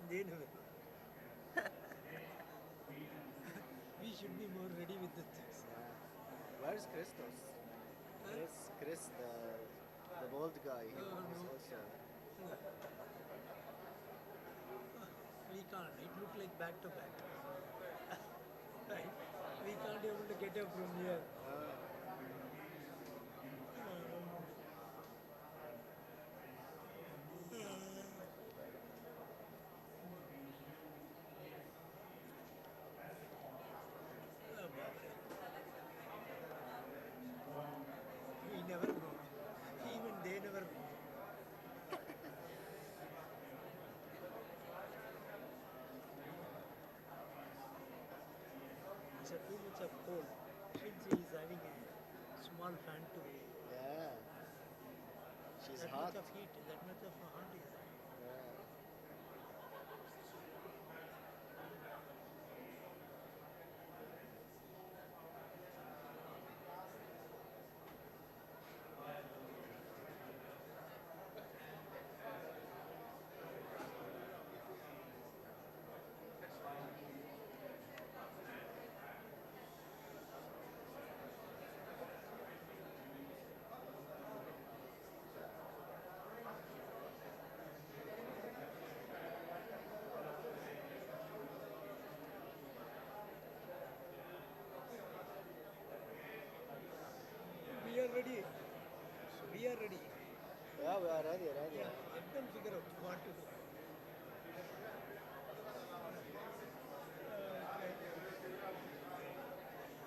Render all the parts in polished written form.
They never. We should be more ready with the things. Yeah. Where's Christos? Huh? Chris, the bald guy. Oh He's no. also. No. We can't. It looked like back to back. Right? We can't able to get up from here. Oh, Baba. We never know. Even they never know. It's a too much of cold. Since he is having a small fan to Yeah. She's that hot. much of heat, that much of hot is there. Yeah. We are ready. We are ready. Yeah, we are ready, ready. Yeah, let them figure out what to do.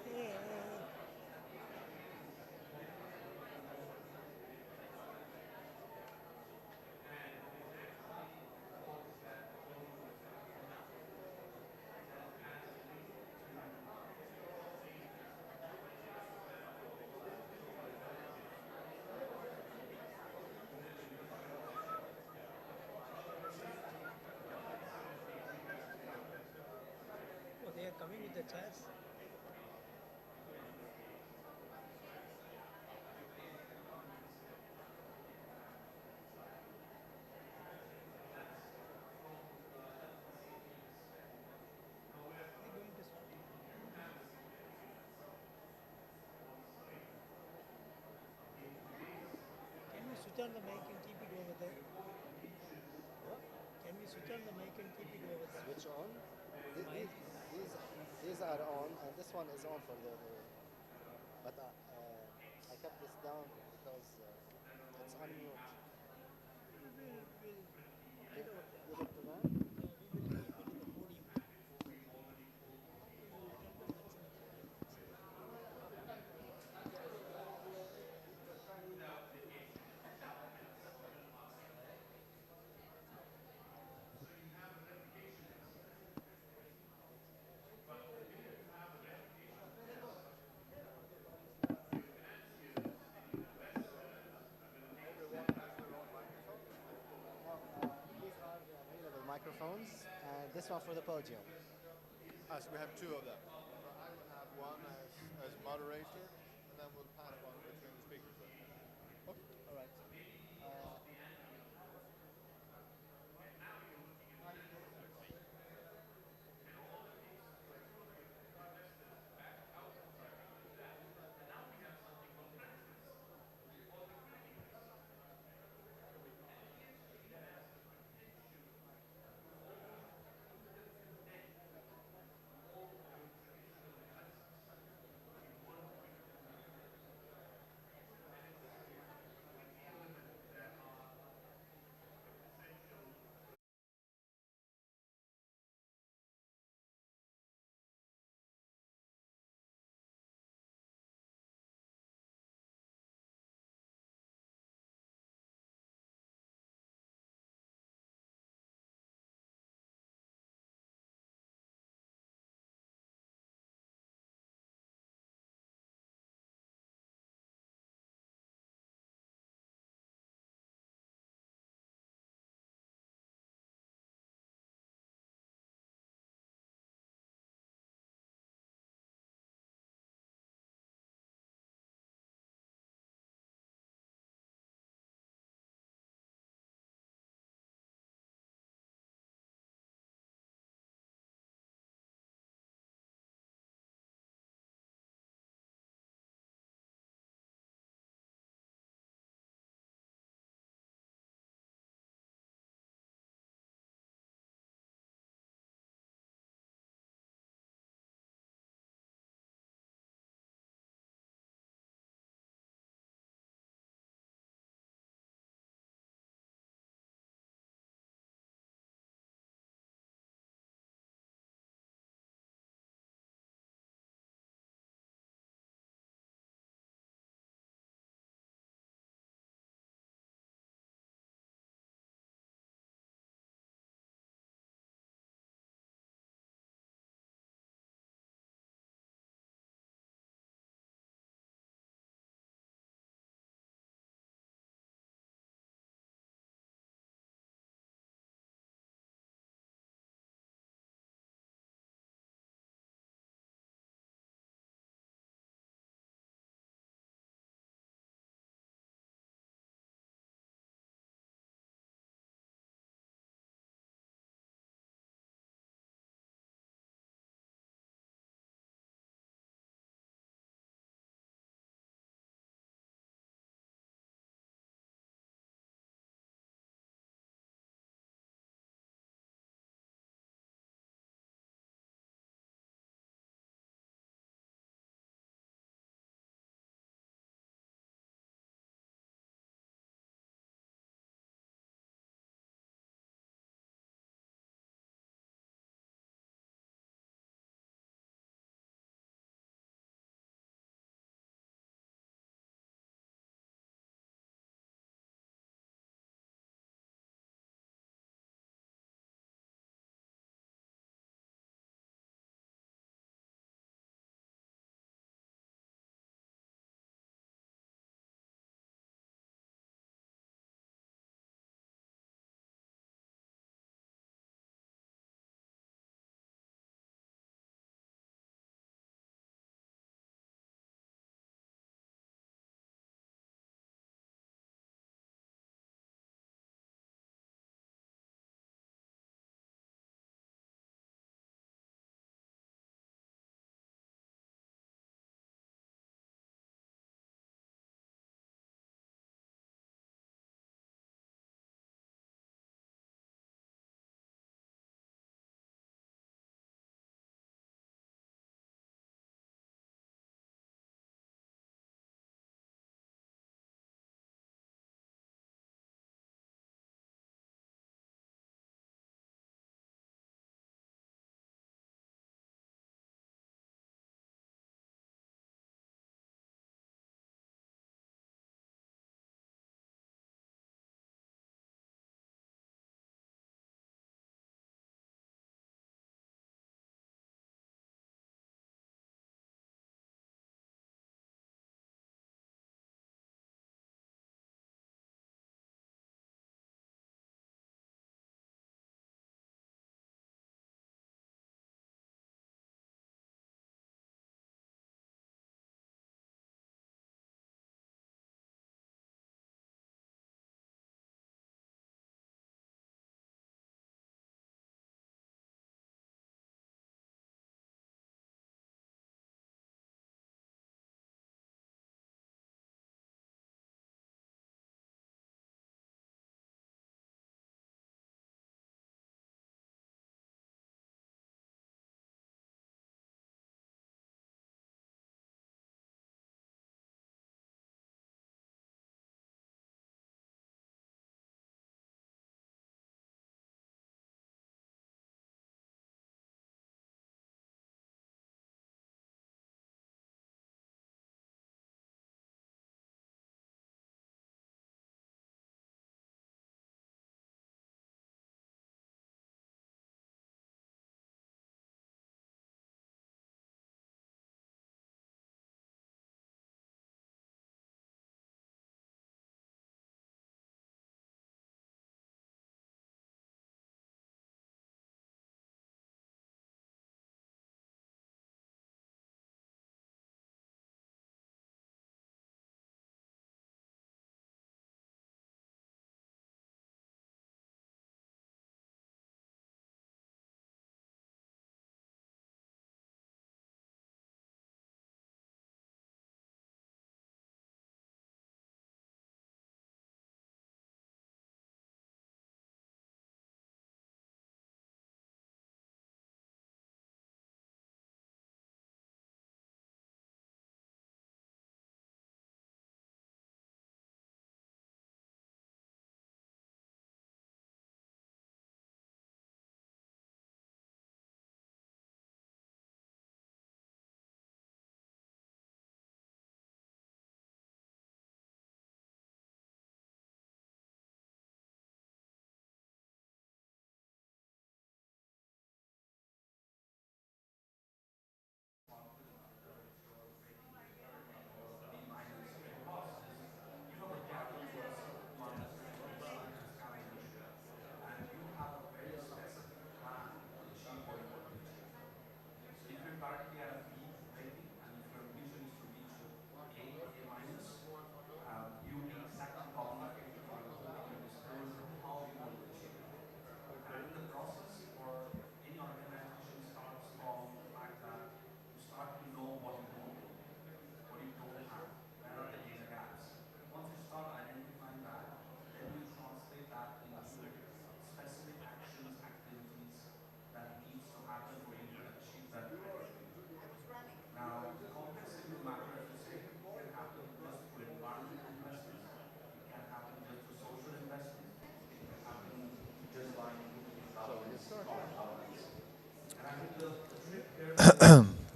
Yeah. Oh, they are coming with the chairs. They're going to start. Can we switch on the mic and keep it over there? What? Can we switch on the mic and keep it over there? Switch on. Th- Mic. th- These, these are on, and this one is on for the. But I kept this down because it's on mute. We'll get over there. Give it to man. Yeah, we will keep it in the podium. We will tell them that's enough. These are the available microphones, and this one for the podium. So we have two of them. I will have one as moderator, and then we'll pass one between the speakers. Okay. All right.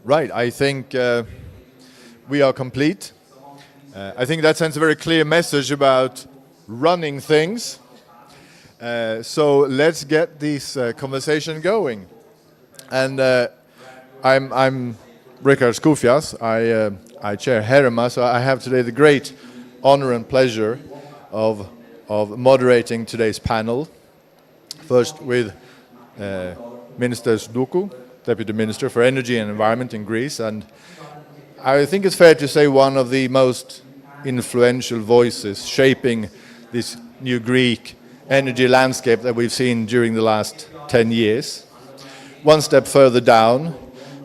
Right, I think we are complete. I think that sends a very clear message about running things. So let's get this conversation going. And I'm Rickard Skofias. I chair HEREMA, so I have today the great honor and pleasure of moderating today's panel. First with Minister Duku, Deputy Minister for Energy and Environment in Greece, and I think it's fair to say one of the most influential voices shaping this new Greek energy landscape that we've seen during the last 10 years. One step further down,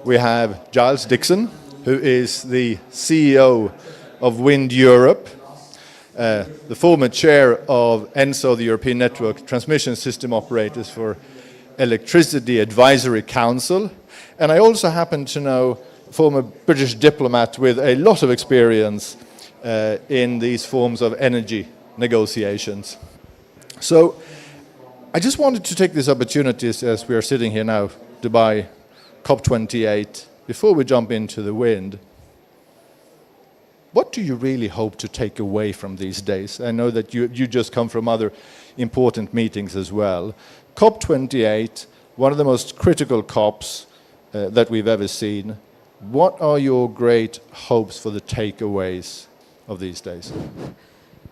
we have Giles Dixon, who is the CEO of Wind Europe, the former chair of ENSO, the European Network Transmission System Operators for Electricity Advisory Council, and I also happen to know former British diplomat with a lot of experience in these forms of energy negotiations. So I just wanted to take this opportunity as we are sitting here now, Dubai COP28, before we jump into the wind. What do you really hope to take away from these days? I know that you just come from other important meetings as well. COP28, one of the most critical COPs that we've ever seen. What are your great hopes for the takeaways of these days?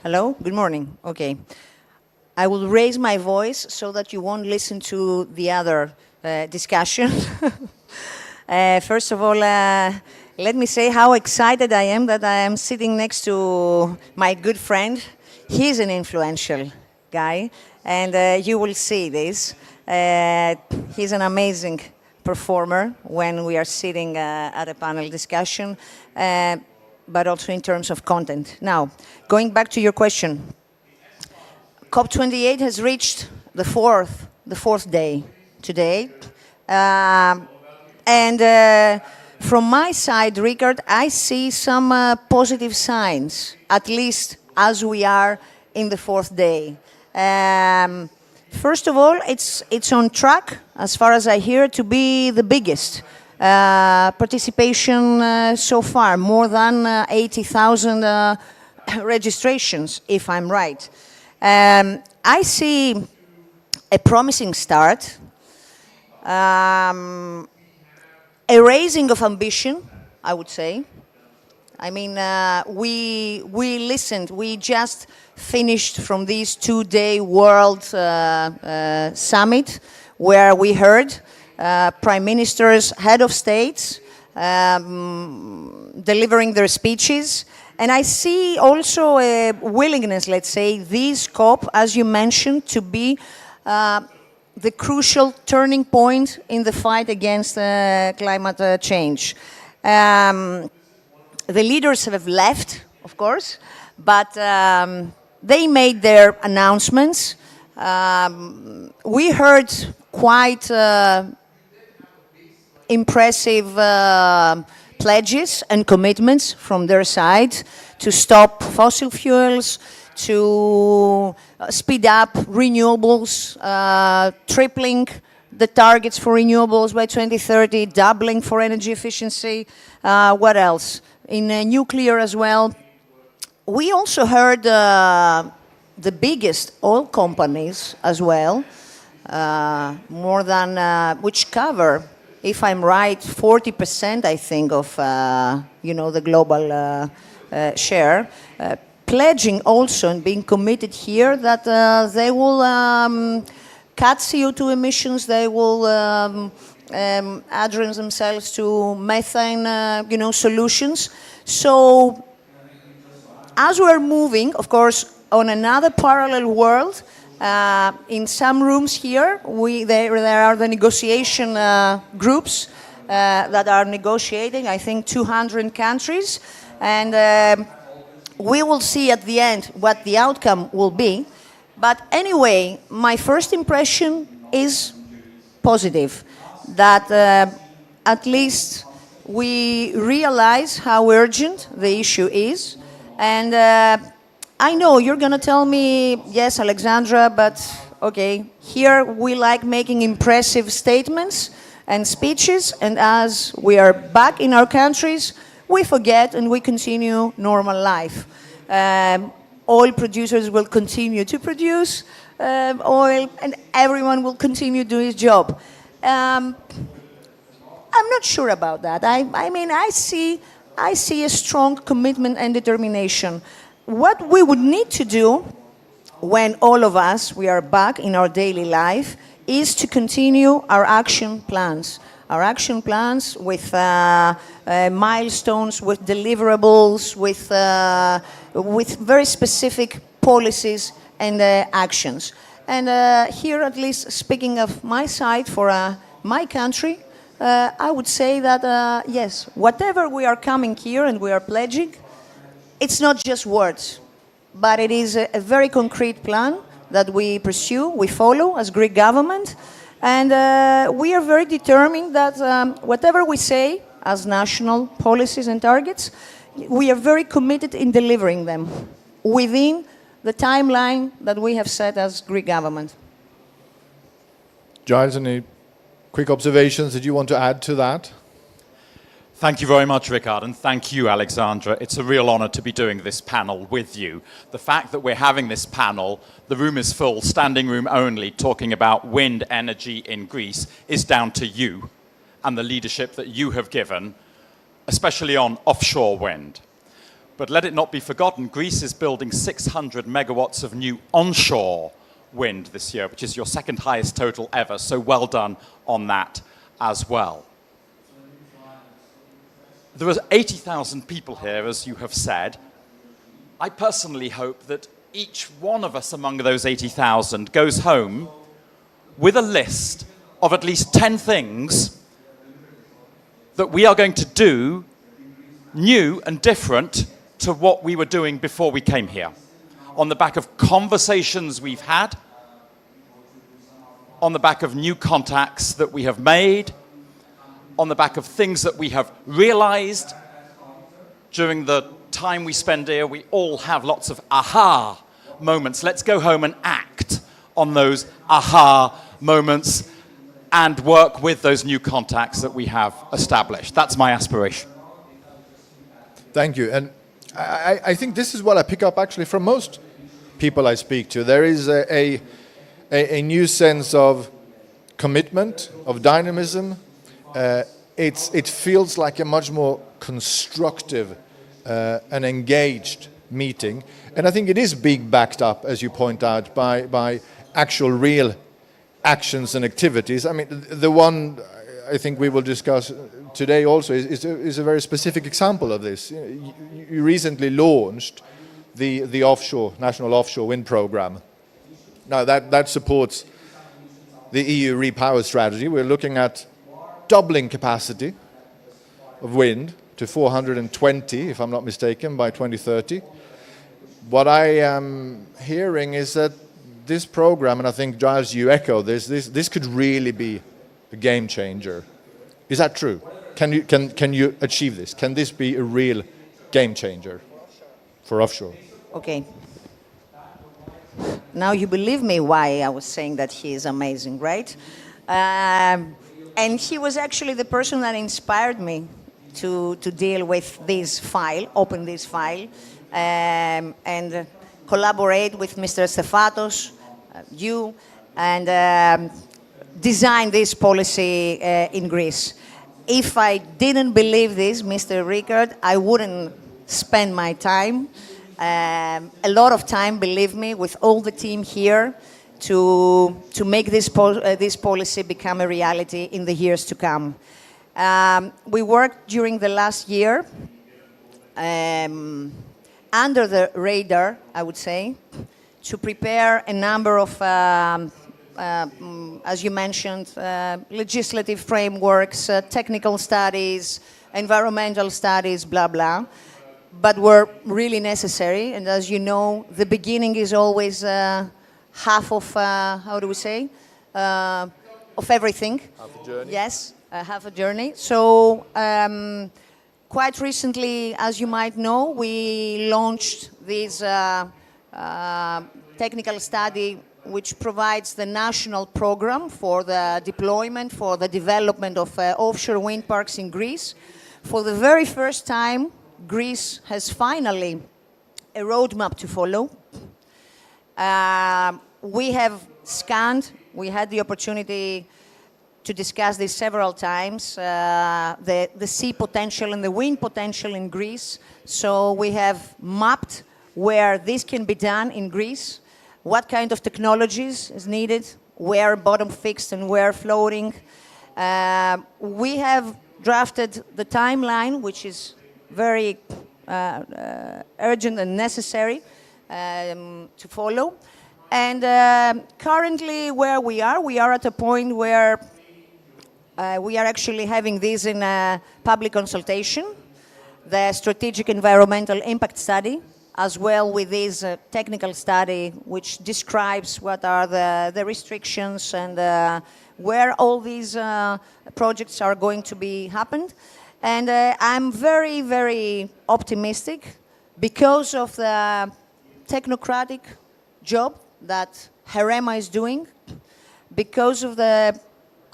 Hello, good morning. Okay. I will raise my voice so that you won't listen to the other discussion. First of all, let me say how excited I am that I am sitting next to my good friend. He's an influential guy, and you will see this. He's an amazing performer when we are sitting at a panel discussion, but also in terms of content. Now, going back to your question, COP28 has reached the fourth day today, and from my side, Rickard, I see some positive signs, at least as we are in the fourth day. First of all, it's on track, as far as I hear, to be the biggest participation so far, more than 80,000 registrations, if I'm right. I see a promising start, a raising of ambition, I would say. I mean, we listened, we just finished from this two-day World Summit where we heard prime ministers, head of states delivering their speeches. And I see also a willingness, let's say, this COP, as you mentioned, to be the crucial turning point in the fight against climate change. The leaders have left, of course, but they made their announcements. We heard quite impressive pledges and commitments from their side to stop fossil fuels, to speed up renewables, tripling the targets for renewables by 2030, doubling for energy efficiency. What else? In nuclear as well. We also heard the biggest oil companies as well, more than, which cover, if I'm right, 40%, I think, of, the global share, pledging also and being committed here that they will cut CO2 emissions, they will address themselves to methane, solutions. So, as we're moving, of course, on another parallel world, in some rooms here, there are the negotiation groups that are negotiating, I think 200 countries, and we will see at the end what the outcome will be. But anyway, my first impression is positive, that at least we realize how urgent the issue is. And I know you're going to tell me, yes, Alexandra, but Okay, here we like making impressive statements and speeches, and as we are back in our countries, we forget and we continue normal life. Oil producers will continue to produce oil, and everyone will continue to do his job. I'm not sure about that. I mean, I see a strong commitment and determination. What we would need to do when all of us, we are back in our daily life, is to continue our action plans. Our action plans with milestones, with deliverables, with very specific policies and actions. And here, at least speaking of my side for my country, I would say that, yes, whatever we are coming here and we are pledging, it's not just words, but it is a very concrete plan that we pursue, we follow as Greek government, and we are very determined that whatever we say as national policies and targets, we are very committed in delivering them within the timeline that we have set as Greek government. Giles, any quick observations that you want to add to that? Thank you very much, Ricard, and thank you, Alexandra. It's a real honor to be doing this panel with you. The fact that we're having this panel, the room is full, standing room only, talking about wind energy in Greece, is down to you and the leadership that you have given, especially on offshore wind. But let it not be forgotten, Greece is building 600 megawatts of new onshore wind this year, which is your second highest total ever, so well done on that as well. There are 80,000 people here, as you have said. I personally hope that each one of us among those 80,000 goes home with a list of at least 10 things that we are going to do new and different to what we were doing before we came here. On the back of conversations we've had, on the back of new contacts that we have made, on the back of things that we have realized during the time we spend here. We all have lots of aha moments. Let's go home and act on those aha moments and work with those new contacts that we have established. That's my aspiration. Thank you. And I think this is what I pick up actually from most people I speak to. There is a new sense of commitment, of dynamism. It feels like a much more constructive and engaged meeting. And I think it is being backed up, as you point out, by actual real actions and activities. I mean, the one I think we will discuss today also is a very specific example of this. You recently launched the National Offshore Wind Programme. Now that supports the EU Repower strategy. We're looking at doubling capacity of wind to 420, if I'm not mistaken, by 2030. What I am hearing is that this program, and I think, Giles, you echo this could really be a game changer. Is that true? Can you achieve this? Can this be a real game changer for offshore? Okay. Now you believe me why I was saying that he is amazing, right? And he was actually the person that inspired me to deal with this file, open this file, and collaborate with Mr. Stefatos, you, and design this policy in Greece. If I didn't believe this, Mr. Ricard, I wouldn't spend my time, a lot of time, believe me, with all the team here, to make this policy become a reality in the years to come. We worked during the last year under the radar, I would say, to prepare a number of, as you mentioned, legislative frameworks, technical studies, environmental studies, blah, blah, but were really necessary. And as you know, the beginning is always half of, how do we say, of everything. Half a journey. Yes, half a journey. So quite recently, as you might know, we launched this technical study which provides the national program for the deployment, for the development of offshore wind parks in Greece. For the very first time, Greece has finally a roadmap to follow. We have scanned, we had the opportunity to discuss this several times, the sea potential and the wind potential in Greece. So we have mapped where this can be done in Greece, what kind of technologies is needed, where bottom fixed and where floating. We have drafted the timeline, which is very urgent and necessary to follow. And currently where we are at a point where we are actually having this in a public consultation, the strategic environmental impact study, as well with this technical study which describes what are the restrictions and where all these projects are going to be happened. And I'm very, very optimistic because of the technocratic job that HEREMA is doing, because of the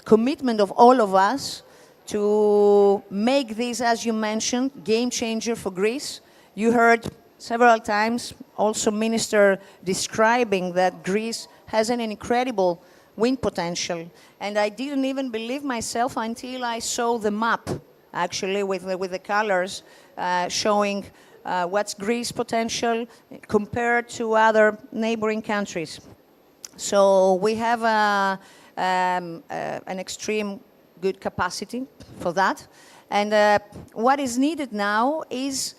commitment of all of us to make this, as you mentioned, game changer for Greece. You heard several times also Minister describing that Greece has an incredible wind potential. And I didn't even believe myself until I saw the map, actually, with the colors showing what's Greece's potential compared to other neighboring countries. So we have an extreme good capacity for that. And what is needed now is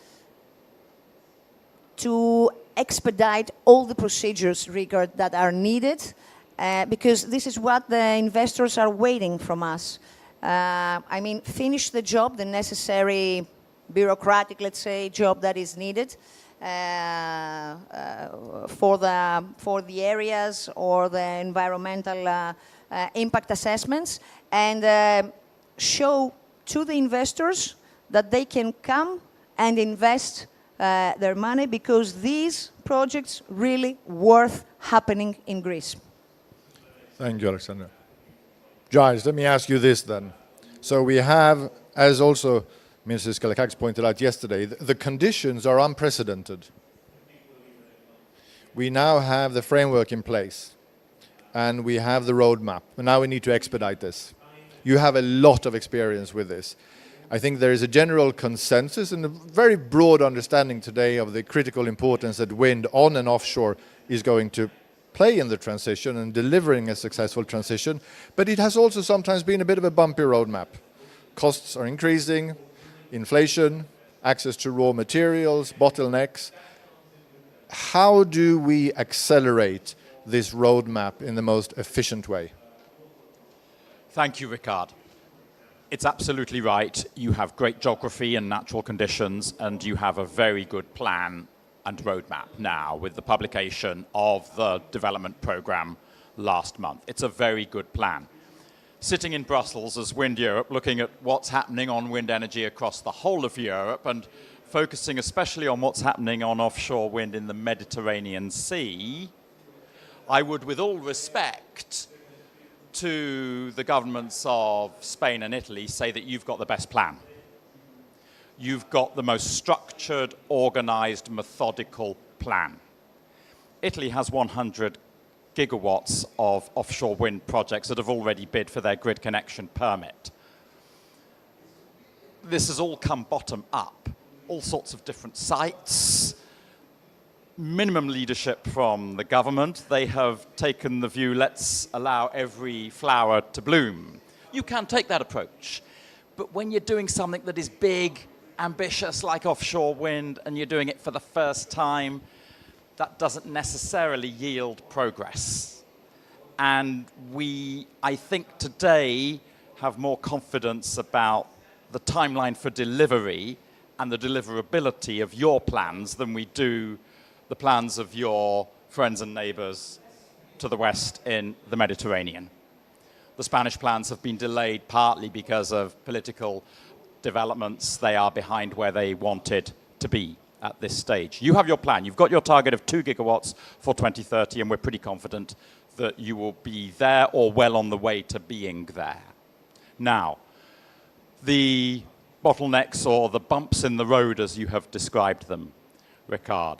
to expedite all the procedures that are needed, because this is what the investors are waiting from us. I mean, finish the job, the necessary bureaucratic, let's say, job that is needed for the areas or the environmental impact assessments, and show to the investors that they can come and invest their money, because these projects really worth happening in Greece. Thank you, Alexandra. Giles, let me ask you this then. So we have, as also Minister Skalakakis pointed out yesterday, the conditions are unprecedented. We now have the framework in place and we have the roadmap, and now we need to expedite this. You have a lot of experience with this. I think there is a general consensus and a very broad understanding today of the critical importance that wind on and offshore is going to play in the transition and delivering a successful transition, but it has also sometimes been a bit of a bumpy roadmap. Costs are increasing, inflation, access to raw materials, bottlenecks. How do we accelerate this roadmap in the most efficient way? Thank you, Ricard. It's absolutely right. You have great geography and natural conditions, and you have a very good plan and roadmap now with the publication of the development program last month. It's a very good plan. Sitting in Brussels as Wind Europe, looking at what's happening on wind energy across the whole of Europe and focusing especially on what's happening on offshore wind in the Mediterranean Sea, I would, with all respect to the governments of Spain and Italy, say that you've got the best plan. You've got the most structured, organized, methodical plan. Italy has 100 gigawatts of offshore wind projects that have already bid for their grid connection permit. This has all come bottom up, all sorts of different sites, minimum leadership from the government. They have taken the view, let's allow every flower to bloom. You can take that approach, but when you're doing something that is big, ambitious like offshore wind, and you're doing it for the first time, that doesn't necessarily yield progress. And we, I think today, have more confidence about the timeline for delivery and the deliverability of your plans than we do the plans of your friends and neighbors to the west in the Mediterranean. The Spanish plans have been delayed partly because of political developments. They are behind where they wanted to be at this stage. You have your plan. You've got your target of 2 gigawatts for 2030, and we're pretty confident that you will be there or well on the way to being there. Now, the bottlenecks or the bumps in the road, as you have described them, Ricard.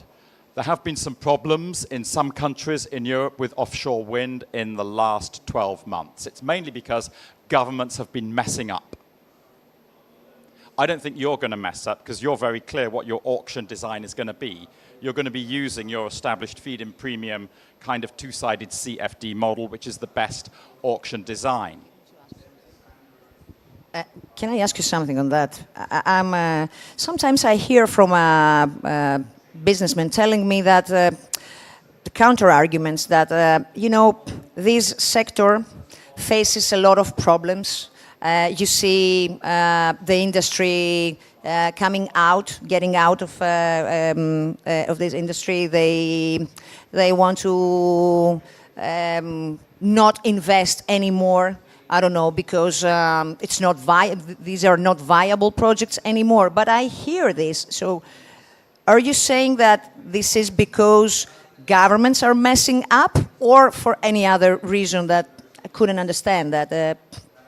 There have been some problems in some countries in Europe with offshore wind in the last 12 months. It's mainly because governments have been messing up. I don't think you're going to mess up because you're very clear what your auction design is going to be. You're going to be using your established feed-in premium kind of two-sided CFD model, which is the best auction design. Can I ask you something on that? Sometimes I hear from businessmen telling me that the counter-arguments that, you know, this sector faces a lot of problems. You see the industry coming out, getting out of this industry. They want to not invest anymore. I don't know, because it's not these are not viable projects anymore. But I hear this. So are you saying that this is because governments are messing up, or for any other reason that I couldn't understand that?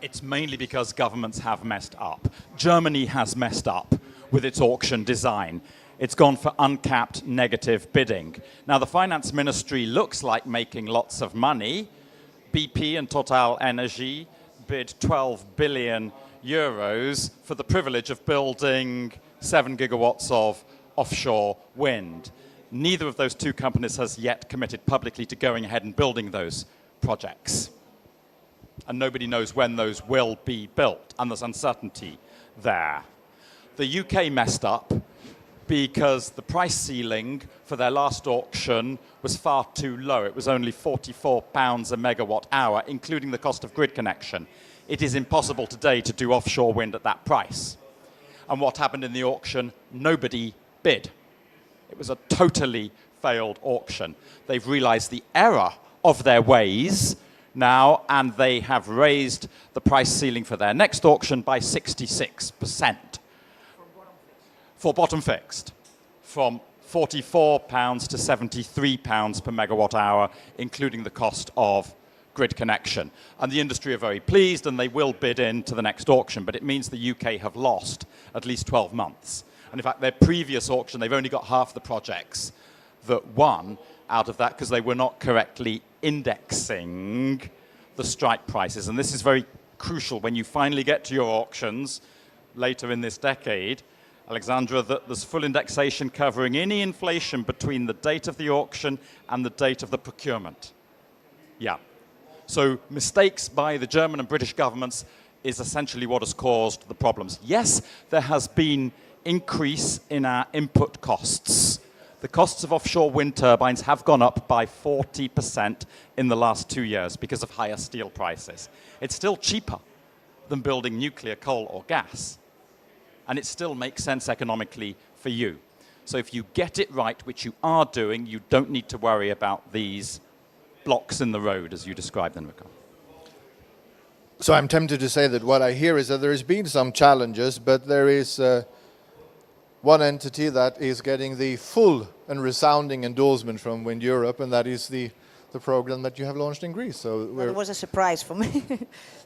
It's mainly because governments have messed up. Germany has messed up with its auction design. It's gone for uncapped negative bidding. Now, the finance ministry looks like making lots of money. BP and Total Energy bid 12 billion euros for the privilege of building 7 gigawatts of offshore wind. Neither of those two companies has yet committed publicly to going ahead and building those projects. And nobody knows when those will be built, and there's uncertainty there. The UK messed up because the price ceiling for their last auction was far too low. It was only £44 a megawatt hour, including the cost of grid connection. It is impossible today to do offshore wind at that price. And what happened in the auction? Nobody bid. It was a totally failed auction. They've realized the error of their ways now, and they have raised the price ceiling for their next auction by 66%. For bottom fixed, from £44 to £73 per megawatt hour, including the cost of grid connection. And the industry are very pleased, and they will bid into the next auction, but it means the UK have lost at least 12 months. And in fact, their previous auction, they've only got half the projects that won out of that because they were not correctly indexing the strike prices. And this is very crucial when you finally get to your auctions later in this decade, Alexandra, that there's full indexation covering any inflation between the date of the auction and the date of the procurement. Yeah. So mistakes by the German and British governments is essentially what has caused the problems. Yes, there has been increase in our input costs. The costs of offshore wind turbines have gone up by 40% in the last 2 years because of higher steel prices. It's still cheaper than building nuclear, coal, or gas. And it still makes sense economically for you. So if you get it right, which you are doing, you don't need to worry about these blocks in the road, as you described them, Rico. So I'm tempted to say that what I hear is that there has been some challenges, but there is one entity that is getting the full and resounding endorsement from Wind Europe, and that is the program that you have launched in Greece. So it was a surprise for me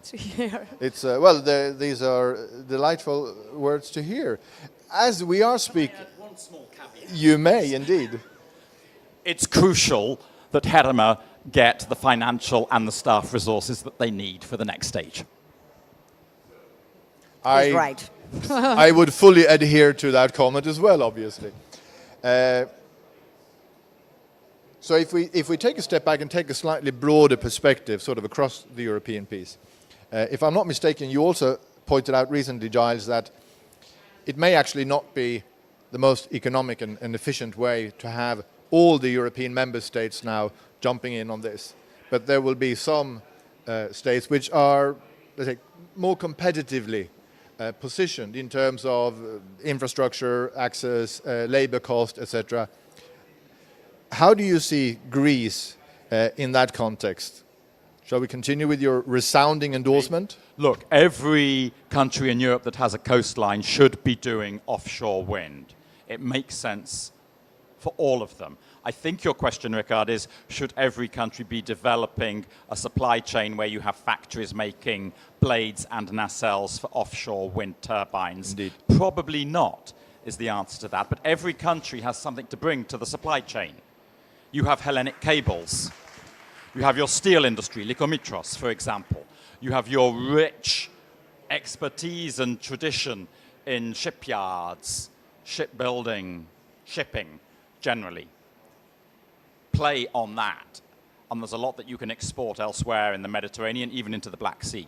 to hear. It's well, these are delightful words to hear. As we are speaking, one small caveat. You may indeed. It's crucial that HEREMA get the financial and the staff resources that they need for the next stage. He's right. I would fully adhere to that comment as well, obviously. So if we take a step back and take a slightly broader perspective, sort of across the European piece, if I'm not mistaken, you also pointed out recently, Giles, that it may actually not be the most economic and efficient way to have all the European member states now jumping in on this. But there will be some states which are, let's say, more competitively positioned in terms of infrastructure, access, labor cost, etc. How do you see Greece in that context? Shall we continue with your resounding endorsement? Look, every country in Europe that has a coastline should be doing offshore wind. It makes sense for all of them. I think your question, Ricard, is should every country be developing a supply chain where you have factories making blades and nacelles for offshore wind turbines? Indeed. Probably not, is the answer to that. But every country has something to bring to the supply chain. You have Hellenic cables. You have your steel industry, Lykomitros, for example. You have your rich expertise and tradition in shipyards, shipbuilding, shipping, generally. Play on that. And there's a lot that you can export elsewhere in the Mediterranean, even into the Black Sea.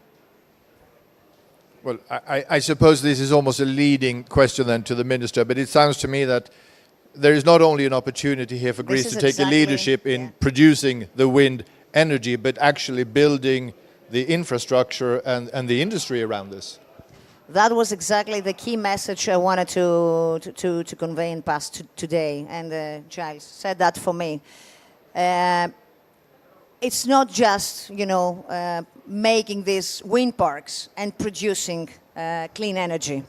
Well, I suppose this is almost a leading question then to the Minister, but it sounds to me that there is not only an opportunity here for Greece to take a leadership in producing the wind energy, but actually building the infrastructure and the industry around this. That was exactly the key message I wanted to convey and pass today, and Giles said that for me. It's not just, making these wind parks and producing clean energy.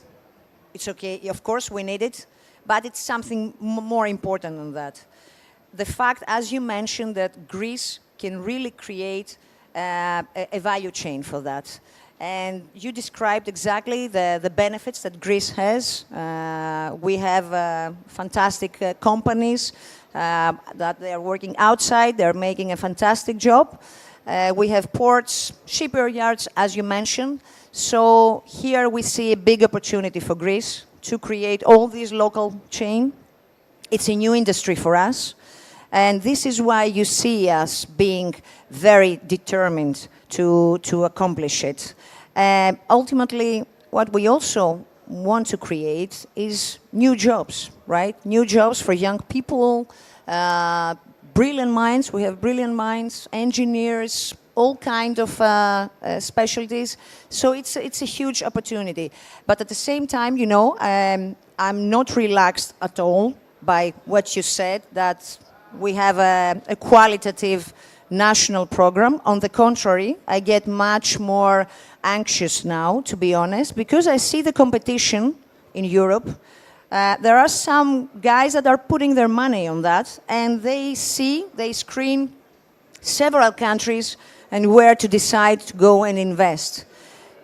It's okay, of course we need it, but it's something more important than that. The fact, as you mentioned, that Greece can really create a value chain for that. And you described exactly the benefits that Greece has. We have fantastic companies that they are working outside. They're making a fantastic job. We have ports, shipyards, as you mentioned. So here we see a big opportunity for Greece to create all these local chain. It's a new industry for us. And this is why you see us being very determined to accomplish it. Ultimately, what we also want to create is new jobs, right? New jobs for young people, brilliant minds. We have brilliant minds, engineers, all kind of specialties. So it's a huge opportunity. But at the same time, I'm not relaxed at all by what you said, that we have a qualitative national program. On the contrary, I get much more anxious now, to be honest, because I see the competition in Europe. There are some guys that are putting their money on that, and they screen several countries and where to decide to go and invest.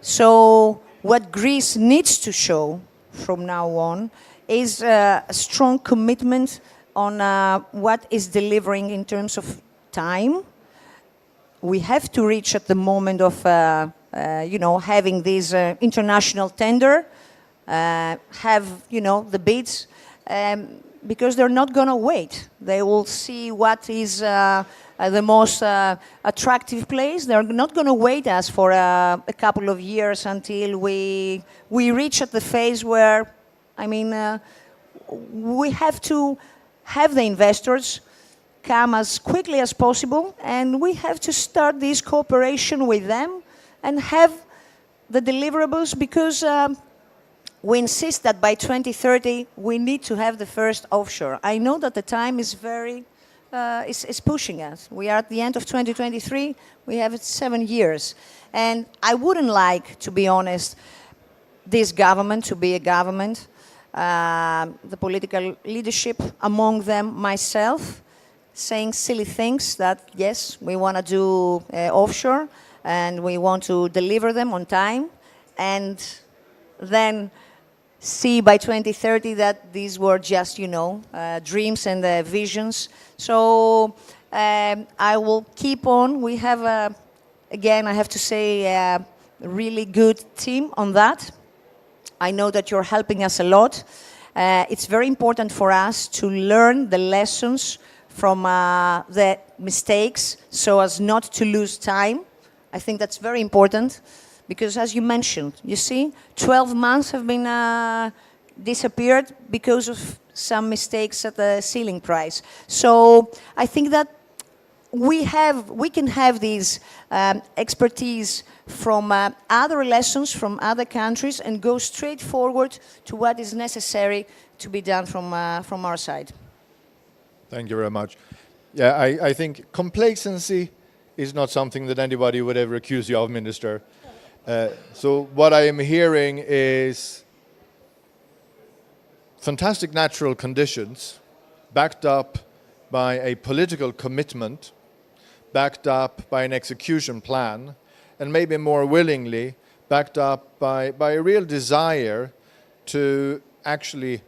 So what Greece needs to show from now on is a strong commitment on what is delivering in terms of time. We have to reach at the moment of having this international tender, have the bids, because they're not going to wait. They will see what is the most attractive place. They're not going to wait us for a couple of years until we reach at the phase where, we have to have the investors come as quickly as possible, and we have to start this cooperation with them and have the deliverables, because we insist that by 2030 we need to have the first offshore. I know that the time is is pushing us. We are at the end of 2023, we have 7 years. And I wouldn't like, to be honest, this government to be a government, the political leadership, among them myself, saying silly things that, yes, we want to do offshore and we want to deliver them on time, and then see by 2030 that these were just, dreams and visions. So I will keep on. We have, again, I have to say, a really good team on that. I know that you're helping us a lot. It's very important for us to learn the lessons from the mistakes so as not to lose time. I think that's very important because, as you mentioned, you see, 12 months have been disappeared because of some mistakes at the ceiling price. So I think that we can have these expertise from other lessons from other countries and go straight forward to what is necessary to be done from our side. Thank you very much. Yeah, I think complacency is not something that anybody would ever accuse you of, Minister. So what I am hearing is fantastic natural conditions backed up by a political commitment, backed up by an execution plan, and maybe more willingly backed up by a real desire to actually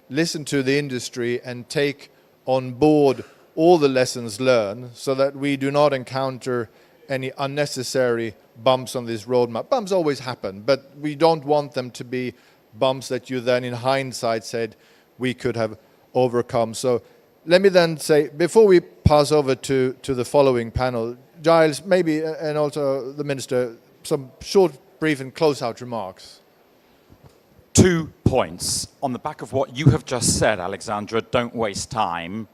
listen to the industry and take on board all the lessons learned so that we do not encounter any unnecessary bumps on this roadmap. Bumps always happen, but we don't want them to be bumps that you then in hindsight said we could have overcome. So let me then say, before we pass over to the following panel, Giles, maybe, and also the Minister, some short, brief and close-out remarks. 2 points. On the back of what you have just said, Alexandra, don't waste time.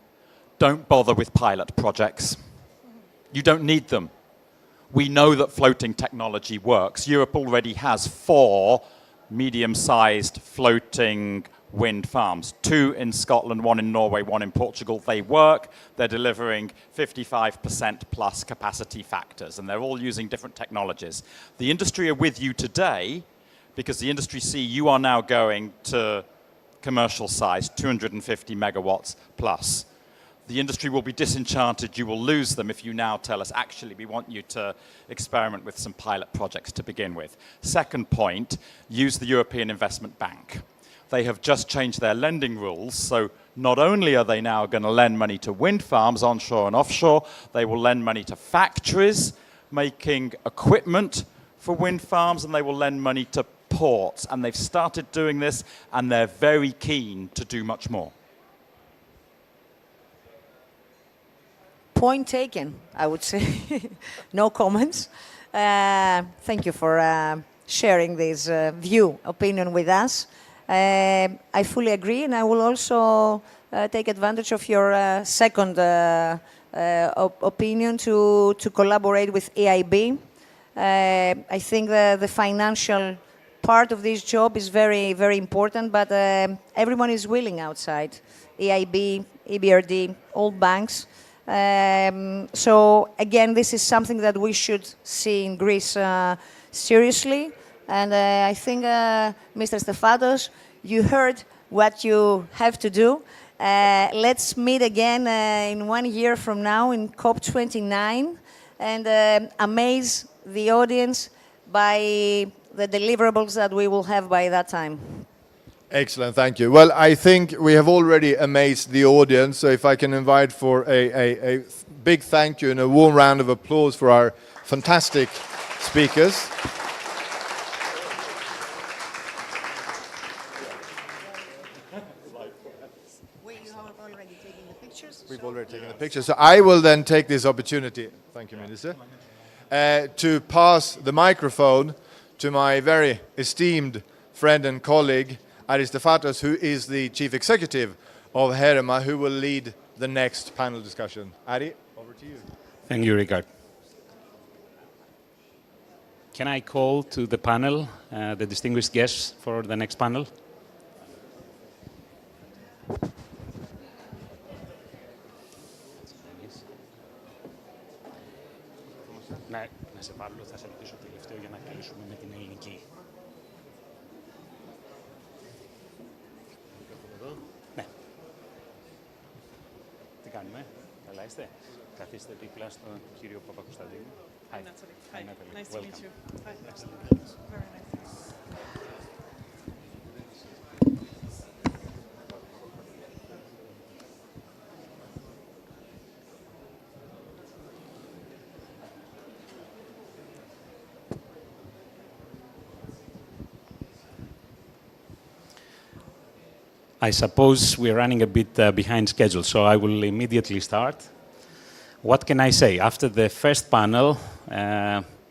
Don't bother with pilot projects. You don't need them. We know that floating technology works. Europe already has 4 medium-sized floating wind farms. 2 in Scotland, 1 in Norway, 1 in Portugal. They work. They're delivering 55% plus capacity factors, and they're all using different technologies. The industry are with you today because the industry see you are now going to commercial size, 250 megawatts plus. The industry will be disenchanted. You will lose them if you now tell us, actually, we want you to experiment with some pilot projects to begin with. Second point, use the European Investment Bank. They have just changed their lending rules, so not only are they now going to lend money to wind farms, onshore and offshore, they will lend money to factories making equipment for wind farms, and they will lend money to ports. And they've started doing this, and they're very keen to do much more. Point taken, I would say. No comments. Thank you for sharing this opinion with us. I fully agree, and I will also take advantage of your second opinion to collaborate with EIB. I think the financial part of this job is very, very important, but everyone is willing outside. EIB, EBRD, all banks. So again, this is something that we should see in Greece seriously. And I think, Mr. Stefanos, you heard what you have to do. Let's meet again in 1 year from now in COP29 and amaze the audience by the deliverables that we will have by that time. Excellent, thank you. Well, I think we have already amazed the audience, so if I can invite for a big thank you and a warm round of applause for our fantastic speakers. We've already taken the pictures. So I will then take this opportunity, thank you, Minister, to pass the microphone to my very esteemed friend and colleague, Ari Stefanos, who is the Chief Executive of HEREMA, who will lead the next panel discussion. Ari, over to you. Thank you, Richard. Can I call to the panel the distinguished guests for the next panel? Ναι, να σε βάλω, θα σε ρωτήσω τελευταίο για να κλείσουμε με την ελληνική. Ναι. Τι κάνουμε, καλά είστε? Καθίστε δίπλα στον κύριο Παπακοσταντίνου. Hi. Hi, Natalie. Nice to Welcome. meet you. Hi. Nice to meet you. Very nice. I suppose we're running a bit behind schedule, so I will immediately start. What can I say? After the first panel,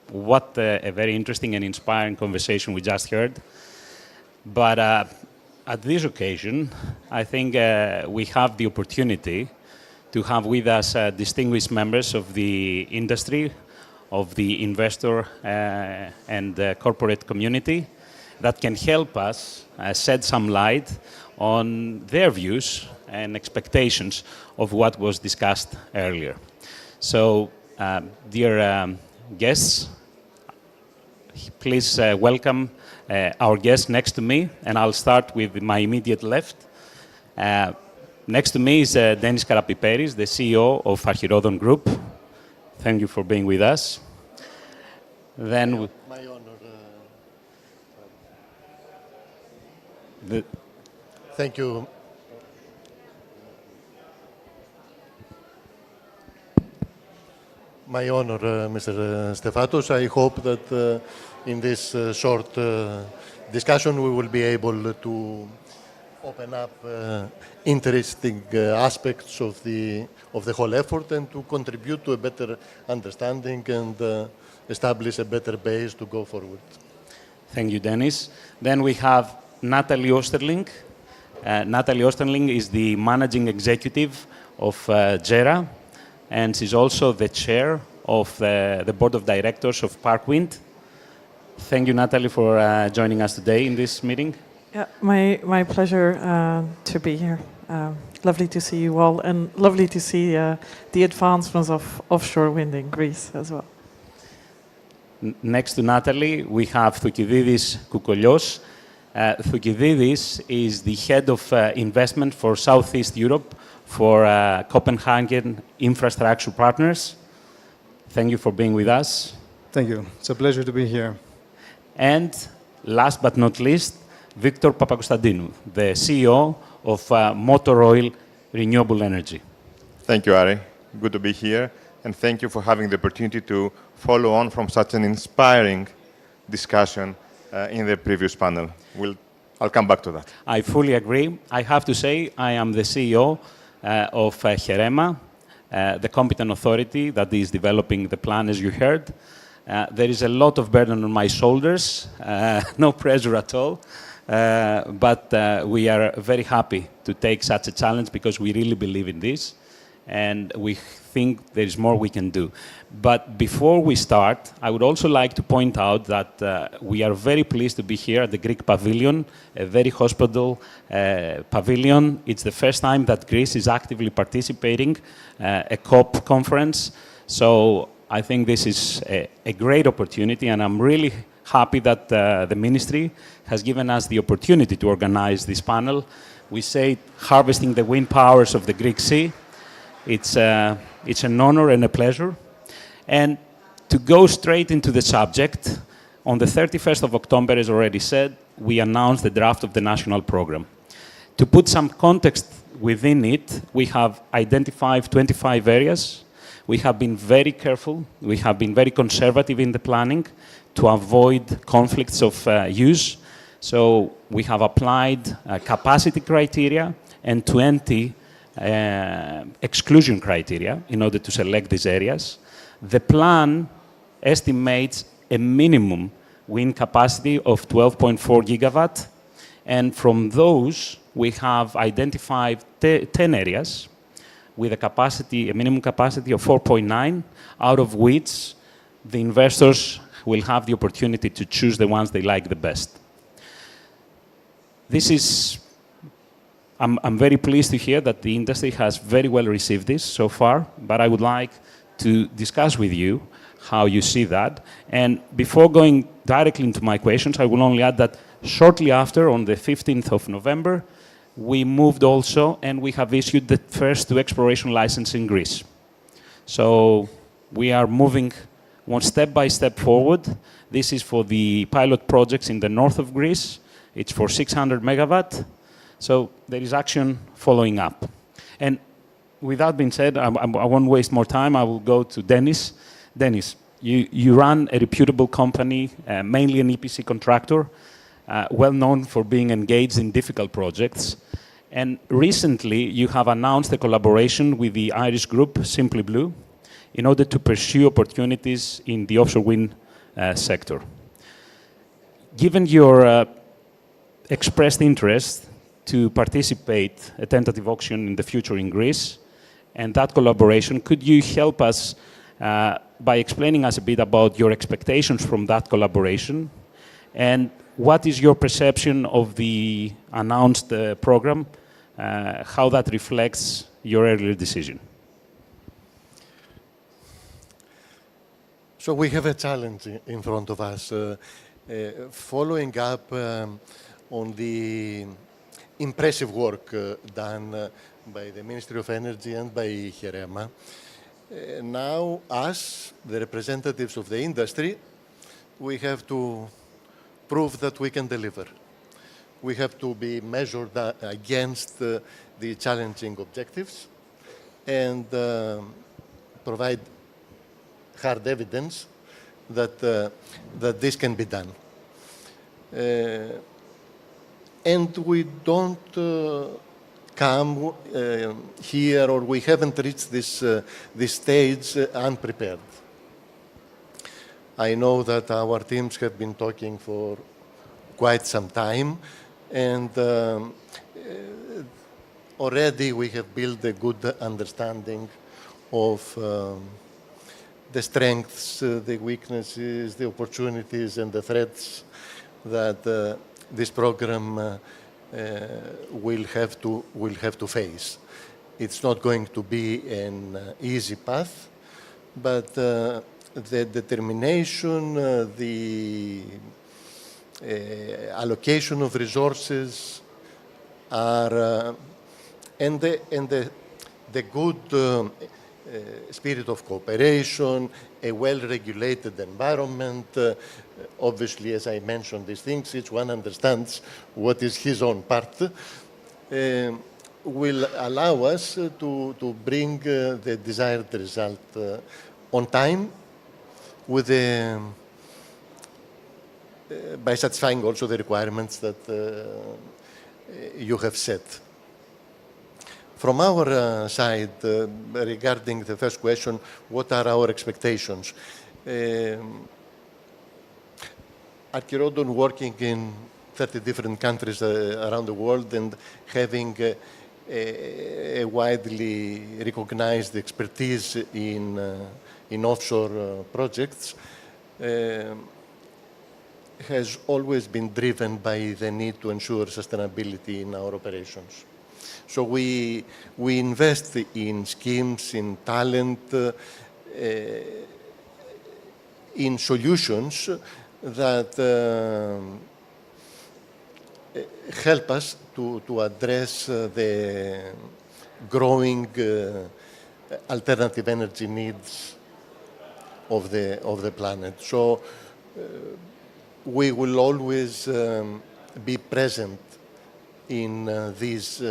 what a very interesting and inspiring conversation we just heard. But at this occasion, I think we have the opportunity to have with us distinguished members of the industry, of the investor and corporate community that can help us shed some light on their views and expectations of what was discussed earlier. So, dear guests, please welcome our guest next to me, and I'll start with my immediate left. Next to me is Dennis Karapiperis, the CEO of HEREMA Group. Thank you for being with us. Then my honor. Thank you. My honor, Mr. Stefatos. I hope that in this short discussion we will be able to open up interesting aspects of the whole effort and to contribute to a better understanding and establish a better base to go forward. Thank you, Dennis. Then we have Natalie Osterling. Natalie Osterling is the managing executive of JERA, and she's also the chair of the board of directors of Parkwind. Thank you, Natalie, for joining us today in this meeting. Yeah, my pleasure to be here. Lovely to see you all, and lovely to see the advancements of offshore wind in Greece as well. Next to Natalie, we have Thukydides Koukolios. Thukydides is the head of investment for Southeast Europe for Copenhagen Infrastructure Partners. Thank you for being with us. Thank you. It's a pleasure to be here. And last but not least, Victor Papakonstantinou, the CEO of Motor Oil Renewable Energy. Thank you, Ari. Good to be here, and thank you for having the opportunity to follow on from such an inspiring discussion in the previous panel. I'll come back to that. I fully agree. I have to say I am the CEO of HEREMA, the competent authority that is developing the plan, as you heard. There is a lot of burden on my shoulders, no pressure at all. But we are very happy to take such a challenge because we really believe in this and we think there is more we can do. But before we start, I would also like to point out that we are very pleased to be here at the Greek Pavilion, a very hospitable pavilion. It's the first time that Greece is actively participating a COP conference. So I think this is a great opportunity, and I'm really happy that the ministry has given us the opportunity to organize this panel. We say harvesting the wind powers of the Greek Sea. It's an honor and a pleasure. And to go straight into the subject, on the 31st of October, as already said, we announced the draft of the national program. To put some context within it, we have identified 25 areas. We have been very careful. We have been very conservative in the planning to avoid conflicts of use. So we have applied capacity criteria and 20 exclusion criteria in order to select these areas. The plan estimates a minimum wind capacity of 12.4 gigawatt, and from those we have identified 10 areas with a minimum capacity of 4.9, out of which the investors will have the opportunity to choose the ones they like the best. I'm very pleased to hear that the industry has very well received this so far, but I would like to discuss with you how you see that. And before going directly into my questions, I will only add that shortly after, on the 15th of November, we moved also and we have issued the first 2 exploration licenses in Greece. So we are moving one step by step forward. This is for the pilot projects in the north of Greece. It's for 600 megawatt. So there is action following up. And with that being said, I won't waste more time. I will go to Dennis. Dennis, you run a reputable company, mainly an EPC contractor, well known for being engaged in difficult projects. And recently, you have announced a collaboration with the Irish group, Simply Blue, in order to pursue opportunities in the offshore wind sector. Given your expressed interest to participate a tentative auction in the future in Greece, and that collaboration, could you help us by explaining us a bit about your expectations from that collaboration, and what is your perception of the announced program, how that reflects your earlier decision? So we have a challenge in front of us. Following up on the impressive work done by the Ministry of Energy and by HEREMA. Now, us, the representatives of the industry, we have to prove that we can deliver. We have to be measured against the challenging objectives and provide hard evidence that, that this can be done. And we don't come here, or we haven't reached this stage unprepared. I know that our teams have been talking for quite some time, and already we have built a good understanding of the strengths, the weaknesses, the opportunities, and the threats that this program will have to face. It's not going to be an easy path, but the determination, the allocation of resources are, and the good spirit of cooperation, a well-regulated environment. Obviously, as I mentioned these things, each one understands what is his own part, will allow us to bring the desired result on time, with by satisfying also the requirements that you have set. From our side, regarding the first question, what are our expectations? Archirodon working in 30 different countries around the world and having a widely recognized expertise in offshore projects has always been driven by the need to ensure sustainability in our operations. So we invest in schemes, in talent, in solutions that help us to address the growing alternative energy needs of the planet. So we will always be present in these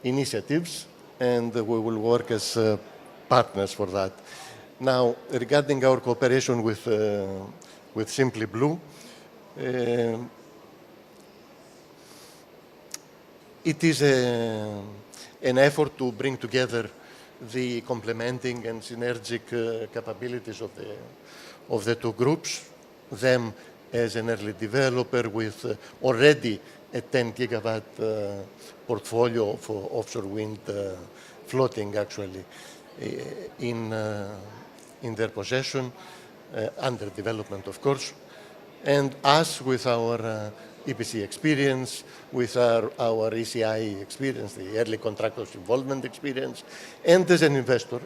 initiatives, and we will work as partners for that. Now, regarding our cooperation with Simply Blue, it is an effort to bring together the complementing and synergic capabilities of the two groups, them as an early developer with already a 10 gigawatt portfolio of offshore wind floating actually in their possession, under development of course, and us with our EPC experience, with our ECI experience, the early contractors involvement experience, and as an investor.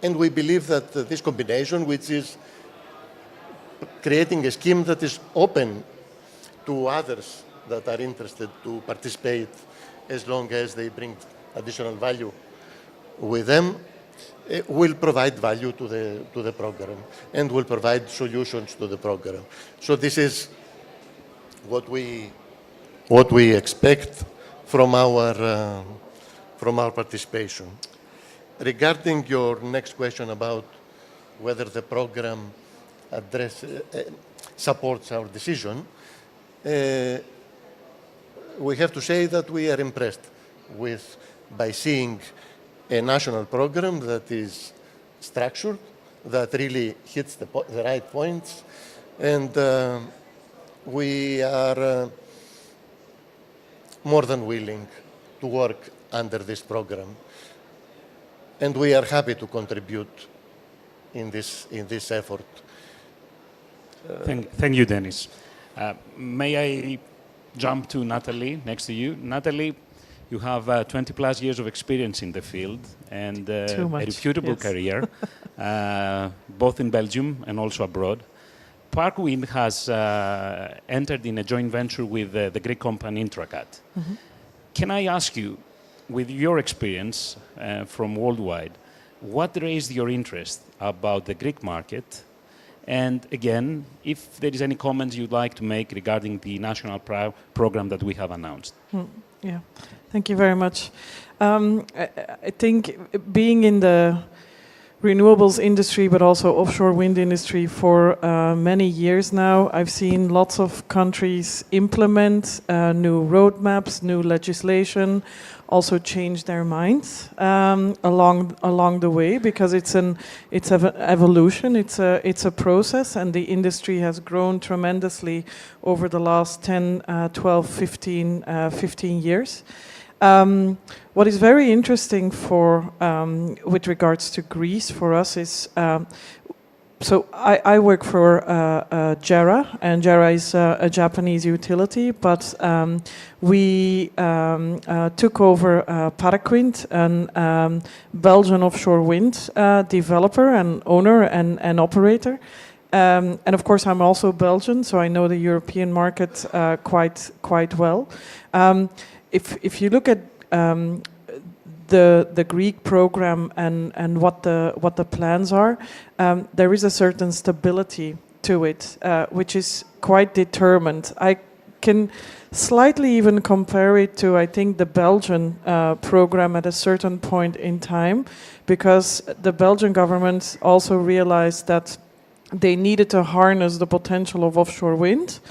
And we believe that this combination, which is creating a scheme that is open to others that are interested to participate, as long as they bring additional value with them, will provide value to the program and will provide solutions to the program. So this is what we expect from our participation. Regarding your next question about whether the program supports our decision, we have to say that we are impressed by seeing a national program that is structured, that really hits the right points, and we are more than willing to work under this program, and we are happy to contribute in this effort. Thank you, Dennis. May I jump to Natalie next to you? Natalie, you have 20 plus years of experience in the field and a reputable career, both in Belgium and also abroad. Parkwind has entered in a joint venture with the Greek company Intracat. Can I ask you, with your experience from worldwide, what raised your interest about the Greek market? And again, if there is any comments you'd like to make regarding the national program that we have announced. Yeah, thank you very much. I think being in the renewables industry, but also offshore wind industry for many years now, I've seen lots of countries implement new roadmaps, new legislation, also change their minds along the way, because it's an evolution, it's a process, and the industry has grown tremendously over the last 10, 12, 15 years. What is very interesting for with regards to Greece for us is, so I work for JERA, and JERA is a Japanese utility, but we took over Paraquint, a Belgian offshore wind developer and owner and operator. And of course, I'm also Belgian, so I know the European market quite well. If you look at the Greek program and what the plans are, there is a certain stability to it, which is quite determined. I can slightly even compare it to, I think, the Belgian program at a certain point in time, because the Belgian government also realized that they needed to harness the potential of offshore wind,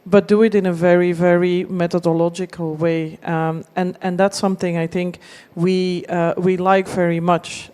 but do it in a very, very methodological way, and that's something I think we like very much.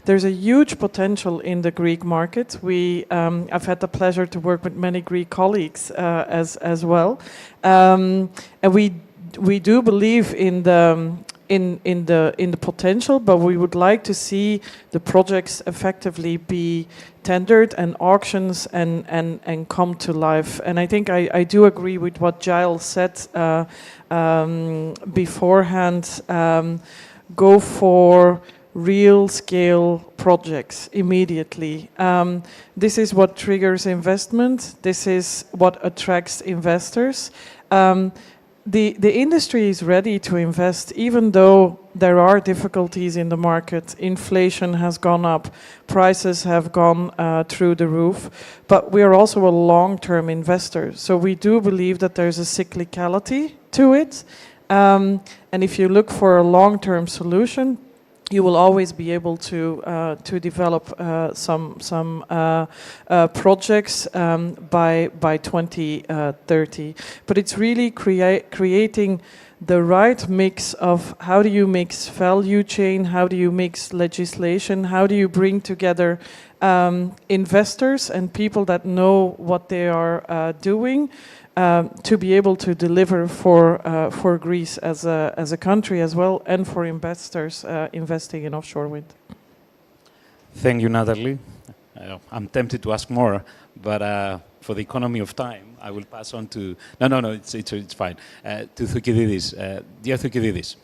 There's a huge potential in the Greek market. I've had the pleasure to work with many Greek colleagues as well, and we do believe in the potential, but we would like to see the projects effectively be tendered and auctions and come to life. And I think I do agree with what Giles said beforehand. Go for real scale projects immediately. This is what triggers investment. This is what attracts investors. The industry is ready to invest, even though there are difficulties in the market. Inflation has gone up, prices have gone through the roof, but we are also a long-term investor. So we do believe that there's a cyclicality to it. And if you look for a long-term solution, you will always be able to develop some projects by 2030. But it's really creating the right mix of how do you mix value chain, how do you mix legislation, how do you bring together investors and people that know what they are doing, to be able to deliver for Greece as a country as well, and for investors investing in offshore wind. Thank you, Natalie. I'm tempted to ask more, but for the economy of time, I will pass on to... No, it's fine. To Thukydides. Dear Thukydides,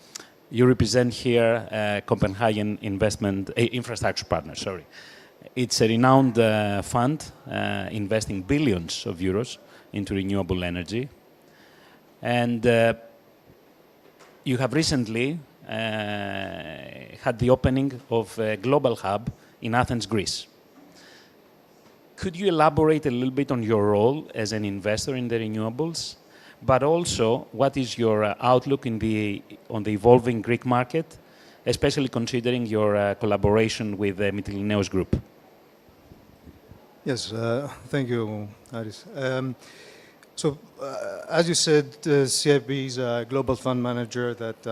you represent here Copenhagen Infrastructure Partners, sorry. It's a renowned fund investing billions of euros into renewable energy. And you have recently had the opening of a global hub in Athens, Greece. Could you elaborate a little bit on your role as an investor in the renewables, but also what is your outlook on the evolving Greek market, especially considering your collaboration with the Mytilineos Group? Yes, thank you, Aris. As you said, CIP is a global fund manager that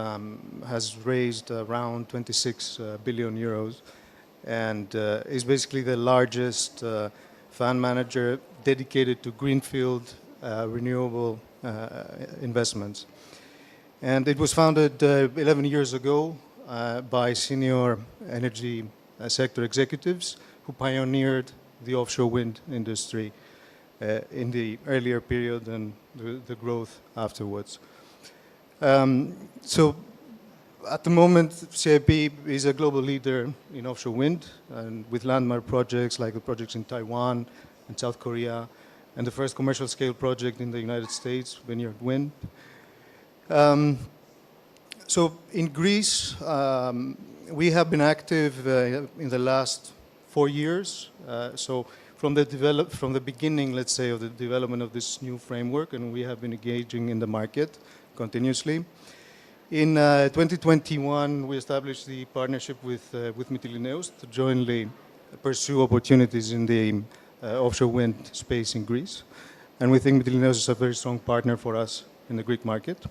has raised around 26 billion euros and is basically the largest fund manager dedicated to greenfield renewable investments. And it was founded 11 years ago by senior energy sector executives who pioneered the offshore wind industry in the earlier period and the growth afterwards. So at the moment, CIP is a global leader in offshore wind, and with landmark projects like the projects in Taiwan and South Korea, and the first commercial scale project in the United States, Vineyard Wind. So in Greece, we have been active in the last 4 years. So from the beginning, let's say, of the development of this new framework, and we have been engaging in the market continuously. In 2021, we established the partnership with Mytilineos to jointly pursue opportunities in the offshore wind space in Greece. And we think Mytilineos is a very strong partner for us in the Greek market.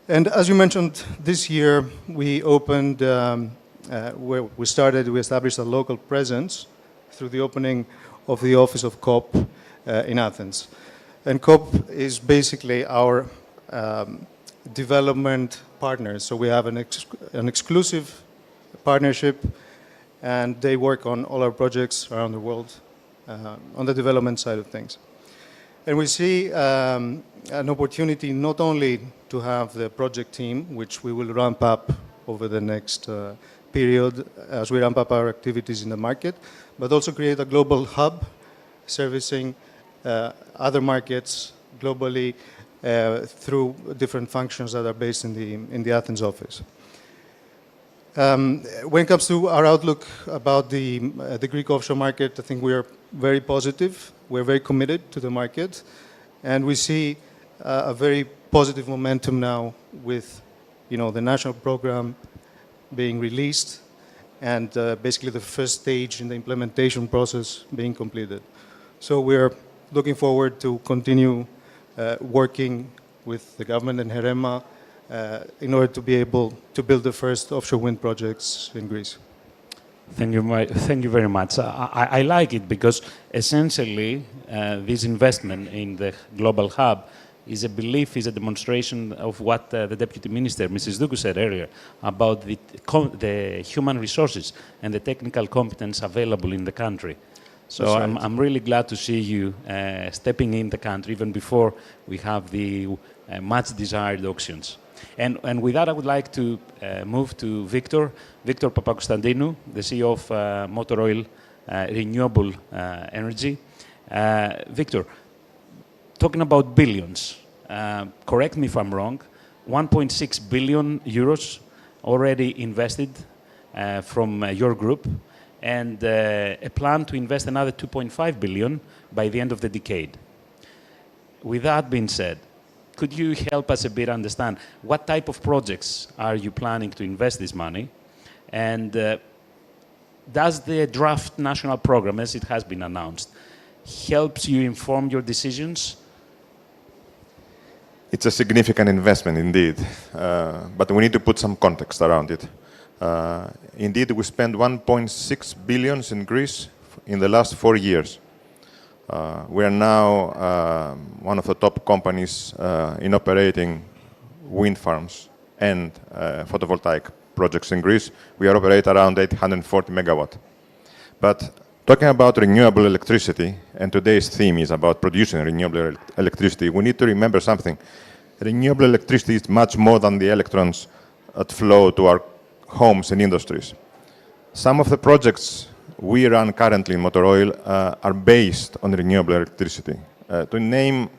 And as you mentioned, this year we opened, we established a local presence through the opening of the office of COP in Athens. And COP is basically our development partner. So we have an exclusive partnership, and they work on all our projects around the world on the development side of things. And we see an opportunity not only to have the project team, which we will ramp up over the next period as we ramp up our activities in the market, but also create a global hub servicing other markets globally through different functions that are based in the Athens office. When it comes to our outlook about the Greek offshore market, I think we are very positive. We're very committed to the market, and we see a very positive momentum now with, the national program being released and basically the first stage in the implementation process being completed. So we're looking forward to continue working with the government and HEREMA in order to be able to build the first offshore wind projects in Greece. Thank you very much. I like it because essentially this investment in the global hub is a belief, is a demonstration of what the Deputy Minister, Mrs. Doukou, said earlier about the human resources and the technical competence available in the country. So right. I'm really glad to see you stepping in the country even before we have the much desired auctions. And with that, I would like to move to Victor Papakonstantinou, the CEO of Motor Oil Renewable Energy. Victor, talking about billions, correct me if I'm wrong, 1.6 billion euros already invested from your group, and a plan to invest another 2.5 billion by the end of the decade. With that being said, could you help us a bit understand what type of projects are you planning to invest this money? And does the draft national program, as it has been announced, helps you inform your decisions? It's a significant investment indeed, but we need to put some context around it. Indeed, we spent 1.6 billion in Greece in the last 4 years. We are now one of the top companies in operating wind farms and photovoltaic projects in Greece. We operate around 840 megawatt. But talking about renewable electricity, and today's theme is about producing renewable electricity, we need to remember something. Renewable electricity is much more than the electrons that flow to our homes and industries. Some of the projects we run currently in Motor Oil are based on renewable electricity. To name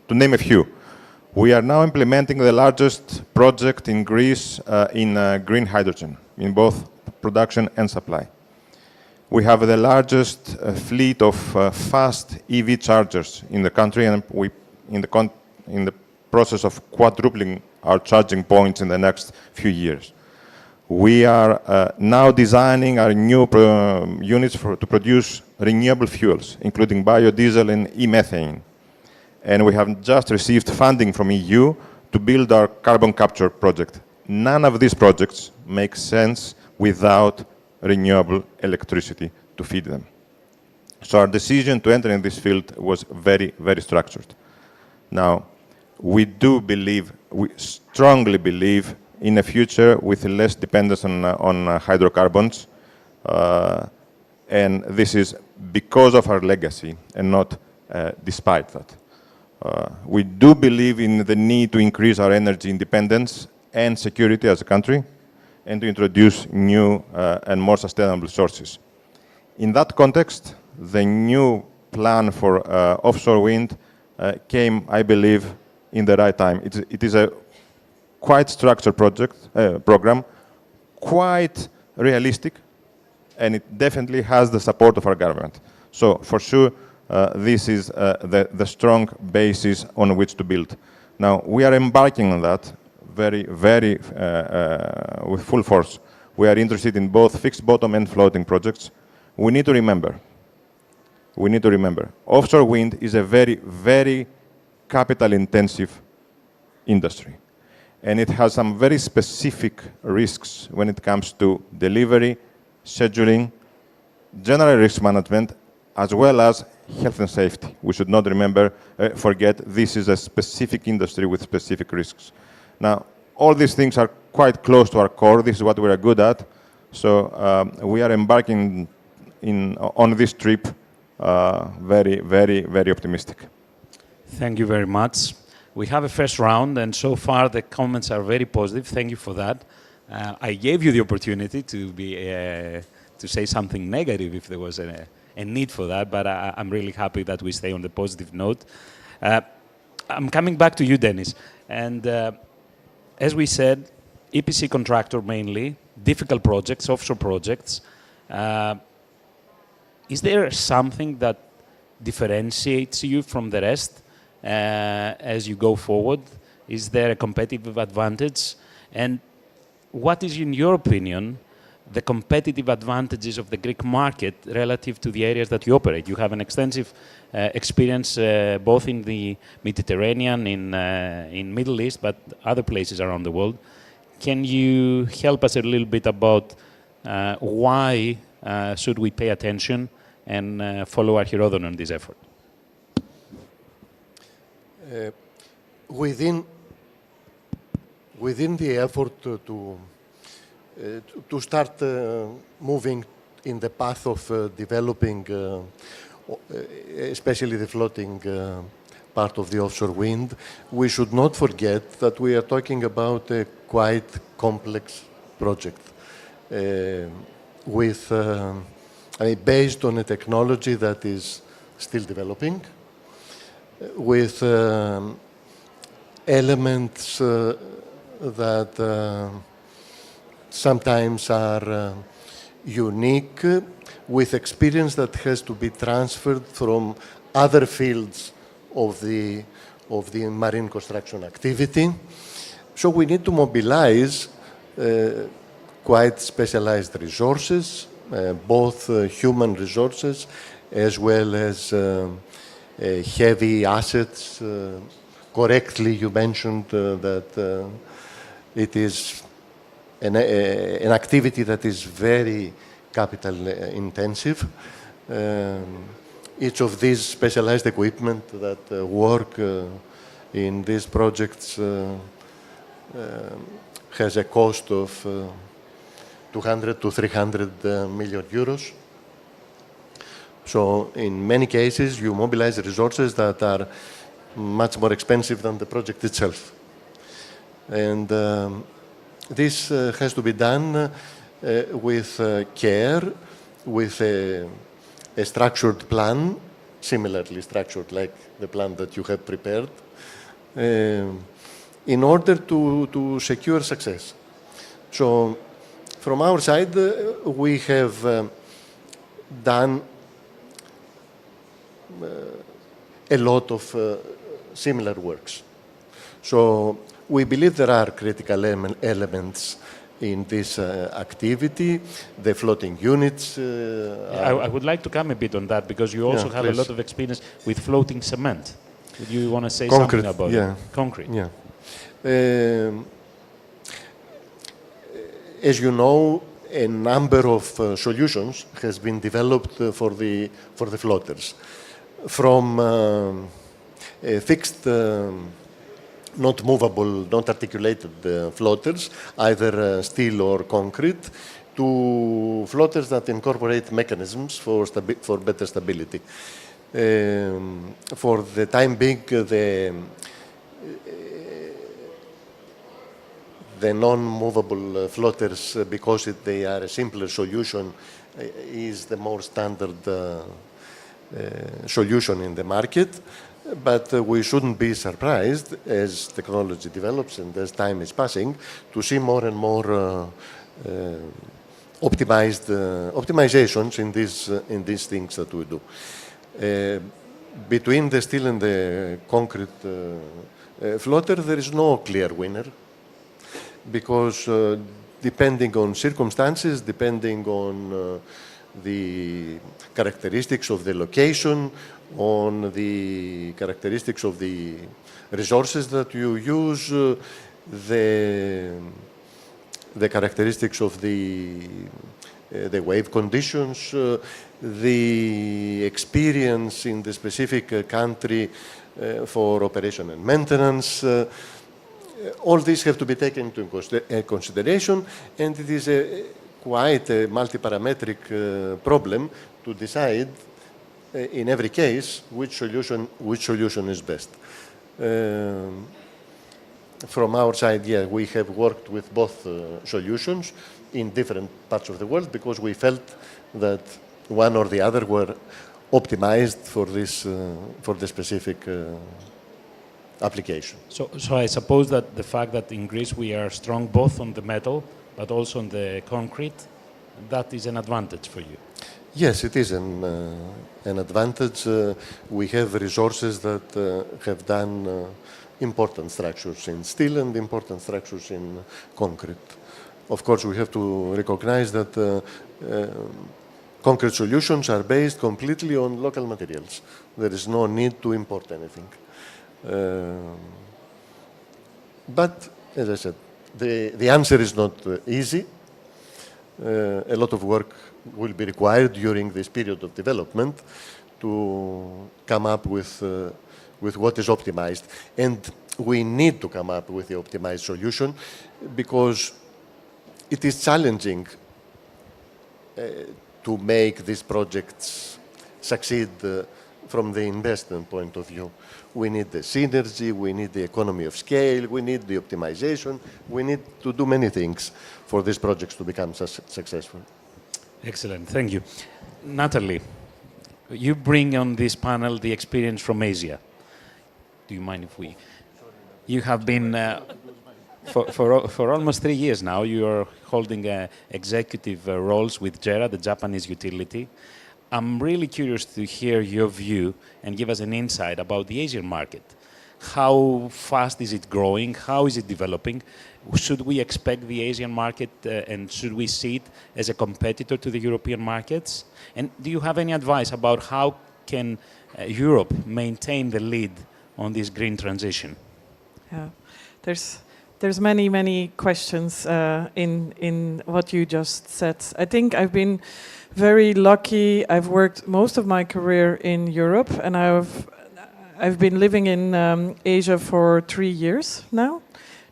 a few, we are now implementing the largest project in Greece in green hydrogen, in both production and supply. We have the largest fleet of fast EV chargers in the country, and we in the process of quadrupling our charging points in the next few years. We are now designing our new units to produce renewable fuels, including biodiesel and e-methane. And we have just received funding from EU to build our carbon capture project. None of these projects make sense without renewable electricity to feed them. So our decision to enter in this field was very, very structured. Now, we strongly believe in a future with less dependence on hydrocarbons, and this is because of our legacy and not despite that. We do believe in the need to increase our energy independence and security as a country, and to introduce new and more sustainable sources. In that context, the new plan for offshore wind came, I believe, in the right time. It is a quite structured program, quite realistic, and it definitely has the support of our government. So for sure, this is the strong basis on which to build. Now, we are embarking on that very with full force. We are interested in both fixed bottom and floating projects. We need to remember, offshore wind is a very capital intensive industry. And it has some very specific risks when it comes to delivery, scheduling, general risk management, as well as health and safety. We should not forget this is a specific industry with specific risks. Now, all these things are quite close to our core. This is what we are good at. So we are embarking on this trip very optimistic. Thank you very much. We have a first round, and so far the comments are very positive. Thank you for that. I gave you the opportunity to say something negative if there was a need for that, but I'm really happy that we stay on the positive note. I'm coming back to you, Dennis. And as we said, EPC contractor mainly, difficult projects, offshore projects. Is there something that differentiates you from the rest as you go forward? Is there a competitive advantage? And what is, in your opinion, the competitive advantages of the Greek market relative to the areas that you operate? You have an extensive experience both in the Mediterranean, in Middle East, but other places around the world. Can you help us a little bit about why should we pay attention and follow our Herodon on this effort? Within the effort to start moving in the path of developing, especially the floating part of the offshore wind, we should not forget that we are talking about a quite complex project with based on a technology that is still developing, with elements that sometimes are unique, with experience that has to be transferred from other fields of the marine construction activity. So we need to mobilize quite specialized resources, both human resources as well as heavy assets. Correctly, you mentioned that it is an activity that is very capital intensive. Each of these specialized equipment that work in these projects has a cost of 200 to 300 million euros. So in many cases, you mobilize resources that are much more expensive than the project itself. And this has to be done with care, with a structured plan, similarly structured like the plan that you have prepared, in order to secure success. So from our side, we have done a lot of similar works. So we believe there are critical elements in this activity. The floating units. I would like to come a bit on that, because you also have a lot of experience with floating cement. Would you want to say something about it? Concrete. Yeah. As you know, a number of solutions has been developed for the floaters, from fixed, not movable, not articulated floaters, either steel or concrete, to floaters that incorporate mechanisms for better stability. For the time being, the non-movable floaters, because they are a simpler solution, is the more standard solution in the market. But we shouldn't be surprised as technology develops and as time is passing to see more and more optimizations in these things that we do. Between the steel and the concrete floater, there is no clear winner because depending on circumstances, depending on the characteristics of the location, on the characteristics of the resources that you use, the characteristics of the wave conditions, the experience in the specific country for operation and maintenance. All these have to be taken into consideration, and it is quite a multi-parametric problem to decide in every case which solution is best. From our side, yeah, we have worked with both solutions in different parts of the world because we felt that one or the other were optimized for this for the specific application. So I suppose that the fact that in Greece we are strong both on the metal but also on the concrete, that is an advantage for you. Yes, it is an advantage. We have resources that have done important structures in steel and important structures in concrete. Of course, we have to recognize that concrete solutions are based completely on local materials. There is no need to import anything. But, as I said, the answer is not easy. A lot of work will be required during this period of development to come up with what is optimized. And we need to come up with the optimized solution because it is challenging to make these projects succeed from the investment point of view. We need the synergy, we need the economy of scale, we need the optimization, we need to do many things for these projects to become successful. Excellent, thank you. Natalie, you bring on this panel the experience from Asia. Do you mind if we... You have been, for almost 3 years now, you are holding executive roles with JERA, the Japanese utility. I'm really curious to hear your view and give us an insight about the Asian market. How fast is it growing? How is it developing? Should we expect the Asian market and should we see it as a competitor to the European markets? And do you have any advice about how can Europe maintain the lead on this green transition? Yeah, there's many questions in what you just said. I think I've been very lucky. I've worked most of my career in Europe, and I've been living in Asia for 3 years now,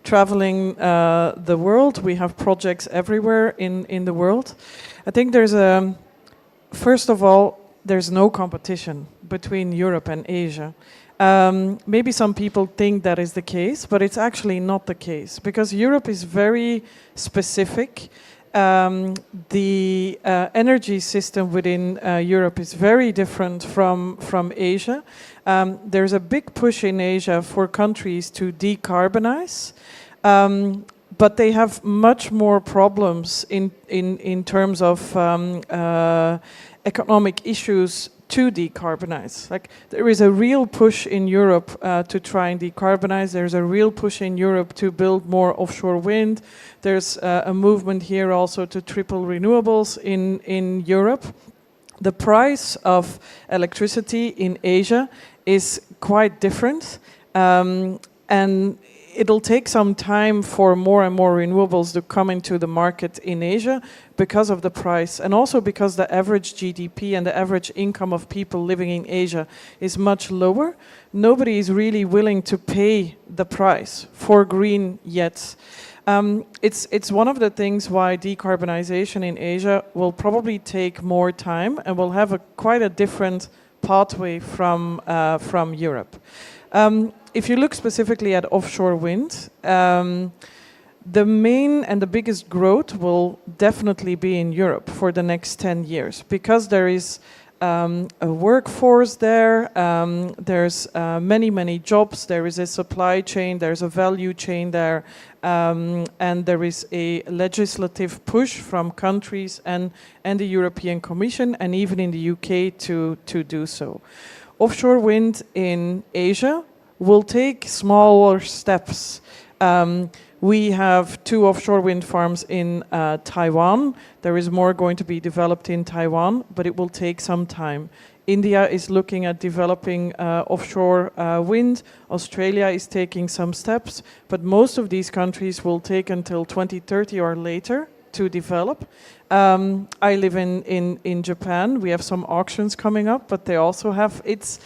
traveling the world. We have projects everywhere in the world. I think there's first of all, there's no competition between Europe and Asia. Maybe some people think that is the case, but it's actually not the case because Europe is very specific. The energy system within Europe is very different from Asia. There's a big push in Asia for countries to decarbonize, but they have much more problems in terms of economic issues to decarbonize. Like there is a real push in Europe to try and decarbonize. There's a real push in Europe to build more offshore wind. There's a movement here also to triple renewables in Europe. The price of electricity in Asia is quite different, and it'll take some time for more and more renewables to come into the market in Asia because of the price, and also because the average GDP and the average income of people living in Asia is much lower. Nobody is really willing to pay the price for green yet. It's one of the things why decarbonization in Asia will probably take more time and will have quite a different pathway from Europe. If you look specifically at offshore wind, the main and the biggest growth will definitely be in Europe for the next 10 years because there is a workforce there. There's many jobs. There is a supply chain. There's a value chain there. And there is a legislative push from countries and the European Commission and even in the UK to do so. Offshore wind in Asia will take smaller steps. We have 2 offshore wind farms in Taiwan. There is more going to be developed in Taiwan, but it will take some time. India is looking at developing offshore wind. Australia is taking some steps, but most of these countries will take until 2030 or later to develop. I live in Japan. We have some auctions coming up, but they also have its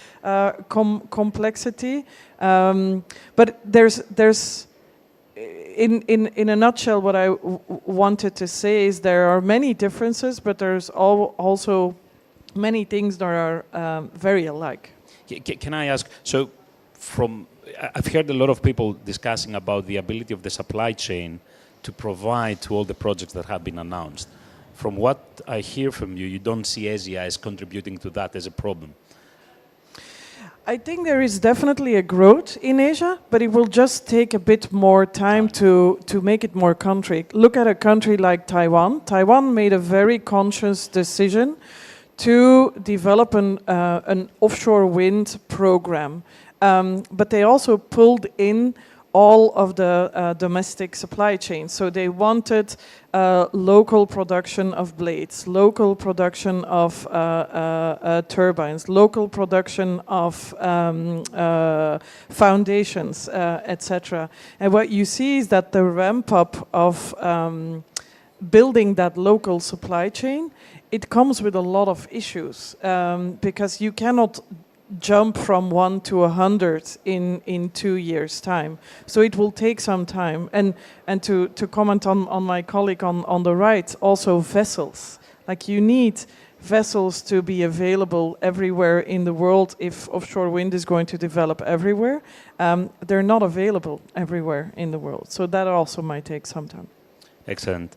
complexity. But there's in a nutshell, what I wanted to say is there are many differences, but there's also many things that are very alike. Can I ask, so I've heard a lot of people discussing about the ability of the supply chain to provide to all the projects that have been announced. From what I hear from you, you don't see Asia as contributing to that as a problem. I think there is definitely a growth in Asia, but it will just take a bit more time to make it more concrete. Look at a country like Taiwan. Taiwan made a very conscious decision to develop an offshore wind program, but they also pulled in all of the domestic supply chain. So they wanted local production of blades, local production of turbines, local production of foundations, etc. And what you see is that the ramp up of building that local supply chain, it comes with a lot of issues because you cannot jump from 1 to 100 in 2 years' time. So it will take some time. And to comment on my colleague on the right, also vessels. Like you need vessels to be available everywhere in the world if offshore wind is going to develop everywhere. They're not available everywhere in the world. So that also might take some time. Excellent.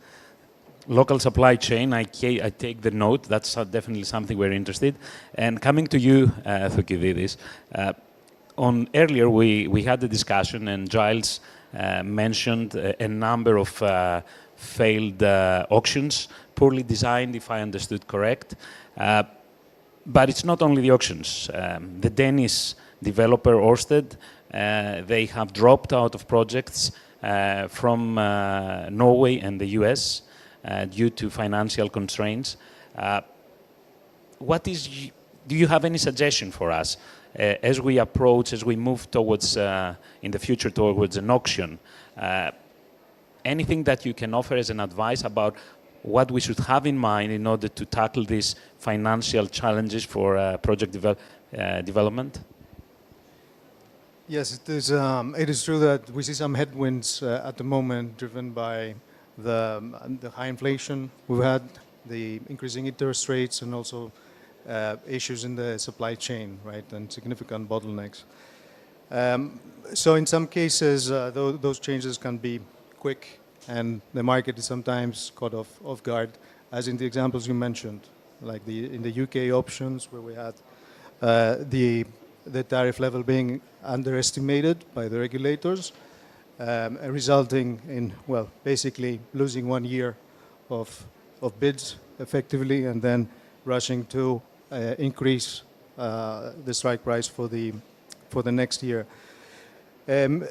Local supply chain, I take the note. That's definitely something we're interested. And coming to you, Thukydides, earlier we had the discussion and Giles mentioned a number of failed auctions, poorly designed, if I understood correct. But it's not only the auctions. The Danish developer Ørsted, they have dropped out of projects from Norway and the US. Due to financial constraints. Do you have any suggestion for us as we approach, as we move towards, in the future, towards an auction? Anything that you can offer as an advice about what we should have in mind in order to tackle these financial challenges for project development? Yes, it is true that we see some headwinds at the moment driven by the high inflation we've had, the increasing interest rates, and also issues in the supply chain, right, and significant bottlenecks. So in some cases, those changes can be quick, and the market is sometimes caught off guard, as in the examples you mentioned, like in the UK options, where we had the tariff level being underestimated by the regulators, resulting in, well, basically losing 1 year of bids effectively, and then rushing to increase the strike price for the next year. In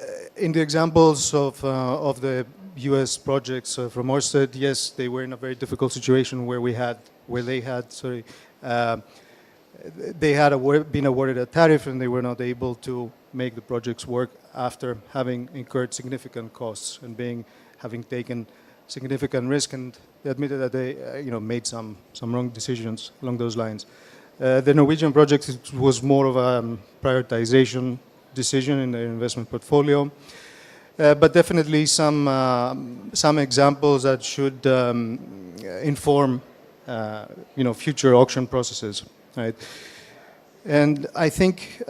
the examples of the U.S. projects from Ørsted, yes, they were in a very difficult situation where they had been awarded a tariff and they were not able to make the projects work after having incurred significant costs and having taken significant risk, and they admitted that they made some wrong decisions along those lines. The Norwegian project was more of a prioritization decision in their investment portfolio, but definitely some examples that should inform future auction processes, right? And I think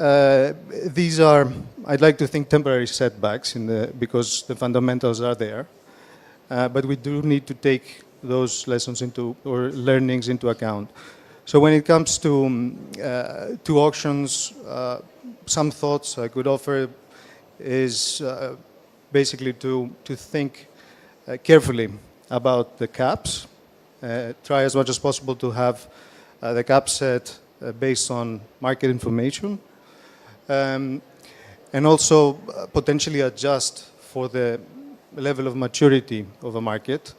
these are, I'd like to think, temporary setbacks because the fundamentals are there. But we do need to take those lessons or learnings into account. So when it comes to auctions, some thoughts I could offer is basically to think carefully about the caps. Try as much as possible to have the cap set based on market information. And also potentially adjust for the level of maturity of a market,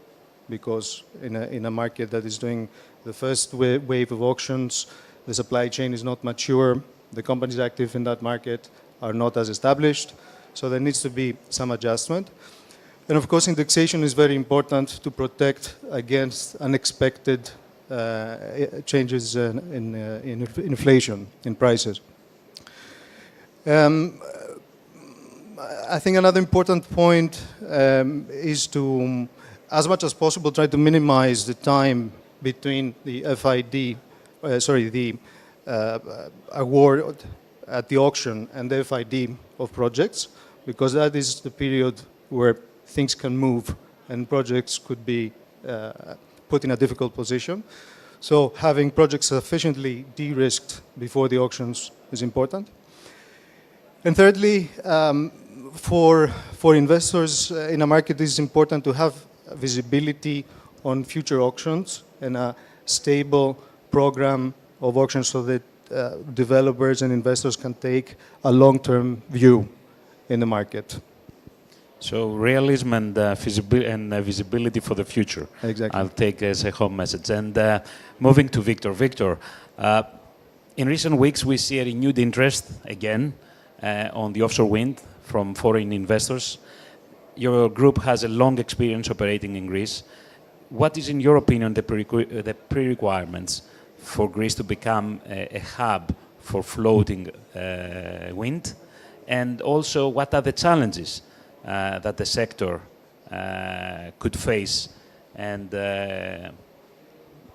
because in a market that is doing the first wave of auctions, the supply chain is not mature, the companies active in that market are not as established, so there needs to be some adjustment. And of course, indexation is very important to protect against unexpected changes in inflation, in prices. I think another important point is to, as much as possible, try to minimize the time between the FID, the award at the auction and the FID of projects, because that is the period where things can move and projects could be put in a difficult position. So having projects sufficiently de-risked before the auctions is important. And thirdly, for investors in a market, it is important to have visibility on future auctions and a stable program of auctions so that developers and investors can take a long-term view in the market. So realism and visibility for the future. Exactly. I'll take as a home message. And moving to Victor. Victor, in recent weeks we see a renewed interest again on the offshore wind from foreign investors. Your group has a long experience operating in Greece. What is, in your opinion, the pre-requirements for Greece to become a hub for floating wind? And also, what are the challenges that the sector could face, and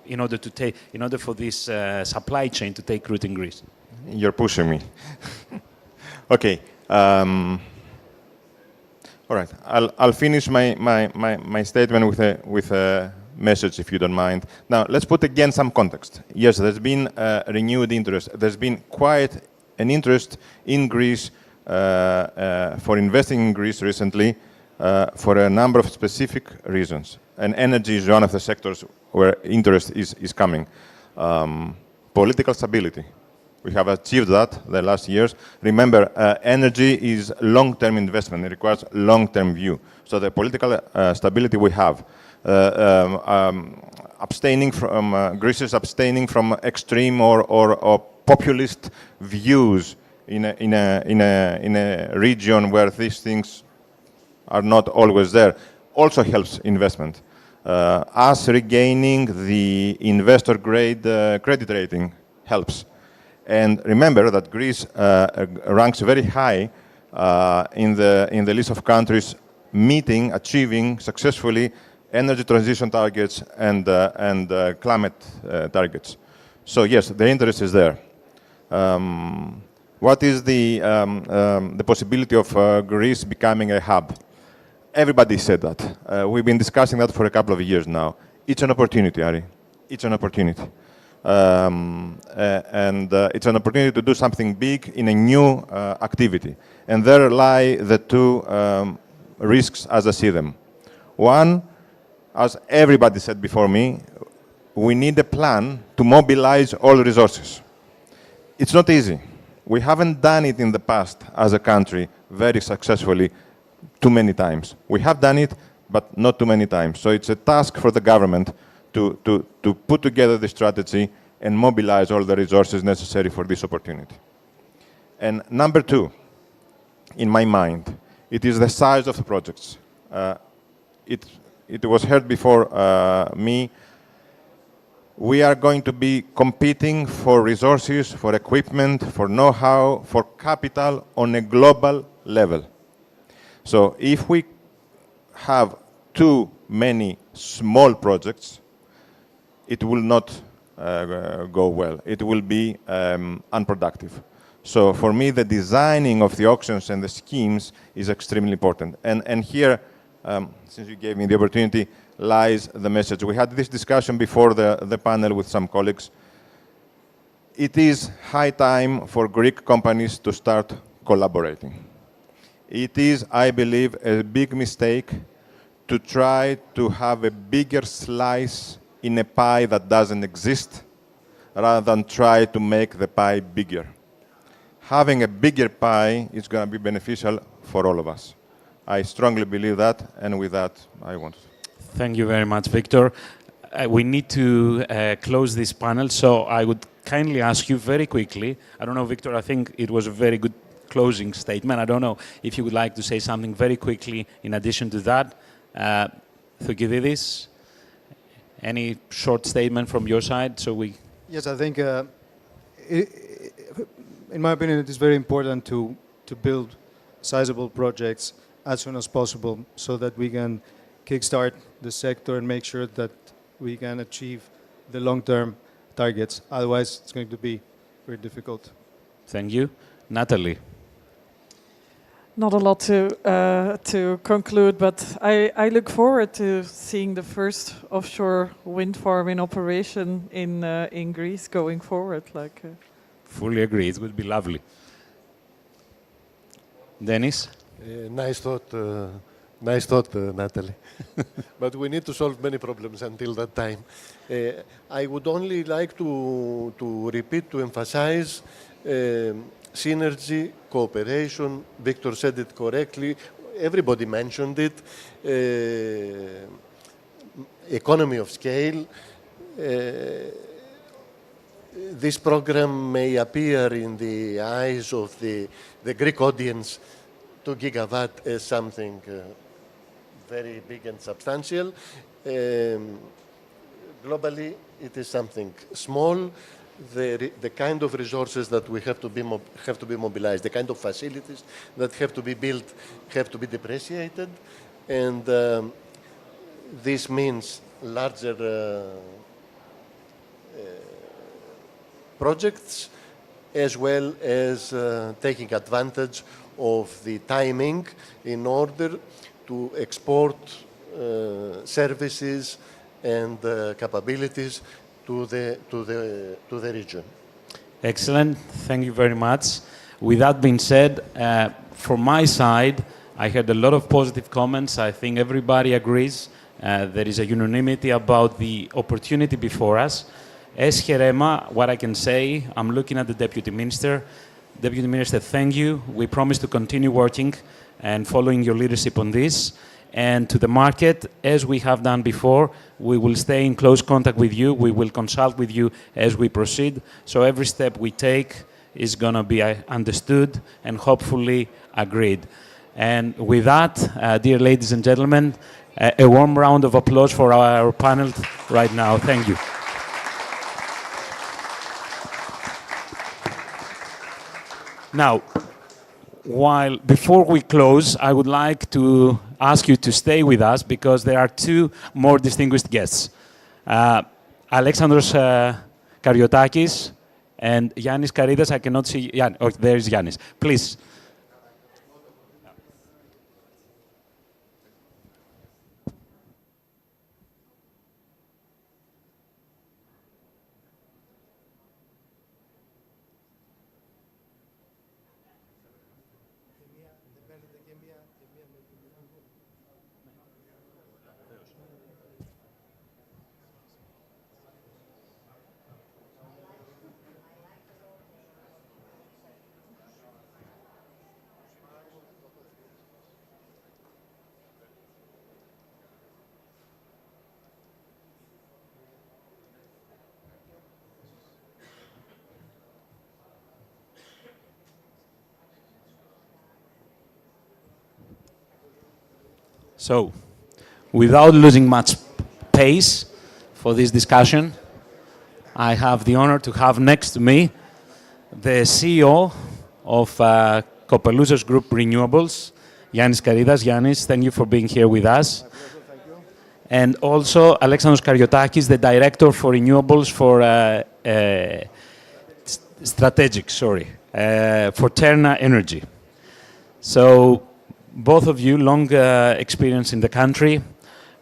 in order for this supply chain to take root in Greece? You're pushing me. Okay. All right. I'll finish my statement with a message, if you don't mind. Now, let's put again some context. Yes, there's been renewed interest. There's been quite an interest in Greece for investing in Greece recently for a number of specific reasons. And energy is one of the sectors where interest is coming. Political stability. We have achieved that the last years. Remember, energy is long-term investment. It requires long-term view. So the political stability we have, abstaining from Greece is abstaining from extreme or populist views in a region where these things are not always there, also helps investment. Us regaining the investor-grade credit rating helps. And remember that Greece ranks very high in the list of countries achieving successfully energy transition targets and climate targets. So yes, the interest is there. What is the possibility of Greece becoming a hub? Everybody said that. We've been discussing that for a couple of years now. It's an opportunity, Ari. It's an opportunity. It's an opportunity to do something big in a new activity. And there lie the two risks as I see them. One, as everybody said before me, we need a plan to mobilize all resources. It's not easy. We haven't done it in the past as a country very successfully too many times. We have done it, but not too many times. So it's a task for the government to put together the strategy and mobilize all the resources necessary for this opportunity. And number two, in my mind, it is the size of the projects. It was heard before me. We are going to be competing for resources, for equipment, for know-how, for capital on a global level. So if we have too many small projects, it will not go well. It will be unproductive. So for me, the designing of the auctions and the schemes is extremely important. And here, since you gave me the opportunity, lies the message. We had this discussion before the panel with some colleagues. it is high time for Greek companies to start collaborating. It is, I believe, a big mistake to try to have a bigger slice in a pie that doesn't exist, rather than try to make the pie bigger. Having a bigger pie is going to be beneficial for all of us. I strongly believe that, and with that, I want to. Thank you very much, Victor. We need to close this panel, so I would kindly ask you very quickly. I don't know, Victor, I think it was a very good closing statement. I don't know if you would like to say something very quickly in addition to that. Thukydides, any short statement from your side? So we. Yes, I think, in my opinion, it is very important to build sizable projects as soon as possible so that we can kickstart the sector and make sure that we can achieve the long-term targets. Otherwise, it's going to be very difficult. Thank you. Natalie. Not a lot to conclude, but I look forward to seeing the first offshore wind farm in operation in Greece going forward. Fully agree. It would be lovely. Dennis? Nice thought, Natalie. But we need to solve many problems until that time. I would only like to repeat, to emphasize synergy, cooperation. Victor said it correctly. Everybody mentioned it. Economy of scale. This program may appear in the eyes of the Greek audience, 2 gigawatt as something very big and substantial. Globally, it is something small. The kind of resources that we have to be mobilized, the kind of facilities that have to be built, have to be depreciated, and this means larger projects, as well as taking advantage of the timing in order to export services and capabilities to the region. Excellent. Thank you very much. With that being said, from my side, I heard a lot of positive comments. I think everybody agrees. There is a unanimity about the opportunity before us. As HEREMA, what I can say, I'm looking at the Deputy Minister. Deputy Minister, thank you. We promise to continue working and following your leadership on this. And to the market, as we have done before, we will stay in close contact with you. We will consult with you as we proceed. So every step we take is going to be understood and hopefully agreed. And with that, dear ladies and gentlemen, a warm round of applause for our panel right now. Thank you. Now, before we close, I would like to ask you to stay with us because there are 2 more distinguished guests. Alexandros Kariotakis and Yannis Karidas. I cannot see. Oh, there is Yannis. Please. So, without losing much pace for this discussion, I have the honor to have next to me the CEO of Kopelousos Group Renewables, Yannis Karidas. Yannis, thank you for being here with us. My pleasure, thank you. And also Alexandros Kariotakis, the Director for Renewables for for TERNA ENERGY. So, both of you, long experience in the country.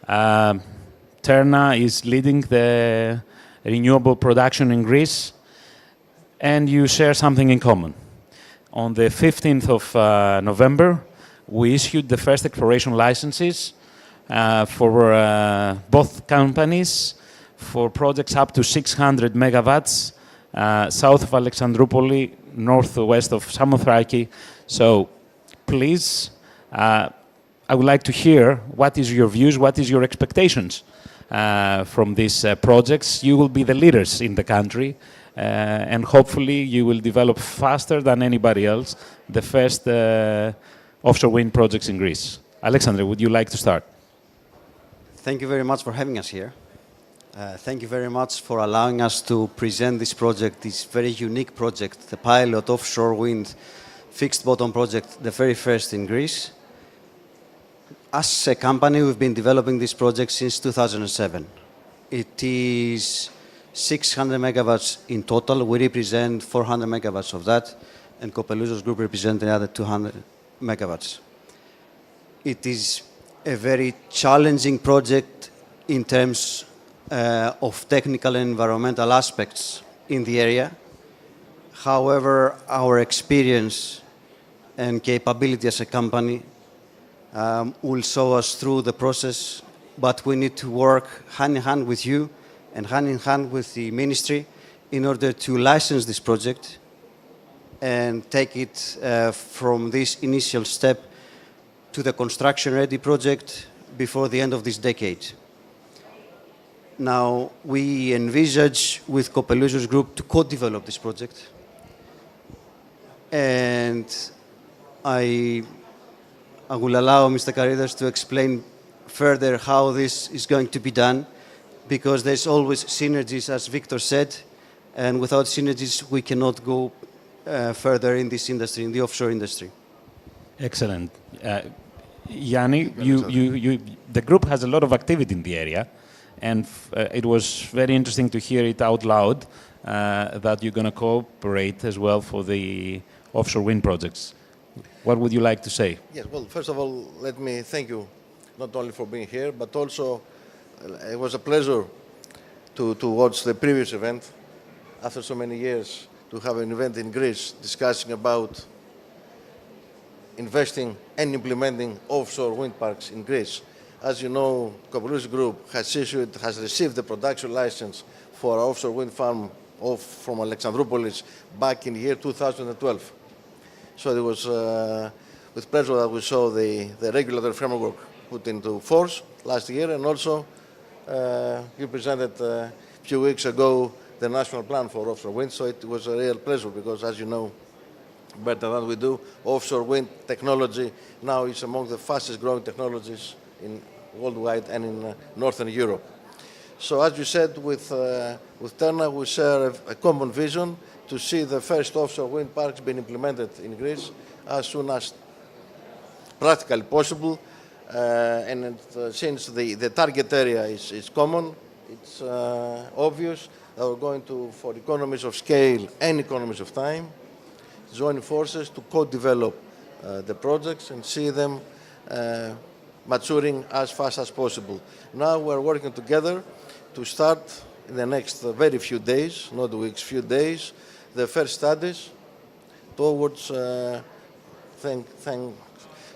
TERNA is leading the renewable production in Greece. and you share something in common. On the 15th of November, we issued the first exploration licenses for both companies for projects up to 600 megawatts south of Alexandroupoli, northwest of Samothraki. So please, I would like to hear what is your views, what is your expectations from these projects. You will be the leaders in the country, and hopefully you will develop faster than anybody else the first offshore wind projects in Greece. Alexandre, would you like to start? Thank you very much for having us here. Thank you very much for allowing us to present this project, this very unique project, the pilot offshore wind fixed bottom project, the very first in Greece. As a company, we've been developing this project since 2007. It is 600 megawatts in total. We represent 400 megawatts of that, and Copelousos Group represents another 200 megawatts. It is a very challenging project in terms of technical and environmental aspects in the area. However, our experience and capability as a company will show us through the process, but we need to work hand in hand with you and hand in hand with the ministry in order to license this project and take it from this initial step to the construction-ready project before the end of this decade. Now, we envisage with Copelousos Group to co-develop this project, and I will allow Mr. Karidas to explain further how this is going to be done, because there's always synergies, as Victor said, and without synergies we cannot go further in this industry, in the offshore industry. Excellent. Yanni, the group has a lot of activity in the area, and it was very interesting to hear it out loud that you're going to cooperate as well for the offshore wind projects. What would you like to say? Yes, well, first of all, let me thank you not only for being here, but also it was a pleasure to watch the previous event after so many years, to have an event in Greece discussing about investing and implementing offshore wind parks in Greece. As you know, Copelousos Group has received the production license for our offshore wind farm from Alexandroupolis back in the year 2012. So it was with pleasure that we saw the regulatory framework put into force last year, and also you presented a few weeks ago the national plan for offshore wind. So it was a real pleasure because, as you know better than we do, offshore wind technology now is among the fastest growing technologies worldwide and in Northern Europe. So as you said, with TERNA we share a common vision to see the first offshore wind parks being implemented in Greece as soon as practically possible. Since the target area is common, it's obvious that we're going to, for economies of scale and economies of time, join forces to co-develop the projects and see them maturing as fast as possible. Now we're working together to start in the next very few days, not weeks, few days, the first studies towards, thanks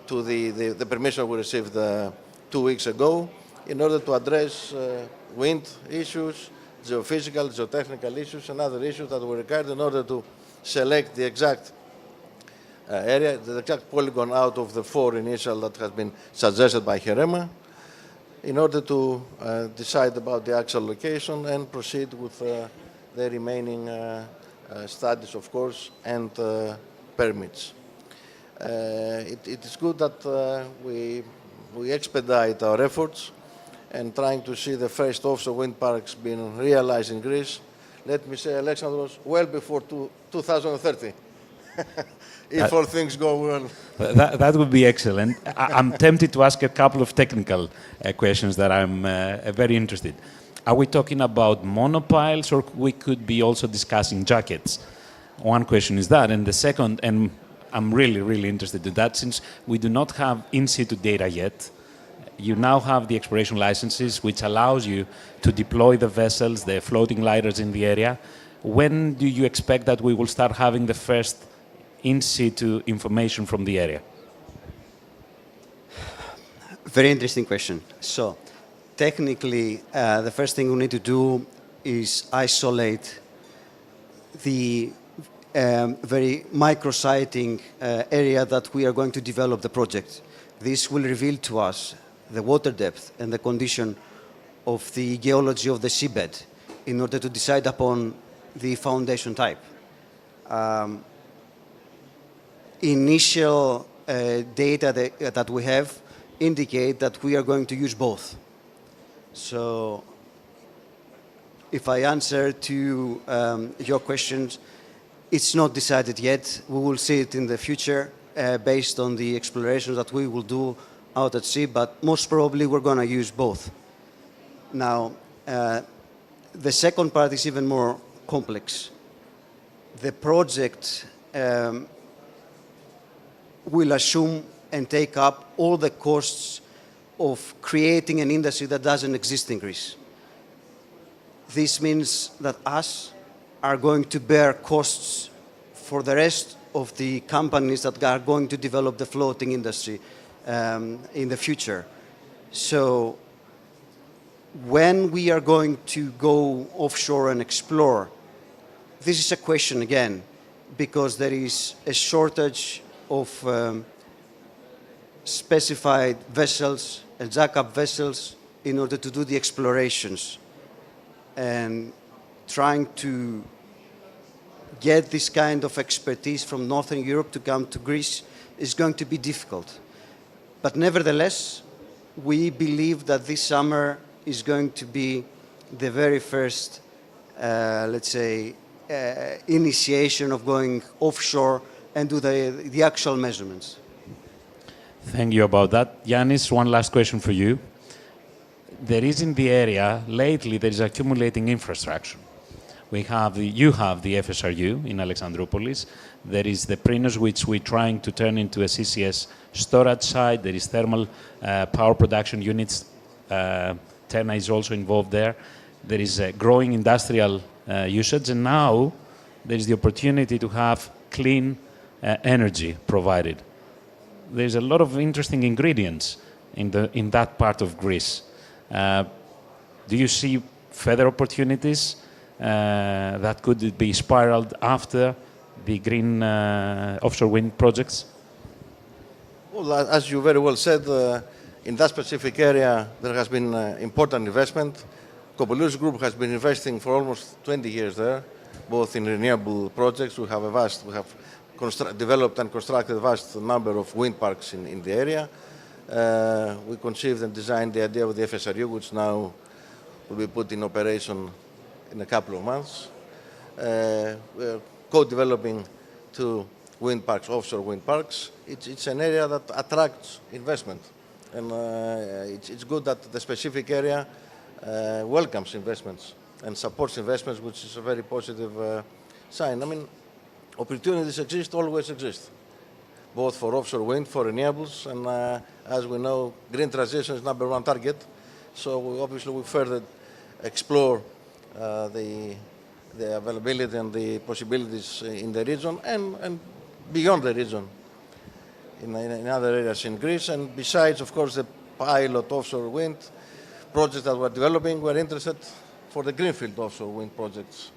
to the permission we received 2 weeks ago, in order to address wind issues, geophysical, geotechnical issues, and other issues that were required in order to select the exact area, the exact polygon out of the 4 initial that has been suggested by HEREMA, in order to decide about the actual location and proceed with the remaining studies, of course, and permits. It is good that we expedite our efforts and trying to see the first offshore wind parks being realized in Greece. Let me say, Alexandros, well before 2030, if all things go well. That would be excellent. I'm tempted to ask a couple of technical questions that I'm very interested. Are we talking about monopiles, or we could be also discussing jackets? One question is that, and the second, and I'm really, really interested in that, since we do not have in-situ data yet. You now have the exploration licenses, which allows you to deploy the vessels, the floating lighters in the area. when do you expect that we will start having the first in situ information from the area? Very interesting question. So, technically, the first thing we need to do is isolate the very micro-siting area that we are going to develop the project. This will reveal to us the water depth and the condition of the geology of the seabed in order to decide upon the foundation type. Initial data that we have indicate that we are going to use both. So if I answer to your questions, it's not decided yet. We will see it in the future based on the explorations that we will do out at sea, but most probably we're going to use both. Now, the second part is even more complex. The project will assume and take up all the costs of creating an industry that doesn't exist in Greece. This means that us are going to bear costs for the rest of the companies that are going to develop the floating industry in the future. So when we are going to go offshore and explore, this is a question again, because there is a shortage of specified vessels and jack-up vessels in order to do the explorations. And trying to get this kind of expertise from Northern Europe to come to Greece is going to be difficult. But nevertheless, we believe that this summer is going to be the very first, let's say, initiation of going offshore and do the actual measurements. Thank you about that. Yannis, one last question for you. There is in the area, lately, there is accumulating infrastructure. You have the FSRU in Alexandroupolis. There is the Prinos, which we're trying to turn into a CCS storage site. There is thermal power production units. TERNA is also involved there. There is a growing industrial usage. And now there is the opportunity to have clean energy provided. There's a lot of interesting ingredients in that part of Greece. Do you see further opportunities that could be spiraled after the green offshore wind projects? Well, as you very well said, in that specific area, there has been important investment. GREGY Group has been investing for almost 20 years there, both in renewable projects. We have developed and constructed a vast number of wind parks in the area. We conceived and designed the idea of the FSRU, which now will be put in operation in a couple of months. We're co-developing 2 wind parks, offshore wind parks. It's an area that attracts investment. And it's good that the specific area welcomes investments and supports investments, which is a very positive sign. I mean, opportunities exist, always exist, both for offshore wind, for renewables, and as we know, green transition is #1 target. So obviously we further explore the availability and the possibilities in the region and beyond the region, in other areas in Greece. And besides, of course, the pilot offshore wind projects that we're developing, we're interested for the greenfield offshore wind projects.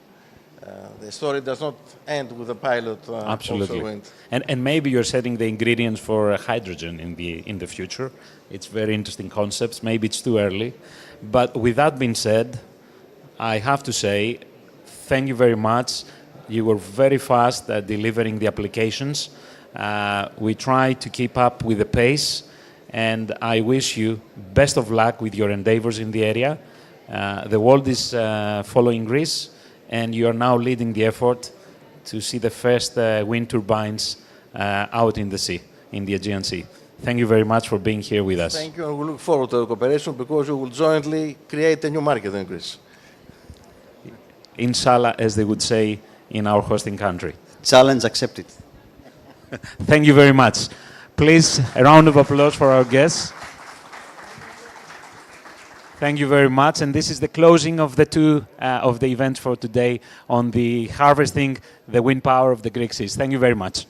The story does not end with the pilot offshore wind. And maybe you're setting the ingredients for hydrogen in the future. It's very interesting concepts. Maybe it's too early. But with that being said, I have to say, thank you very much. You were very fast at delivering the applications. We try to keep up with the pace, and I wish you best of luck with your endeavors in the area. The world is following Greece, and you are now leading the effort to see the first wind turbines out in the sea, in the Aegean Sea. Thank you very much for being here with us. Thank you, and we look forward to the cooperation because we will jointly create a new market in Greece. Inshallah, as they would say in our hosting country. Challenge accepted. Thank you very much. Please, a round of applause for our guests. Thank you very much. And this is the closing of the two of the events for today on the harvesting the wind power of the Greek seas. Thank you very much.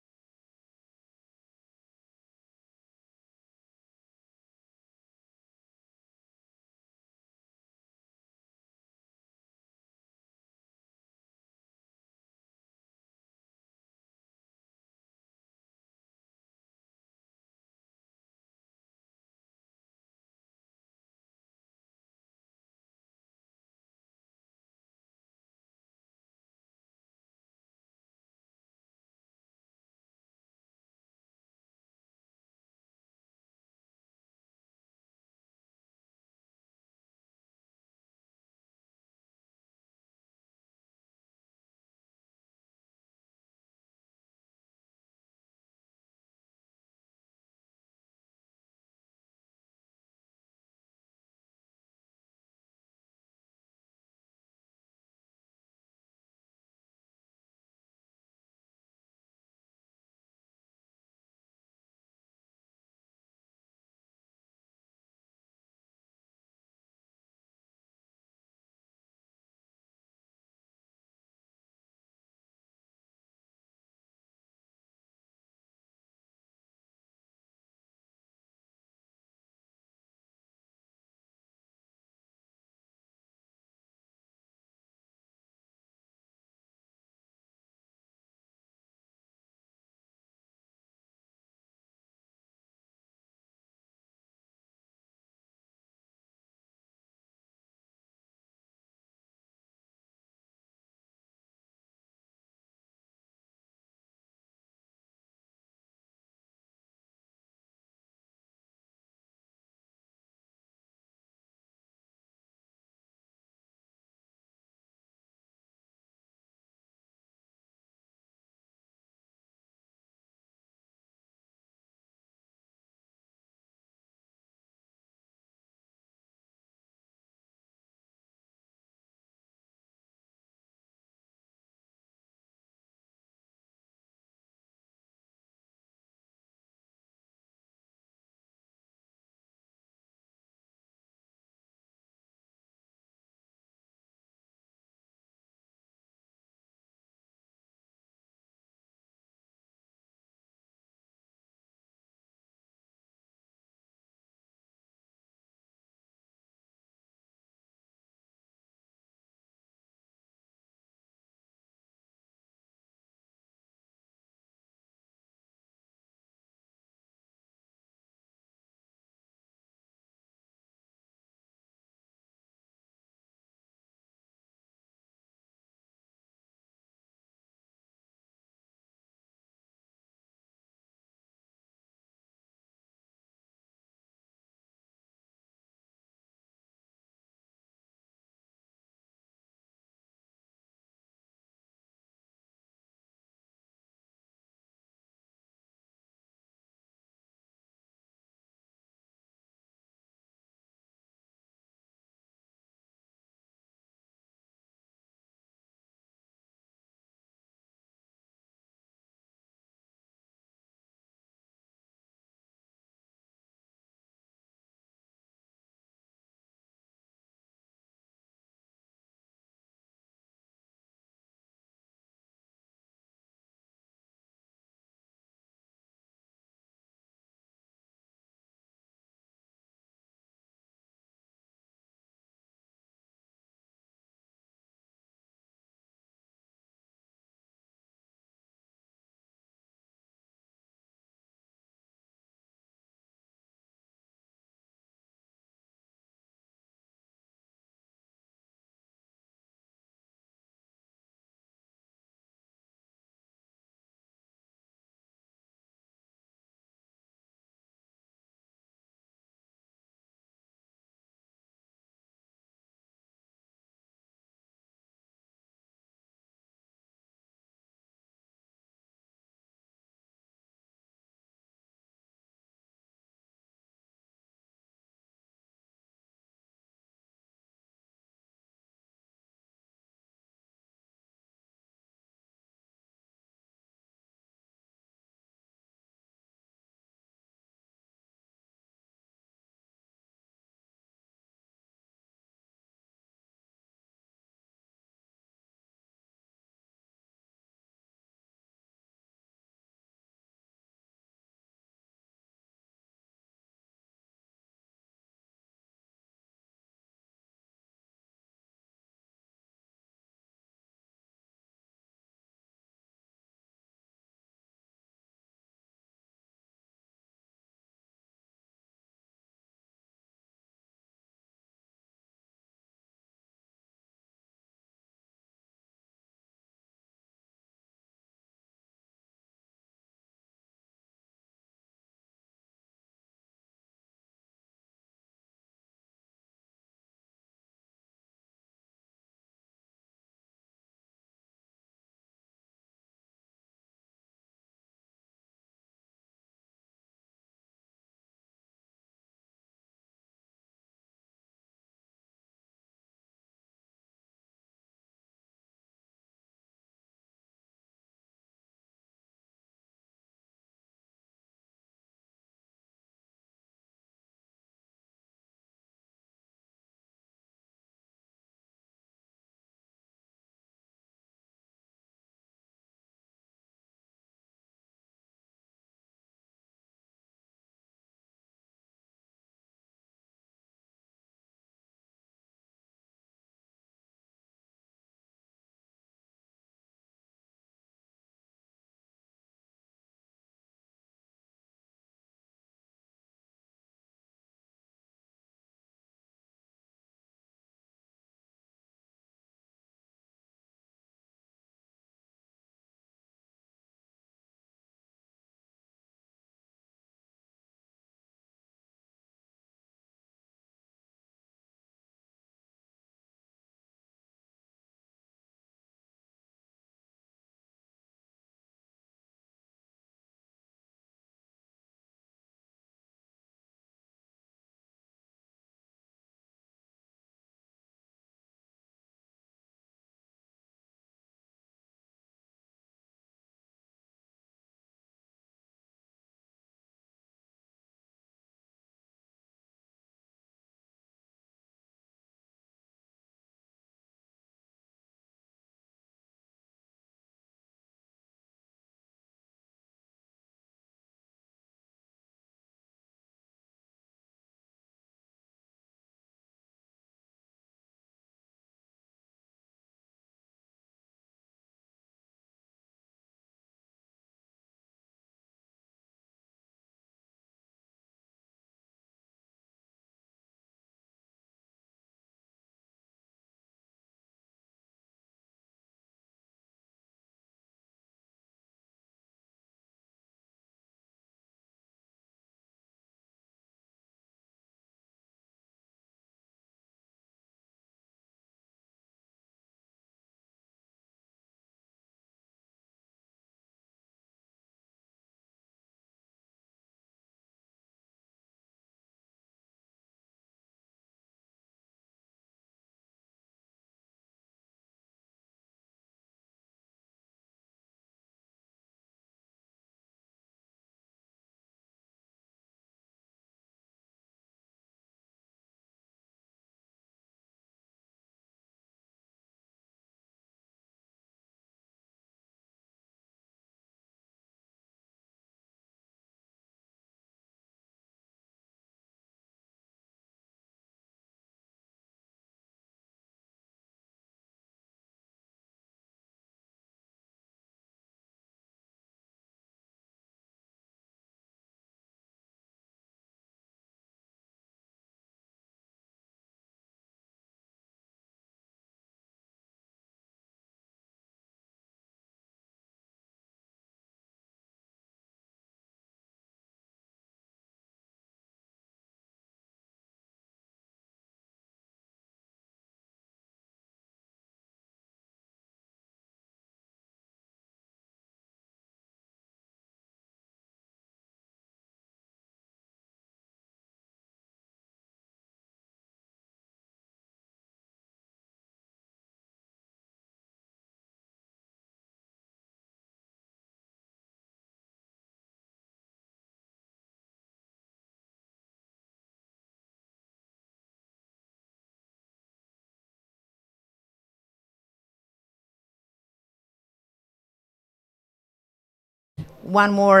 one more.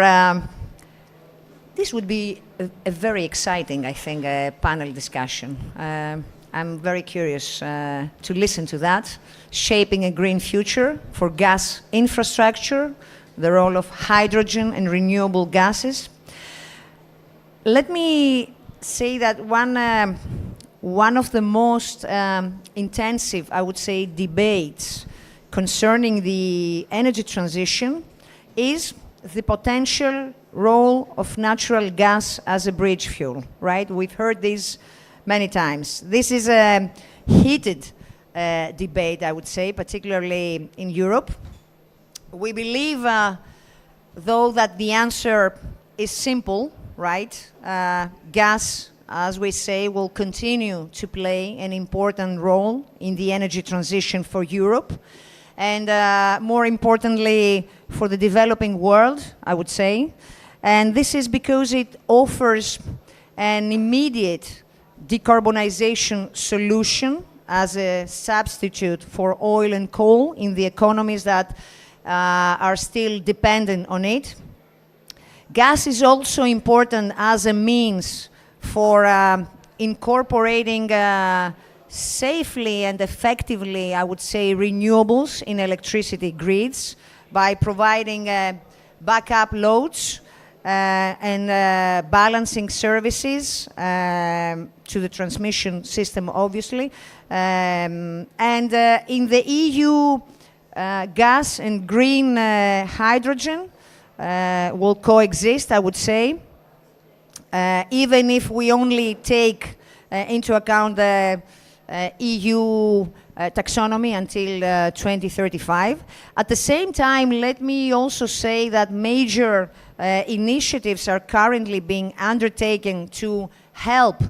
This would be a very exciting, I think, panel discussion. I'm very curious to listen to that. Shaping a green future for gas infrastructure, the role of hydrogen and renewable gases. Let me say that one of the most intensive, I would say, debates concerning the energy transition is the potential role of natural gas as a bridge fuel, right? We've heard this many times. This is a heated debate, I would say, particularly in Europe. We believe, though, that the answer is simple, right? Gas, as we say, will continue to play an important role in the energy transition for Europe, and more importantly, for the developing world, I would say. And this is because it offers an immediate decarbonization solution as a substitute for oil and coal in the economies that are still dependent on it. Gas is also important as a means for incorporating safely and effectively, I would say, renewables in electricity grids by providing backup loads and balancing services to the transmission system, obviously. And in the EU, gas and green hydrogen will coexist, I would say, even if we only take into account the EU taxonomy until 2035. At the same time, let me also say that major initiatives are currently being undertaken to help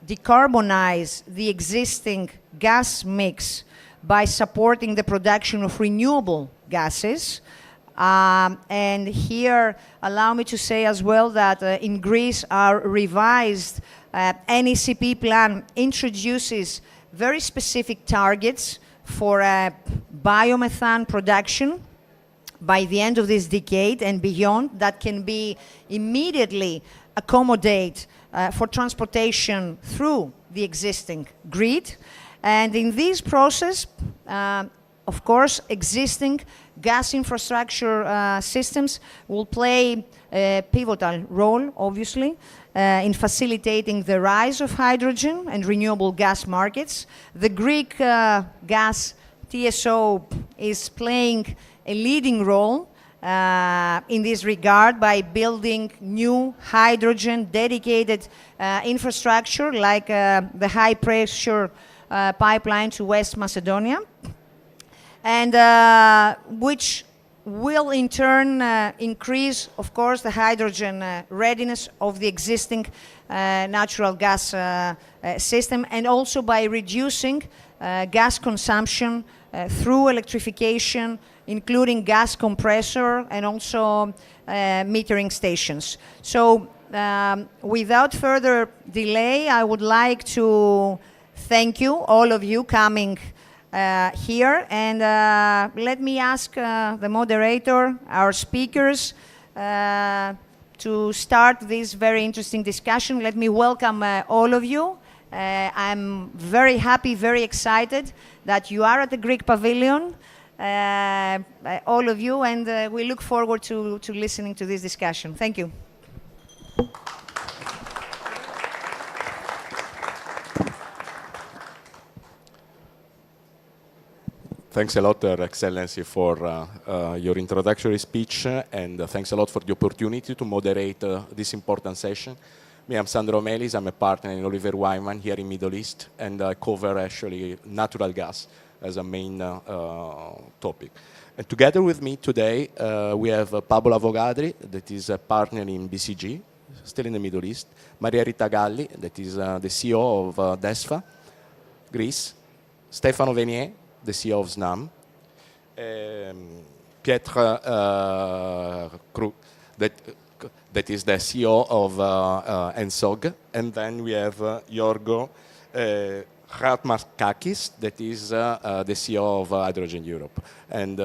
decarbonize the existing gas mix by supporting the production of renewable gases. And here, allow me to say as well that in Greece, our revised NECP plan introduces very specific targets for biomethane production by the end of this decade and beyond that can be immediately accommodated for transportation through the existing grid. And in this process, of course, existing gas infrastructure systems will play a pivotal role, obviously, in facilitating the rise of hydrogen and renewable gas markets. The Greek gas TSO is playing a leading role in this regard by building new hydrogen dedicated infrastructure like the high pressure pipeline to West Macedonia, and which will in turn increase, of course, the hydrogen readiness of the existing natural gas system, and also by reducing gas consumption through electrification, including gas compressor and also metering stations. So without further delay, I would like to thank you, all of you coming here, and let me ask the moderator, our speakers, to start this very interesting discussion. Let me welcome all of you. I'm very happy, very excited that you are at the Greek Pavilion, all of you, and we look forward to listening to this discussion. Thank you. Thanks a lot, Your Excellency, for your introductory speech, and thanks a lot for the opportunity to moderate this important session. Me, I'm Sandro Melis, I'm a partner in Oliver Wyman here in Middle East, and I cover actually natural gas as a main topic. And together with me today, we have Pablo Avogadri, that is a partner in BCG, still in the Middle East, Maria Rita Galli, that is the CEO of DESFA, Greece, Stefano Venier, the CEO of SNAM, Pietre Krug, that is the CEO of ENSOG, and then we have Yorgo Chatmakakis, that is the CEO of Hydrogen Europe. And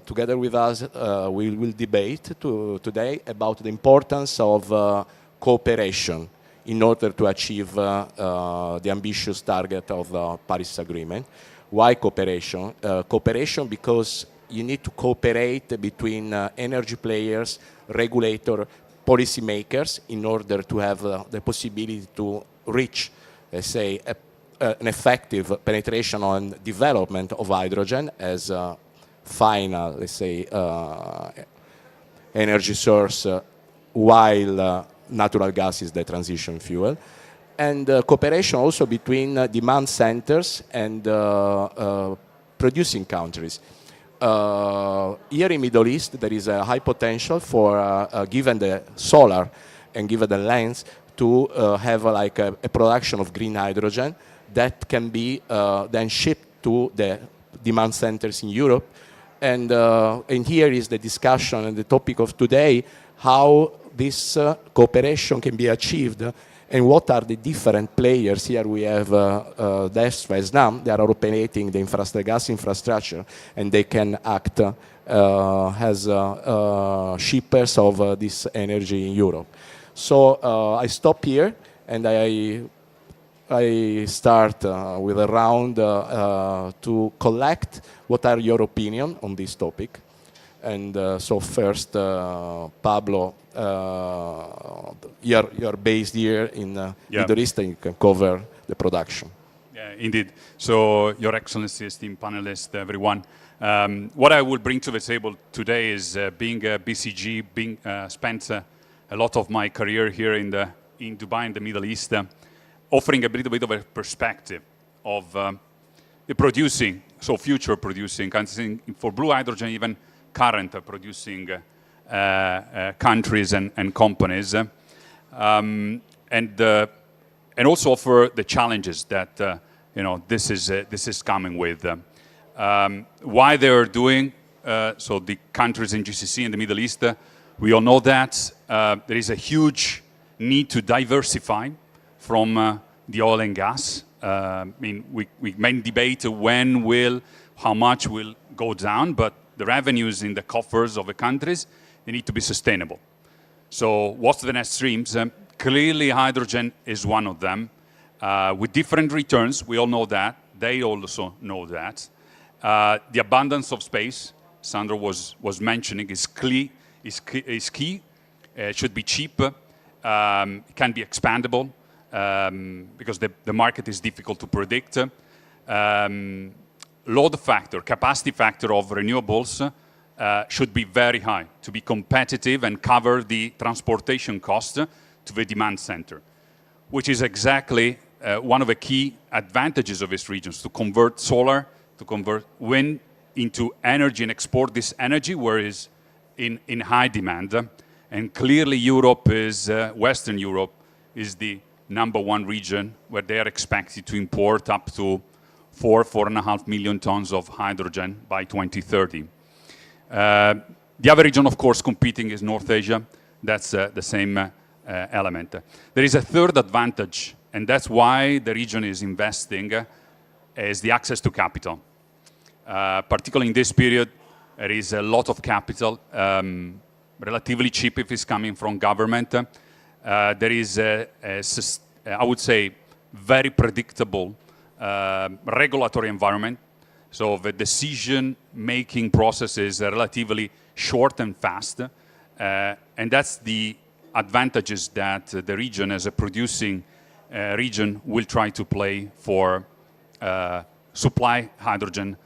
together with us, we will debate today about the importance of cooperation in order to achieve the ambitious target of the Paris Agreement. Why cooperation? Cooperation because you need to cooperate between energy players, regulator, policymakers in order to have the possibility to reach, let's say, an effective penetration and development of hydrogen as a final, let's say, energy source, while natural gas is the transition fuel. And cooperation also between demand centers and producing countries. Here in Middle East, there is a high potential for, given the solar and given the lands, to have like a production of green hydrogen that can be then shipped to the demand centers in Europe. And here is the discussion and the topic of today, how this cooperation can be achieved and what are the different players. Here we have DESFA, SNAM, they are operating the gas infrastructure, and they can act as shippers of this energy in Europe. So I stop here, and I start with a round to collect what are your opinion on this topic. And so first, Pablo, you're based here in Middle East, and you can cover the production. Yeah, indeed. So, Your Excellency, esteemed panelists, everyone. What I will bring to the table today is being a BCG, spent a lot of my career here in Dubai, in the Middle East, offering a little bit of a perspective of the producing, so future producing, for blue hydrogen, even current producing countries and companies, and also offer the challenges that this is coming with. Why they are doing so? The countries in GCC in the Middle East, we all know that there is a huge need to diversify from the oil and gas. I mean, we may debate how much will go down, but the revenues in the coffers of the countries, they need to be sustainable. So what's the next streams? Clearly hydrogen is one of them, with different returns. We all know that. They also know that. The abundance of space, Sandro was mentioning, is key. It should be cheap. It can be expandable, because the market is difficult to predict. Load factor, capacity factor of renewables should be very high to be competitive and cover the transportation cost to the demand center, which is exactly one of the key advantages of these regions, to convert solar, to convert wind into energy and export this energy where it is in high demand. And clearly Europe is, Western Europe is the #1 region where they are expected to import up to 4.5 million tons of hydrogen by 2030. The other region, of course, competing is North Asia. That's the same element. There is a third advantage, and that's why the region is investing, is the access to capital. Particularly in this period, there is a lot of capital, relatively cheap if it's coming from government. There is I would say, very predictable regulatory environment. So the decision-making process is relatively short and fast. And that's the advantages that the region, as a producing region, will try to play for supply hydrogen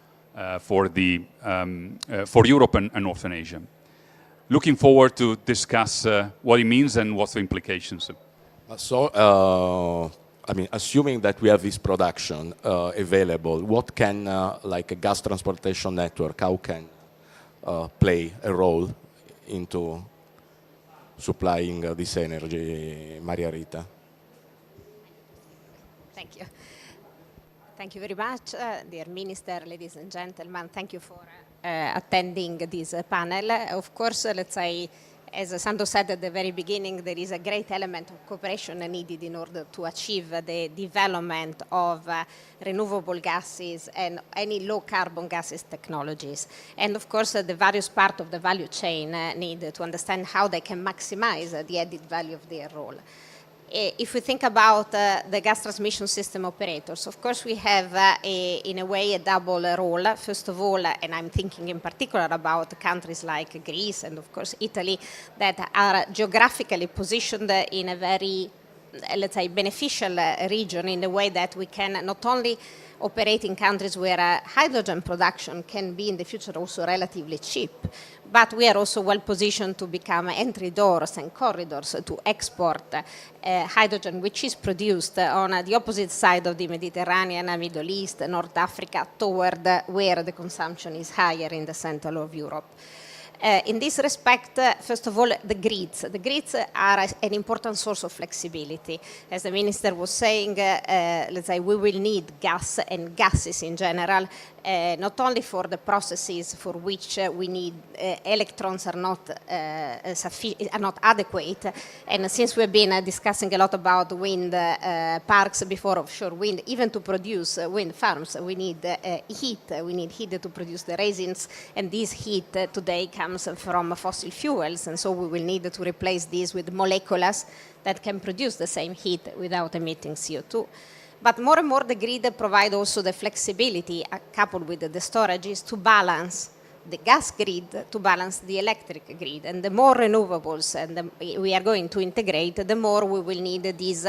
for Europe and Northern Asia. Looking forward to discuss what it means and what's the implications. So, I mean, assuming that we have this production available, what can, like a gas transportation network, how can play a role into supplying this energy, Maria Rita? Thank you. Thank you very much, dear Minister, ladies and gentlemen. Thank you for attending this panel. Of course, let's say, As Sandro said at the very beginning, there is a great element of cooperation needed in order to achieve the development of renewable gases and any low carbon gases technologies. And of course, the various parts of the value chain need to understand how they can maximize the added value of their role. If we think about the gas transmission system operators, of course we have in a way a double role. First of all, and I'm thinking in particular about countries like Greece and of course Italy that are geographically positioned in a very, let's say, beneficial region in the way that we can not only operate in countries where hydrogen production can be in the future also relatively cheap, but we are also well positioned to become entry doors and corridors to export hydrogen which is produced on the opposite side of the Mediterranean, Middle East, North Africa, toward where the consumption is higher in the center of Europe. In this respect, first of all, the grids. The grids are an important source of flexibility. As the Minister was saying, let's say we will need gas and gases in general, not only for the processes for which we need electrons are not adequate. And since we've been discussing a lot about wind parks before offshore wind, even to produce wind farms, we need heat. We need heat to produce the resins, and this heat today comes from fossil fuels, and so we will need to replace these with molecules that can produce the same heat without emitting CO2. But more and more the grid provide also the flexibility coupled with the storages to balance the gas grid, to balance the electric grid. And the more renewables we are going to integrate, the more we will need these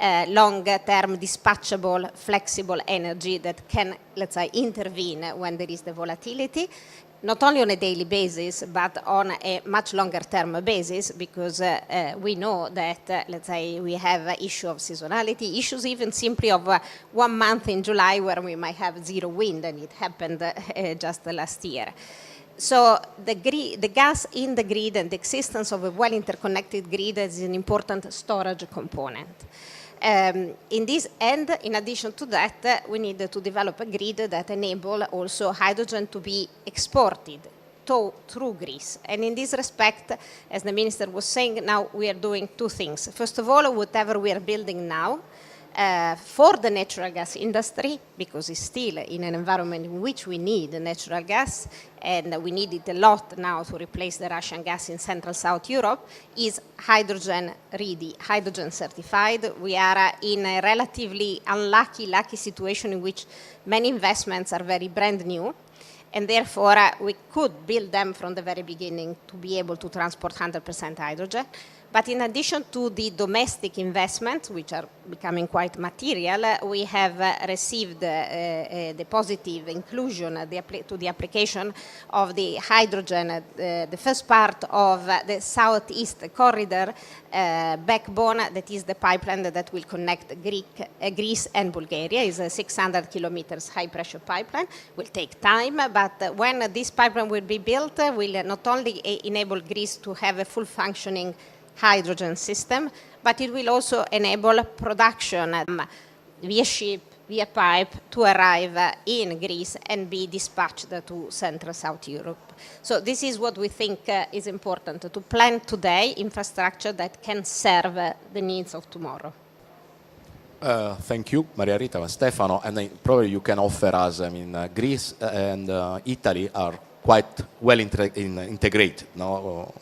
long-term dispatchable, flexible energy that can, let's say, intervene when there is the volatility, not only on a daily basis, but on a much longer term basis, because we know that, let's say, we have an issue of seasonality, issues even simply of 1 month in July where we might have zero wind, and it happened just last year. So the gas in the grid and the existence of a well-interconnected grid is an important storage component. In this end, in addition to that, we need to develop a grid that enable also hydrogen to be exported through Greece. And in this respect, as the Minister was saying, now we are doing two things. First of all, whatever we are building now, for the natural gas industry, because it's still in an environment in which we need natural gas, and we need it a lot now to replace the Russian gas in Central South Europe, is hydrogen ready, hydrogen certified. We are in a relatively lucky situation in which many investments are very brand new, and therefore we could build them from the very beginning to be able to transport 100% hydrogen. But in addition to the domestic investments, which are becoming quite material, we have received the positive inclusion to the application of the hydrogen, the first part of the Southeast Corridor backbone, that is the pipeline that will connect Greece and Bulgaria. It's a 600 kilometers high-pressure pipeline. Will take time, but when this pipeline will be built, will not only enable Greece to have a full functioning hydrogen system, but it will also enable production via ship, via pipe, to arrive in Greece and be dispatched to Central South Europe. So this is what we think is important, to plan today infrastructure that can serve the needs of tomorrow. Thank you, Maria Rita and Stefano. And then probably you can offer us, I mean, Greece and Italy are quite well integrated, no?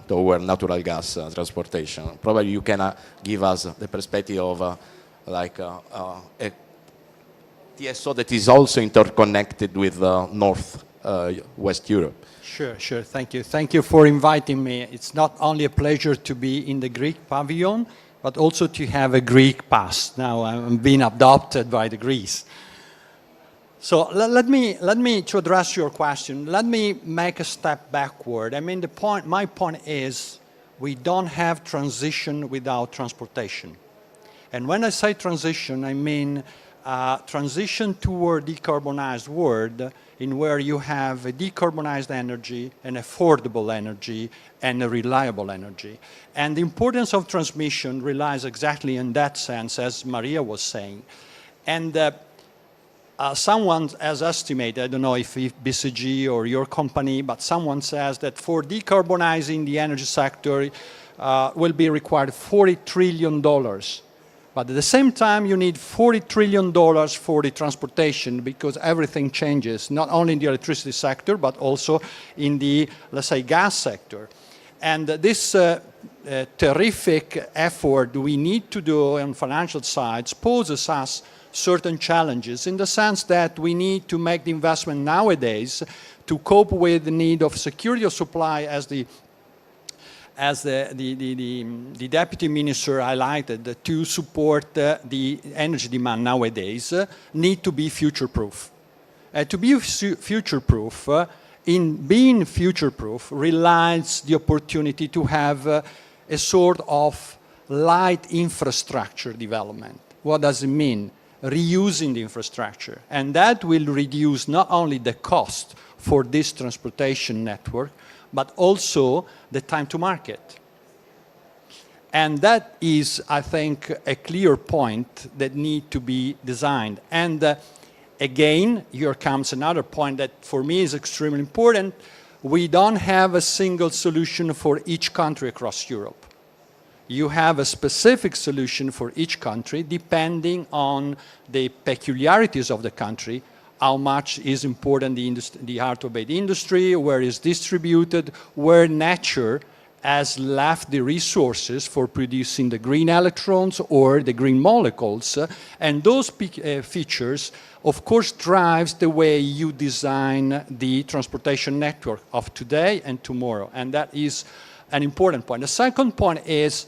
Toward natural gas transportation. Probably you can give us the perspective of like a TSO that is also interconnected with West Europe. Sure. Thank you. Thank you for inviting me. It's not only a pleasure to be in the Greek pavilion, but also to have a Greek past. Now I'm being adopted by the Greece. So let me to address your question, let me make a step backward. I mean, my point is we don't have transition without transportation. And when I say transition, I mean transition toward decarbonized world in where you have a decarbonized energy, an affordable energy, and a reliable energy. And the importance of transmission relies exactly in that sense, as Maria was saying. And someone has estimated, I don't know if BCG or your company, but someone says that for decarbonizing the energy sector will be required $40 trillion. But at the same time, you need $40 trillion for the transportation because everything changes, not only in the electricity sector, but also in the, let's say, gas sector. And this terrific effort we need to do on financial sides poses us certain challenges in the sense that we need to make the investment nowadays to cope with the need of security of supply as the deputy minister highlighted, to support the energy demand nowadays, need to be future-proof. To be future-proof, in being future-proof relies the opportunity to have a sort of light infrastructure development. What does it mean? Reusing the infrastructure. And that will reduce not only the cost for this transportation network, but also the time to market. And that is, I think, a clear point that needs to be designed. And again, here comes another point that for me is extremely important. We don't have a single solution for each country across Europe. You have a specific solution for each country depending on the peculiarities of the country, how much is important the hard-to-abate industry, where it's distributed, where nature has left the resources for producing the green electrons or the green molecules. And those features, of course, drives the way you design the transportation network of today and tomorrow. And that is an important point. The second point is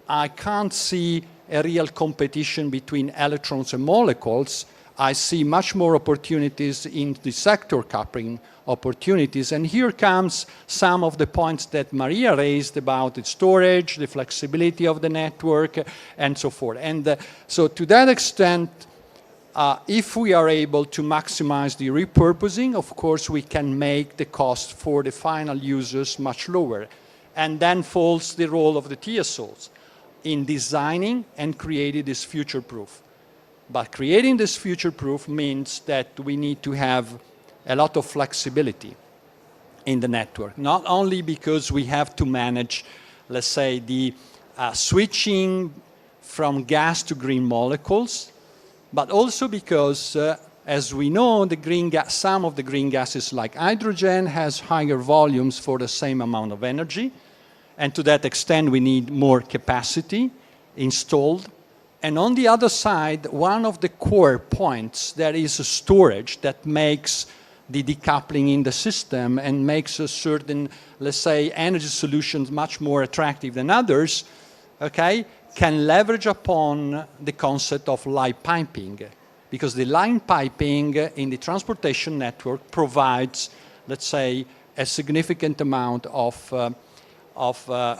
I can't see a real competition between electrons and molecules. I see much more opportunities in the sector coupling opportunities. And here comes some of the points that Maria raised about the storage, the flexibility of the network, and so forth. And so to that extent, if we are able to maximize the repurposing, of course, we can make the cost for the final users much lower. And then falls the role of the TSOs in designing and creating this future-proof. But creating this future-proof means that we need to have a lot of flexibility in the network, not only because we have to manage, let's say, the switching from gas to green molecules, but also because, as we know, the green gas, some of the green gases like hydrogen has higher volumes for the same amount of energy, and to that extent we need more capacity installed. And on the other side, one of the core points there is storage that makes the decoupling in the system and makes a certain, let's say, energy solutions much more attractive than others, okay, can leverage upon the concept of line piping. Because the line piping in the transportation network provides, let's say, a significant amount of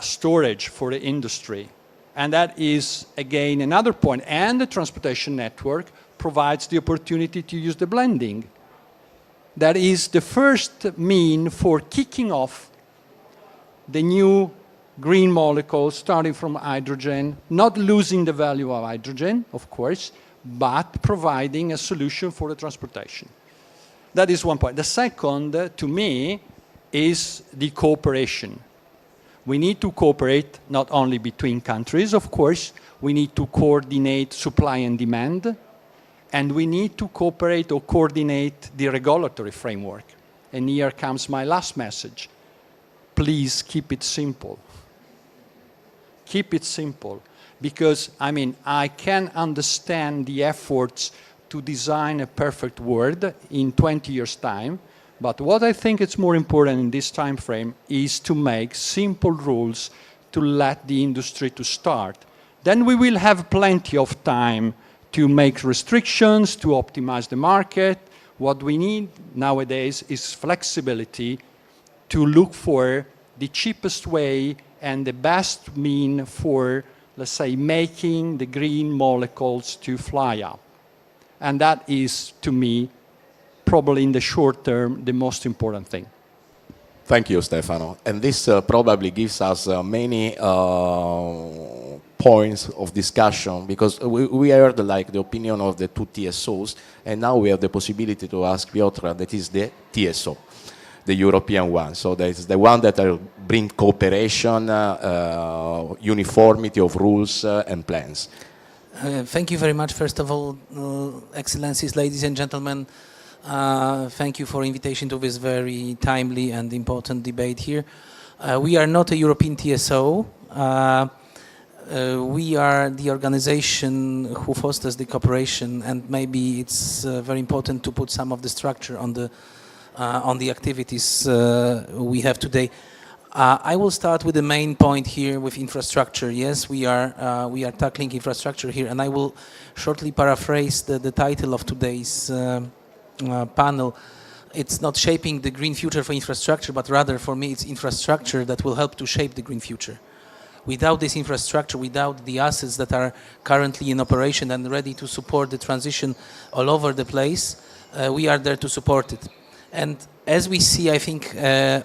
storage for the industry. And that is, again, another point. And the transportation network provides the opportunity to use the blending. That is the first mean for kicking off the new green molecules starting from hydrogen, not losing the value of hydrogen, of course, but providing a solution for the transportation. That is one point. The second, to me, is the cooperation. We need to cooperate not only between countries, of course, we need to coordinate supply and demand, and we need to cooperate or coordinate the regulatory framework. And here comes my last message. Please keep it simple. Keep it simple. Because, I mean, I can understand the efforts to design a perfect world in 20 years' time, but what I think is more important in this time frame is to make simple rules to let the industry to start. Then we will have plenty of time to make restrictions, to optimize the market. What we need nowadays is flexibility to look for the cheapest way and the best mean for, let's say, making the green molecules to fly up. And that is, to me, probably in the short term, the most important thing. Thank you, Stefano. And this probably gives us many points of discussion, because we heard like the opinion of the two TSOs, and now we have the possibility to ask Piotr, that is the TSO, the European one. So that is the one that will bring cooperation, uniformity of rules and plans. Thank you very much. First of all, Excellencies, ladies and gentlemen, thank you for invitation to this very timely and important debate here. We are not a European TSO. We are the organization who fosters the cooperation, and maybe it's very important to put some of the structure on the activities we have today. I will start with the main point here with infrastructure. Yes, we are tackling infrastructure here, and I will shortly paraphrase the title of today's panel. It's not shaping the green future for infrastructure, but rather for me it's infrastructure that will help to shape the green future. Without this infrastructure, without the assets that are currently in operation and ready to support the transition all over the place, we are there to support it. And as we see, I think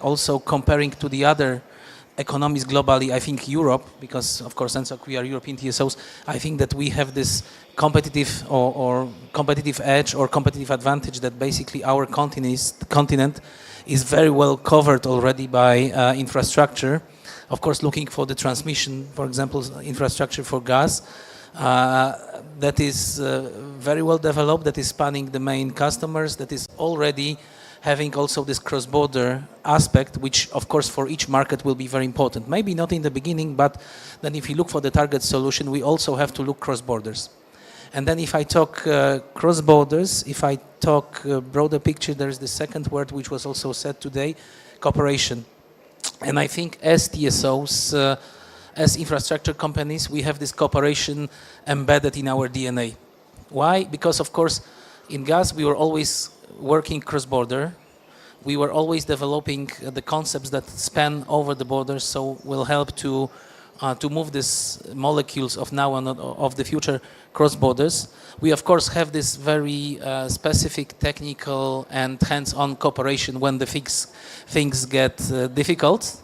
also comparing to the other economies globally, I think Europe, because of course we are European TSOs, I think that we have this competitive or competitive edge or competitive advantage that basically our continent is very well covered already by infrastructure. Of course, looking for the transmission, for example, infrastructure for gas, that is very well developed, that is spanning the main customers, that is already having also this cross-border aspect, which of course for each market will be very important. Maybe not in the beginning, but then if you look for the target solution, we also have to look cross-borders. And then if I talk cross-borders, if I talk broader picture, there is the second word which was also said today, cooperation. And I think as TSOs, as infrastructure companies, we have this cooperation embedded in our DNA. Why? Because of course in gas we were always working cross-border. We were always developing the concepts that span over the borders, so will help to move these molecules of now and of the future cross-borders. We of course have this very specific technical and hands-on cooperation when the things get difficult,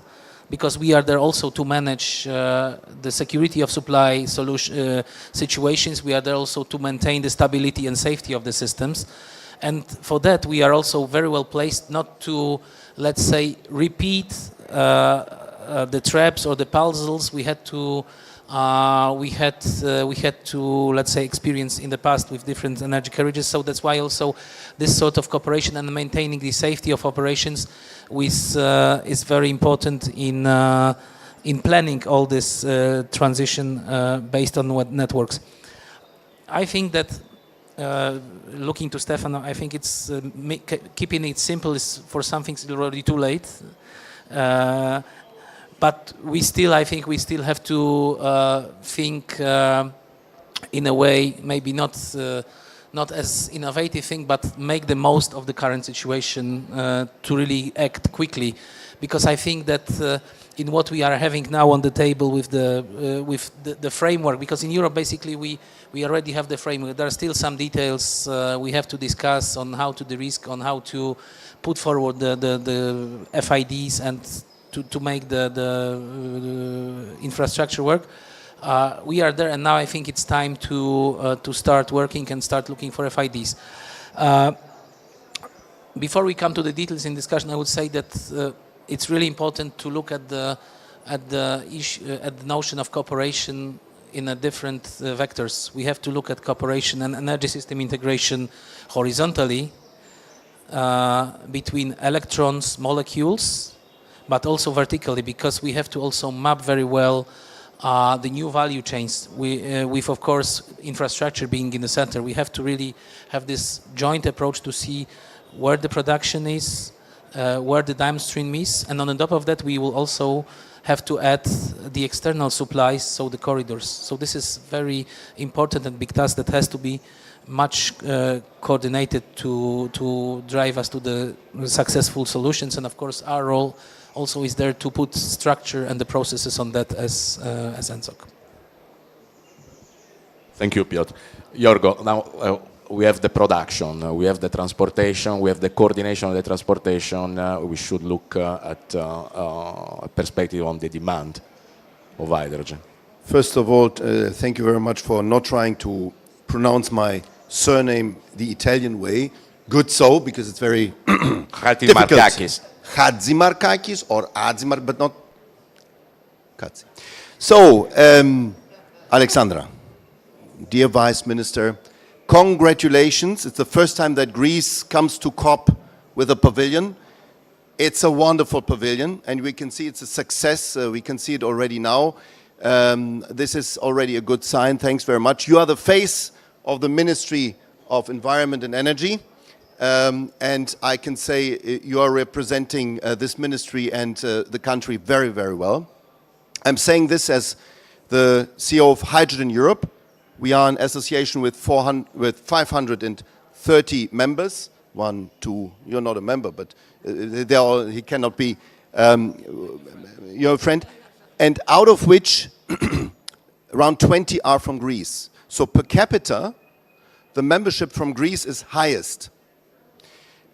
because we are there also to manage the security of supply situations. We are there also to maintain the stability and safety of the systems. And for that, we are also very well placed not to, let's say, repeat the traps or the puzzles we had to, let's say, experience in the past with different energy carriages. So that's why also this sort of cooperation and maintaining the safety of operations is very important in planning all this transition based on what networks. I think that. Looking to Stefano, I think it's keeping it simple is for some things already too late. But I think we still have to think in a way, maybe not as innovative thing, but make the most of the current situation to really act quickly. Because I think that in what we are having now on the table with the framework, because in Europe basically we already have the framework. There are still some details we have to discuss on how to de-risk, on how to put forward the FIDs and to make the infrastructure work. We are there, and now I think it's time to start working and start looking for FIDs. Before we come to the details in discussion, I would say that it's really important to look at the notion of cooperation in a different vectors. We have to look at cooperation and energy system integration horizontally between electrons, molecules, but also vertically, because we have to also map very well the new value chains. With of course infrastructure being in the center, we have to really have this joint approach to see where the production is, where the downstream is, and on the top of that we will also have to add the external supplies, so the corridors. So this is very important and big task that has to be much coordinated to drive us to the successful solutions. And of course our role also is there to put structure and the processes on that as ENSOC. Thank you, Piotr. Jorgo, now we have the production, we have the transportation, we have the coordination of the transportation. We should look at a perspective on the demand of hydrogen. First of all, thank you very much for not trying to pronounce my surname the Italian way. Good so, because it's very difficult. Hatzimarkakis or Adzimar, but not Katzi. So, Alexandra, dear Vice Minister, congratulations. It's the first time that Greece comes to COP with a pavilion. It's a wonderful pavilion, and we can see it's a success. We can see it already now. This is already a good sign. Thanks very much. You are the face of the Ministry of Environment and Energy, and I can say you are representing this ministry and the country very, very well. I'm saying this as the CEO of Hydrogen Europe. We are an association with 530 members. 1, 2, you're not a member, but he cannot be your friend. And out of which around 20 are from Greece. So per capita, the membership from Greece is highest.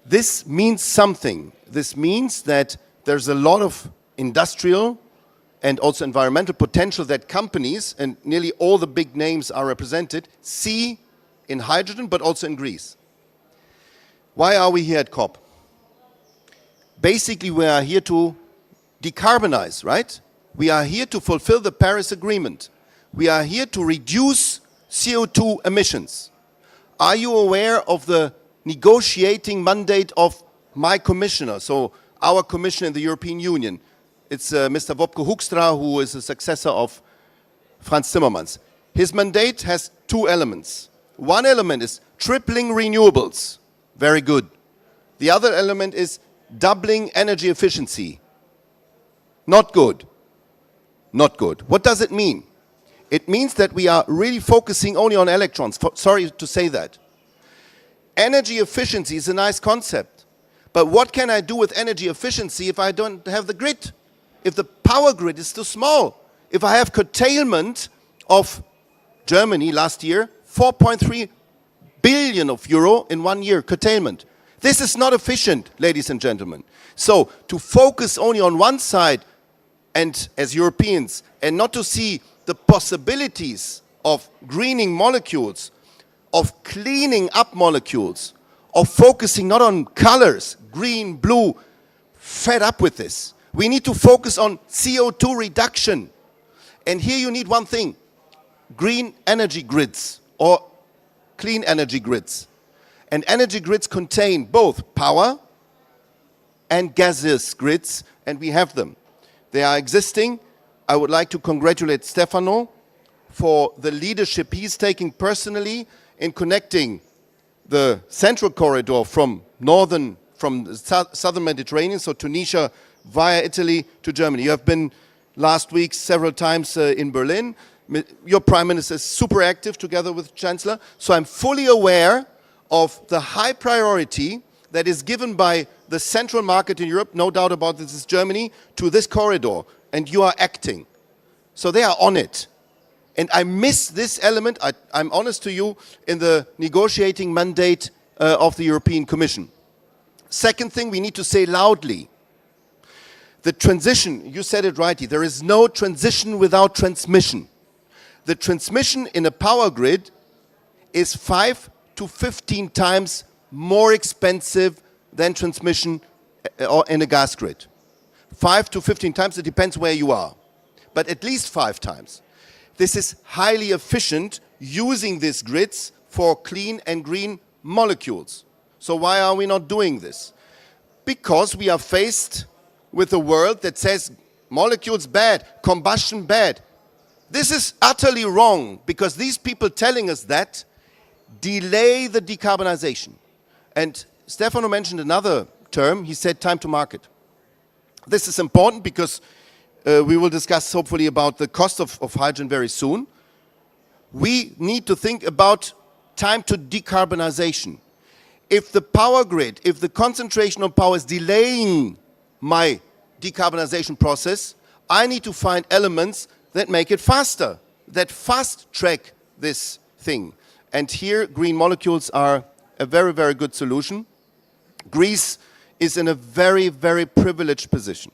This means something. This means that there's a lot of industrial and also environmental potential that companies, and nearly all the big names are represented, see in hydrogen, but also in Greece. Why are we here at COP? Basically, we are here to decarbonize, right? We are here to fulfill the Paris Agreement. We are here to reduce CO2 emissions. Are you aware of the negotiating mandate of my commissioner, so our commissioner in the European Union? It's Mr. Wopke Hoekstra, who is a successor of Franz Timmermans. His mandate has two elements. One element is tripling renewables. Very good. The other element is doubling energy efficiency. Not good. Not good. What does it mean? It means that we are really focusing only on electrons. Sorry to say that. Energy efficiency is a nice concept. But what can I do with energy efficiency if I don't have the grid? If the power grid is too small? If I have curtailment of Germany last year, 4.3 billion of euro in 1 year curtailment. This is not efficient, ladies and gentlemen. So to focus only on one side and as Europeans and not to see the possibilities of greening molecules, of cleaning up molecules, of focusing not on colors, green, blue, fed up with this. We need to focus on CO2 reduction. And here you need one thing, green energy grids or clean energy grids. And energy grids contain both power and gaseous grids, and we have them. They are existing. I would like to congratulate Stefano for the leadership he's taking personally in connecting the central corridor from the southern Mediterranean, so Tunisia via Italy to Germany. You have been last week several times in Berlin. Your Prime Minister is super active together with Chancellor. So I'm fully aware of the high priority that is given by the central market in Europe, no doubt about this is Germany, to this corridor. And you are acting. So they are on it. And I miss this element, I'm honest to you, in the negotiating mandate of the European Commission. Second thing we need to say loudly. The transition, you said it rightly, there is no transition without transmission. The transmission in a power grid is 5 to 15 times more expensive than transmission in a gas grid. 5 to 15 times, it depends where you are, but at least 5 times. This is highly efficient using these grids for clean and green molecules. So why are we not doing this? Because we are faced with a world that says molecules bad, combustion bad. This is utterly wrong, because these people telling us that delay the decarbonization. And Stefano mentioned another term, he said time to market. This is important because we will discuss hopefully about the cost of hydrogen very soon. We need to think about time to decarbonization. If the power grid, if the concentration of power is delaying my decarbonization process, I need to find elements that make it faster, that fast track this thing. And here green molecules are a very, very good solution. Greece is in a very, very privileged position.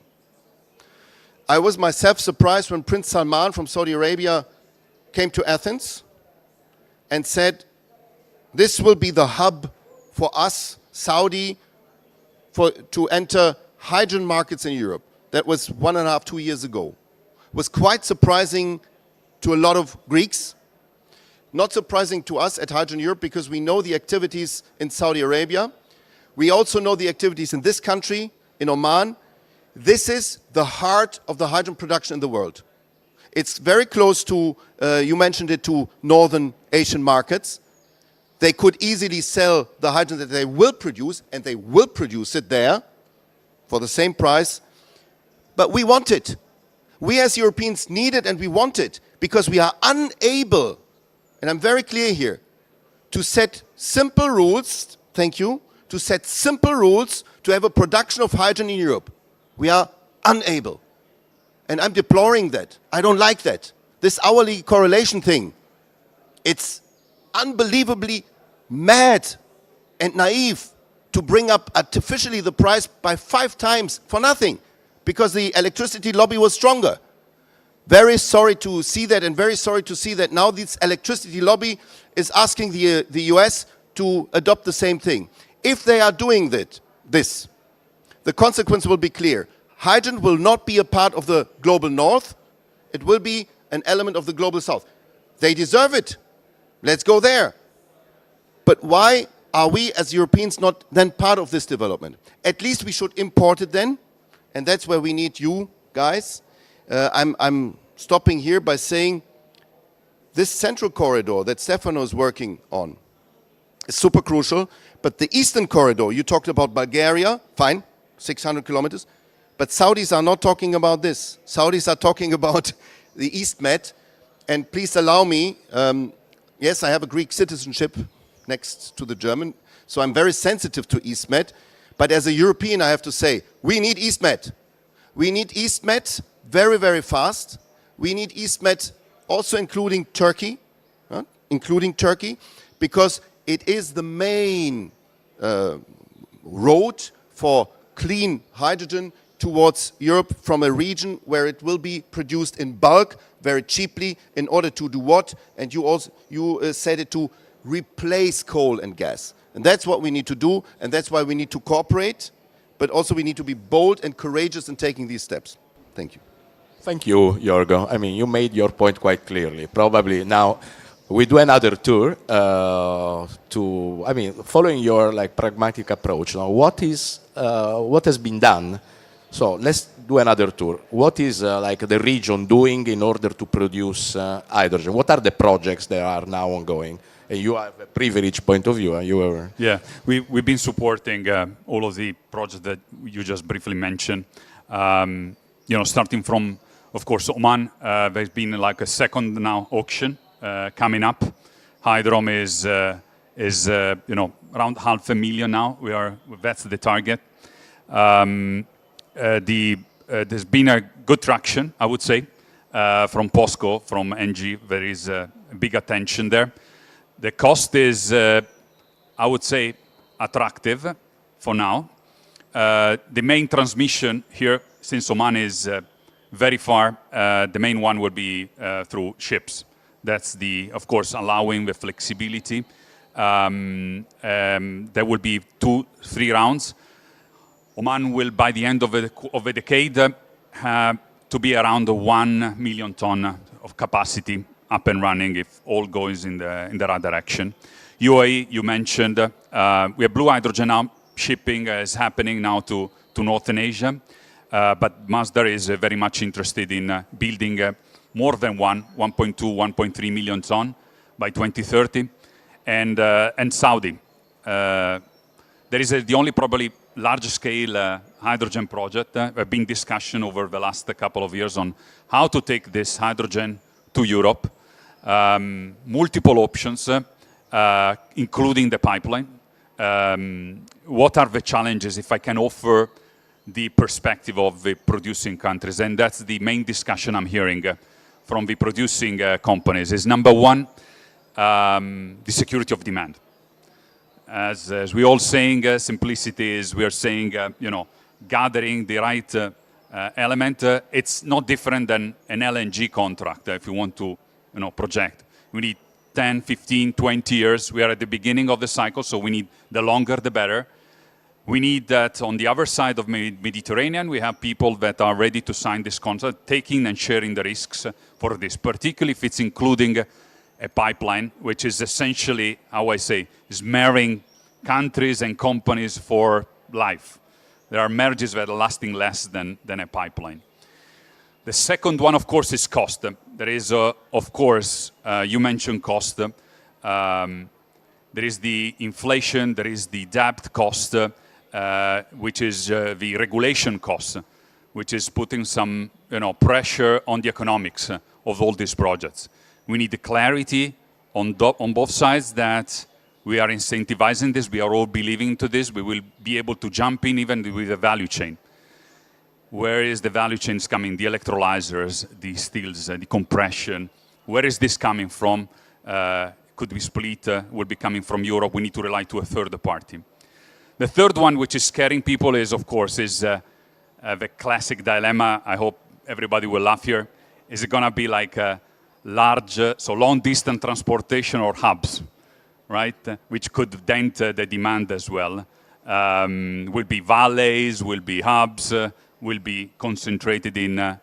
I was myself surprised when Prince Salman from Saudi Arabia came to Athens and said, this will be the hub for us, Saudi, to enter hydrogen markets in Europe. That was 1.5, 2 years ago. It was quite surprising to a lot of Greeks. Not surprising to us at Hydrogen Europe because we know the activities in Saudi Arabia. We also know the activities in this country, in Oman. This is the heart of the hydrogen production in the world. It's very close to, you mentioned it, to Northern Asian markets. They could easily sell the hydrogen that they will produce, and they will produce it there for the same price. But we want it. We as Europeans need it and we want it because we are unable, and I'm very clear here, to set simple rules, thank you, to set simple rules to have a production of hydrogen in Europe. We are unable. And I'm deploring that. I don't like that. This hourly correlation thing, it's unbelievably mad and naive to bring up artificially the price by 5 times for nothing because the electricity lobby was stronger. Very sorry to see that, and very sorry to see that now this electricity lobby is asking the US to adopt the same thing. If they are doing this, the consequence will be clear. Hydrogen will not be a part of the global north. It will be an element of the global south. They deserve it. Let's go there. But why are we as Europeans not then part of this development? At least we should import it then. And that's where we need you guys. I'm stopping here by saying this central corridor that Stefano is working on is super crucial. But the eastern corridor, you talked about Bulgaria, fine, 600 kilometers. But Saudis are not talking about this. Saudis are talking about the East Med. And please allow me, yes, I have a Greek citizenship next to the German, so I'm very sensitive to East Med. But as a European, I have to say, we need East Med. We need East Med very, very fast. We need East Med also including Turkey, because it is the main road for clean hydrogen towards Europe from a region where it will be produced in bulk very cheaply in order to do what? And you said it, to replace coal and gas. And that's what we need to do, and that's why we need to cooperate, but also we need to be bold and courageous in taking these steps. Thank you. Thank you, Jorgo. I mean, you made your point quite clearly. Probably now we do another tour following your pragmatic approach. Now, what has been done? So let's do another tour. What is the region doing in order to produce hydrogen? What are the projects that are now ongoing? And you have a privileged point of view. Yeah, we've been supporting all of the projects that you just briefly mentioned. Starting from, of course, Oman. There's been a second now auction coming up. Hydrom is around 500,000 now. That's the target. There's been a good traction, I would say, from POSCO, from ENGIE. There is big attention there. The cost is, I would say, attractive for now. The main transmission here, since Oman is very far, the main one will be through ships. That's of course, allowing the flexibility. There will be 2-3 rounds. Oman will, by the end of the decade, have to be around 1 million ton of capacity up and running if all goes in the right direction. UAE, you mentioned, we have blue hydrogen now. Shipping is happening now to Northern Asia, but Masdar is very much interested in building more than 1.2, 1.3 million ton by 2030, and Saudi. There is the only probably large-scale hydrogen project. There have been discussion over the last couple of years on how to take this hydrogen to Europe. Multiple options, including the pipeline. What are the challenges, if I can offer the perspective of the producing countries? And that's the main discussion I'm hearing from the producing companies. Is number one, the security of demand. As we all saying, simplicity is, we are saying, gathering the right element. It's not different than an LNG contract if you want to project. We need 10, 15, 20 years. We are at the beginning of the cycle, so we need the longer the better. We need that on the other side of Mediterranean, we have people that are ready to sign this contract, taking and sharing the risks for this, particularly if it's including a pipeline, which is essentially, how I say, is marrying countries and companies for life. There are marriages that are lasting less than a pipeline. The second one, of course, is cost. There is, of course, you mentioned cost. There is the inflation, there is the debt cost, which is the regulation cost, which is putting some pressure on the economics of all these projects. We need the clarity on both sides that we are incentivizing this, we are all believing into this, we will be able to jump in even with the value chain. Where is the value chains coming? The electrolyzers, the steels, the compression. Where is this coming from? Could be split, will be coming from Europe. We need to rely to a third party. The third one, which is scaring people, is of course the classic dilemma. I hope everybody will laugh here. Is it going to be like a large, so long-distance transportation or hubs, right? Which could dent the demand as well. Will be valleys, will be hubs, will be concentrated in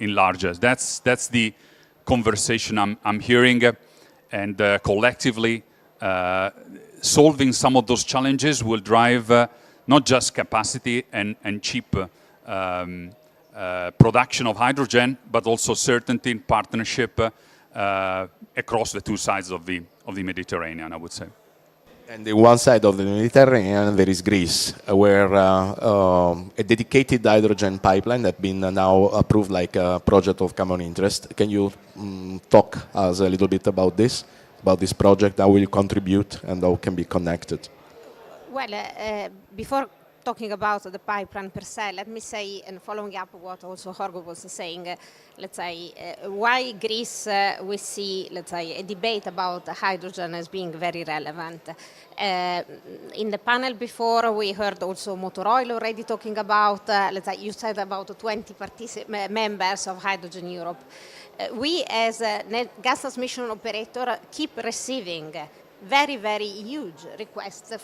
larger. That's the conversation I'm hearing, and collectively solving some of those challenges will drive not just capacity and cheap production of hydrogen, but also certainty in partnership across the two sides of the Mediterranean, I would say. And the one side of the Mediterranean, there is Greece, where a dedicated hydrogen pipeline has been now approved like a project of common interest. Can you talk us a little bit about this project, how will you contribute and how can be connected? Well, before talking about the pipeline per se, let me say, and following up what also Jorgo was saying, let's say, why Greece, we see, let's say, a debate about hydrogen as being very relevant. In the panel before, we heard also Motor Oil already talking about, let's say, you said about 20 members of Hydrogen Europe. We, as a gas transmission operator, keep receiving very, very huge requests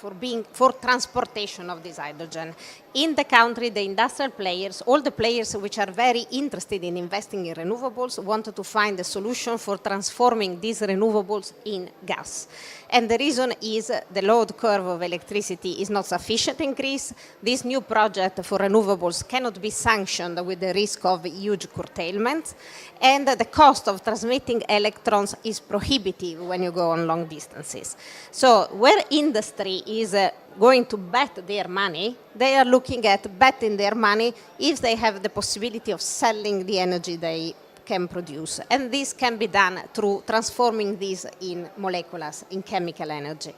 for transportation of this hydrogen. In the country, the industrial players, all the players which are very interested in investing in renewables, wanted to find a solution for transforming these renewables in gas. And the reason is the load curve of electricity is not sufficient in Greece. This new project for renewables cannot be sanctioned with the risk of huge curtailment. And the cost of transmitting electrons is prohibitive when you go on long distances. So where industry is going to bet their money, they are looking at betting their money if they have the possibility of selling the energy they can produce. And this can be done through transforming these in molecules, in chemical energy.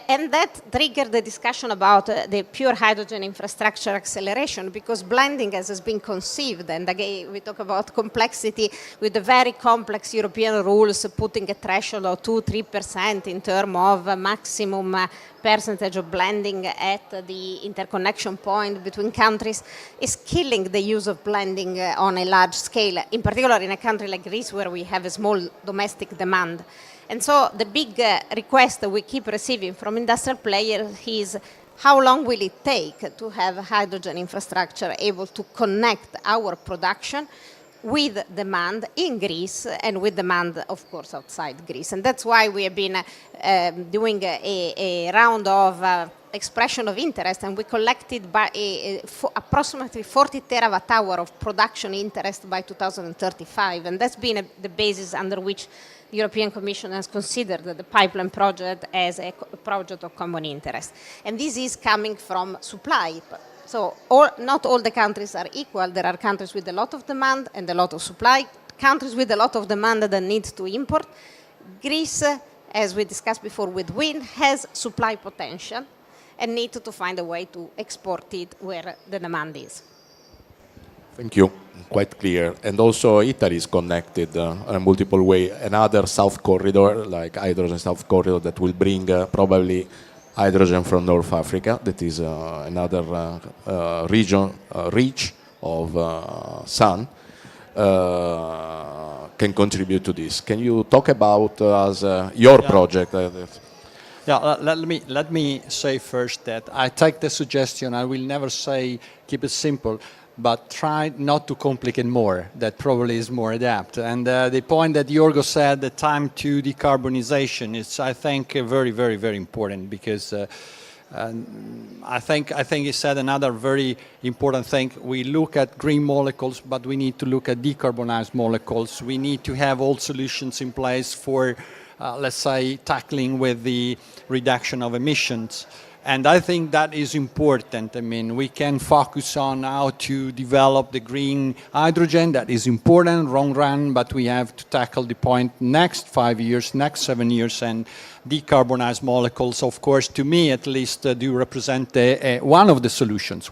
And that triggered the discussion about the pure hydrogen infrastructure acceleration, because blending has been conceived, and again we talk about complexity with the very complex European rules putting a threshold of 2-3% in terms of maximum percentage of blending at the interconnection point between countries is killing the use of blending on a large scale, in particular in a country like Greece where we have a small domestic demand. And so the big request that we keep receiving from industrial players is how long will it take to have hydrogen infrastructure able to connect our production with demand in Greece and with demand, of course, outside Greece. And that's why we have been doing a round of expression of interest, and we collected by approximately 40 terawatt-hour of production interest by 2035. And that's been the basis under which the European Commission has considered the pipeline project as a project of common interest. And this is coming from supply. So not all the countries are equal. There are countries with a lot of demand and a lot of supply, countries with a lot of demand that need to import. Greece, as we discussed before with wind, has supply potential and needs to find a way to export it where the demand is. Thank you. Quite clear. And also Italy is connected in a multiple way. Another south corridor, like hydrogen south corridor, that will bring probably hydrogen from North Africa. That is another region rich of sun can contribute to this. Can you talk about your project? Yeah, let me say first that I take the suggestion. I will never say keep it simple, but try not to complicate more. That probably is more adept. And the point that Yorgo said, the time to decarbonization, is I think very, very, very important, because I think he said another very important thing. We look at green molecules, but we need to look at decarbonized molecules. We need to have all solutions in place for, let's say, tackling with the reduction of emissions. And I think that is important. I mean, we can focus on how to develop the green hydrogen. That is important, long run, but we have to tackle the point next 5 years, next 7 years, and decarbonized molecules, of course, to me at least, do represent one of the solutions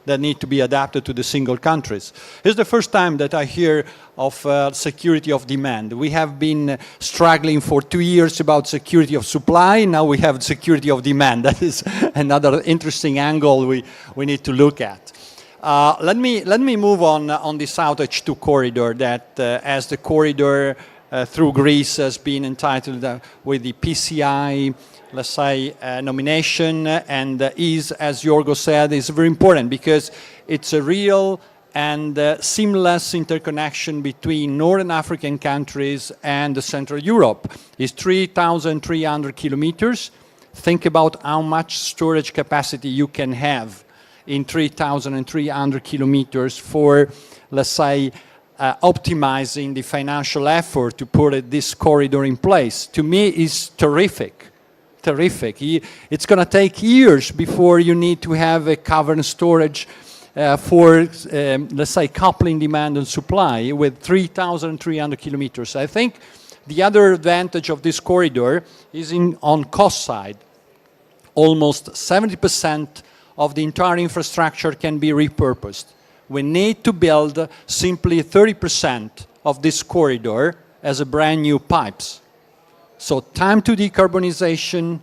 that need to be adapted to the single countries. It's the first time that I hear of security of demand. We have been struggling for 2 years about security of supply. Now we have security of demand. That is another interesting angle we need to look at. Let me move on the South H2 corridor, that as the corridor through Greece has been entitled with the PCI, let's say, nomination, and is, as Yorgo said, is very important because it's a real and seamless interconnection between Northern African countries and Central Europe. It's 3,300 kilometers. Think about how much storage capacity you can have in 3,300 kilometers for, let's say, optimizing the financial effort to put this corridor in place. To me, is terrific. Terrific. It's going to take years before you need to have a cavern storage for, let's say, coupling demand and supply with 3,300 kilometers. I think the other advantage of this corridor is on cost side. Almost 70% of the entire infrastructure can be repurposed. We need to build simply 30% of this corridor as a brand new pipes. So time to decarbonization,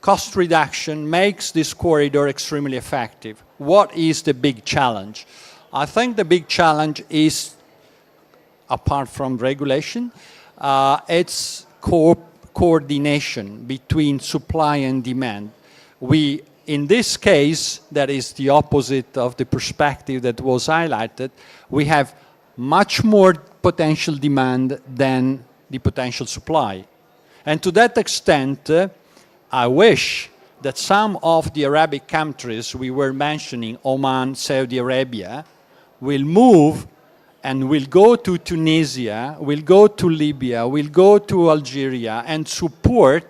cost reduction makes this corridor extremely effective. What is the big challenge? I think the big challenge is, apart from regulation, it's coordination between supply and demand. In this case, that is the opposite of the perspective that was highlighted, we have much more potential demand than the potential supply. And to that extent, I wish that some of the Arabic countries we were mentioning, Oman, Saudi Arabia, will move and will go to Tunisia, will go to Libya, will go to Algeria and support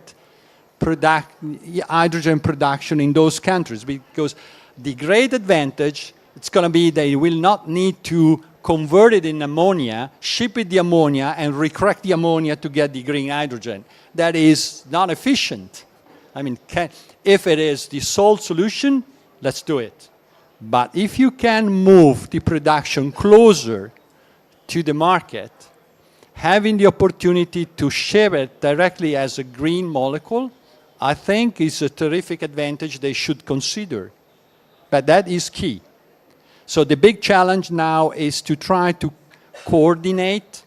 hydrogen production in those countries, because the great advantage, it's going to be they will not need to convert it in ammonia, ship it the ammonia, and recrack the ammonia to get the green hydrogen. That is not efficient. I mean, if it is the sole solution, let's do it. But if you can move the production closer to the market, having the opportunity to ship it directly as a green molecule, I think is a terrific advantage they should consider. But that is key. So the big challenge now is to try to coordinate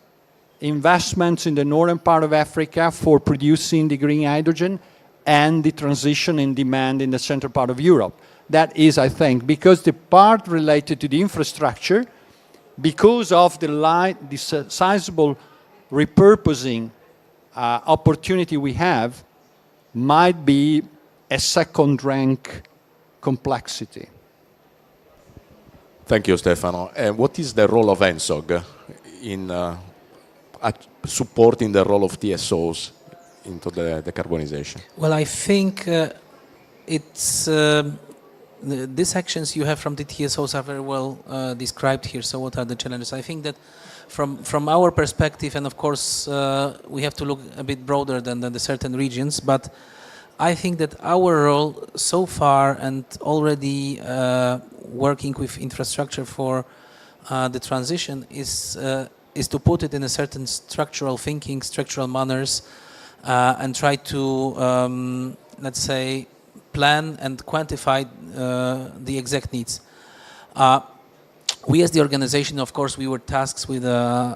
investments in the northern part of Africa for producing the green hydrogen and the transition in demand in the central part of Europe. That is, I think, because the part related to the infrastructure, because of the sizable repurposing opportunity we have, might be a second-rank complexity. Thank you, Stefano. And what is the role of ENSOG in supporting the role of TSOs into the decarbonization? Well, I think it's these actions you have from the TSOs are very well described here. So what are the challenges? I think that from our perspective, and of course we have to look a bit broader than the certain regions, but I think that our role so far and already working with infrastructure for the transition is to put it in a certain structural thinking, structural manners, and try to, let's say, plan and quantify the exact needs. We as the organization, of course, we were tasked with the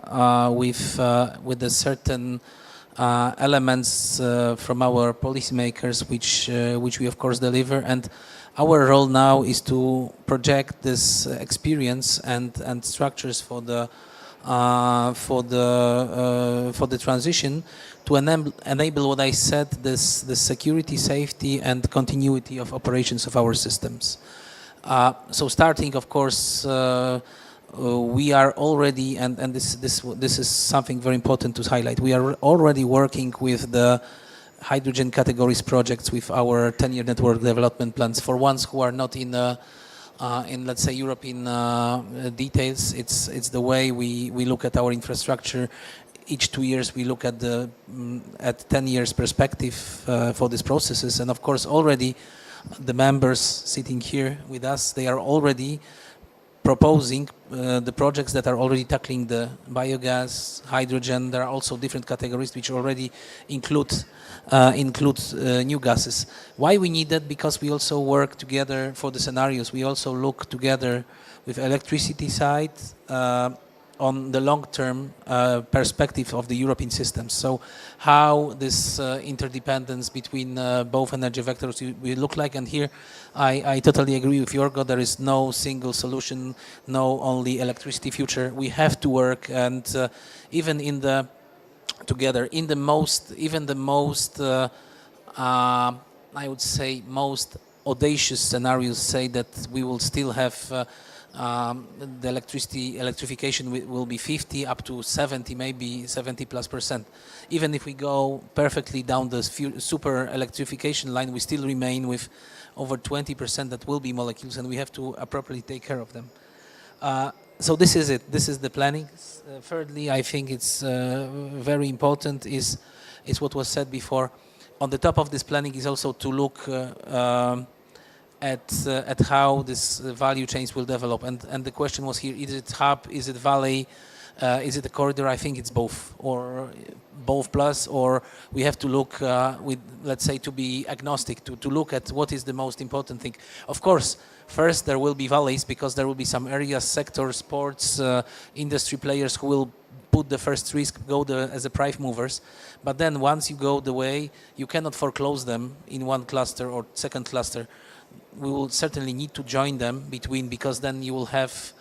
certain elements from our policymakers, which we of course deliver, and our role now is to project this experience and structures for the transition to enable what I said, this security, safety, and continuity of operations of our systems. So starting, of course, we are already, and this is something very important to highlight, we are already working with the hydrogen categories projects with our 10-year network development plans. For ones who are not in let's say European details, it's the way we look at our infrastructure. Each 2 years we look at the 10 years perspective for these processes, and of course already the members sitting here with us, they are already proposing the projects that are already tackling the biogas, hydrogen. There are also different categories which already include new gases. Why we need that? Because we also work together for the scenarios. We also look together with electricity side on the long-term perspective of the European system. So how this interdependence between both energy vectors will look like. And here I totally agree with Jorgo. There is no single solution, no only electricity future. We have to work, and even in the together in the most, even the most I would say most audacious scenarios say that we will still have the electrification will be 50 up to 70, maybe 70+%. Even if we go perfectly down the super electrification line, we still remain with over 20% that will be molecules, and we have to appropriately take care of them. So this is it. This is the planning. Thirdly, I think it's very important is what was said before. On the top of this planning is also to look at how this value chains will develop, and the question was here: is it hub, is it valley, is it a corridor? I think it's both, or both plus, or we have to look with, let's say, to be agnostic, to look at what is the most important thing. Of course, first there will be valleys, because there will be some areas, sectors, ports, industry players who will put the first risk, go as the prime movers. But then once you go the way, you cannot foreclose them in one cluster or second cluster. We will certainly need to join them between, because then you will have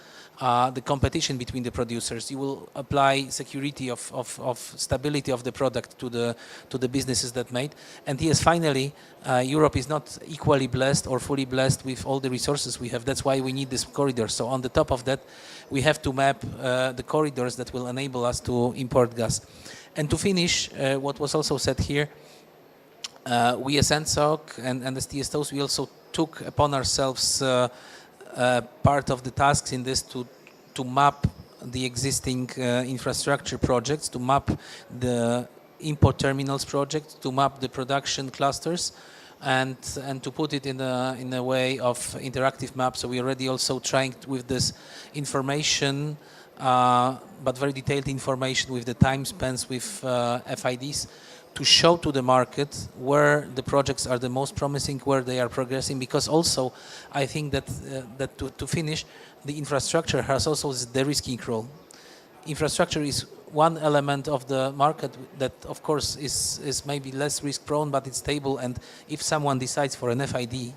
the competition between the producers. You will apply security of stability of the product to the businesses that made. And yes, finally, Europe is not equally blessed or fully blessed with all the resources we have. That's why we need this corridor. So on the top of that, we have to map the corridors that will enable us to import gas. And to finish, what was also said here, we as NSOC and as TSOs, we also took upon ourselves part of the tasks in this to map the existing infrastructure projects, to map the import terminals project, to map the production clusters, and to put it in a way of interactive map. So we already also trying with this information, but very detailed information with the time spent with FIDs, to show to the market where the projects are the most promising, where they are progressing, because also I think that to finish, the infrastructure has also this de-risking role. Infrastructure is one element of the market that of course is maybe less risk prone, but it's stable, and if someone decides for an FID,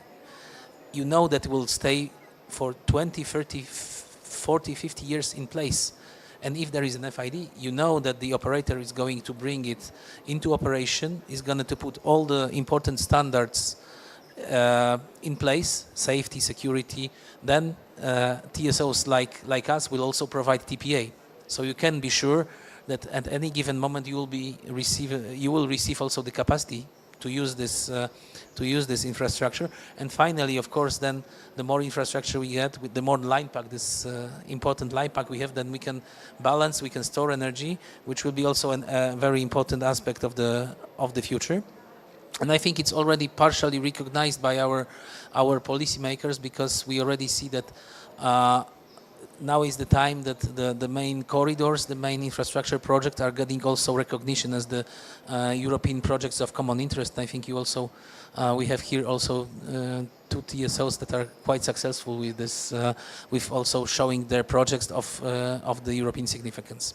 you know that it will stay for 20, 30, 40, 50 years in place. And if there is an FID, you know that the operator is going to bring it into operation, is going to put all the important standards in place, safety, security. Then TSOs like us will also provide TPA. So you can be sure that at any given moment you will receive also the capacity to use this infrastructure. And finally, of course, then the more infrastructure we get, with the more line pack, this important line pack we have, then we can balance, we can store energy, which will be also a very important aspect of the future. And I think it's already partially recognized by our policymakers, because we already see that now is the time that the main corridors, the main infrastructure projects are getting also recognition as the European projects of common interest. I think you also, we have here also two TSOs that are quite successful with this, with also showing their projects of the European significance.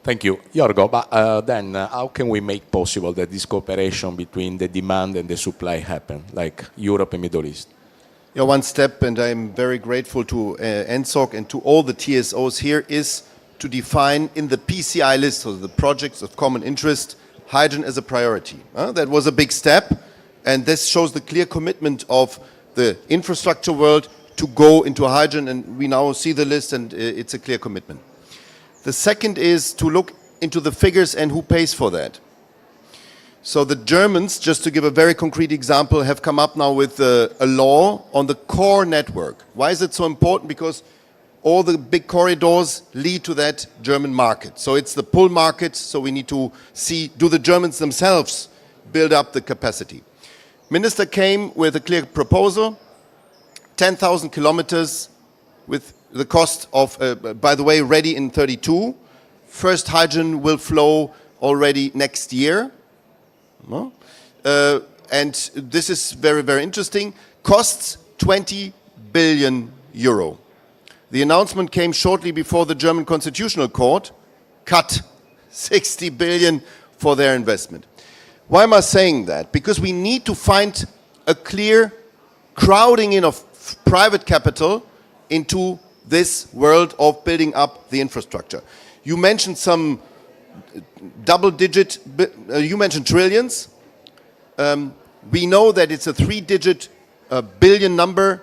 Thank you. Yorgo, but then how can we make possible that this cooperation between the demand and the supply happen, like Europe and Middle East? Yeah, one step, and I'm very grateful to NSOC and to all the TSOs here, is to define in the PCI list, so the projects of common interest, hydrogen as a priority. That was a big step, and this shows the clear commitment of the infrastructure world to go into hydrogen, and we now see the list, and it's a clear commitment. The second is to look into the figures and who pays for that. So the Germans, just to give a very concrete example, have come up now with a law on the core network. Why is it so important? Because all the big corridors lead to that German market. So it's the pull market, so we need to see, do the Germans themselves build up the capacity? Minister came with a clear proposal, 10,000 kilometers with the cost of, by the way, ready in 32. First hydrogen will flow already next year. And this is very, very interesting. Costs 20 billion euro. The announcement came shortly before the German Constitutional Court cut 60 billion for their investment. Why am I saying that? Because we need to find a clear crowding in of private capital into this world of building up the infrastructure. You mentioned some double-digit, you mentioned trillions. We know that it's a three-digit billion number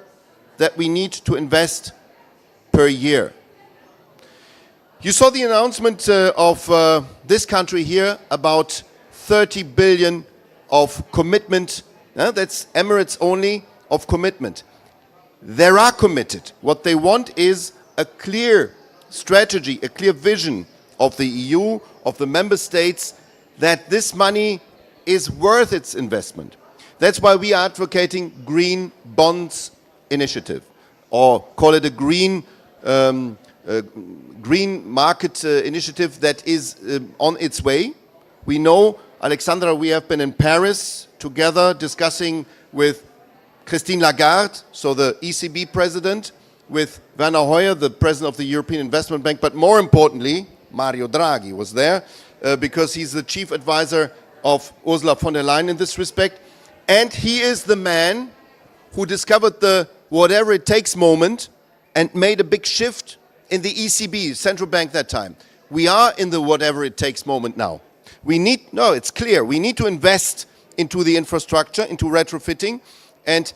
that we need to invest per year. You saw the announcement of this country here about 30 billion of commitment. That's Emirates only of commitment. They are committed. What they want is a clear strategy, a clear vision of the EU, of the member states, that this money is worth its investment. That's why we are advocating green bonds initiative, or call it a green market initiative that is on its way. We know, Alexandra, we have been in Paris together discussing with Christine Lagarde, so the ECB president, with Werner Hoyer, the president of the European Investment Bank, but more importantly, Mario Draghi was there because he's the chief advisor of Ursula von der Leyen in this respect. And he is the man who discovered the whatever it takes moment and made a big shift in the ECB, central bank that time. We are in the whatever it takes moment now. We need, no, it's clear, we need to invest into the infrastructure, into retrofitting, and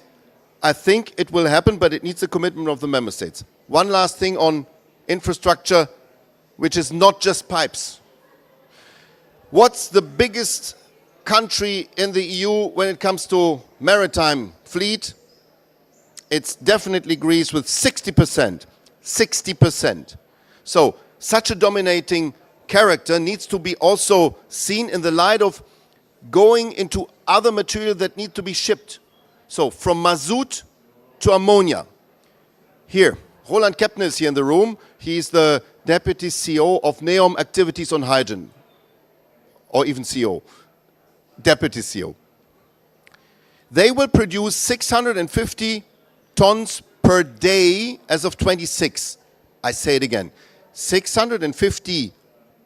I think it will happen, but it needs the commitment of the member states. One last thing on infrastructure, which is not just pipes. What's the biggest country in the EU when it comes to maritime fleet? It's definitely Greece with 60%. 60%. So such a dominating character needs to be also seen in the light of going into other material that need to be shipped. So from mazout to ammonia. Here, Roland Kepner is here in the room. He's the deputy CEO of NEOM Activities on Hydrogen, or even CEO, deputy CEO. They will produce 650 tons per day as of 26. I say it again, 650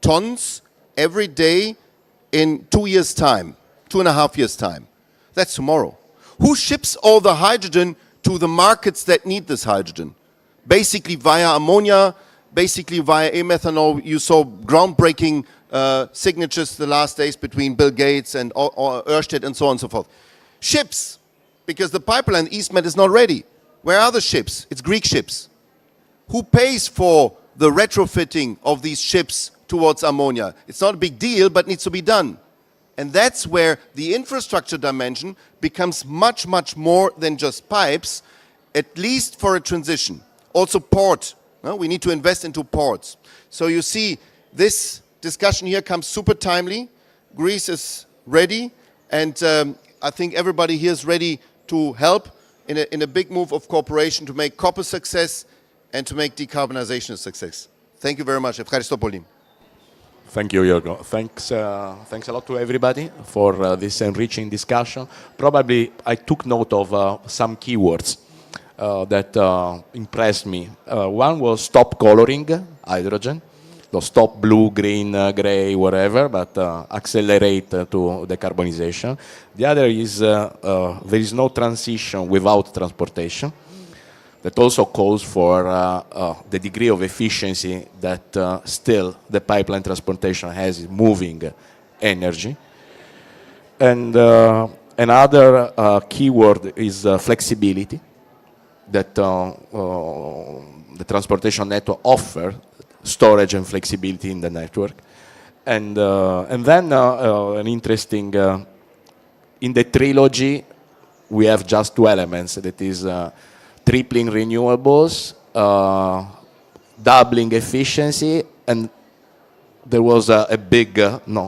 tons every day in 2 years' time, 2.5 years' time. That's tomorrow. Who ships all the hydrogen to the markets that need this hydrogen? Basically via ammonia, basically via e-methanol. You saw groundbreaking signatures the last days between Bill Gates and Ørsted and so on and so forth. Ships, because the pipeline EastMed is not ready. Where are the ships? It's Greek ships. Who pays for the retrofitting of these ships towards ammonia? It's not a big deal, but needs to be done. And that's where the infrastructure dimension becomes much, much more than just pipes, at least for a transition. Also port. We need to invest into ports. So you see, this discussion here comes super timely. Greece is ready, and I think everybody here is ready to help in a big move of cooperation to make COP a success and to make decarbonization a success. Thank you very much. Ευχαριστώ πολύ. Thank you, Yorgo. Thanks a lot to everybody for this enriching discussion. Probably I took note of some keywords that impressed me. One was stop coloring hydrogen. So stop blue, green, gray, whatever, but accelerate to decarbonization. The other is there is no transition without transportation. That also calls for the degree of efficiency that still the pipeline transportation has in moving energy. And another keyword is flexibility that the transportation network offers, storage and flexibility in the network. And then an interesting, in the trilogy, we have just two elements, that is tripling renewables, doubling efficiency, and there was a big,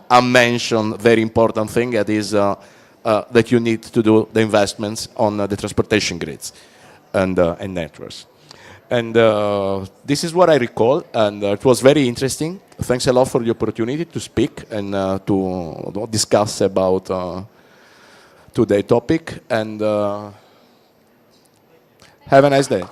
unmentioned, very important thing, that is that you need to do the investments on the transportation grids and networks. And this is what I recall, and it was very interesting. Thanks a lot for the opportunity to speak and to discuss about today's topic, and have a nice day.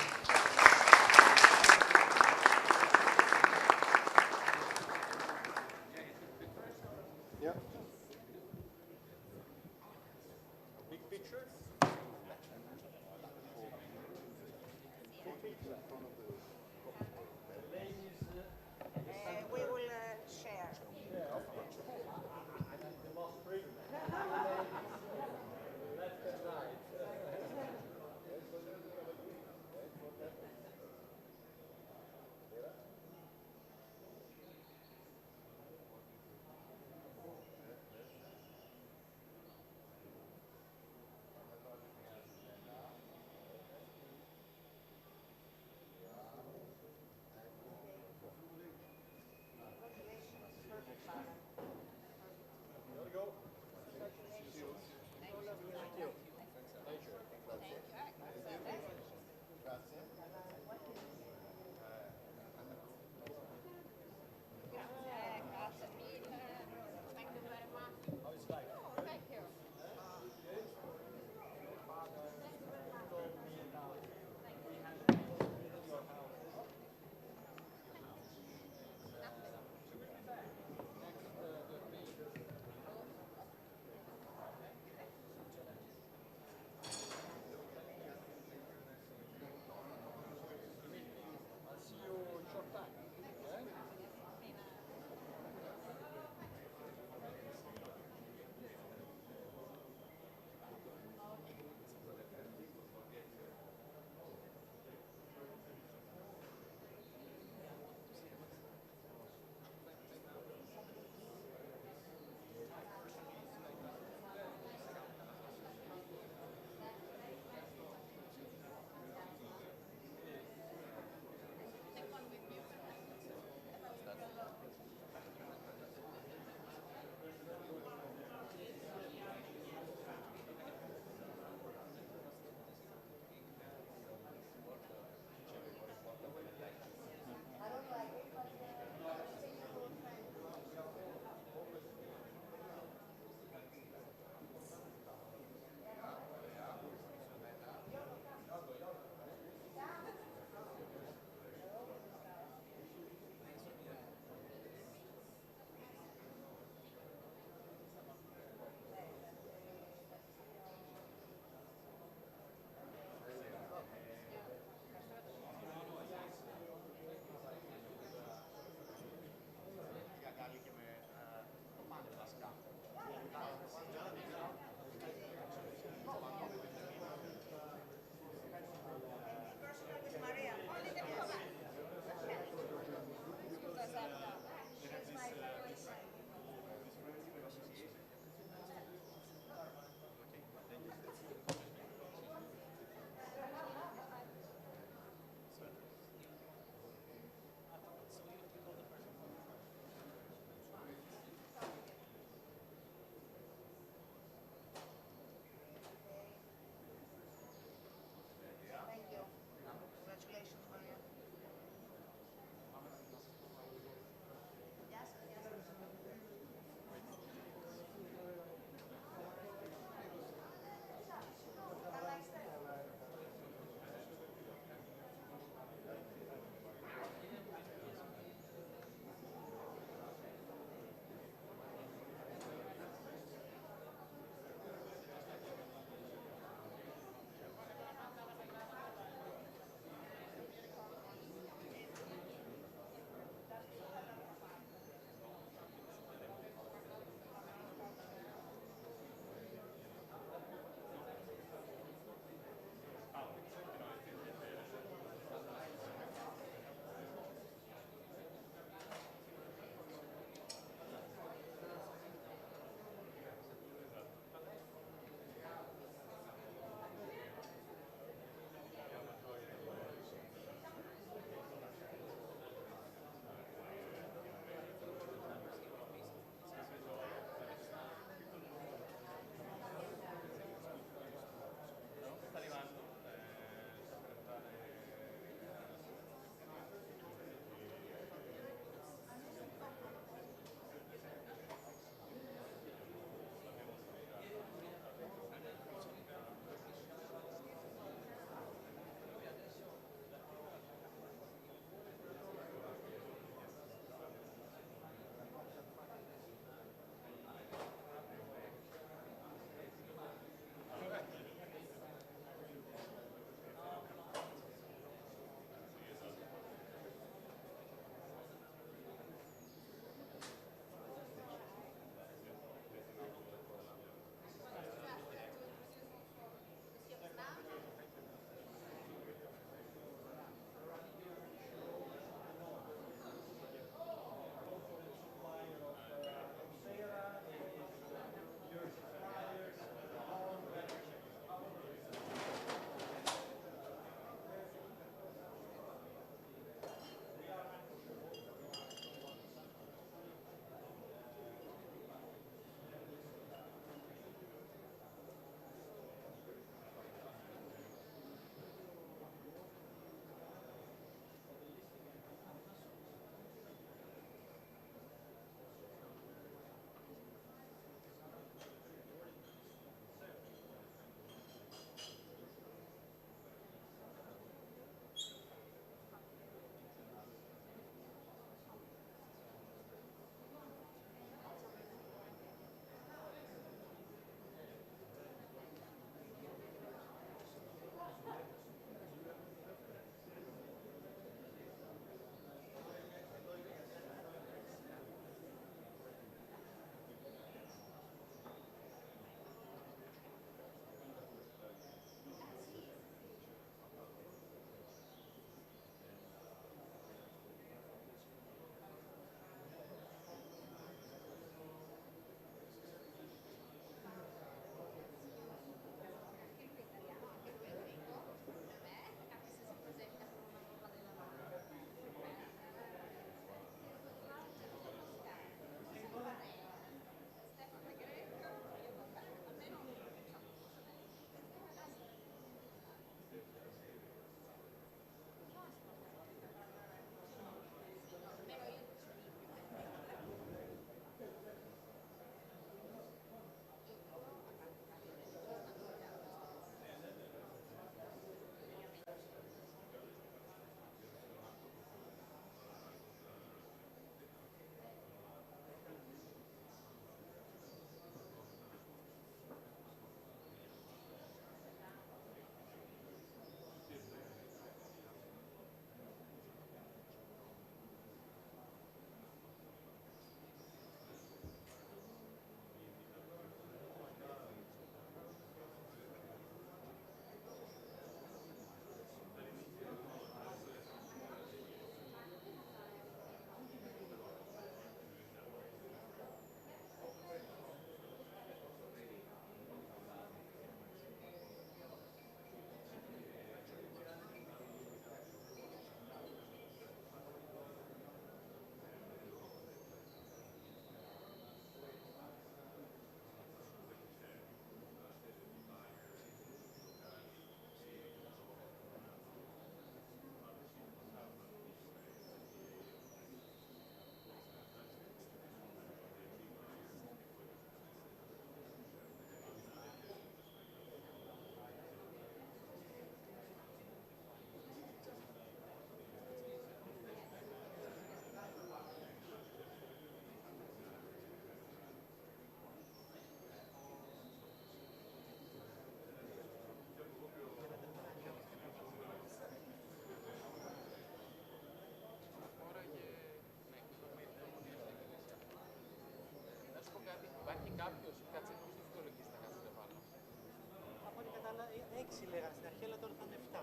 6 λέγα στην αρχή, αλλά τώρα θα είναι 7.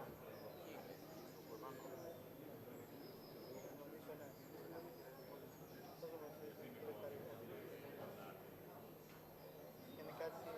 Είναι κάτι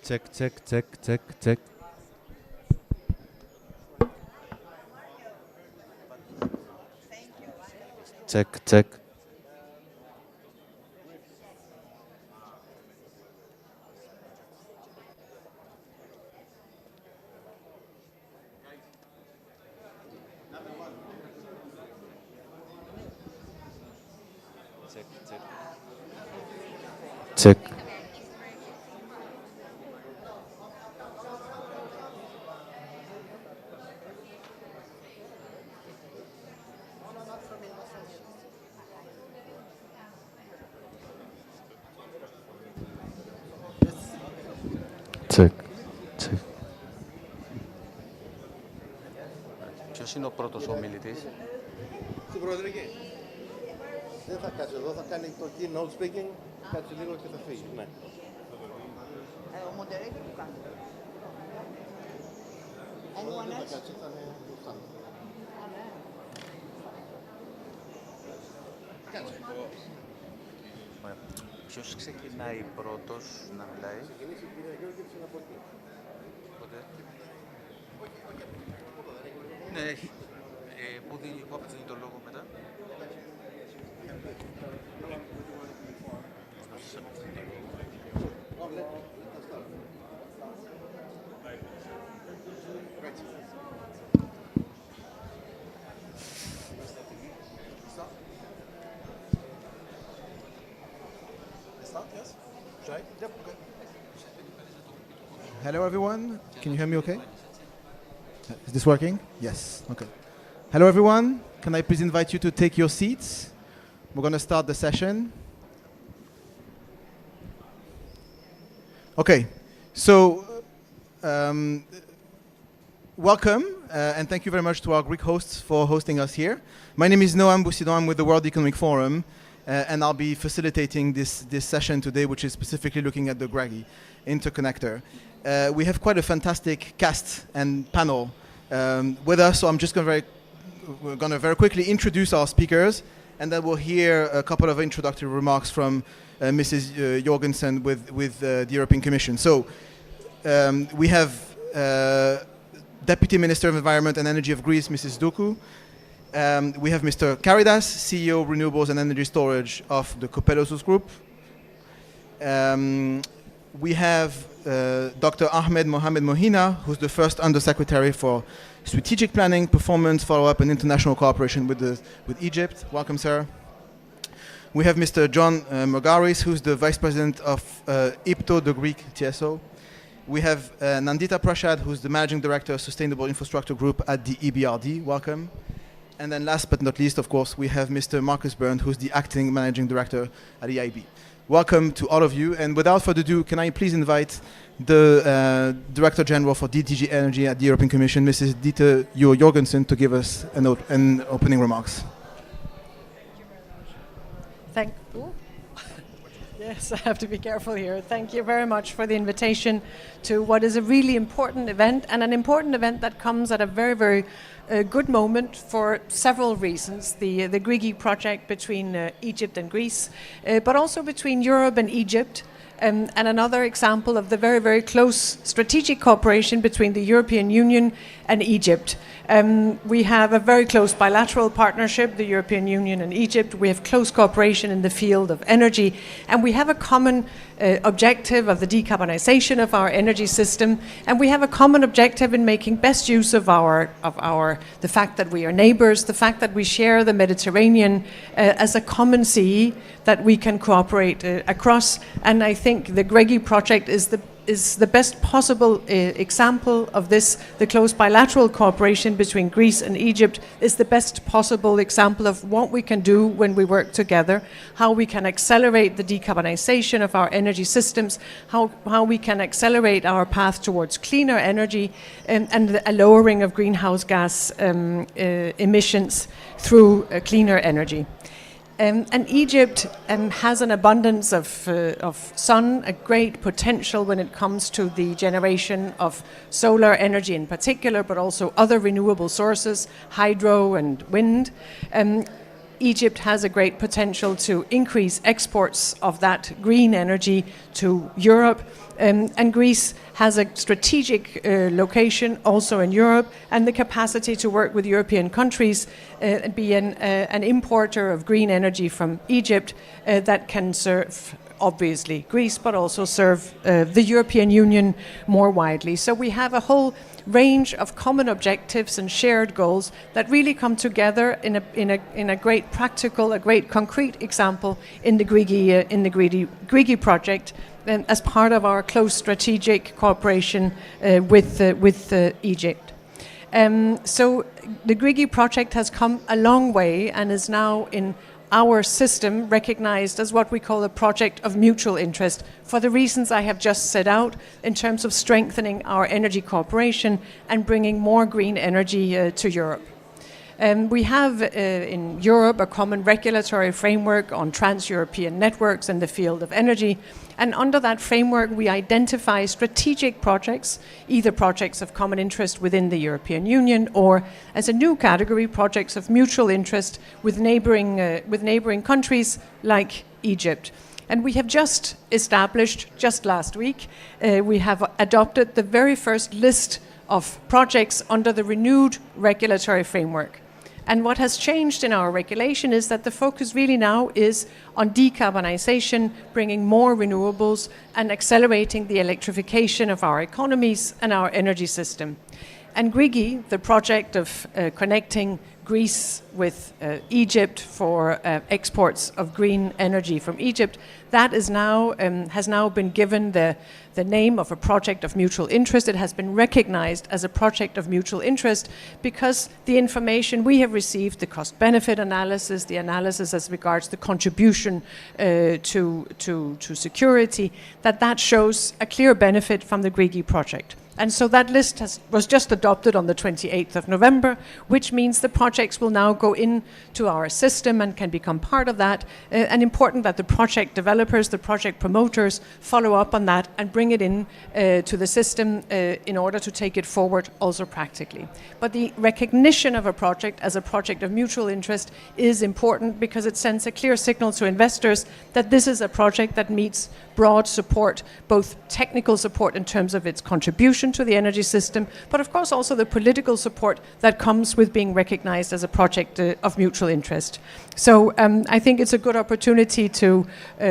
Check, check, check, check, check. Check, check. Check. Check. Check. Ποιος είναι ο πρώτος ομιλητής? Στην Προεδρική. Δεν θα κάτσει εδώ, θα κάνει το keynote speaking, κάτσει λίγο και θα φύγει. Ναι. Ο moderator του κάνει. Anyone else? Ποιος ξεκινάει πρώτος να μιλάει? Ξεκινήσει η κυρία Γιώργη και από εκεί. Ναι, πού δίνει το λόγο μετά? Hello everyone, can you hear me okay? Is this working? Yes, okay. Hello everyone, can I please invite you to take your seats? We're going to start the session. Okay, so welcome and thank you very much to our Greek hosts for hosting us here. My name is Noam Boussidon, I'm with the World Economic Forum and I'll be facilitating this session today, which is specifically looking at the GREGY Interconnector. We have quite a fantastic cast and panel with us, so I'm just we're going to very quickly introduce our speakers, and then we'll hear a couple of introductory remarks from Mrs. Jorgensen with the European Commission. So we have Deputy Minister of Environment and Energy of Greece, Mrs. Doukou. We have Mr. Karidas, CEO Renewables and Energy Storage of the Kopelosus Group. We have Dr. Ahmed Mohamed Mohina, who's the first Undersecretary for Strategic Planning, Performance, Follow-up and International Cooperation with Egypt. Welcome, sir. We have Mr. John Mogaris, who's the Vice President of IPTO, the Greek TSO. We have Nandita Prashad, who's the Managing Director of Sustainable Infrastructure Group at the EBRD. Welcome. And then last but not least, of course, we have Mr. Marcus Byrne, who's the Acting Managing Director at EIB. Welcome to all of you, and without further ado, can I please invite the Director General for DG Energy at the European Commission, Mrs. Dieter Jorgensen, to give us an opening remarks. Thank you. Yes, I have to be careful here. Thank you very much for the invitation to what is a really important event, and an important event that comes at a very, very good moment for several reasons. The GREGY project between Egypt and Greece, but also between Europe and Egypt, and another example of the very, very close strategic cooperation between the European Union and Egypt. We have a very close bilateral partnership, the European Union and Egypt. We have close cooperation in the field of energy, and we have a common objective of the decarbonisation of our energy system, and we have a common objective in making best use of the fact that we are neighbours, the fact that we share the Mediterranean as a common sea that we can cooperate across. And I think the GREGY project is the best possible example of this. The close bilateral cooperation between Greece and Egypt is the best possible example of what we can do when we work together, how we can accelerate the decarbonisation of our energy systems, how we can accelerate our path towards cleaner energy and a lowering of greenhouse gas emissions through cleaner energy. And Egypt has an abundance of sun, a great potential when it comes to the generation of solar energy in particular, but also other renewable sources, hydro and wind. Egypt has a great potential to increase exports of that green energy to Europe. And Greece has a strategic location also in Europe and the capacity to work with European countries and be an importer of green energy from Egypt that can serve obviously Greece, but also serve the European Union more widely. So we have a whole range of common objectives and shared goals that really come together in a great practical, a great concrete example in the GREGY project, as part of our close strategic cooperation with Egypt. So the GREGY project has come a long way and is now in our system recognized as what we call a project of mutual interest for the reasons I have just set out in terms of strengthening our energy cooperation and bringing more green energy to Europe. We have in Europe a common regulatory framework on trans-European networks in the field of energy, and under that framework we identify strategic projects, either projects of common interest within the European Union or, as a new category, projects of mutual interest with neighbouring countries like Egypt. And we have just established, just last week, we have adopted the very first list of projects under the renewed regulatory framework. And what has changed in our regulation is that the focus really now is on decarbonisation, bringing more renewables and accelerating the electrification of our economies and our energy system. And GREGY, the project of connecting Greece with Egypt for exports of green energy from Egypt, that is now has now been given the name of a project of mutual interest. It has been recognized as a project of mutual interest because the information we have received, the cost-benefit analysis, the analysis as regards the contribution to security, that shows a clear benefit from the GREGY project. And so that list was just adopted on the 28th of November, which means the projects will now go into our system and can become part of that. And important that the project developers, the project promoters, follow up on that and bring it in to the system in order to take it forward also practically. But the recognition of a project as a project of mutual interest is important because it sends a clear signal to investors that this is a project that meets broad support, both technical support in terms of its contribution to the energy system, but of course also the political support that comes with being recognized as a project of mutual interest. So I think it's a good opportunity to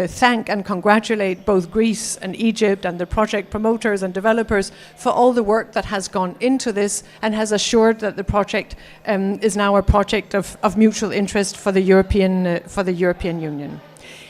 thank and congratulate both Greece and Egypt and the project promoters and developers for all the work that has gone into this and has assured that the project is now a project of mutual interest for the European Union.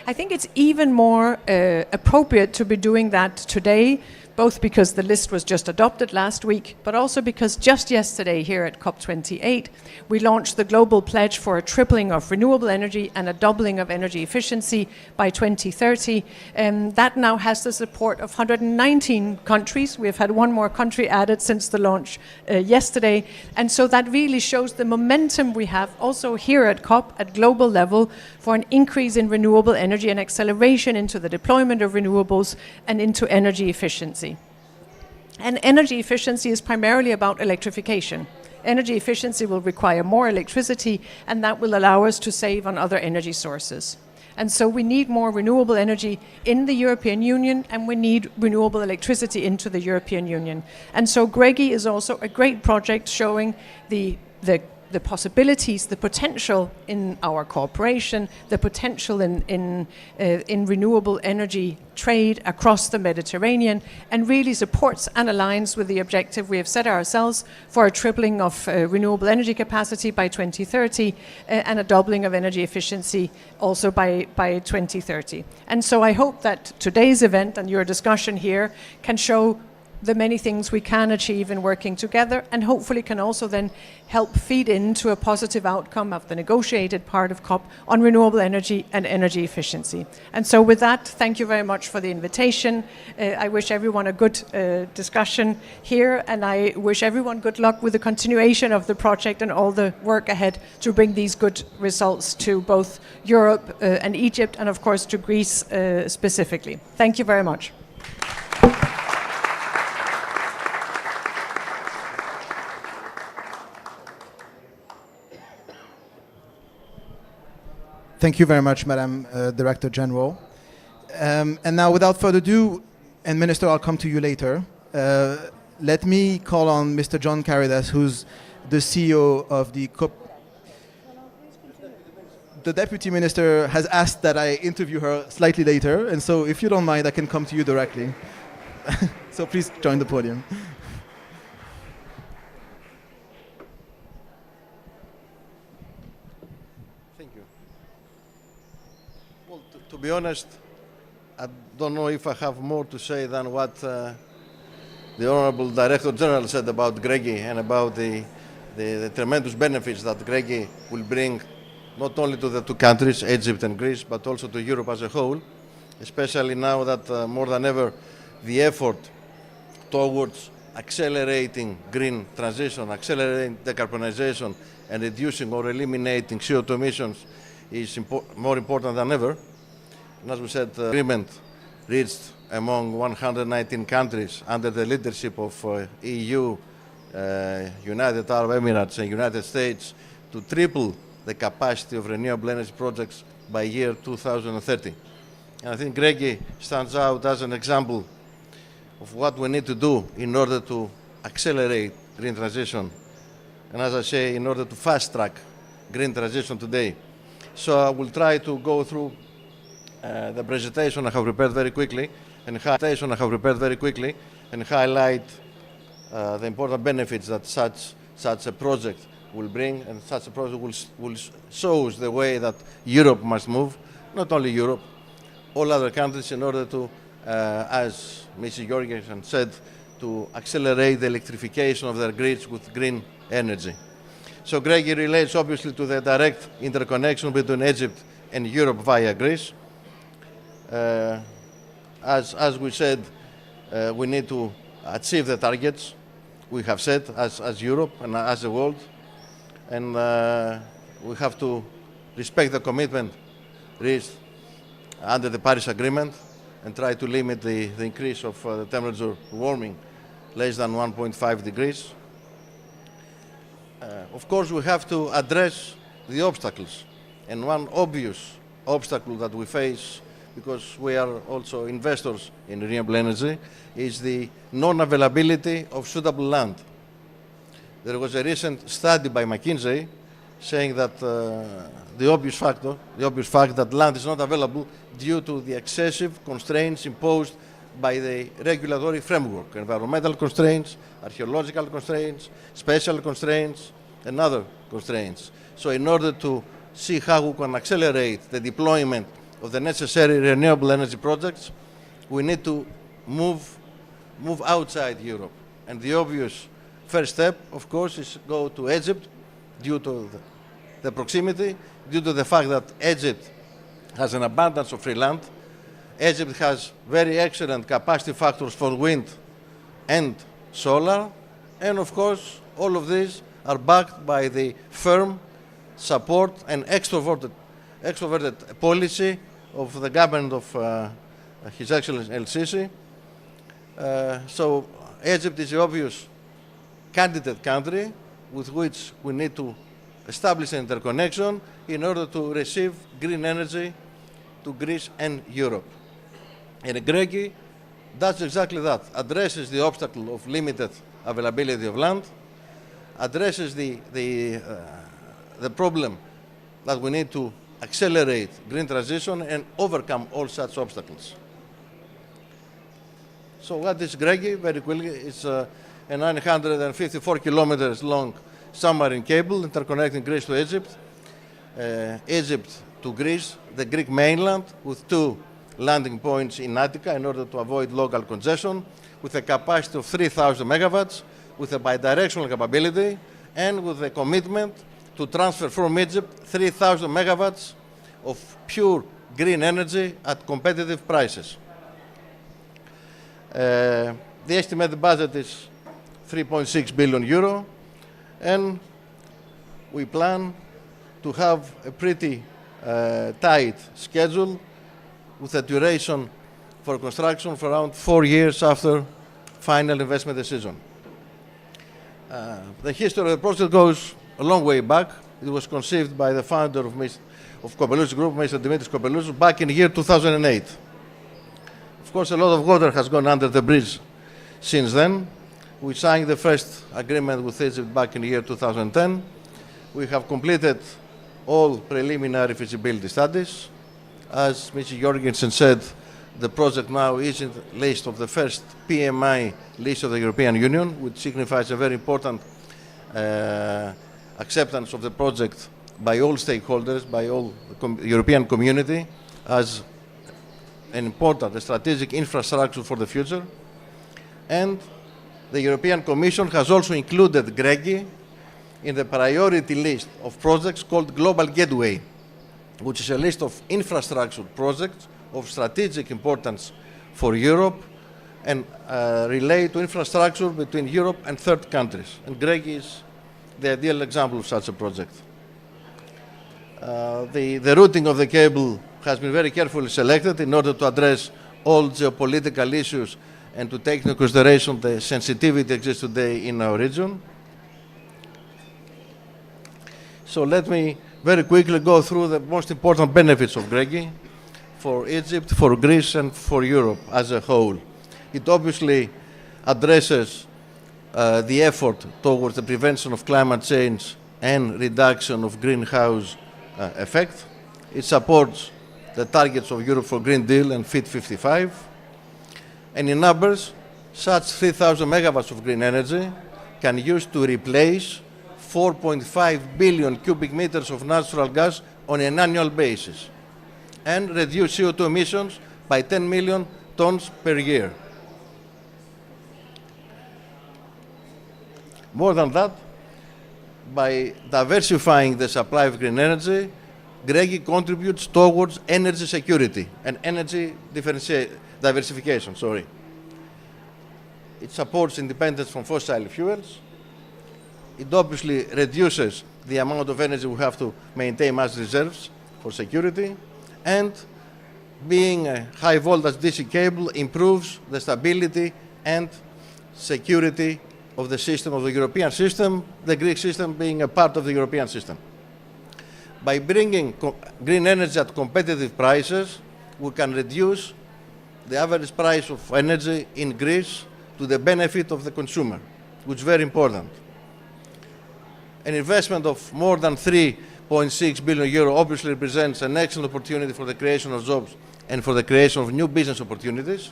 I think it's even more appropriate to be doing that today, both because the list was just adopted last week, but also because just yesterday here at COP28, we launched the global pledge for a tripling of renewable energy and a doubling of energy efficiency by 2030. That now has the support of 119 countries. We've had one more country added since the launch yesterday. And so that really shows the momentum we have also here at COP at global level for an increase in renewable energy and acceleration into the deployment of renewables and into energy efficiency. And energy efficiency is primarily about electrification. Energy efficiency will require more electricity, and that will allow us to save on other energy sources. And so we need more renewable energy in the European Union, and we need renewable electricity into the European Union. And so GREGY is also a great project showing the possibilities, the potential in our cooperation, the potential in renewable energy trade across the Mediterranean, and really supports and aligns with the objective we have set ourselves for a tripling of renewable energy capacity by 2030 and a doubling of energy efficiency also by 2030. And so I hope that today's event and your discussion here can show the many things we can achieve in working together, and hopefully can also then help feed into a positive outcome of the negotiated part of COP on renewable energy and energy efficiency. And so with that, thank you very much for the invitation. I wish everyone a good discussion here, and I wish everyone good luck with the continuation of the project and all the work ahead to bring these good results to both Europe and Egypt, and of course to Greece specifically. Thank you very much. Thank you very much, Madam Director General. And now, without further ado, and Minister, I'll come to you later. Let me call on Mr. John Caridas, who's the CEO of the The Deputy Minister has asked that I interview her slightly later, and so if you don't mind, I can come to you directly. So please join the podium. Thank you. Well, to be honest, I don't know if I have more to say than what the Honorable Director General said about GREGY and about the tremendous benefits that GREGY will bring not only to the two countries, Egypt and Greece, but also to Europe as a whole, especially now that more than ever the effort towards accelerating green transition, accelerating decarbonisation and reducing or eliminating CO2 emissions is more important than ever. And as we said, the agreement reached among 119 countries under the leadership of EU, United Arab Emirates and United States to triple the capacity of renewable energy projects by year 2030. And I think GREGY stands out as an example of what we need to do in order to accelerate green transition. And as I say, in order to fast-track green transition today. So I will try to go through the presentation I have prepared very quickly and highlight the important benefits that such a project will bring, and such a project will show the way that Europe must move, not only Europe, all other countries, in order to, as Mrs. Jorgensen said, to accelerate the electrification of their grids with green energy. So GREGY relates obviously to the direct interconnection between Egypt and Europe via Greece. As we said, we need to achieve the targets we have set as Europe and as the world. And we have to respect the commitment reached under the Paris Agreement and try to limit the increase of the temperature warming less than 1.5 degrees. Of course, we have to address the obstacles. And one obvious obstacle that we face, because we are also investors in renewable energy, is the non-availability of suitable land. There was a recent study by McKinsey saying that the obvious fact that land is not available due to the excessive constraints imposed by the regulatory framework, environmental constraints, archaeological constraints, special constraints, and other constraints. So in order to see how we can accelerate the deployment of the necessary renewable energy projects, we need to move outside Europe. And the obvious first step, of course, is to go to Egypt due to the proximity, due to the fact that Egypt has an abundance of free land. Egypt has very excellent capacity factors for wind and solar. And of course, all of these are backed by the firm support and extroverted policy of the government of His Excellency El-Sisi. So Egypt is the obvious candidate country with which we need to establish an interconnection in order to receive green energy to Greece and Europe. And GREGY does exactly that, addresses the obstacle of limited availability of land, addresses the problem that we need to accelerate green transition and overcome all such obstacles. So what is GREGY? Very quickly, it's a 954 kilometers long submarine cable interconnecting Greece to Egypt, Egypt to Greece, the Greek mainland, with 2 landing points in Attica in order to avoid local congestion, with a capacity of 3,000 megawatts, with a bidirectional capability, and with a commitment to transfer from Egypt 3,000 megawatts of pure green energy at competitive prices. The estimated budget is 3.6 billion euro, and we plan to have a pretty tight schedule with a duration for construction for around 4 years after final investment decision. The history of the project goes a long way back. It was conceived by the founder of Kopelous Group, Mr. Dimitris Kopelous, back in the year 2008. Of course, a lot of water has gone under the bridge since then. We signed the first agreement with Egypt back in the year 2010. We have completed all preliminary feasibility studies. As Mr. Jorgensen said, the project now is in the list of the first PMI list of the European Union, which signifies a very important acceptance of the project by all stakeholders, by all the European community, as an important strategic infrastructure for the future. And the European Commission has also included GREGY in the priority list of projects called Global Gateway, which is a list of infrastructure projects of strategic importance for Europe and relate to infrastructure between Europe and third countries. And GREGY is the ideal example of such a project. The routing of the cable has been very carefully selected in order to address all geopolitical issues and to take into consideration the sensitivity exists today in our region. So let me very quickly go through the most important benefits of GREGY for Egypt, for Greece, and for Europe as a whole. It obviously addresses the effort towards the prevention of climate change and reduction of greenhouse effect. It supports the targets of Europe for Green Deal and Fit 55. And in numbers, such 3,000 megawatts of green energy can use to replace 4.5 billion cubic meters of natural gas on an annual basis and reduce CO2 emissions by 10 million tons per year. More than that, by diversifying the supply of green energy, GREGY contributes towards energy security and energy diversification. It supports independence from fossil fuels. It obviously reduces the amount of energy we have to maintain as reserves for security. And being a high voltage DC cable improves the stability and security of the system, of the European system, the Greek system being a part of the European system. By bringing green energy at competitive prices, we can reduce the average price of energy in Greece to the benefit of the consumer, which is very important. An investment of more than 3.6 billion euro obviously represents an excellent opportunity for the creation of jobs and for the creation of new business opportunities,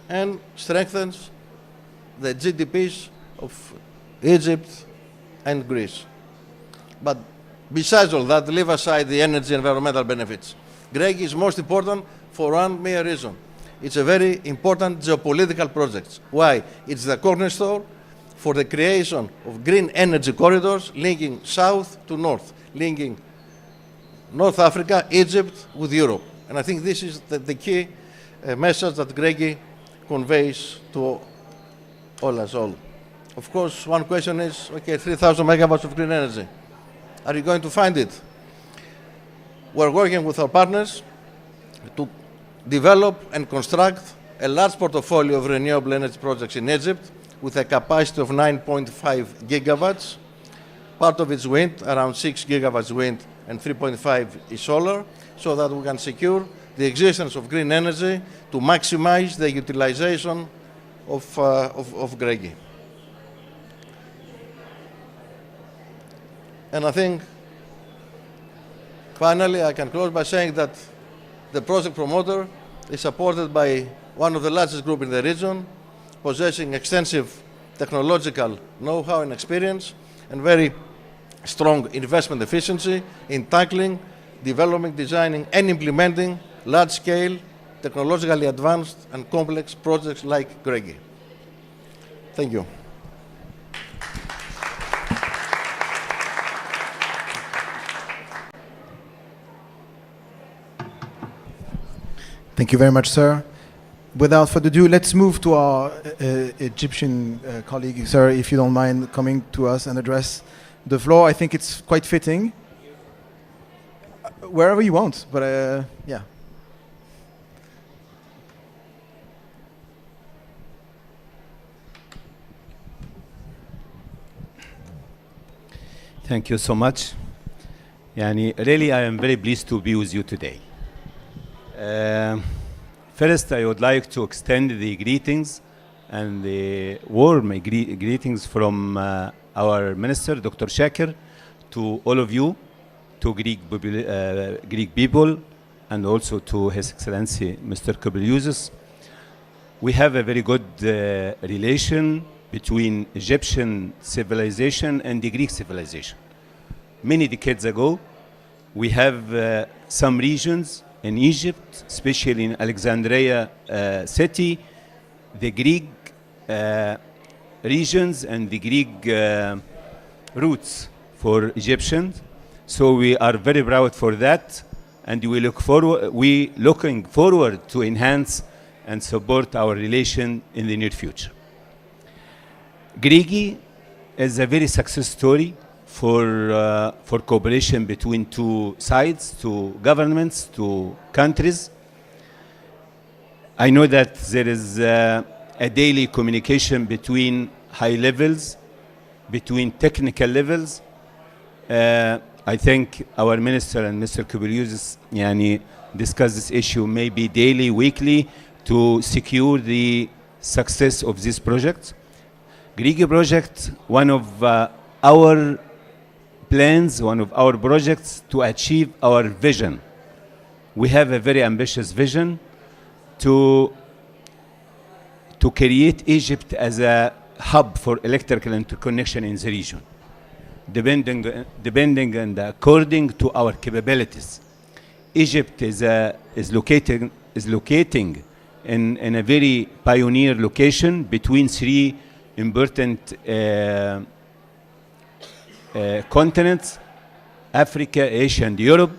and strengthens the GDPs of Egypt and Greece. But besides all that, leave aside the energy and environmental benefits. GREGY is most important for one mere reason. It's a very important geopolitical project. Why? It's the cornerstone for the creation of green energy corridors linking south to north, linking North Africa, Egypt with Europe. And I think this is the key message that GREGY conveys to us all. Of course, one question is, okay, 3,000 megawatts of green energy. Are you going to find it? We're working with our partners to develop and construct a large portfolio of renewable energy projects in Egypt with a capacity of 9.5 gigawatts. Part of it's wind, around 6 gigawatts wind, and 3.5 is solar, so that we can secure the existence of green energy to maximize the utilization of GREGY. And I think, finally, I can close by saying that the project promoter is supported by one of the largest groups in the region, possessing extensive technological know-how and experience, and very strong investment efficiency in tackling, developing, designing, and implementing large-scale, technologically advanced and complex projects like GREGY. Thank you. Thank you very much, sir. Without further ado, let's move to our Egyptian colleague, sir, if you don't mind coming to us and address the floor. I think it's quite fitting. Wherever you want, but yeah. Thank you so much. Really, I am very pleased to be with you today. First, I would like to extend the greetings and the warm greetings from our Minister, Dr. Shakir, to all of you, to Greek people, and also to His Excellency, Mr. Kobylius. We have a very good relation between Egyptian civilization and the Greek civilization. Many decades ago, we have some regions in Egypt, especially in Alexandria city, the Greek regions and the Greek roots for Egyptians. So we are very proud for that, and we looking forward to enhance and support our relation in the near future. GREGY is a very success story for cooperation between two sides, two governments, two countries. I know that there is a daily communication between high levels, between technical levels. I think our minister and Mr. Kobylius discuss this issue maybe daily, weekly, to secure the success of this project. GREGY project, one of our plans, one of our projects to achieve our vision. We have a very ambitious vision to create Egypt as a hub for electrical interconnection in the region, depending and according to our capabilities. Egypt is locating in a very pioneer location between three important continents, Africa, Asia, and Europe.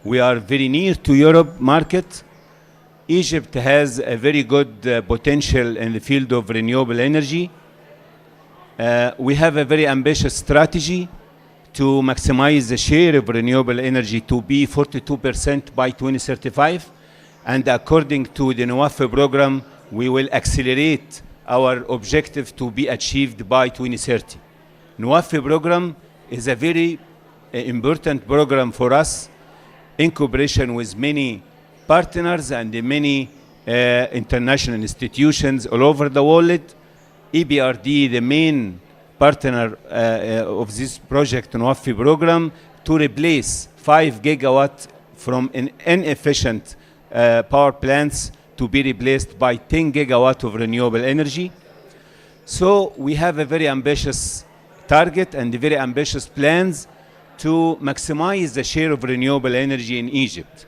We are very near to Europe market. Egypt has a very good potential in the field of renewable energy. We have a very ambitious strategy to maximize the share of renewable energy to be 42% by 2035. And according to the NWAFE program, we will accelerate our objective to be achieved by 2030. NWAFE program is a very important program for us in cooperation with many partners and many international institutions all over the world. EBRD, the main partner of this project NWAFE program, to replace 5 gigawatts from inefficient power plants to be replaced by 10 gigawatts of renewable energy. So we have a very ambitious target and very ambitious plans to maximize the share of renewable energy in Egypt.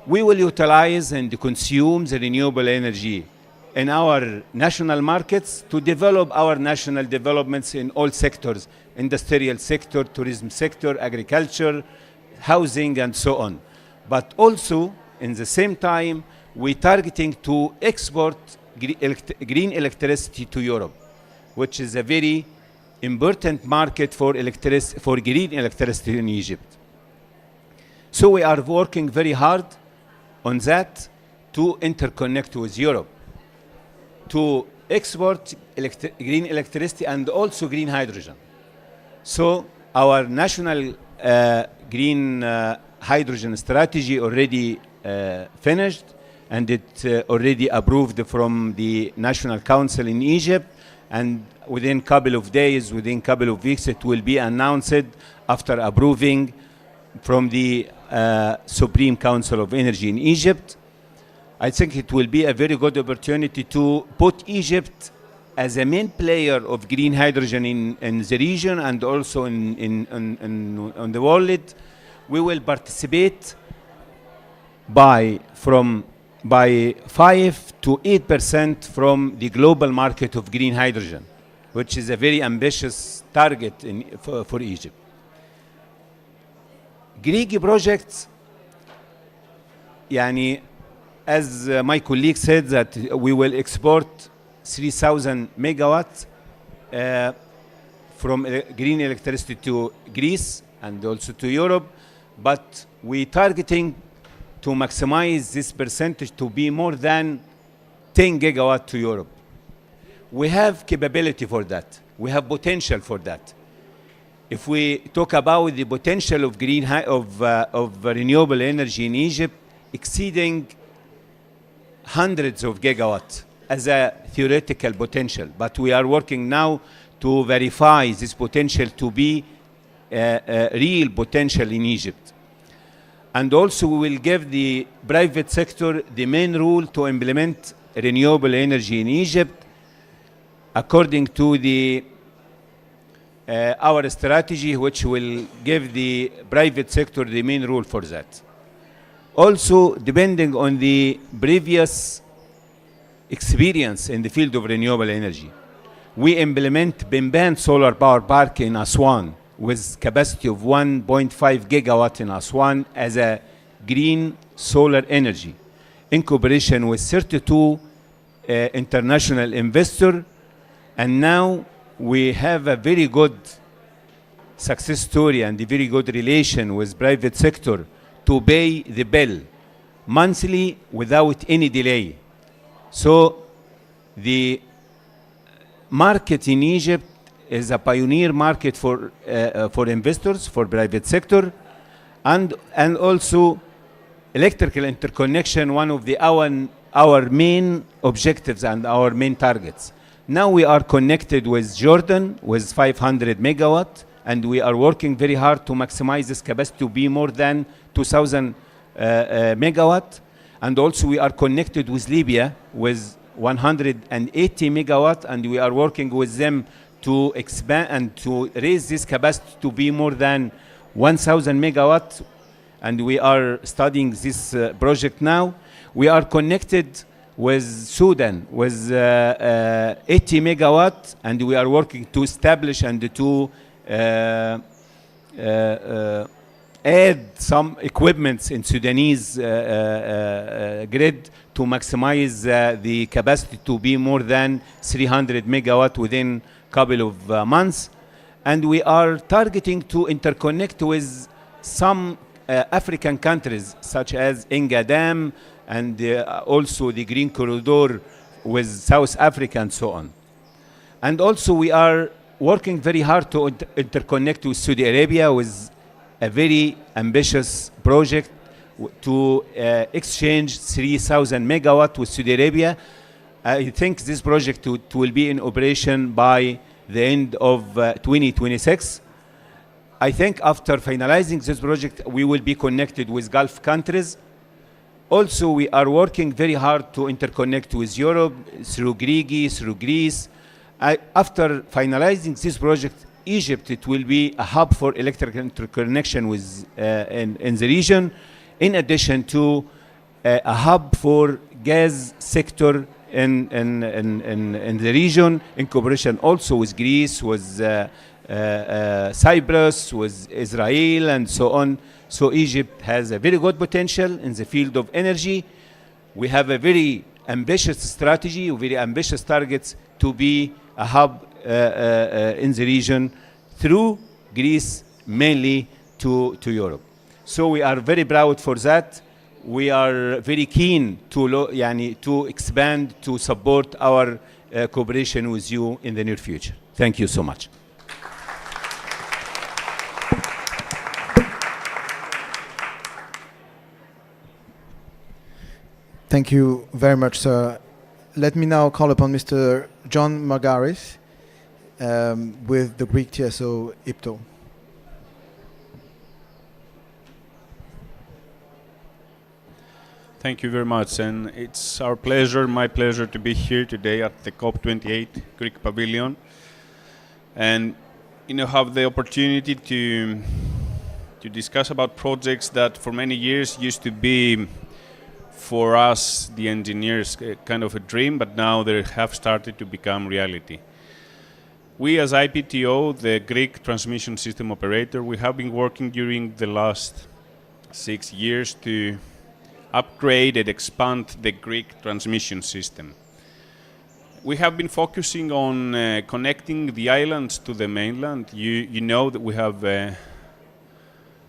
We will utilize and consume the renewable energy in our national markets to develop our national developments in all sectors, industrial sector, tourism sector, agriculture, housing, and so on. But also, in the same time, we're targeting to export green electricity to Europe, which is a very important market for green electricity in Egypt. So we are working very hard on that to interconnect with Europe, to export green electricity and also green hydrogen. So our national green hydrogen strategy already finished, and it already approved from the National Council in Egypt, and within a couple of days, within a couple of weeks, it will be announced after approving from the Supreme Council of Energy in Egypt. I think it will be a very good opportunity to put Egypt as a main player of green hydrogen in the region and also on the world. We will participate by 5 to 8% from the global market of green hydrogen, which is a very ambitious target for Egypt. GREGY projects, as my colleague said, that we will export 3,000 megawatts from green electricity to Greece and also to Europe, but we're targeting to maximize this percentage to be more than 10 gigawatts to Europe. We have capability for that. We have potential for that. If we talk about the potential of of renewable energy in Egypt, exceeding hundreds of gigawatts as a theoretical potential, but we are working now to verify this potential to be real potential in Egypt. And also we will give the private sector the main role to implement renewable energy in Egypt according to the our strategy, which will give the private sector the main role for that. Also, depending on the previous experience in the field of renewable energy, we implement Bimban solar power park in Aswan with capacity of 1.5 gigawatt in Aswan as a green solar energy in cooperation with 32 international investors. And now we have a very good success story and a very good relation with private sector to pay the bill monthly without any delay. So the market in Egypt is a pioneer market for investors, for private sector, and also electrical interconnection, one of our main objectives and our main targets. Now we are connected with Jordan with 500 megawatt, and we are working very hard to maximize this capacity to be more than 2,000 megawatt. And also we are connected with Libya with 180 megawatt, and we are working with them to expand and to raise this capacity to be more than 1,000 megawatt. And we are studying this project now. We are connected with Sudan with 80 megawatt, and we are working to establish and to add some equipments in Sudanese grid to maximize the capacity to be more than 300 megawatt within a couple of months. And we are targeting to interconnect with some African countries such as Engadam and also the Green Corridor with South Africa and so on. And also we are working very hard to interconnect with Saudi Arabia with a very ambitious project to exchange 3,000 megawatt with Saudi Arabia. I think this project will be in operation by the end of 2026. I think after finalizing this project, we will be connected with Gulf countries. Also, we are working very hard to interconnect with Europe through GREGY, through Greece. After finalizing this project, Egypt, it will be a hub for electric interconnection with, in the region, in addition to a hub for gas sector in the region, in cooperation also with Greece, with Cyprus, with Israel, and so on. So Egypt has a very good potential in the field of energy. We have a very ambitious strategy, very ambitious targets to be a hub in the region through Greece, mainly to Europe. So we are very proud for that. We are very keen to expand, to support our cooperation with you in the near future. Thank you so much. Thank you very much, sir. Let me now call upon Mr. John Margaris with the Greek TSO IPTO. Thank you very much, and it's our pleasure, my pleasure, to be here today at the COP28 Greek Pavilion, and have the opportunity to discuss about projects that for many years used to be, for us, the engineers, kind of a dream, but now they have started to become reality. We as IPTO, the Greek Transmission System Operator, we have been working during the last 6 years to upgrade and expand the Greek transmission system. We have been focusing on connecting the islands to the mainland. You know that we have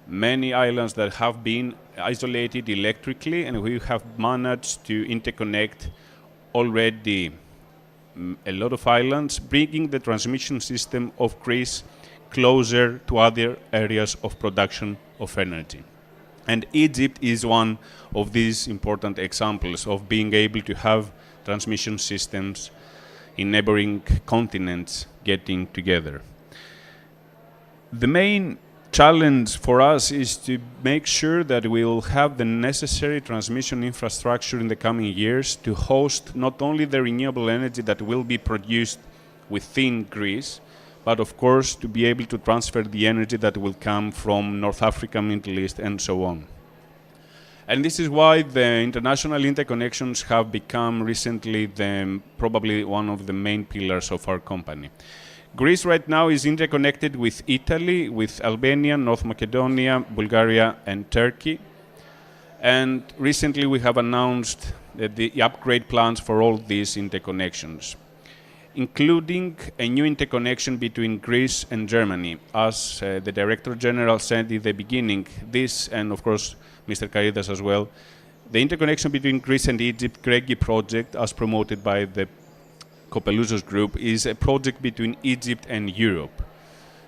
many islands that have been isolated electrically, and we have managed to interconnect already a lot of islands, bringing the transmission system of Greece closer to other areas of production of energy. And Egypt is one of these important examples of being able to have transmission systems in neighboring continents getting together. The main challenge for us is to make sure that we will have the necessary transmission infrastructure in the coming years to host not only the renewable energy that will be produced within Greece, but of course to be able to transfer the energy that will come from North Africa, Middle East, and so on. And this is why the international interconnections have become recently probably one of the main pillars of our company. Greece right now is interconnected with Italy, with Albania, North Macedonia, Bulgaria, and Turkey. And recently we have announced the upgrade plans for all these interconnections, including a new interconnection between Greece and Germany. As the Director General said in the beginning, this, and of course Mr. Karidas as well, the interconnection between Greece and Egypt, GREGY project, as promoted by the GREGY Group, is a project between Egypt and Europe.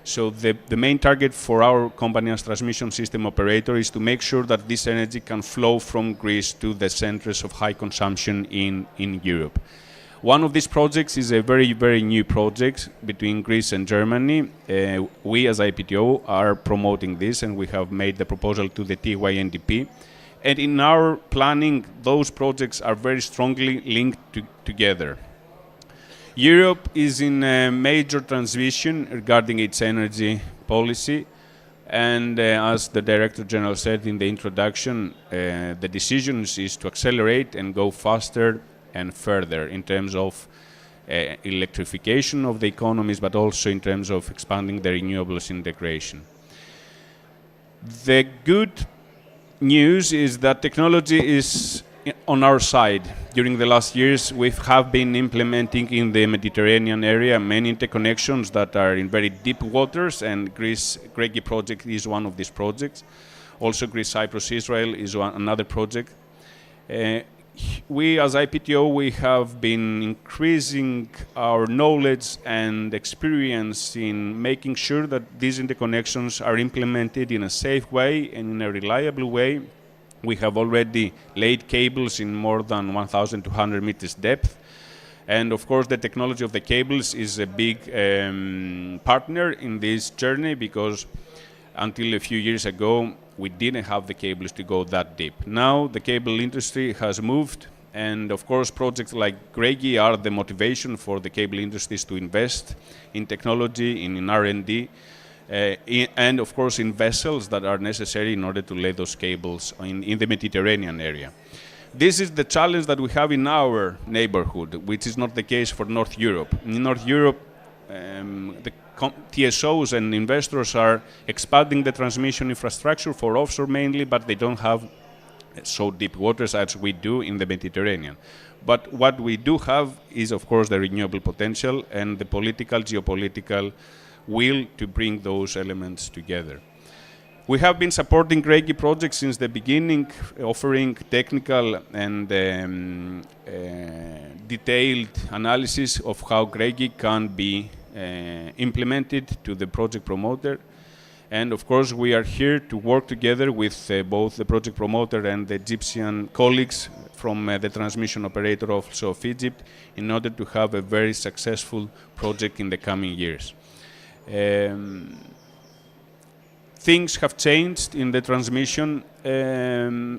So the main target for our company as transmission system operator is to make sure that this energy can flow from Greece to the centers of high consumption in Europe. One of these projects is a very, very new project between Greece and Germany. We as IPTO are promoting this, and we have made the proposal to the TYNDP. And in our planning, those projects are very strongly linked together. Europe is in a major transition regarding its energy policy, and as the Director General said in the introduction, the decision is to accelerate and go faster and further in terms of electrification of the economies, but also in terms of expanding the renewables integration. The good news is that technology is on our side. During the last years, we have been implementing in the Mediterranean area many interconnections that are in very deep waters, and GREGY project is one of these projects. Also, Greece, Cyprus, Israel is another project. We as IPTO, we have been increasing our knowledge and experience in making sure that these interconnections are implemented in a safe way and in a reliable way. We have already laid cables in more than 1,200 meters depth. And of course, the technology of the cables is a big partner in this journey, because until a few years ago, we didn't have the cables to go that deep. Now the cable industry has moved, and of course projects like GREGY are the motivation for the cable industries to invest in technology, in R&D, and of course in vessels that are necessary in order to lay those cables in the Mediterranean area. This is the challenge that we have in our neighborhood, which is not the case for North Europe. In North Europe, the TSOs and investors are expanding the transmission infrastructure for offshore mainly, but they don't have so deep waters as we do in the Mediterranean. But what we do have is, of course, the renewable potential and the political, geopolitical will to bring those elements together. We have been supporting GREGY projects since the beginning, offering technical and detailed analysis of how GREGY can be implemented to the project promoter. And of course, we are here to work together with both the project promoter and the Egyptian colleagues from the transmission operator also of Egypt in order to have a very successful project in the coming years. Things have changed in the transmission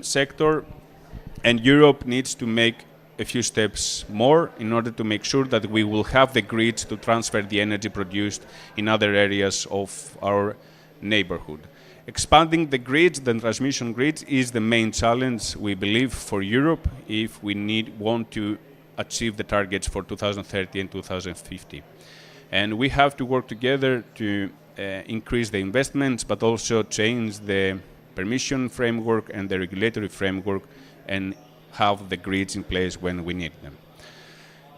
sector, and Europe needs to make a few steps more in order to make sure that we will have the grids to transfer the energy produced in other areas of our neighborhood. Expanding the grids, the transmission grids, is the main challenge, we believe, for Europe if we want to achieve the targets for 2030 and 2050. And we have to work together to increase the investments, but also change the permission framework and the regulatory framework and have the grids in place when we need them.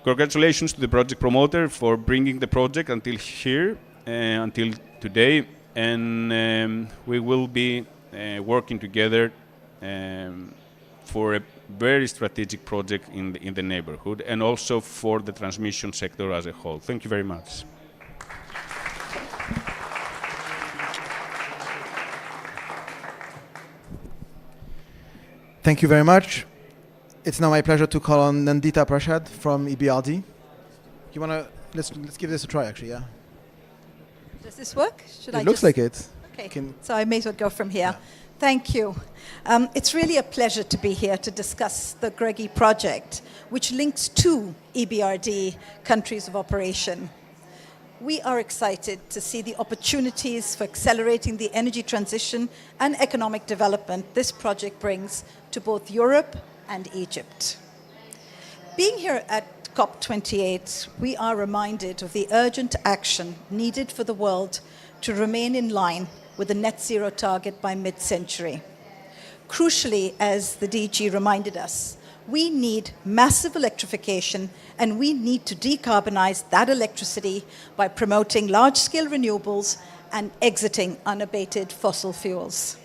Congratulations to the project promoter for bringing the project until here, until today, and we will be working together for a very strategic project in the neighborhood and also for the transmission sector as a whole. Thank you very much. Thank you very much. It's now my pleasure to call on Nandita Prashad from EBRD. You wanna let's give this a try, actually. Yeah. Does this work? Should It looks like it. Okay. So I may as well go from here. Thank you. It's really a pleasure to be here to discuss the GREGY project, which links two EBRD countries of operation. We are excited to see the opportunities for accelerating the energy transition and economic development this project brings to both Europe and Egypt. Being here at COP28, we are reminded of the urgent action needed for the world to remain in line with the net zero target by mid-century. Crucially, as the DG reminded us, we need massive electrification and we need to decarbonize that electricity by promoting large-scale renewables and exiting unabated fossil fuels.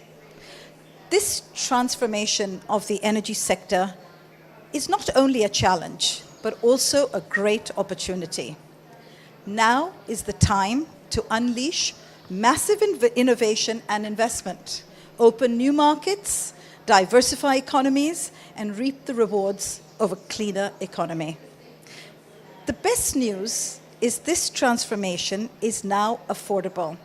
This transformation of the energy sector is not only a challenge, but also a great opportunity. Now is the time to unleash massive innovation and investment, open new markets, diversify economies, and reap the rewards of a cleaner economy. The best news is this transformation is now affordable,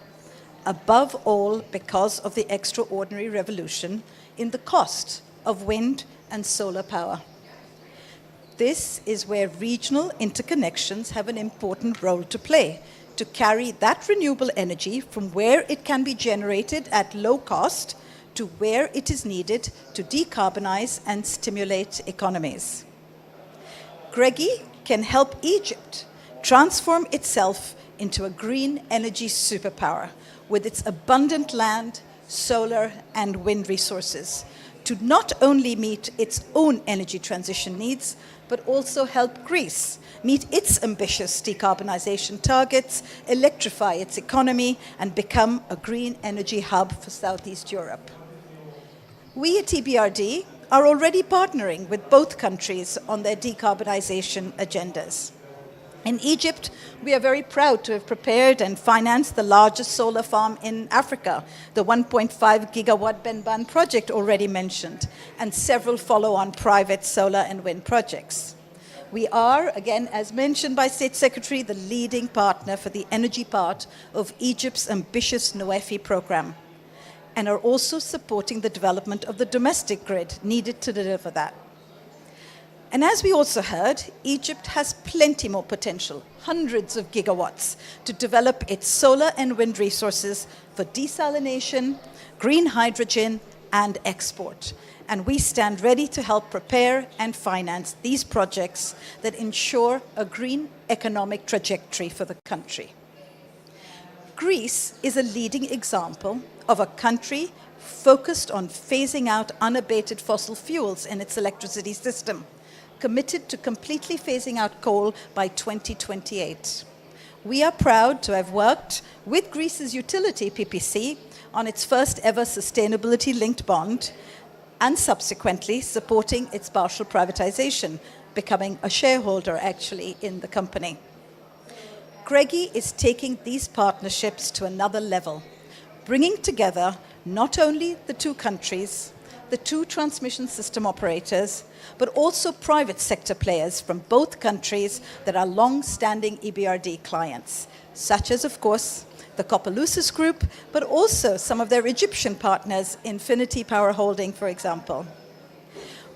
above all because of the extraordinary revolution in the cost of wind and solar power. This is where regional interconnections have an important role to play, to carry that renewable energy from where it can be generated at low cost to where it is needed to decarbonize and stimulate economies. GREGY can help Egypt transform itself into a green energy superpower with its abundant land, solar, and wind resources to not only meet its own energy transition needs, but also help Greece meet its ambitious decarbonization targets, electrify its economy, and become a green energy hub for Southeast Europe. We at EBRD are already partnering with both countries on their decarbonization agendas. In Egypt, we are very proud to have prepared and financed the largest solar farm in Africa, the 1.5 gigawatt Benban project already mentioned, and several follow-on private solar and wind projects. We are, again, as mentioned by State Secretary, the leading partner for the energy part of Egypt's ambitious NOEFI program, and are also supporting the development of the domestic grid needed to deliver that. And as we also heard, Egypt has plenty more potential, hundreds of gigawatts, to develop its solar and wind resources for desalination, green hydrogen, and export. And we stand ready to help prepare and finance these projects that ensure a green economic trajectory for the country. Greece is a leading example of a country focused on phasing out unabated fossil fuels in its electricity system, committed to completely phasing out coal by 2028. We are proud to have worked with Greece's utility, PPC, on its first ever sustainability-linked bond, and subsequently supporting its partial privatization, becoming a shareholder actually in the company. GREGY is taking these partnerships to another level, bringing together not only the two countries, the two transmission system operators, but also private sector players from both countries that are long-standing EBRD clients, such as, of course, the Copalusis Group, but also some of their Egyptian partners, Infinity Power Holding, for example.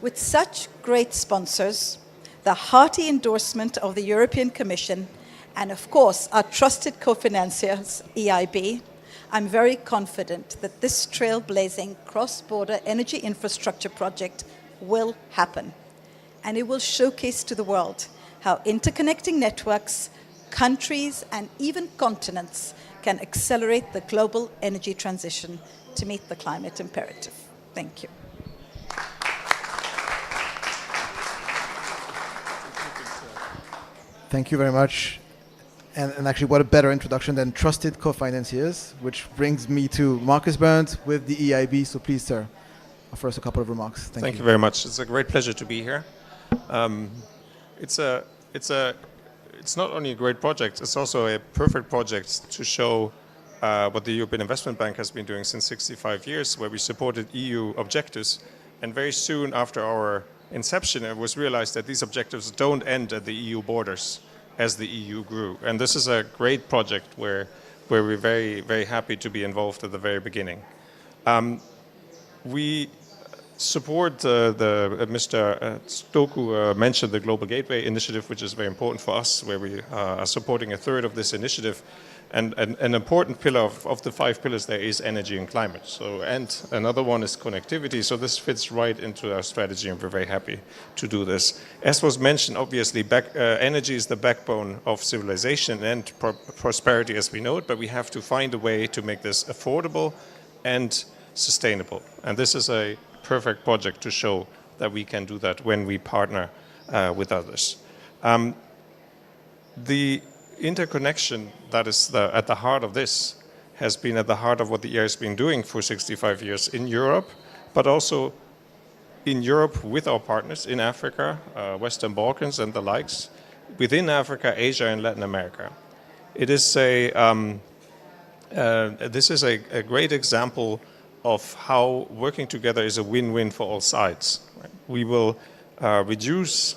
With such great sponsors, the hearty endorsement of the European Commission, and of course, our trusted co-financiers, EIB, I'm very confident that this trailblazing cross-border energy infrastructure project will happen. And it will showcase to the world how interconnecting networks, countries, and even continents can accelerate the global energy transition to meet the climate imperative. Thank you. Thank you very much. And actually, what a better introduction than trusted co-financiers, which brings me to Marcus Burns with the EIB. So please, sir, offer us a couple of remarks. Thank you very much. It's a great pleasure to be here. It's not only a great project, it's also a perfect project to show what the European Investment Bank has been doing since 65 years, where we supported EU objectives And very soon after our inception, it was realized that these objectives don't end at the EU borders as the EU grew. And this is a great project where we're very, very happy to be involved at the very beginning. We support Mr. Stoku mentioned the Global Gateway Initiative, which is very important for us, where we are supporting a third of this initiative. And an important pillar of the 5 pillars there is energy and climate. So, and another one is connectivity. So this fits right into our strategy, and we're very happy to do this. As was mentioned, obviously, energy is the backbone of civilization and prosperity as we know it, but we have to find a way to make this affordable and sustainable. And this is a perfect project to show that we can do that when we partner with others. The interconnection that is at the heart of this has been at the heart of what the ER has been doing for 65 years in Europe, but also in Europe with our partners in Africa, Western Balkans and the likes, within Africa, Asia and Latin America. It is this is a great example of how working together is a win-win for all sides. We will reduce,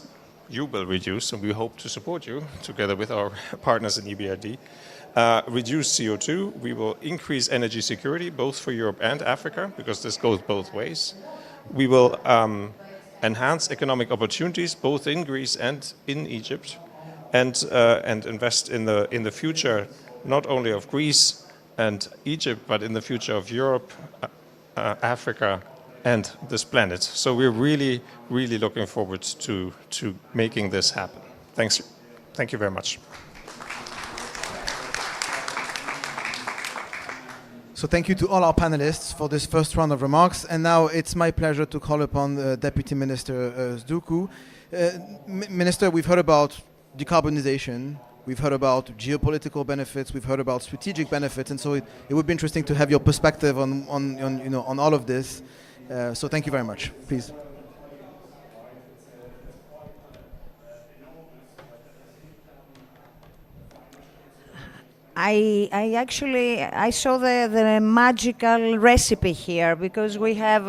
you will reduce, and we hope to support you together with our partners in EBRD, reduce CO2. We will increase energy security, both for Europe and Africa, because this goes both ways. We will enhance economic opportunities, both in Greece and in Egypt, and invest in the future, not only of Greece and Egypt, but in the future of Europe, Africa, and this planet. So we're really, really looking forward to making this happen. Thanks. Thank you very much. So thank you to all our panelists for this first round of remarks. And now it's my pleasure to call upon Deputy Minister Zduku. Minister, we've heard about decarbonization. We've heard about geopolitical benefits. We've heard about strategic benefits. And so it would be interesting to have your perspective on all of this. So thank you very much. Please. I saw the magical recipe here, because we have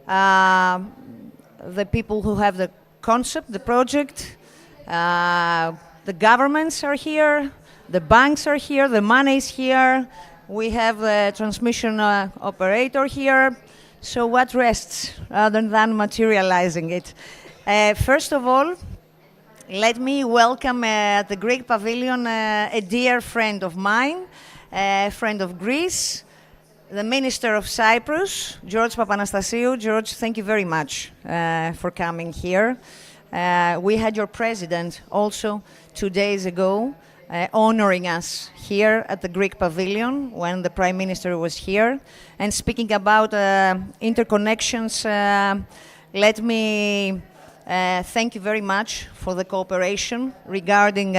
the people who have the concept, the project, the governments are here, the banks are here, the money is here, we have the transmission operator here. So what rests other than materializing it? First of all, let me welcome at the Greek Pavilion a dear friend of mine, a friend of Greece, the Minister of Cyprus, George Papanastasiou. George, thank you very much for coming here. We had your president also 2 days ago honoring us here at the Greek Pavilion when the Prime Minister was here. And speaking about interconnections, let me thank you very much for the cooperation regarding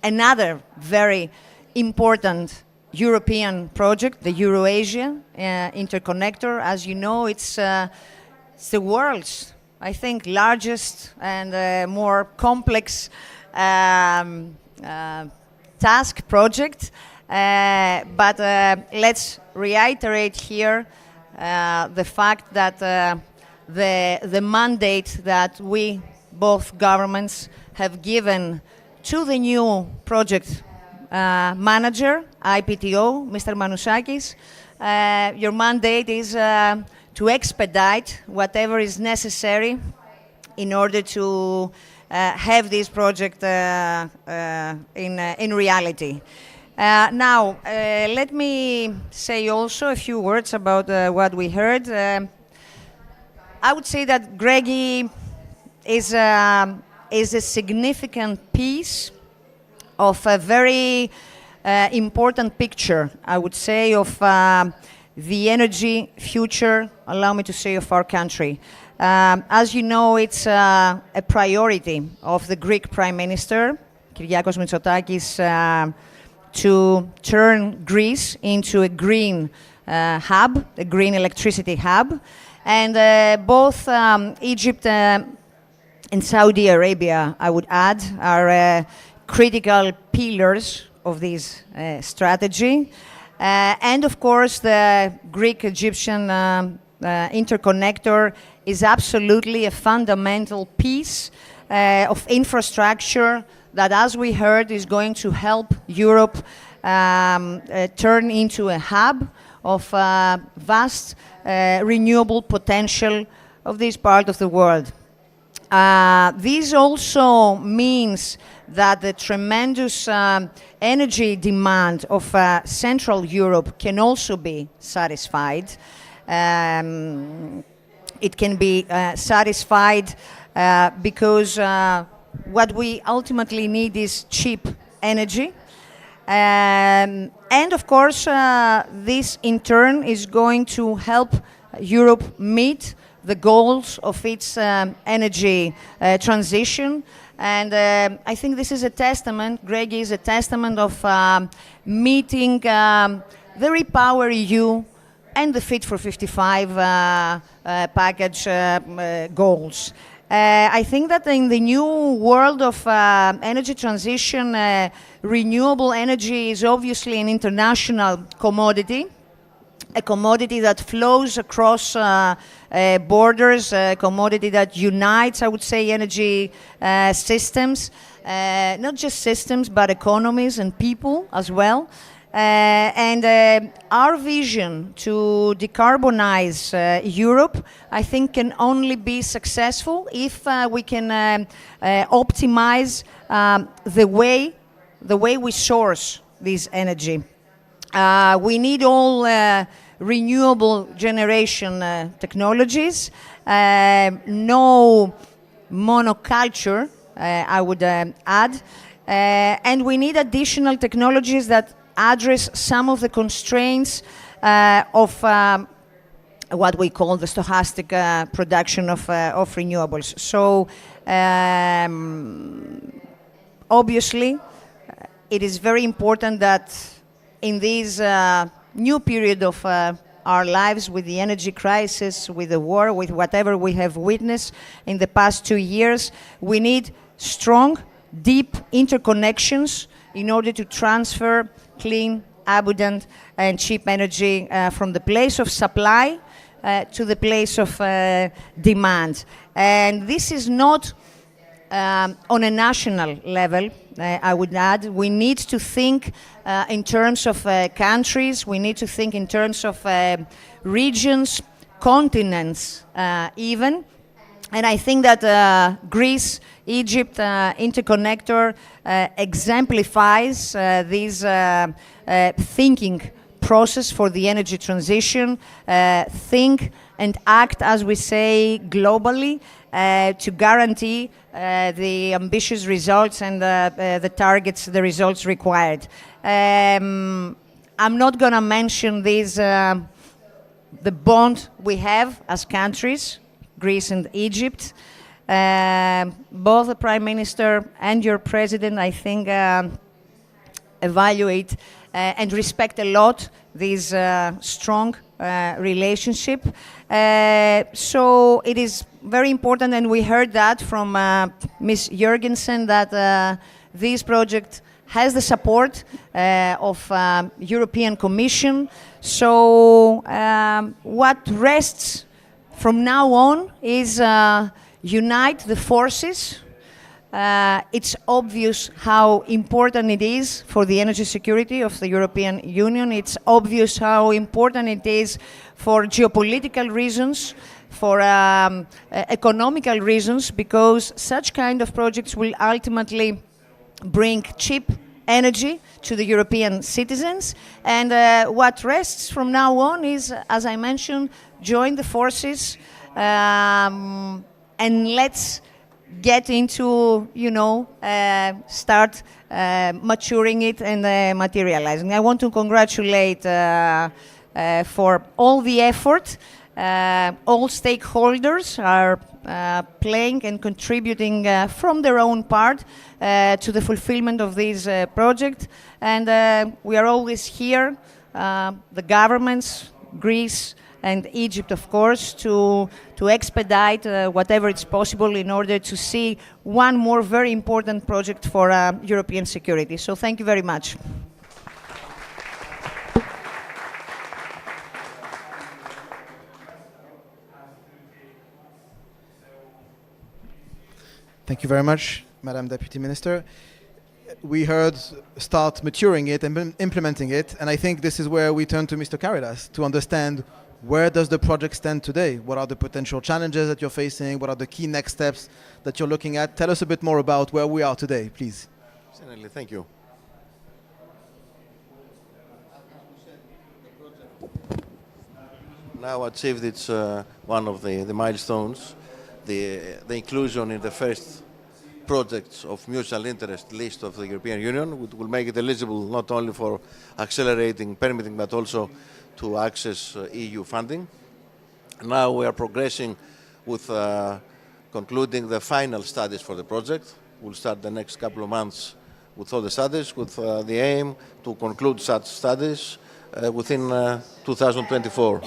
another very important European project, the Euro-Asia Interconnector. As you know, it's the world's, I think, largest and more complex task project. But let's reiterate here the fact that the mandate that we, both governments, have given to the new project manager, IPTO, Mr. Manousakis. Your mandate is to expedite whatever is necessary in order to have this project in reality. Now, let me say also a few words about what we heard. I would say that GREGY is a significant piece of a very important picture, I would say, of the energy future, allow me to say, of our country. As you know, it's a priority of the Greek Prime Minister, Kyriakos Mitsotakis, to turn Greece into a green hub, a green electricity hub. And both Egypt and Saudi Arabia, I would add, are critical pillars of this strategy. And of course, the Greek-Egyptian interconnector is absolutely a fundamental piece of infrastructure that, as we heard, is going to help Europe turn into a hub of vast renewable potential of this part of the world. This also means that the tremendous energy demand of Central Europe can also be satisfied. It can be satisfied because what we ultimately need is cheap energy. And of course, this in turn is going to help Europe meet the goals of its energy transition. And I think this is a testament, GREGY is a testament of meeting the REPower EU and the Fit for 55 package goals. I think that in the new world of energy transition, renewable energy is obviously an international commodity, a commodity that flows across borders, a commodity that unites, I would say, energy systems, not just systems, but economies and people as well. And our vision to decarbonize Europe, I think, can only be successful if we can optimize the way we source this energy. We need all renewable generation technologies, no monoculture, I would add, and we need additional technologies that address some of the constraints of what we call the stochastic production of renewables. So obviously it is very important that in this new period of our lives, with the energy crisis, with the war, with whatever we have witnessed in the past 2 years, we need strong, deep interconnections in order to transfer clean, abundant, and cheap energy from the place of supply to the place of demand. And this is not on a national level, I would add. We need to think in terms of countries, we need to think in terms of regions, continents even. And I think that Greece-Egypt interconnector exemplifies this thinking process for the energy transition, think and act, as we say, globally to guarantee the ambitious results and the targets, the results required. I'm not going to mention this, the bond we have as countries, Greece and Egypt. Both the Prime Minister and your President, I think, evaluate and respect a lot this strong relationship. So it is very important, and we heard that from Ms. Jurgensen, that this project has the support of European Commission. So what rests from now on is unite the forces. It's obvious how important it is for the energy security of the European Union. It's obvious how important it is for geopolitical reasons, for economical reasons, because such kind of projects will ultimately bring cheap energy to the European citizens. And what rests from now on is, as I mentioned, join the forces and let's get into, start maturing it and materializing. I want to congratulate for all the effort. All stakeholders are playing and contributing from their own part to the fulfillment of this project. And we are always here, the governments, Greece and Egypt, of course, to expedite whatever is possible in order to see one more very important project for European security. So thank you very much. Thank you very much, Madam Deputy Minister. We heard start maturing it and implementing it, and I think this is where we turn to Mr. Karidas to understand where does the project stand today? What are the potential challenges that you're facing? What are the key next steps that you're looking at? Tell us a bit more about where we are today, please. Certainly, thank you. Now achieved its one of the milestones, the inclusion in the first projects of mutual interest list of the European Union, which will make it eligible not only for accelerating permitting but also to access EU funding. Now we are progressing with concluding the final studies for the project. We'll start the next couple of months with all the studies, with the aim to conclude such studies within 2024.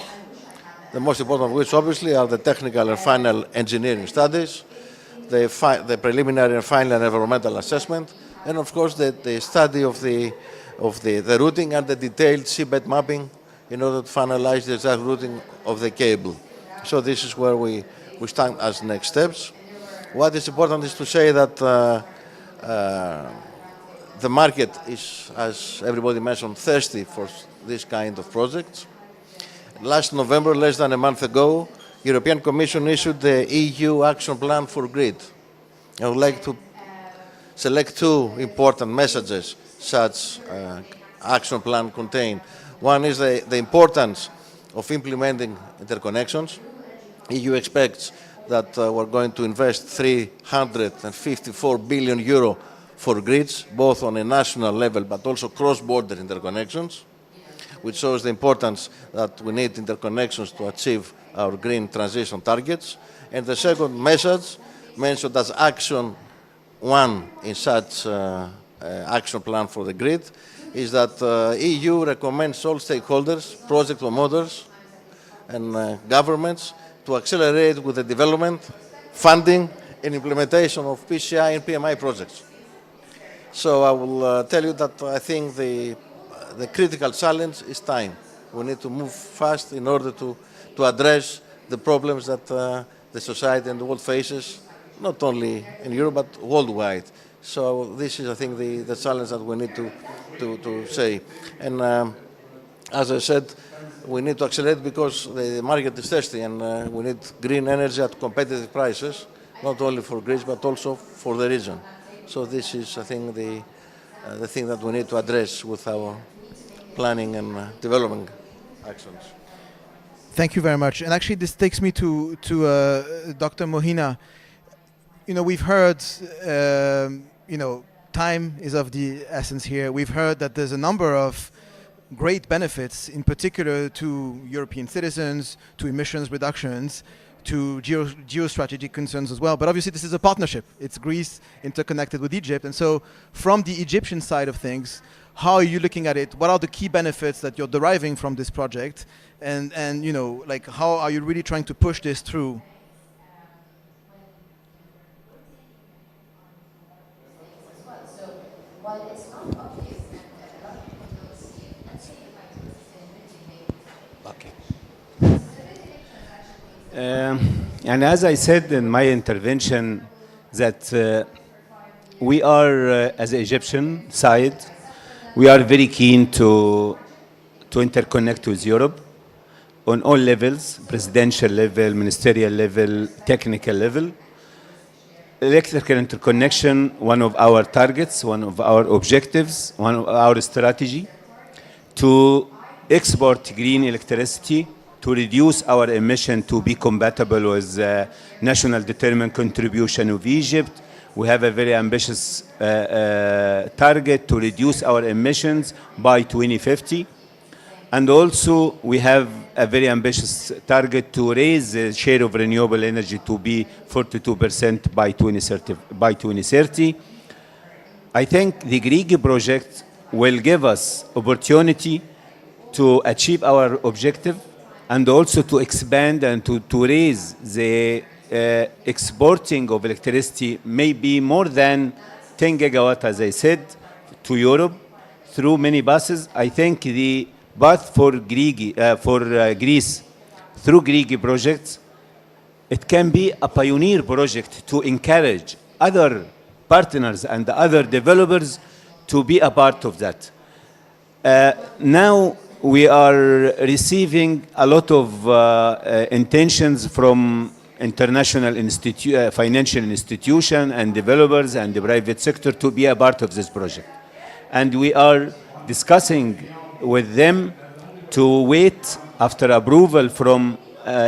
The most important of which, obviously, are the technical and final engineering studies, the preliminary and final environmental assessment, and of course the study of the routing and the detailed seabed mapping in order to finalize the exact routing of the cable. So this is where we stand as next steps. What is important is to say that the market is, as everybody mentioned, thirsty for this kind of projects. Last November, less than a month ago, the European Commission issued the EU Action Plan for Grid. I would like to select two important messages such action plan contain. One is the importance of implementing interconnections. EU expects that we're going to invest 354 billion euro for grids, both on a national level but also cross-border interconnections, which shows the importance that we need interconnections to achieve our green transition targets. And the second message, mentioned as action one in such action plan for the grid, is that EU recommends all stakeholders, project promoters and governments to accelerate with the development, funding and implementation of PCI and PMI projects. So I will tell you that I think the critical challenge is time. We need to move fast in order to address the problems that the society and the world faces, not only in Europe but worldwide. So this is, I think, the challenge that we need to say. And as I said, we need to accelerate because the market is thirsty, and we need green energy at competitive prices, not only for Greece but also for the region. So this is, I think, the thing that we need to address with our planning and development actions. Thank you very much. And actually, this takes me to Dr. Mohina. You know, we've heard, time is of the essence here. We've heard that there's a number of great benefits, in particular to European citizens, to emissions reductions, to geostrategic concerns as well. But obviously this is a partnership. It's Greece interconnected with Egypt. And so from the Egyptian side of things, how are you looking at it? What are the key benefits that you're deriving from this project? And how are you really trying to push this through? And as I said in my intervention, that we are, as the Egyptian side, we are very keen to interconnect with Europe on all levels, presidential level, ministerial level, technical level. Electrical interconnection, one of our targets, one of our objectives, one of our strategy, to export green electricity, to reduce our emission to be compatible with the national determined contribution of Egypt. We have a very ambitious target to reduce our emissions by 2050. And also we have a very ambitious target to raise the share of renewable energy to be 42% by 2030. I think the GREGY project will give us opportunity to achieve our objective, and also to expand and to raise the exporting of electricity maybe more than 10 gigawatt, as I said, to Europe through many buses. I think the path for Greece through GREGY projects, it can be a pioneer project to encourage other partners and other developers to be a part of that. Now we are receiving a lot of intentions from international financial institutions and developers and the private sector to be a part of this project. And we are discussing with them to wait after approval from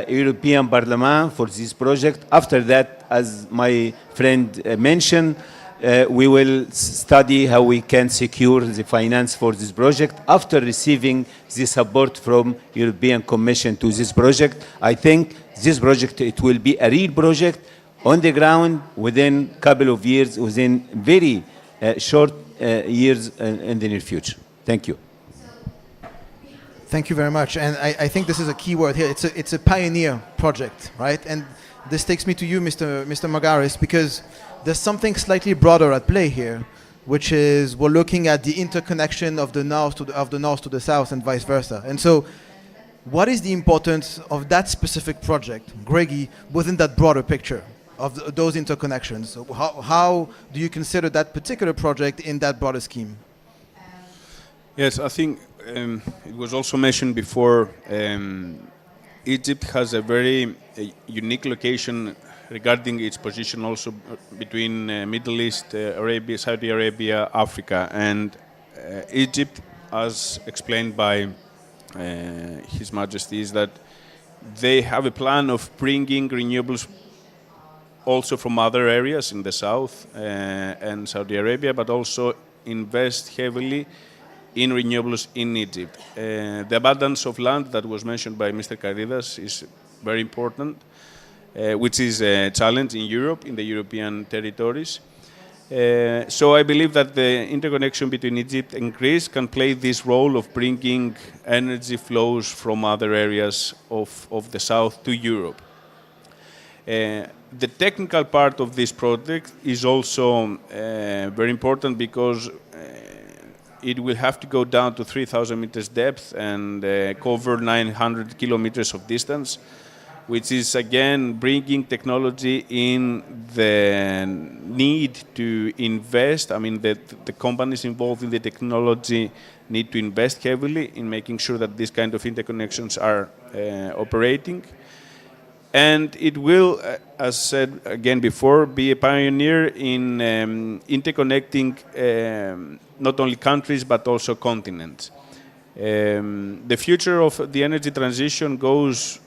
European Parliament for this project. After that, as my friend mentioned, we will study how we can secure the finance for this project. After receiving the support from European Commission to this project, I think this project, it will be a real project on the ground within a couple of years, within very short years in the near future. Thank you. Thank you very much. And I think this is a key word here. It's a pioneer project, right? And this takes me to you, Mr. Margaris, because there's something slightly broader at play here, which is we're looking at the interconnection of the north to the south and vice versa. And so what is the importance of that specific project, GREGY, within that broader picture of those interconnections? So how do you consider that particular project in that broader scheme? Yes, I think it was also mentioned before, Egypt has a very unique location regarding its position also between Middle East, Arabia, Saudi Arabia, Africa. And Egypt, as explained by His Majesty, is that they have a plan of bringing renewables also from other areas in the south and Saudi Arabia, but also invest heavily in renewables in Egypt. The abundance of land that was mentioned by Mr. Karidas is very important, which is a challenge in Europe, in the European territories. So I believe that the interconnection between Egypt and Greece can play this role of bringing energy flows from other areas of the south to Europe. The technical part of this project is also very important because it will have to go down to 3,000 meters depth and cover 900 kilometers of distance, which is again bringing technology in the need to invest. I mean, the companies involved in the technology need to invest heavily in making sure that these kind of interconnections are operating. And it will, as said again before, be a pioneer in interconnecting not only countries but also continents. The future of the energy transition goes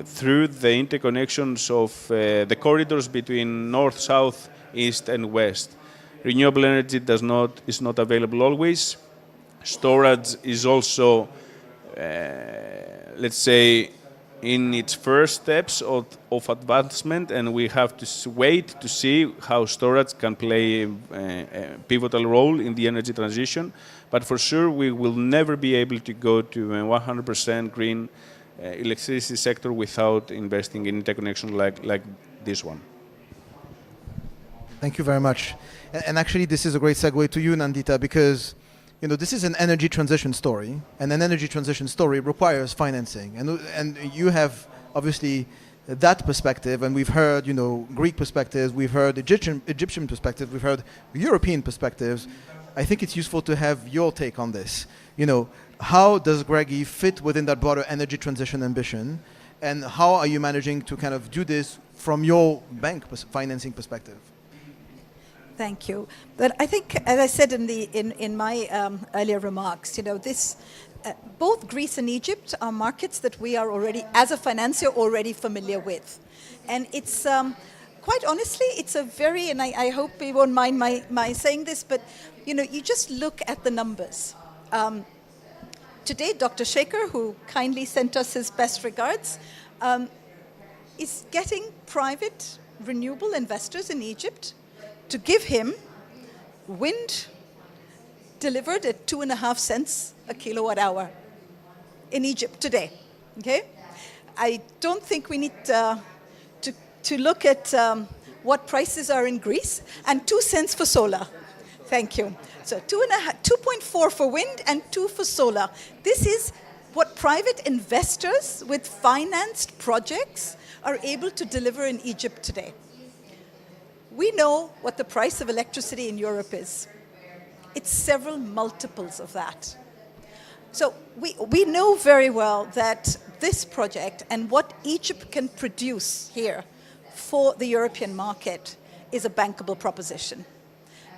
through the interconnections of the corridors between north, south, east, and west. Renewable energy is not available always. Storage is also, let's say, in its first steps of advancement, and we have to wait to see how storage can play a pivotal role in the energy transition. But for sure, we will never be able to go to a 100% green electricity sector without investing in interconnection like this one. Thank you very much. And actually, this is a great segue to you, Nandita, because this is an energy transition story, and an energy transition story requires financing. And you have obviously that perspective, and we've heard Greek perspectives, we've heard Egyptian perspectives, we've heard European perspectives. I think it's useful to have your take on this. How does GREGY fit within that broader energy transition ambition, and how are you managing to kind of do this from your bank financing perspective? Thank you. But I think, as I said in my earlier remarks, both Greece and Egypt are markets that we are already, as a financier, already familiar with, and it's quite honestly, it's a very, and I hope you won't mind my saying this, but you just look at the numbers. Today, Dr. Shaker, who kindly sent us his best regards, is getting private renewable investors in Egypt to give him wind delivered at 2.5 cents a kilowatt hour in Egypt today. Okay, I don't think we need to look at what prices are in Greece, and 2 cents for solar. Thank you. So 2.4 for wind and 2 for solar. This is what private investors with financed projects are able to deliver in Egypt today. We know what the price of electricity in Europe is. It's several multiples of that. So we know very well that this project and what Egypt can produce here for the European market is a bankable proposition.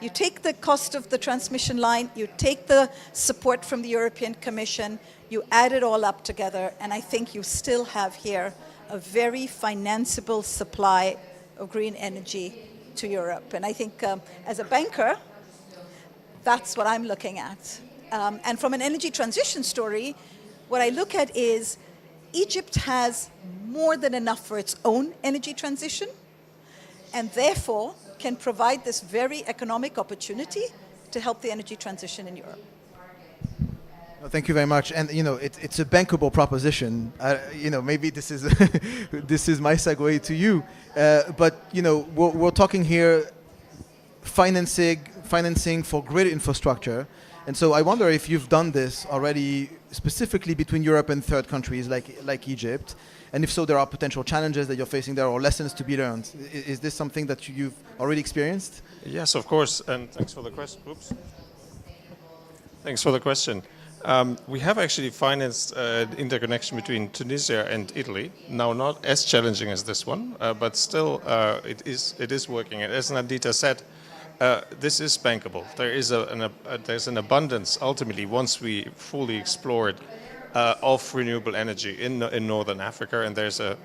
You take the cost of the transmission line, you take the support from the European Commission, you add it all up together, and I think you still have here a very financeable supply of green energy to Europe. And I think as a banker, that's what I'm looking at. And from an energy transition story, what I look at is Egypt has more than enough for its own energy transition, and therefore can provide this very economic opportunity to help the energy transition in Europe. Well, thank you very much. And it's a bankable proposition. Maybe this is this is my segue to you. But we're talking here financing for grid infrastructure. And so I wonder if you've done this already specifically between Europe and third countries like Egypt. And if so, there are potential challenges that you're facing there or lessons to be learned. Is this something that you've already experienced? Yes, of course. And thanks for the question. Oops. Thanks for the question. We have actually financed interconnection between Tunisia and Italy. Now, not as challenging as this one, but still it is working. And as Nandita said, this is bankable. There's an abundance, ultimately, once we fully explored of renewable energy in Northern Africa, and there's a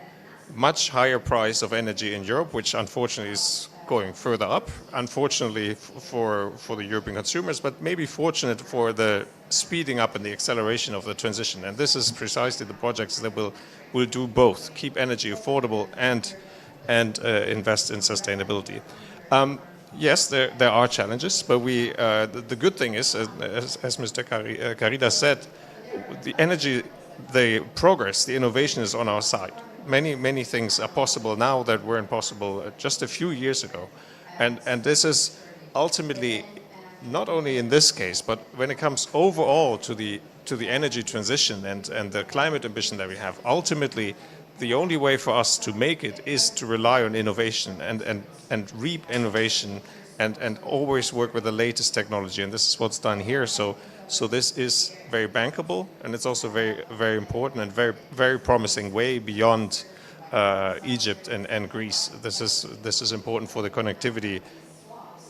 much higher price of energy in Europe, which unfortunately is going further up, unfortunately for the European consumers, but maybe fortunate for the speeding up and the acceleration of the transition. And this is precisely the projects that will do both, keep energy affordable and invest in sustainability. Yes, there are challenges, but the good thing is, as Mr. Carida said, the energy, the progress, the innovation is on our side. Many things are possible now that weren't possible just a few years ago. And this is ultimately, not only in this case, but when it comes overall to the energy transition and the climate ambition that we have, ultimately the only way for us to make it is to rely on innovation and reap innovation and always work with the latest technology. And this is what's done here. So this is very bankable, and it's also very, very important and very, very promising, way beyond Egypt and Greece. This is important for the connectivity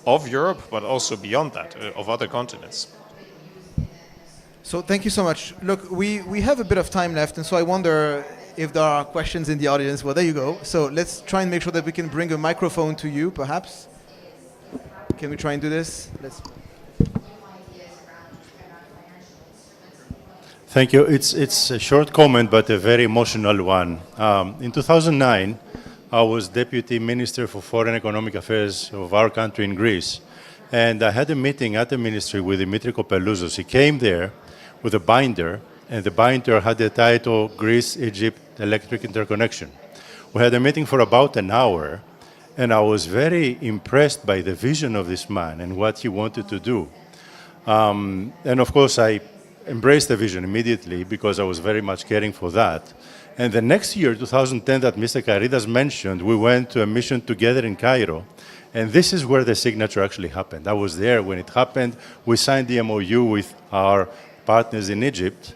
of Europe, but also beyond that, of other continents. So thank you so much. Look, we have a bit of time left, and so I wonder if there are questions in the audience. Well, there you go. So let's try and make sure that we can bring a microphone to you, perhaps. Can we try and do this? Thank you. It's a short comment, but a very emotional one. In 2009, I was Deputy Minister for Foreign Economic Affairs of our country in Greece. And I had a meeting at the ministry with Dimitri Kopelouzos. He came there with a binder, and the binder had the title Greece-Egypt Electric Interconnection. We had a meeting for about an hour, and I was very impressed by the vision of this man and what he wanted to do. And of course, I embraced the vision immediately because I was very much caring for that. And the next year, 2010, that Mr. Caridas mentioned, we went to a mission together in Cairo. And this is where the signature actually happened. I was there when it happened. We signed the MOU with our partners in Egypt.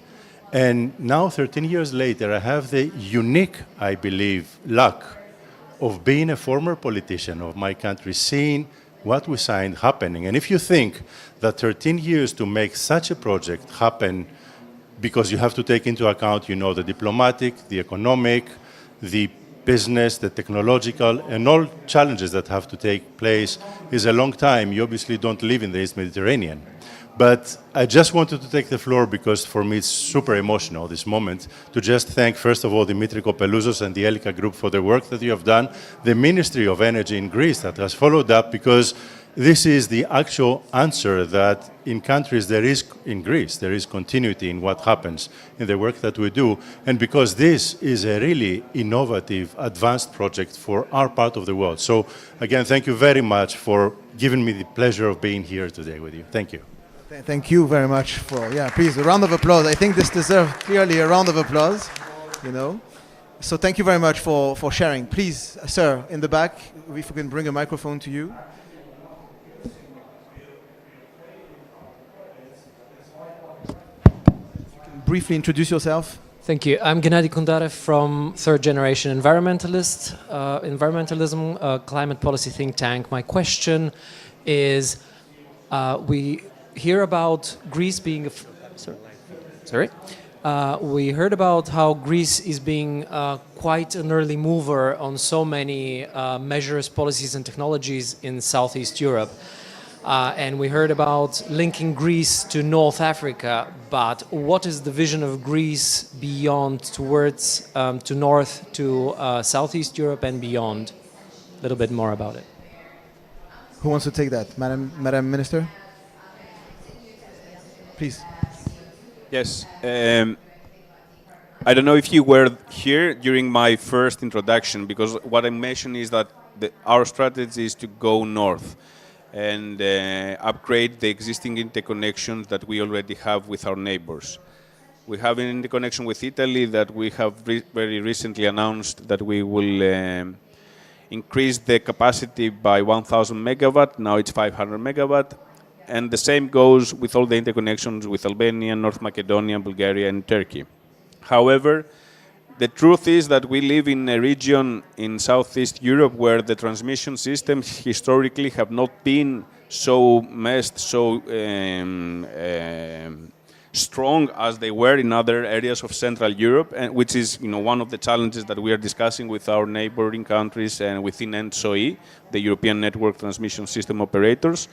And now, 13 years later, I have the unique, I believe, luck of being a former politician of my country, seeing what we signed happening. And if you think that 13 years to make such a project happen, because you have to take into account, the diplomatic, the economic, the business, the technological, and all challenges that have to take place, is a long time. You obviously don't live in the East Mediterranean. But I just wanted to take the floor because for me it's super emotional, this moment, to just thank, first of all, Dimitri Kopelouzos and the Elica Group for the work that you have done, the Ministry of Energy in Greece that has followed up, because this is the actual answer that in countries in Greece, there is continuity in what happens in the work that we do. And because this is a really innovative, advanced project for our part of the world. So again, thank you very much for giving me the pleasure of being here today with you. Thank you. Thank you very much please, a round of applause. I think this deserves clearly a round of applause, So thank you very much for sharing. Please, sir, in the back, if we can bring a microphone to you. Briefly introduce yourself. Thank you. I'm Gennady Kundarev from Third Generation Environmentalism, climate policy think tank. My question is, we hear about Greece being we heard about how Greece is being quite an early mover on so many measures, policies and technologies in Southeast Europe. And we heard about linking Greece to North Africa, but what is the vision of Greece beyond towards to North, to Southeast Europe and beyond? A little bit more about it. Who wants to take that? Madam Minister? Please. Yes. I don't know if you were here during my first introduction, because what I mentioned is that our strategy is to go north and upgrade the existing interconnections that we already have with our neighbors. We have an interconnection with Italy that we have very recently announced that we will increase the capacity by 1,000 megawatt. Now it's 500 megawatt. And the same goes with all the interconnections with Albania, North Macedonia, Bulgaria, and Turkey. However, the truth is that we live in a region in Southeast Europe where the transmission systems historically have not been so strong as they were in other areas of Central Europe, and which is one of the challenges that we are discussing with our neighboring countries and within NTSOE, the European Network Transmission System Operators.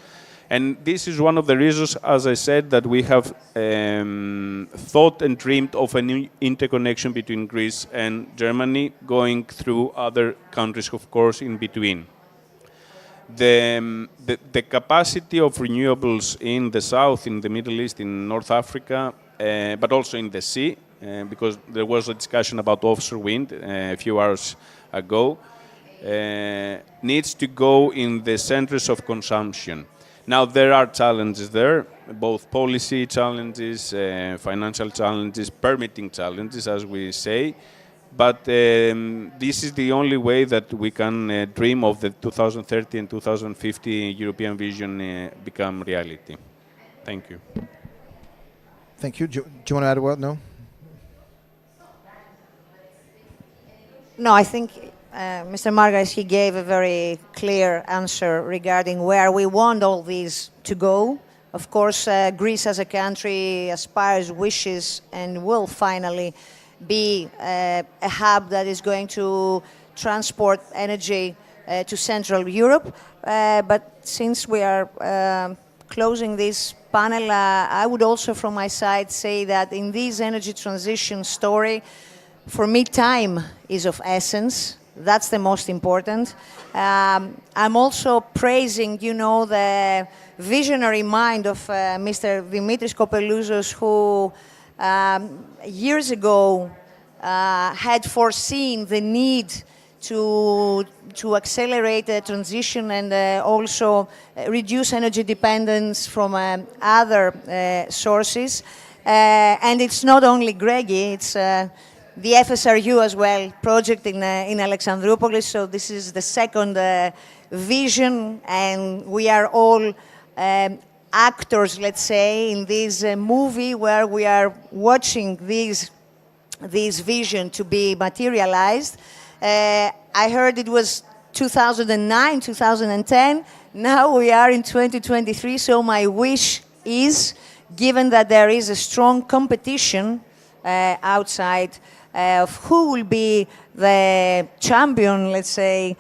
And this is one of the reasons, as I said, that we have thought and dreamed of an interconnection between Greece and Germany, going through other countries, of course, in between. The capacity of renewables in the south, in the Middle East, in North Africa, but also in the sea, because there was a discussion about offshore wind a few hours ago, needs to go in the centers of consumption. Now, there are challenges there, both policy challenges, financial challenges, permitting challenges, as we say. But this is the only way that we can dream of the 2030 and 2050 European vision become reality. Thank you. Thank you. Do you want to add a word? No? No, I think Mr. Margaret, he gave a very clear answer regarding where we want all these to go. Of course, Greece as a country aspires, wishes, and will finally be a hub that is going to transport energy to Central Europe. But since we are closing this panel, I would also from my side say that in this energy transition story, for me, time is of essence. That's the most important. I'm also praising, the visionary mind of Mr. Dimitris Kopelouzos, who years ago had foreseen the need to accelerate the transition and also reduce energy dependence from other sources. And it's not only GREGY, it's the FSRU as well, project in Alexandroupolis. So this is the second vision, and we are all actors, let's say, in this movie where we are watching this vision to be materialized. I heard it was 2009, 2010. Now we are in 2023, so my wish is, given that there is a strong competition outside, of who will be the champion, let's say,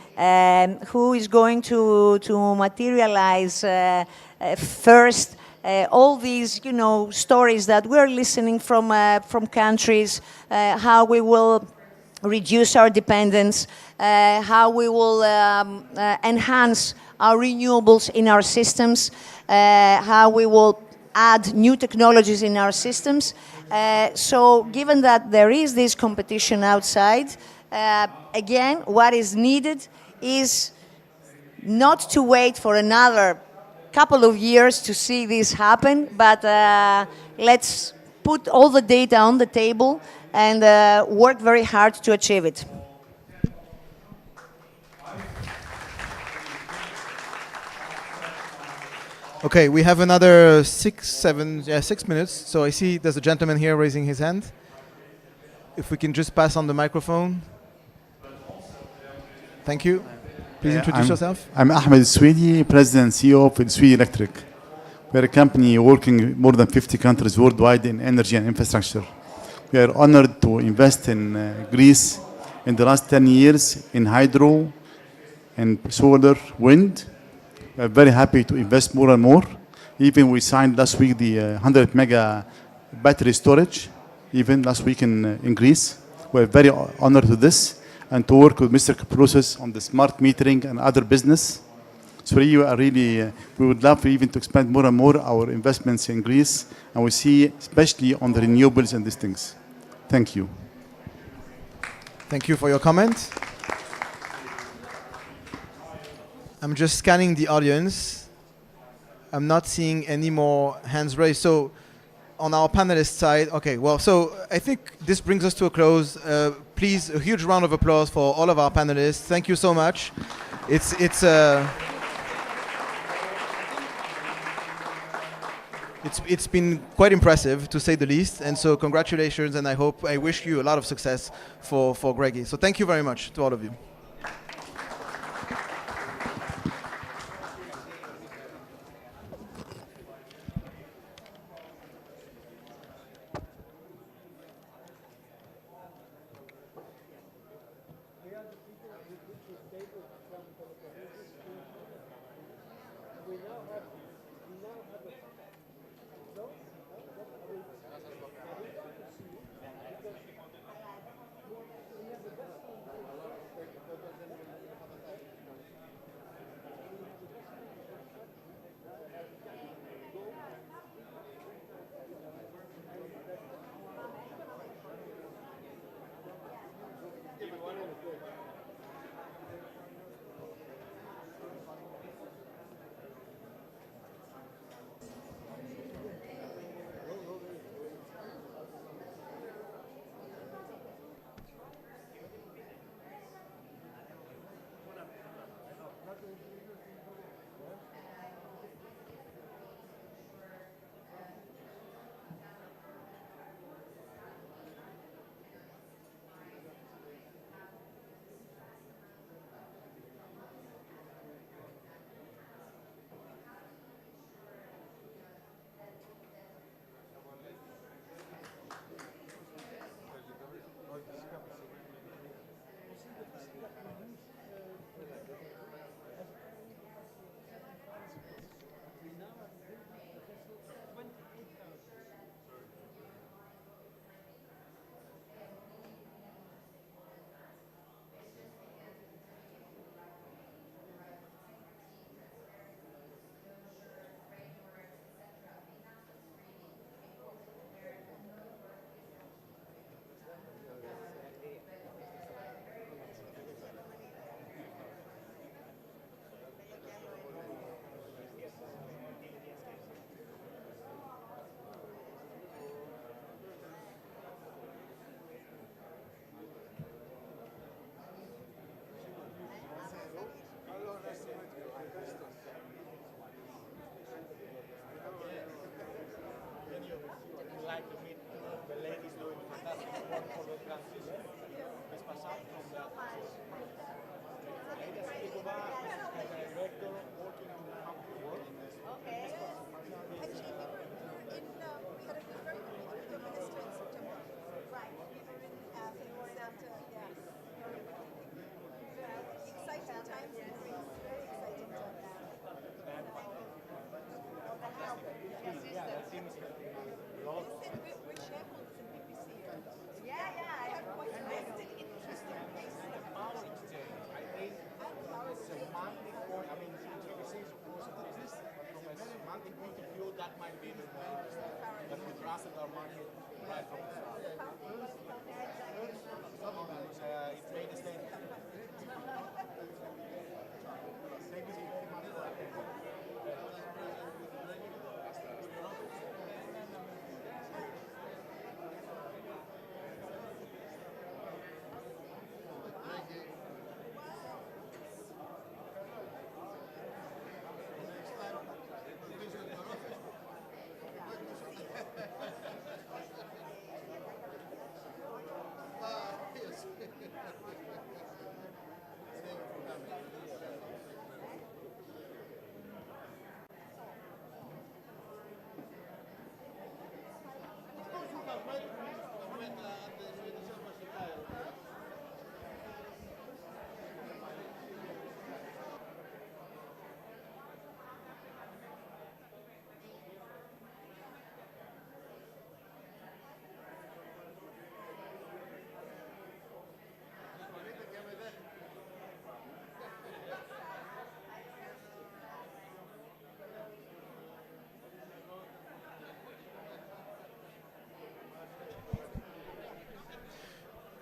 who is going to materialize first all these, stories that we're listening from countries, how we will reduce our dependence, how we will enhance our renewables in our systems, how we will add new technologies in our systems. So given that there is this competition outside, again, what is needed is not to wait for another couple of years to see this happen, but let's put all the data on the table. and work very hard to achieve it. Okay, we have another 6 minutes. So I see there's a gentleman here raising his hand. If we can just pass on the microphone. Thank you. Please introduce yourself. I'm Ahmed Swedi, President and CEO of Swedi Electric. We're a company working in more than 50 countries worldwide in energy and infrastructure. We are honored to invest in Greece in the last 10 years in hydro and solar, wind. We're very happy to invest more and more. Even we signed last week the 100 mega battery storage, even last week in Greece. We're very honored to this and to work with Mr. Kaprousis on the smart metering and other business. So we would love even to expand more and more our investments in Greece, and we see especially on the renewables and these things. Thank you. Thank you for your comment. I'm just scanning the audience. I'm not seeing any more hands raised. So on our panelist side, okay, well, so I think this brings us to a close. Please, a huge round of applause for all of our panelists. Thank you so much. It's been quite impressive, to say the least. And so congratulations, and I wish you a lot of success for GREGY. So thank you very much to all of you.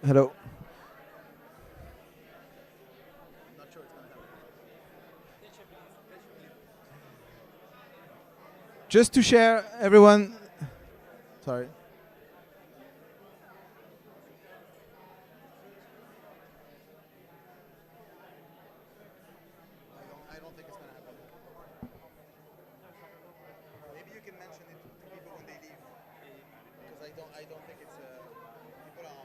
Hello. Just to share, everyone. Sorry. I don't think it's going to happen. Maybe you can mention it to people when they leave, because I don't think it's people are.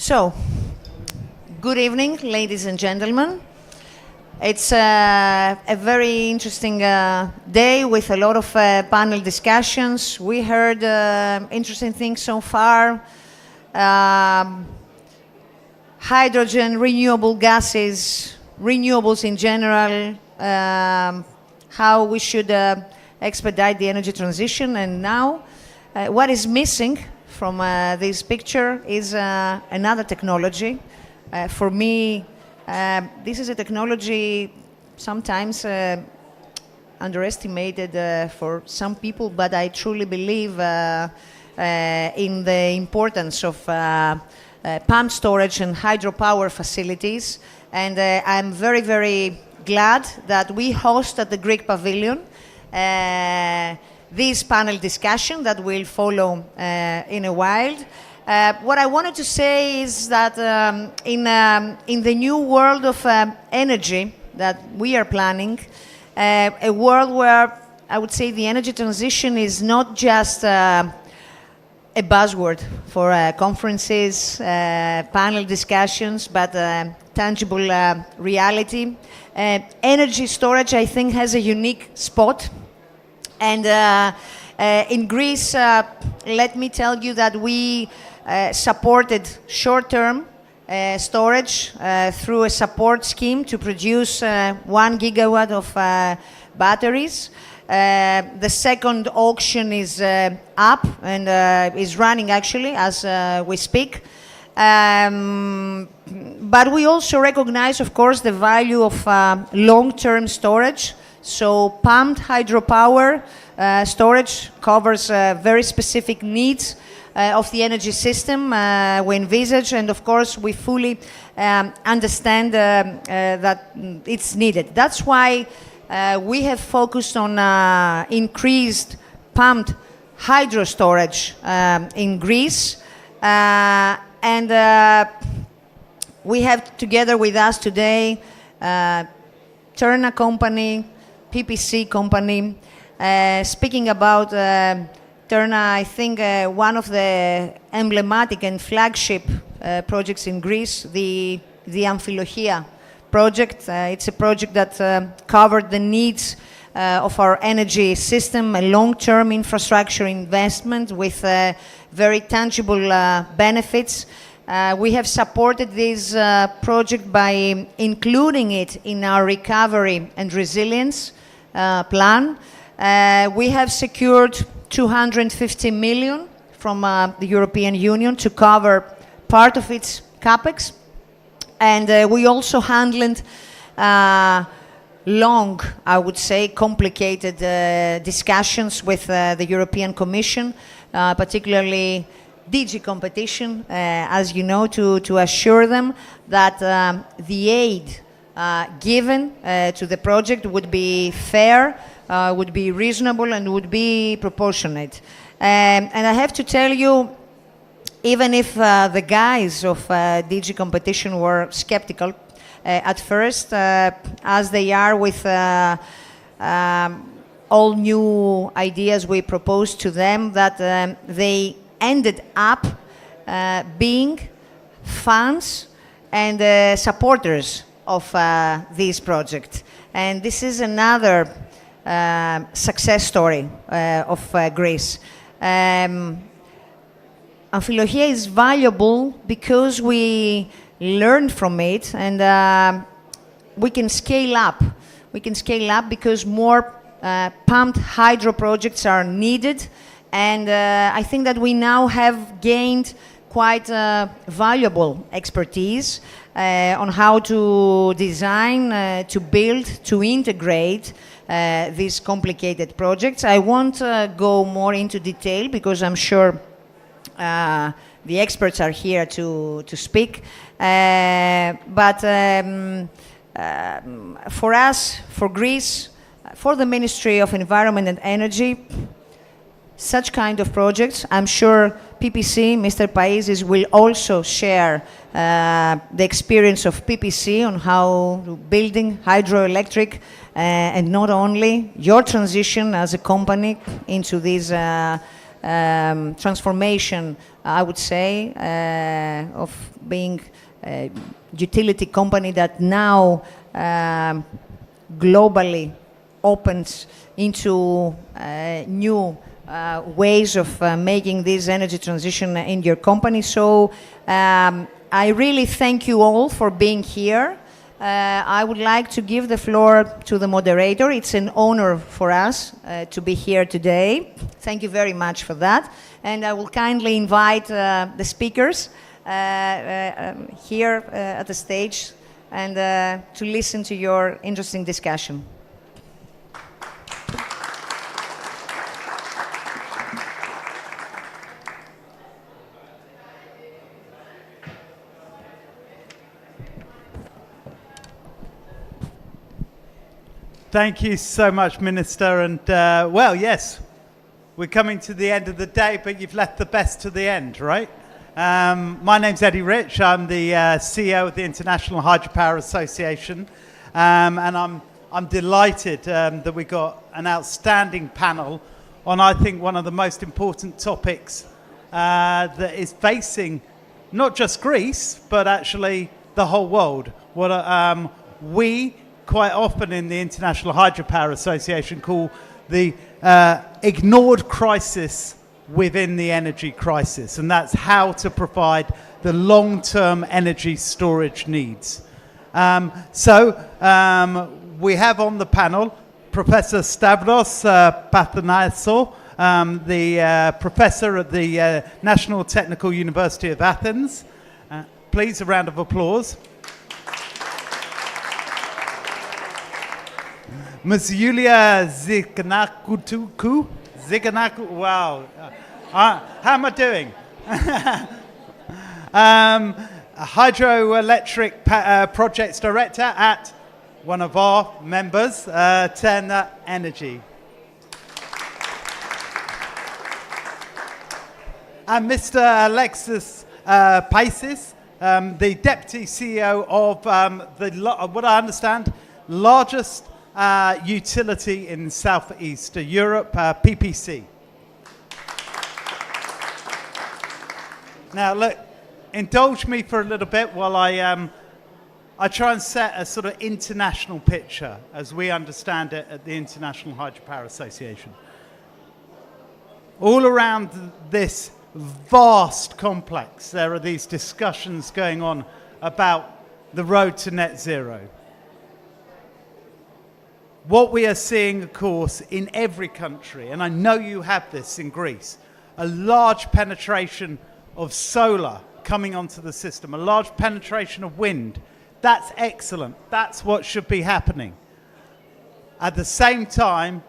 So, good evening, ladies and gentlemen. It's a very interesting day with a lot of panel discussions. We heard interesting things so far. Hydrogen, renewable gases, renewables in general, how we should expedite the energy transition. And now, what is missing from this picture is another technology. For me, this is a technology sometimes underestimated for some people, but I truly believe in the importance of pump storage and hydropower facilities. And I'm very, very glad that we host at the Greek Pavilion this panel discussion that will follow in a while. What I wanted to say is that in the new world of energy that we are planning, a world where I would say the energy transition is not just a buzzword for conferences, panel discussions, but tangible reality. Energy storage, I think, has a unique spot. And in Greece, let me tell you that we supported short-term storage through a support scheme to produce 1 gigawatt of batteries. The second auction is up and is running actually as we speak. But we also recognize, of course, the value of long-term storage. So pumped hydropower storage covers very specific needs of the energy system we envisage, and of course we fully understand that it's needed. That's why we have focused on increased pumped hydro storage in Greece, and we have together with us today TERNA company, PPC company. Speaking about TERNA, I think one of the emblematic and flagship projects in Greece, the Amphilohia project. It's a project that covered the needs of our energy system, a long-term infrastructure investment with very tangible benefits. We have supported this project by including it in our recovery and resilience plan. We have secured 250 million from the European Union to cover part of its capex. And we also handled long, I would say, complicated discussions with the European Commission, particularly DG Competition, as you know, to assure them that the aid given to the project would be fair, would be reasonable, and would be proportionate. And I have to tell you, even if the guys of DG Competition were skeptical at first, as they are with all new ideas we proposed to them, that they ended up being fans and supporters of this project. And this is another success story of Greece. Amphilohia is valuable because we learn from it, and we can scale up. We can scale up because more pumped hydro projects are needed, and I think that we now have gained quite valuable expertise on how to design, to build, to integrate these complicated projects. I won't go more into detail because I'm sure the experts are here to speak. But for us, for Greece, for the Ministry of Environment and Energy, such kind of projects, I'm sure PPC, Mr. Paizis, will also share the experience of PPC on how building hydroelectric and not only your transition as a company into these transformation, I would say, of being a utility company that now globally opens into new ways of making this energy transition in your company. So I really thank you all for being here. I would like to give the floor to the moderator. It's an honor for us to be here today. Thank you very much for that. And I will kindly invite the speakers here at the stage and to listen to your interesting discussion. Thank you so much, Minister. And well, yes, we're coming to the end of the day, but you've left the best to the end, right? My name's Eddie Rich. I'm the CEO of the International Hydropower Association. And I'm delighted that we got an outstanding panel on, I think, one of the most important topics that is facing not just Greece, but actually the whole world. What we quite often in the International Hydropower Association call the ignored crisis within the energy crisis, and that's how to provide the long-term energy storage needs. We have on the panel Professor Stavros Pathanassou, the professor at the National Technical University of Athens. Please, a round of applause. Ms. Yulia Ziganaku, wow. How am I doing? Hydroelectric Projects Director at one of our members, TERNA ENERGY. And Mr. Alexis Paisis, the Deputy CEO of what I understand, largest utility in Southeast Europe, PPC. Now, look, indulge me for a little bit while I try and set a sort of international picture as we understand it at the International Hydropower Association. All around this vast complex, there are these discussions going on about the road to net zero. What we are seeing, of course, in every country, and I know you have this in Greece, a large penetration of solar coming onto the system, a large penetration of wind. That's excellent. That's what should be happening. At the same time,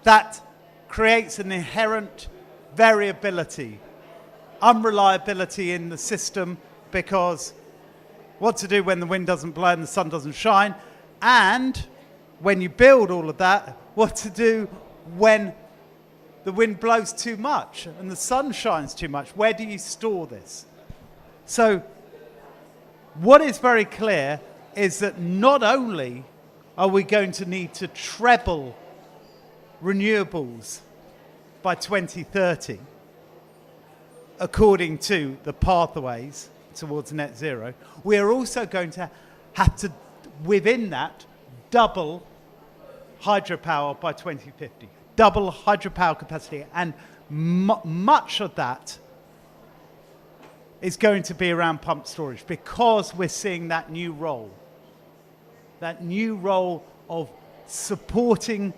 that creates an inherent variability, unreliability in the system, because what to do when the wind doesn't blow and the sun doesn't shine, and when you build all of that, what to do when the wind blows too much and the sun shines too much. Where do you store this? So what is very clear is that not only are we going to need to treble renewables by 2030, according to the pathways towards net zero, we are also going to have to, within that, double hydropower by 2050. Double hydropower capacity. And much of that is going to be around pump storage, because we're seeing that new role of supporting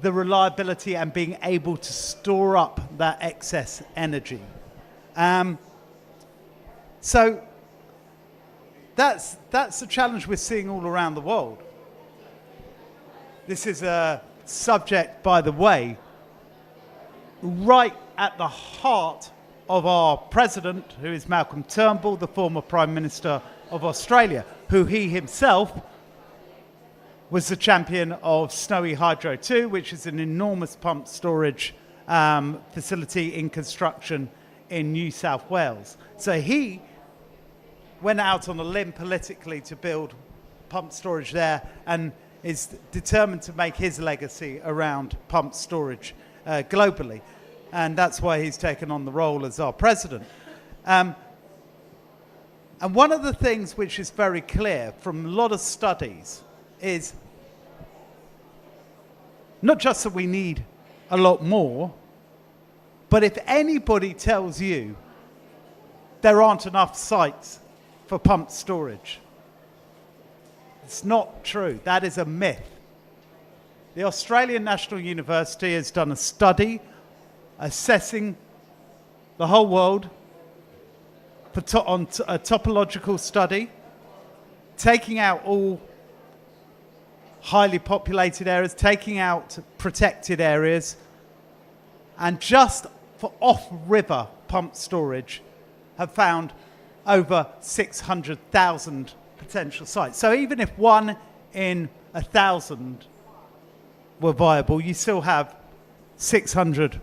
the reliability and being able to store up that excess energy. So that's the challenge we're seeing all around the world. This is a subject, by the way, right at the heart of our president, who is Malcolm Turnbull, the former Prime Minister of Australia, who he himself was the champion of Snowy Hydro 2, which is an enormous pump storage facility in construction in New South Wales. So he went out on a limb politically to build pump storage there, and is determined to make his legacy around pump storage globally. And that's why he's taken on the role as our president. And one of the things which is very clear from a lot of studies is not just that we need a lot more, but if anybody tells you there aren't enough sites for pumped storage, it's not true. That is a myth. The Australian National University has done a study assessing the whole world on a topological study, taking out all highly populated areas, taking out protected areas, and just for off-river pumped storage have found over 600,000 potential sites. So even if 1 in 1,000 were viable, you still have 600.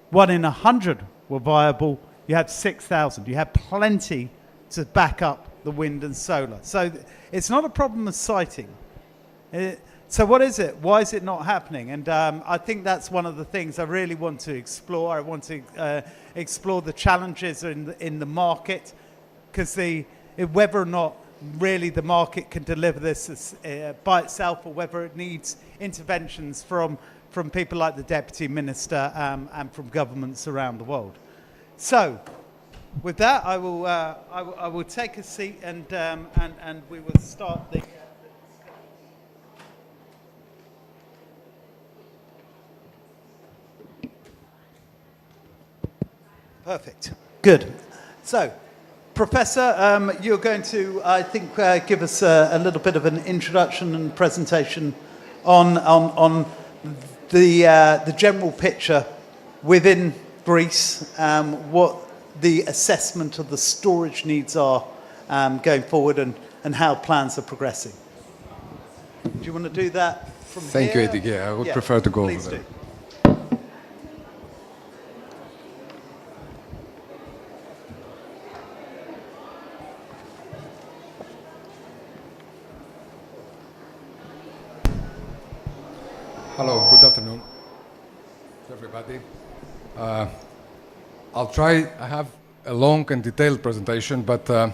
1 in 100 were viable, you have 6,000. You have plenty to back up the wind and solar. So it's not a problem of siting. So what is it? Why is it not happening? And I think that's one of the things I really want to explore. I want to explore the challenges in the market, because whether or not really the market can deliver this by itself, or whether it needs interventions from people like the Deputy Minister and from governments around the world. So with that, I will take a seat and we will start the... Perfect. Good. So, Professor, you're going to, I think, give us a little bit of an introduction and presentation on the general picture within Greece, what the assessment of the storage needs are going forward, and how plans are progressing. Do you want to do that from here? Thank you, Eddie. Yeah, I would prefer to go over there. Hello, good afternoon to everybody. I'll try, I have a long and detailed presentation, but the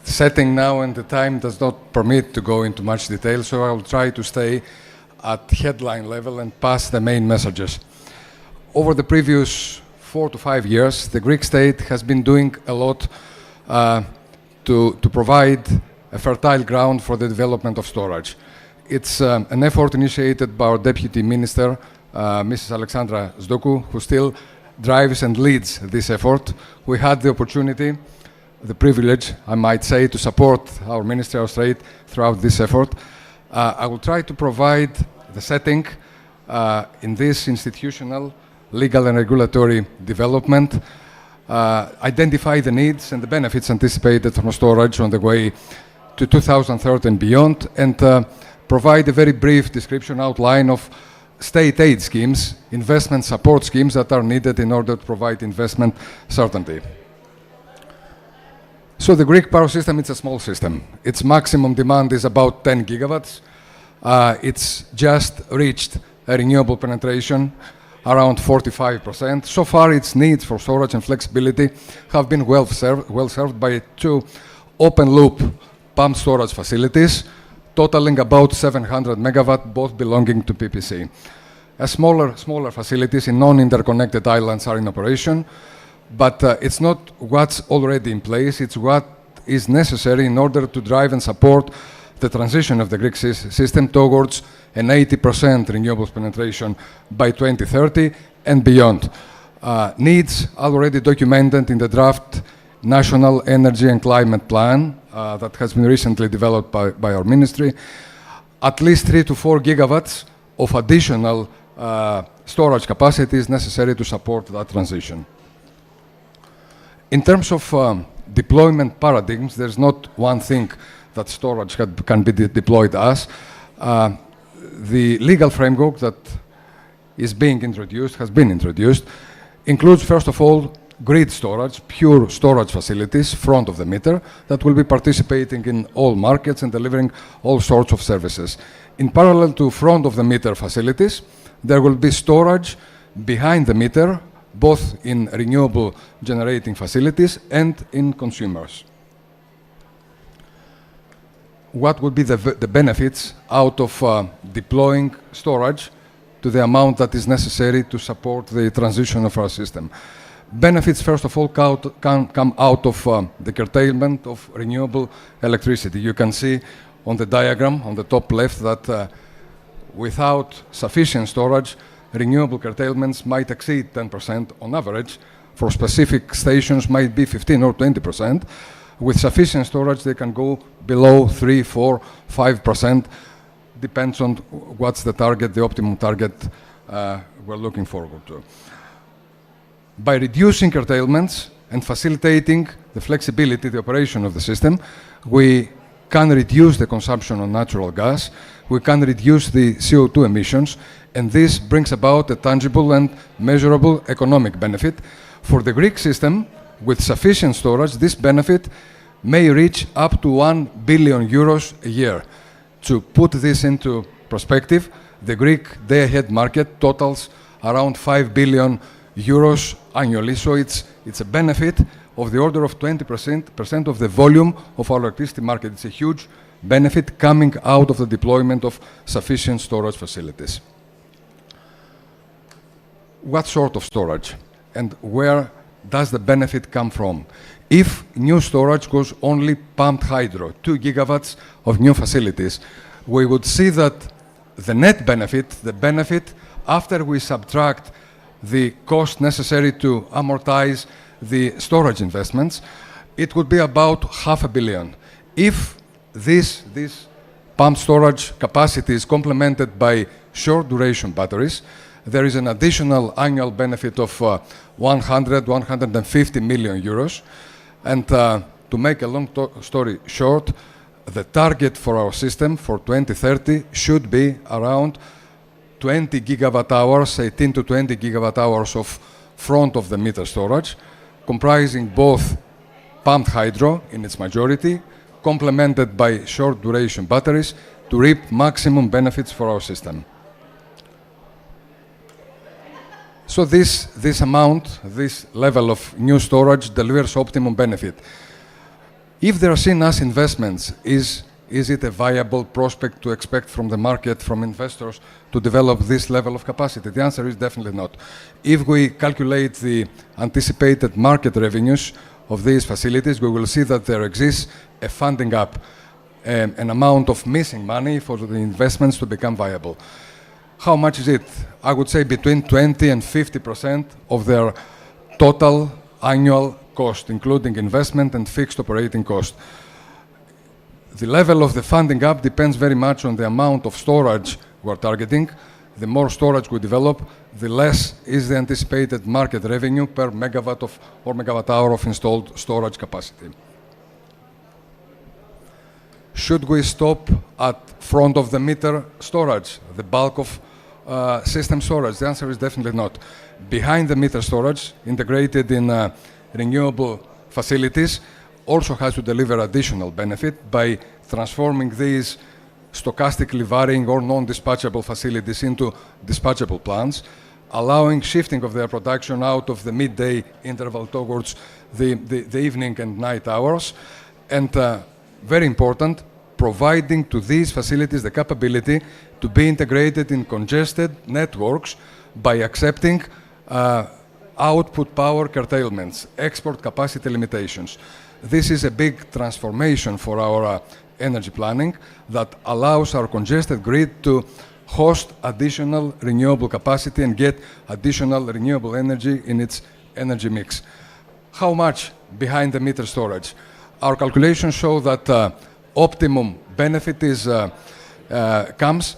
setting now and the time does not permit to go into much detail, so I'll try to stay at headline level and pass the main messages. Over the previous 4 to 5 years, the Greek state has been doing a lot to provide a fertile ground for the development of storage. It's an effort initiated by our Deputy Minister, Mrs. Alexandra Zdoku, who still drives and leads this effort. We had the opportunity, the privilege, I might say, to support our Ministry of State throughout this effort. I will try to provide the setting in this institutional, legal and regulatory development, identify the needs and the benefits anticipated from storage on the way to 2030 and beyond, and provide a very brief description outline of state aid schemes, investment support schemes that are needed in order to provide investment certainty. So the Greek power system, it's a small system. Its maximum demand is about 10 gigawatts. It's just reached a renewable penetration around 45%. So far, its needs for storage and flexibility have been well served by 2 open-loop pumped storage facilities, totaling about 700 megawatt, both belonging to PPC. Smaller facilities in non-interconnected islands are in operation, but it's not what's already in place, it's what is necessary in order to drive and support the transition of the Greek system towards an 80% renewables penetration by 2030 and beyond. Needs already documented in the draft National Energy and Climate Plan that has been recently developed by our ministry, at least 3 to 4 gigawatts of additional storage capacity is necessary to support that transition. In terms of deployment paradigms, there's not one thing that storage can be deployed as. The legal framework that is being introduced, has been introduced, includes, first of all, grid storage, pure storage facilities, front of the meter, that will be participating in all markets and delivering all sorts of services. In parallel to front of the meter facilities, there will be storage behind the meter, both in renewable generating facilities and in consumers. What would be the benefits out of deploying storage to the amount that is necessary to support the transition of our system? Benefits, first of all, come out of the curtailment of renewable electricity. You can see on the diagram on the top left that without sufficient storage, renewable curtailments might exceed 10% on average. For specific stations, might be 15 or 20%. With sufficient storage, they can go below 3, 4, 5%. Depends on what's the target, the optimum target we're looking forward to. By reducing curtailments and facilitating the flexibility, the operation of the system, we can reduce the consumption of natural gas, we can reduce the CO2 emissions, and this brings about a tangible and measurable economic benefit. For the Greek system, with sufficient storage, this benefit may reach up to 1 billion euros a year. To put this into perspective, the Greek day-ahead market totals around 5 billion euros annually, so it's a benefit of the order of 20% of the volume of our electricity market. It's a huge benefit coming out of the deployment of sufficient storage facilities. What sort of storage and where does the benefit come from? If new storage was only pumped hydro, 2 gigawatts of new facilities, we would see that the net benefit, the benefit after we subtract the cost necessary to amortize the storage investments, it would be about 500 million. If this pumped storage capacity is complemented by short duration batteries, there is an additional annual benefit of 150 million euros. And to make a long story short, the target for our system for 2030 should be around 20 gigawatt hours, 18 to 20 gigawatt hours of front of the meter storage, comprising both pumped hydro in its majority, complemented by short duration batteries to reap maximum benefits for our system. So this amount, this level of new storage delivers optimum benefit. If there are seen as investments, is it a viable prospect to expect from the market, from investors, to develop this level of capacity? The answer is definitely not. If we calculate the anticipated market revenues of these facilities, we will see that there exists a funding gap, an amount of missing money for the investments to become viable. How much is it? I would say between 20 and 50% of their total annual cost, including investment and fixed operating cost. The level of the funding gap depends very much on the amount of storage we're targeting. The more storage we develop, the less is the anticipated market revenue per megawatt of or megawatt hour of installed storage capacity. Should we stop at front of the meter storage, the bulk of system storage? The answer is definitely not. Behind the meter storage, integrated in renewable facilities, also has to deliver additional benefit by transforming these stochastically varying or non-dispatchable facilities into dispatchable plants, allowing shifting of their production out of the midday interval towards the evening and night hours, and very important, providing to these facilities the capability to be integrated in congested networks by accepting output power curtailments, export capacity limitations. This is a big transformation for our energy planning that allows our congested grid to host additional renewable capacity and get additional renewable energy in its energy mix. How much behind the meter storage? Our calculations show that optimum benefit comes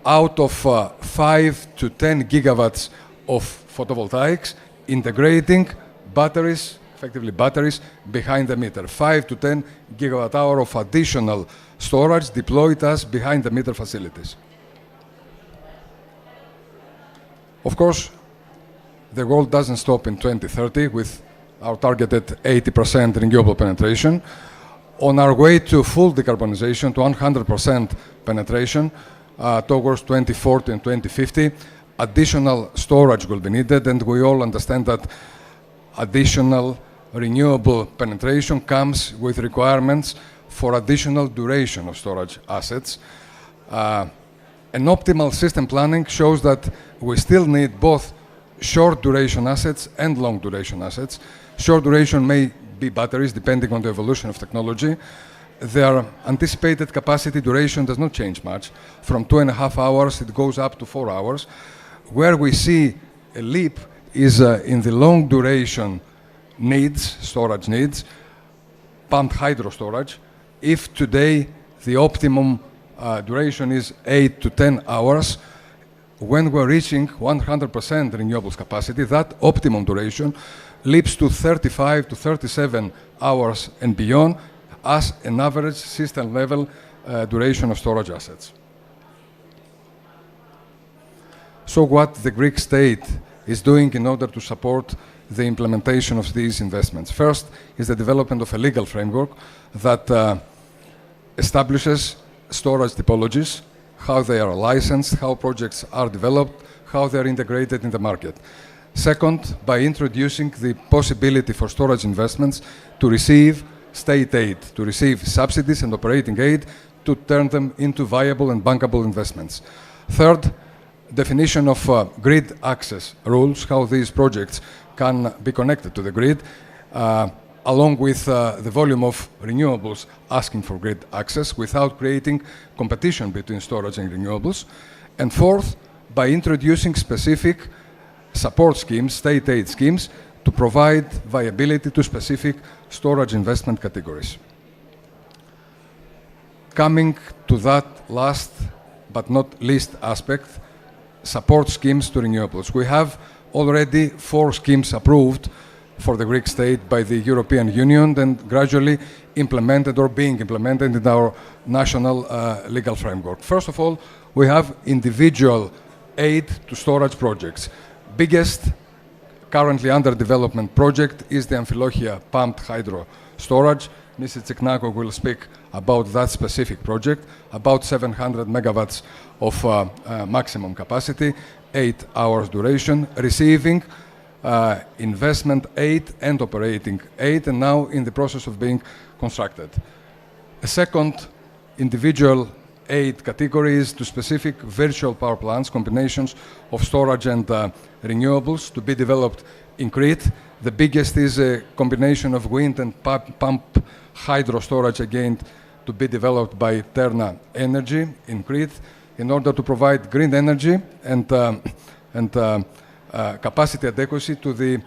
out of 5 to 10 gigawatts of photovoltaics, integrating batteries, effectively batteries, behind the meter. 5 to 10 gigawatt hour of additional storage deployed as behind the meter facilities. Of course, the world doesn't stop in 2030 with our targeted 80% renewable penetration. On our way to full decarbonization, to 100% penetration towards 2040 and 2050, additional storage will be needed, and we all understand that additional renewable penetration comes with requirements for additional duration of storage assets. An optimal system planning shows that we still need both short duration assets and long duration assets. Short duration may be batteries, depending on the evolution of technology. Their anticipated capacity duration does not change much. From 2.5 hours, it goes up to 4 hours. Where we see a leap is in the long duration needs, storage needs, pumped hydro storage. If today the optimum duration is 8 to 10 hours, when we're reaching 100% renewables capacity, that optimum duration leaps to 35 to 37 hours and beyond as an average system level duration of storage assets. So what the Greek state is doing in order to support the implementation of these investments. First is the development of a legal framework that establishes storage typologies, how they are licensed, how projects are developed, how they are integrated in the market. Second, by introducing the possibility for storage investments to receive state aid, to receive subsidies and operating aid, to turn them into viable and bankable investments. Third, definition of grid access rules, how these projects can be connected to the grid, along with the volume of renewables asking for grid access without creating competition between storage and renewables. And fourth, by introducing specific support schemes, state aid schemes, to provide viability to specific storage investment categories. Coming to that last but not least aspect, support schemes to renewables. We have already 4 schemes approved for the Greek state by the European Union and gradually implemented or being implemented in our national legal framework. First of all, we have individual aid to storage projects. Biggest currently under development project is the Amphilochia pumped hydro storage. Mrs. Tsiknako will speak about that specific project, about 700 megawatts of maximum capacity, 8 hours duration, receiving investment aid and operating aid, and now in the process of being constructed. A second individual aid category is to specific virtual power plants, combinations of storage and renewables to be developed in Crete. The biggest is a combination of wind and pump hydro storage, again to be developed by TERNA ENERGY in Crete in order to provide green energy and capacity adequacy to the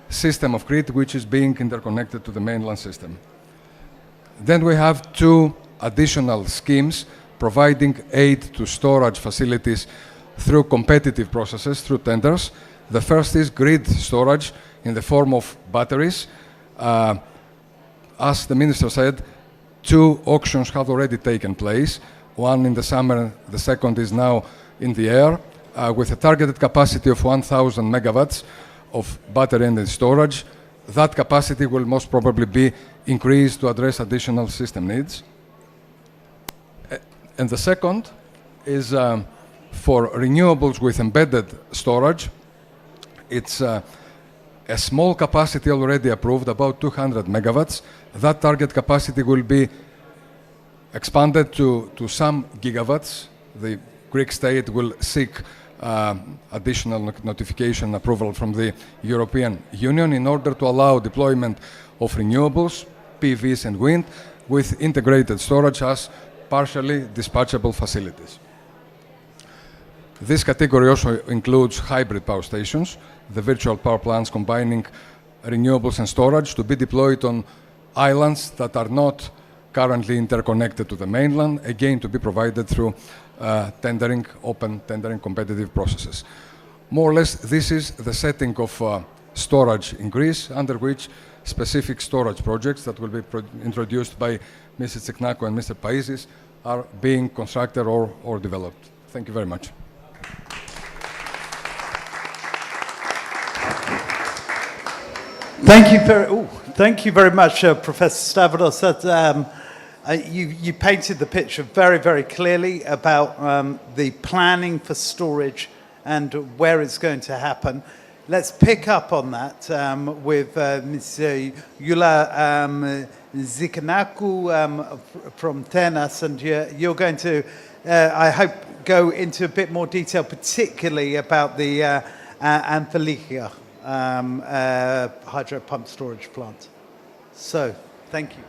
system of Crete, which is being interconnected to the mainland system. Then we have 2 additional schemes providing aid to storage facilities through competitive processes, through tenders. The first is grid storage in the form of batteries. As the Minister said, 2 auctions have already taken place. One in the summer, the second is now in the air, with a targeted capacity of 1,000 megawatts of battery energy storage. That capacity will most probably be increased to address additional system needs. And the second is for renewables with embedded storage. It's a small capacity already approved, about 200 megawatts. That target capacity will be expanded to some gigawatts. The Greek state will seek additional notification approval from the European Union in order to allow deployment of renewables, PVs and wind, with integrated storage as partially dispatchable facilities. This category also includes hybrid power stations, the virtual power plants combining renewables and storage to be deployed on islands that are not currently interconnected to the mainland, again to be provided through tendering, open tendering competitive processes. More or less, this is the setting of storage in Greece, under which specific storage projects that will be introduced by Mrs. Tsiknako and Mr. Paisis are being constructed or developed. Thank you very much. Thank you very much, Professor Stavros. You painted the picture very, very clearly about the planning for storage and where it's going to happen. Let's pick up on that with Ms. Yula Zikanaku from TERNA, and you're going to, I hope, go into a bit more detail, particularly about the Elica hydro pump storage plant. So, thank you.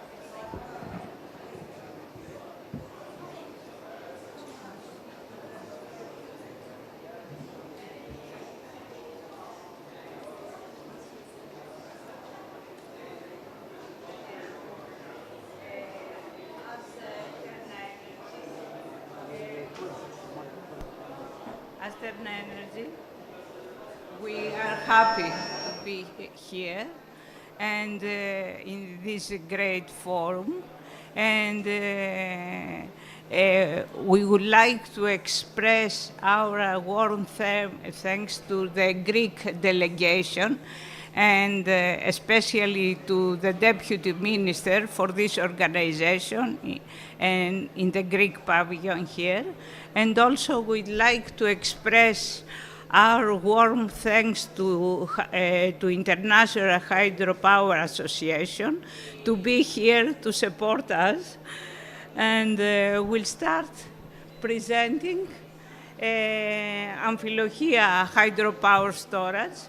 As TERNA Energy, we are happy to be here and in this great forum, and we would like to express our warm thanks to the Greek delegation and especially to the Deputy Minister for this organization and in the Greek pavilion here. And also we'd like to express our warm thanks to International Hydropower Association to be here to support us. And we'll start presenting Amphilochia hydropower storage,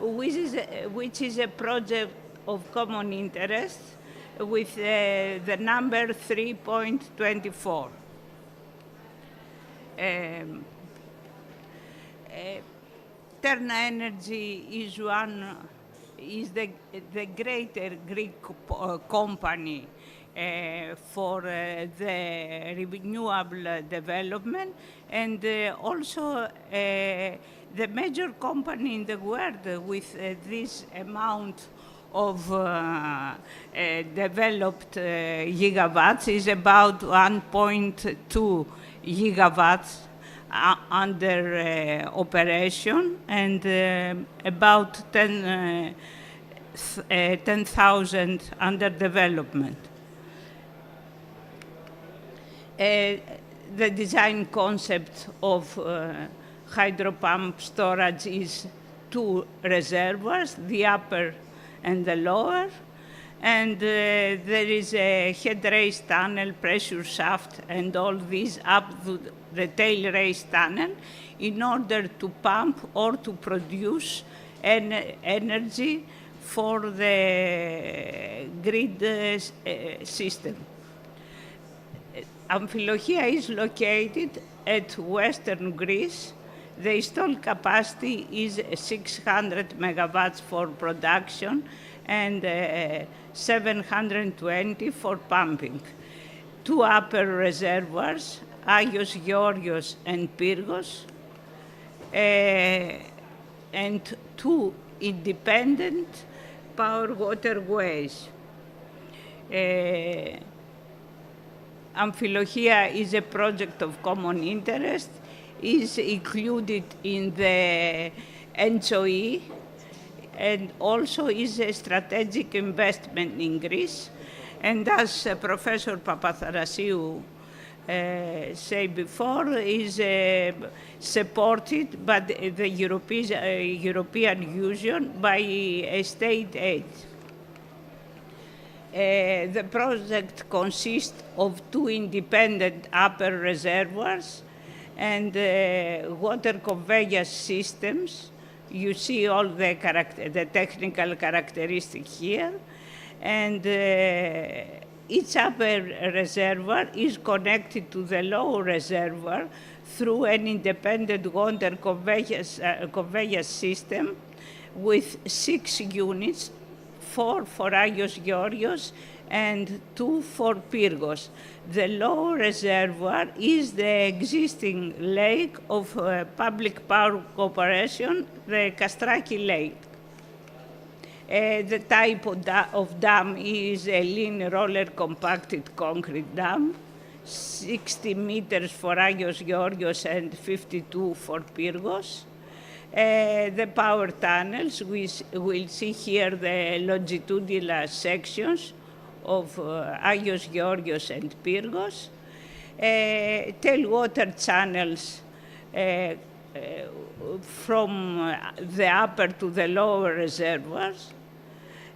which is a project of common interest with the number 3.24. TERNA Energy is the greater Greek company for the renewable development, and also the major company in the world with this amount of developed gigawatts is about 1.2 gigawatts under operation, and about 10,000 under development. The design concept of hydropump storage is two reservoirs, the upper and the lower, and there is a head raise tunnel, pressure shaft, and all these up to the tail raise tunnel in order to pump or to produce energy for the grid system. Amphilochia is located at western Greece. The installed capacity is 600 megawatts for production and 720 for pumping. Two upper reservoirs, Agios Georgios and Pyrgos, and two independent power waterways. Amphilochia is a project of common interest, is included in the NCOE, and also is a strategic investment in Greece. And as Professor Papatharasiou said before, is supported by the European Union by a state aid. The project consists of two independent upper reservoirs and water conveyance systems. You see all the technical characteristics here. And each upper reservoir is connected to the lower reservoir through an independent water conveyance system with 6 units, 4 for Agios Georgios and 2 for Pyrgos. The lower reservoir is the existing lake of Public Power Corporation, the Kastraki Lake. The type of dam is a lean roller compacted concrete dam, 60 meters for Agios Georgios and 52 for Pyrgos. The power tunnels, we will see here the longitudinal sections of Agios Georgios and Pyrgos. Tailwater channels from the upper to the lower reservoirs.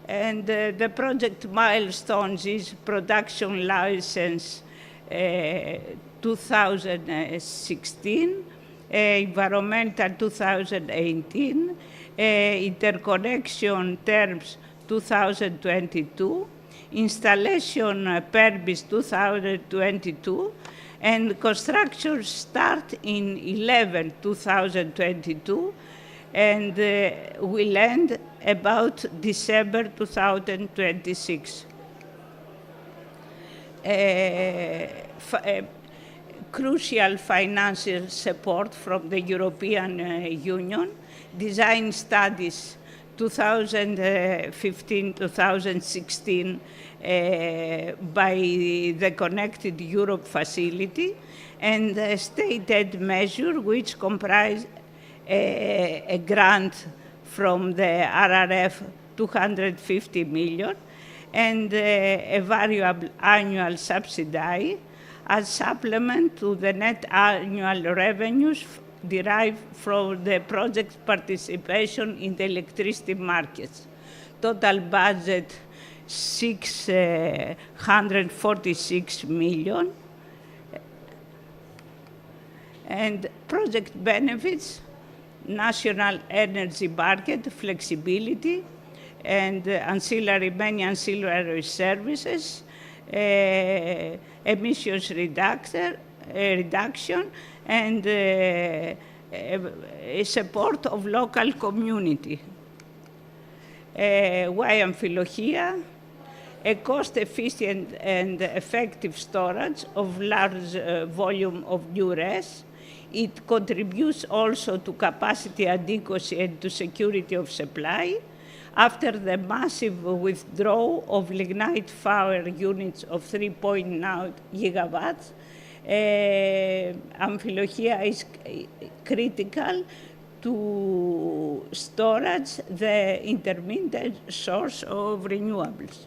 And the project milestones is production license 2016, environmental 2018, interconnection terms 2022, installation permits 2022, and construction start in 11/2022, and will end about December 2026. Crucial financial support from the European Union, design studies 2015-2016 by the Connected Europe facility, and a state aid measure which comprise a grant from the RRF 250 million and a variable annual subsidy as supplement to the net annual revenues derived from the project's participation in the electricity markets. Total budget 646 million. And project benefits, national energy market flexibility, and many ancillary services, emissions reduction, and support of local community. Why Amphilochia? A cost-efficient and effective storage of large volume of new res. It contributes also to capacity adequacy and to security of supply. After the massive withdrawal of lignite power units of 3.9 gigawatts, Amphilochia is critical to storage the intermittent source of renewables.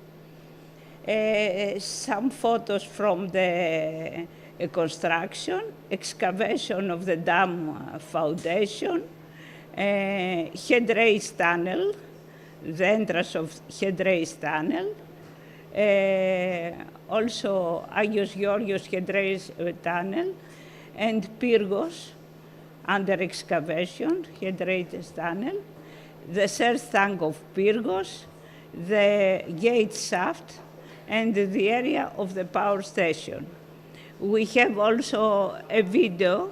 Some photos from the construction, excavation of the dam foundation, head raise tunnel, the entrance of head raise tunnel, also Agios Georgios head raise tunnel, and Pyrgos under excavation, head raise tunnel, the third tank of Pyrgos, the gate shaft, and the area of the power station. We have also a video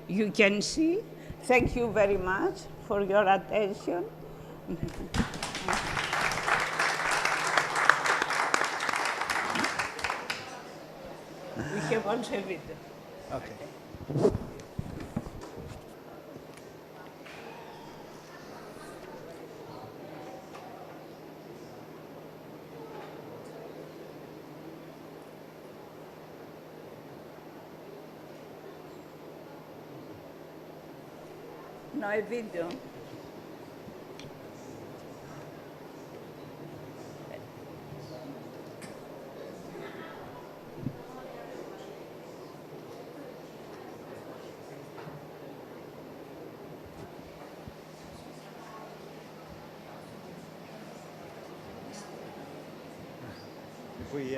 you can see. Thank you very much for your attention. We have also a video. Okay. No, a video. We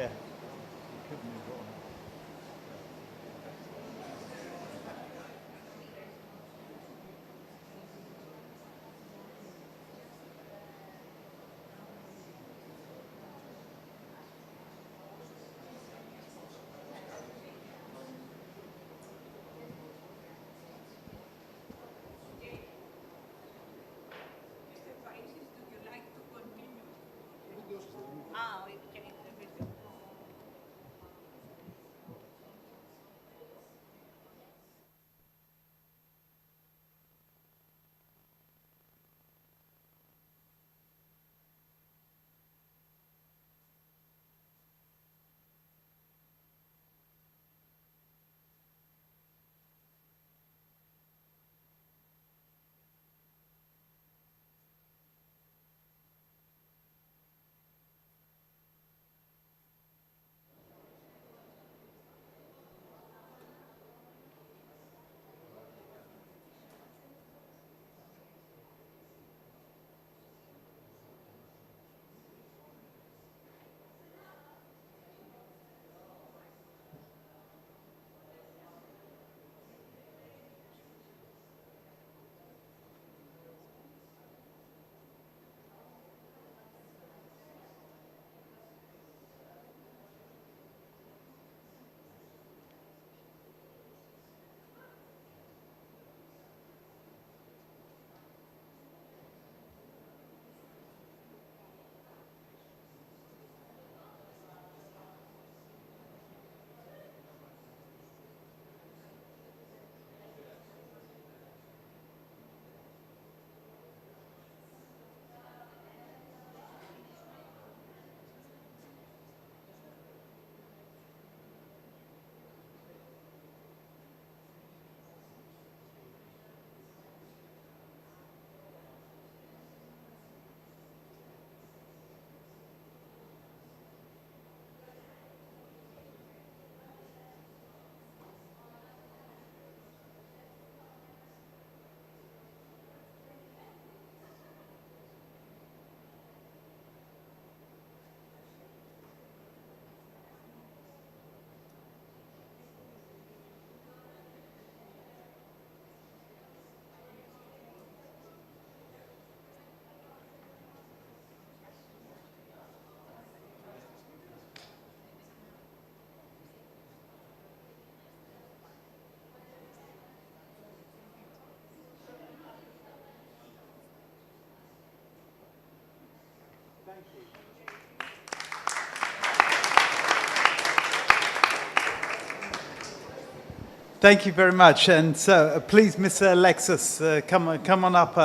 Thank you very much. And so please, Mr. Alexis, come on up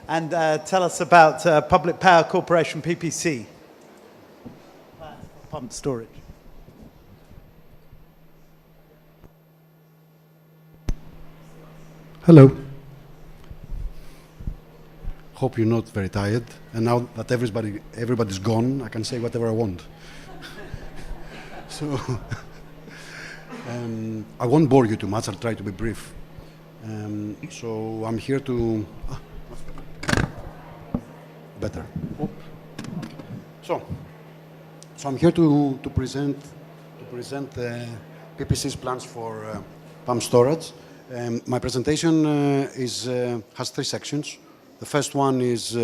and tell us about Public Power Corporation, PPC. Pump storage. Hello. Hope you're not very tired. And now that everybody's gone, I can say whatever I want. So I won't bore you too much. I'll try to be brief. So I'm here to better. So I'm here to present PPC's plans for pump storage. My presentation has three sections. The first one is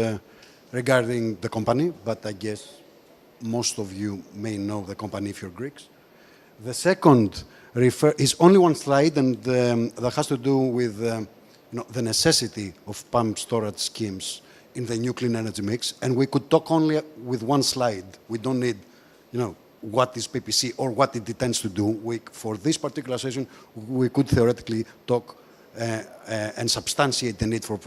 regarding the company, but I guess most of you may know the company if you're Greeks. The second is only one slide, and that has to do with the necessity of pump storage schemes in the new clean energy mix. And we could talk only with one slide. We don't need, what is PPC or what it intends to do. For this particular session, we could theoretically talk and substantiate the need for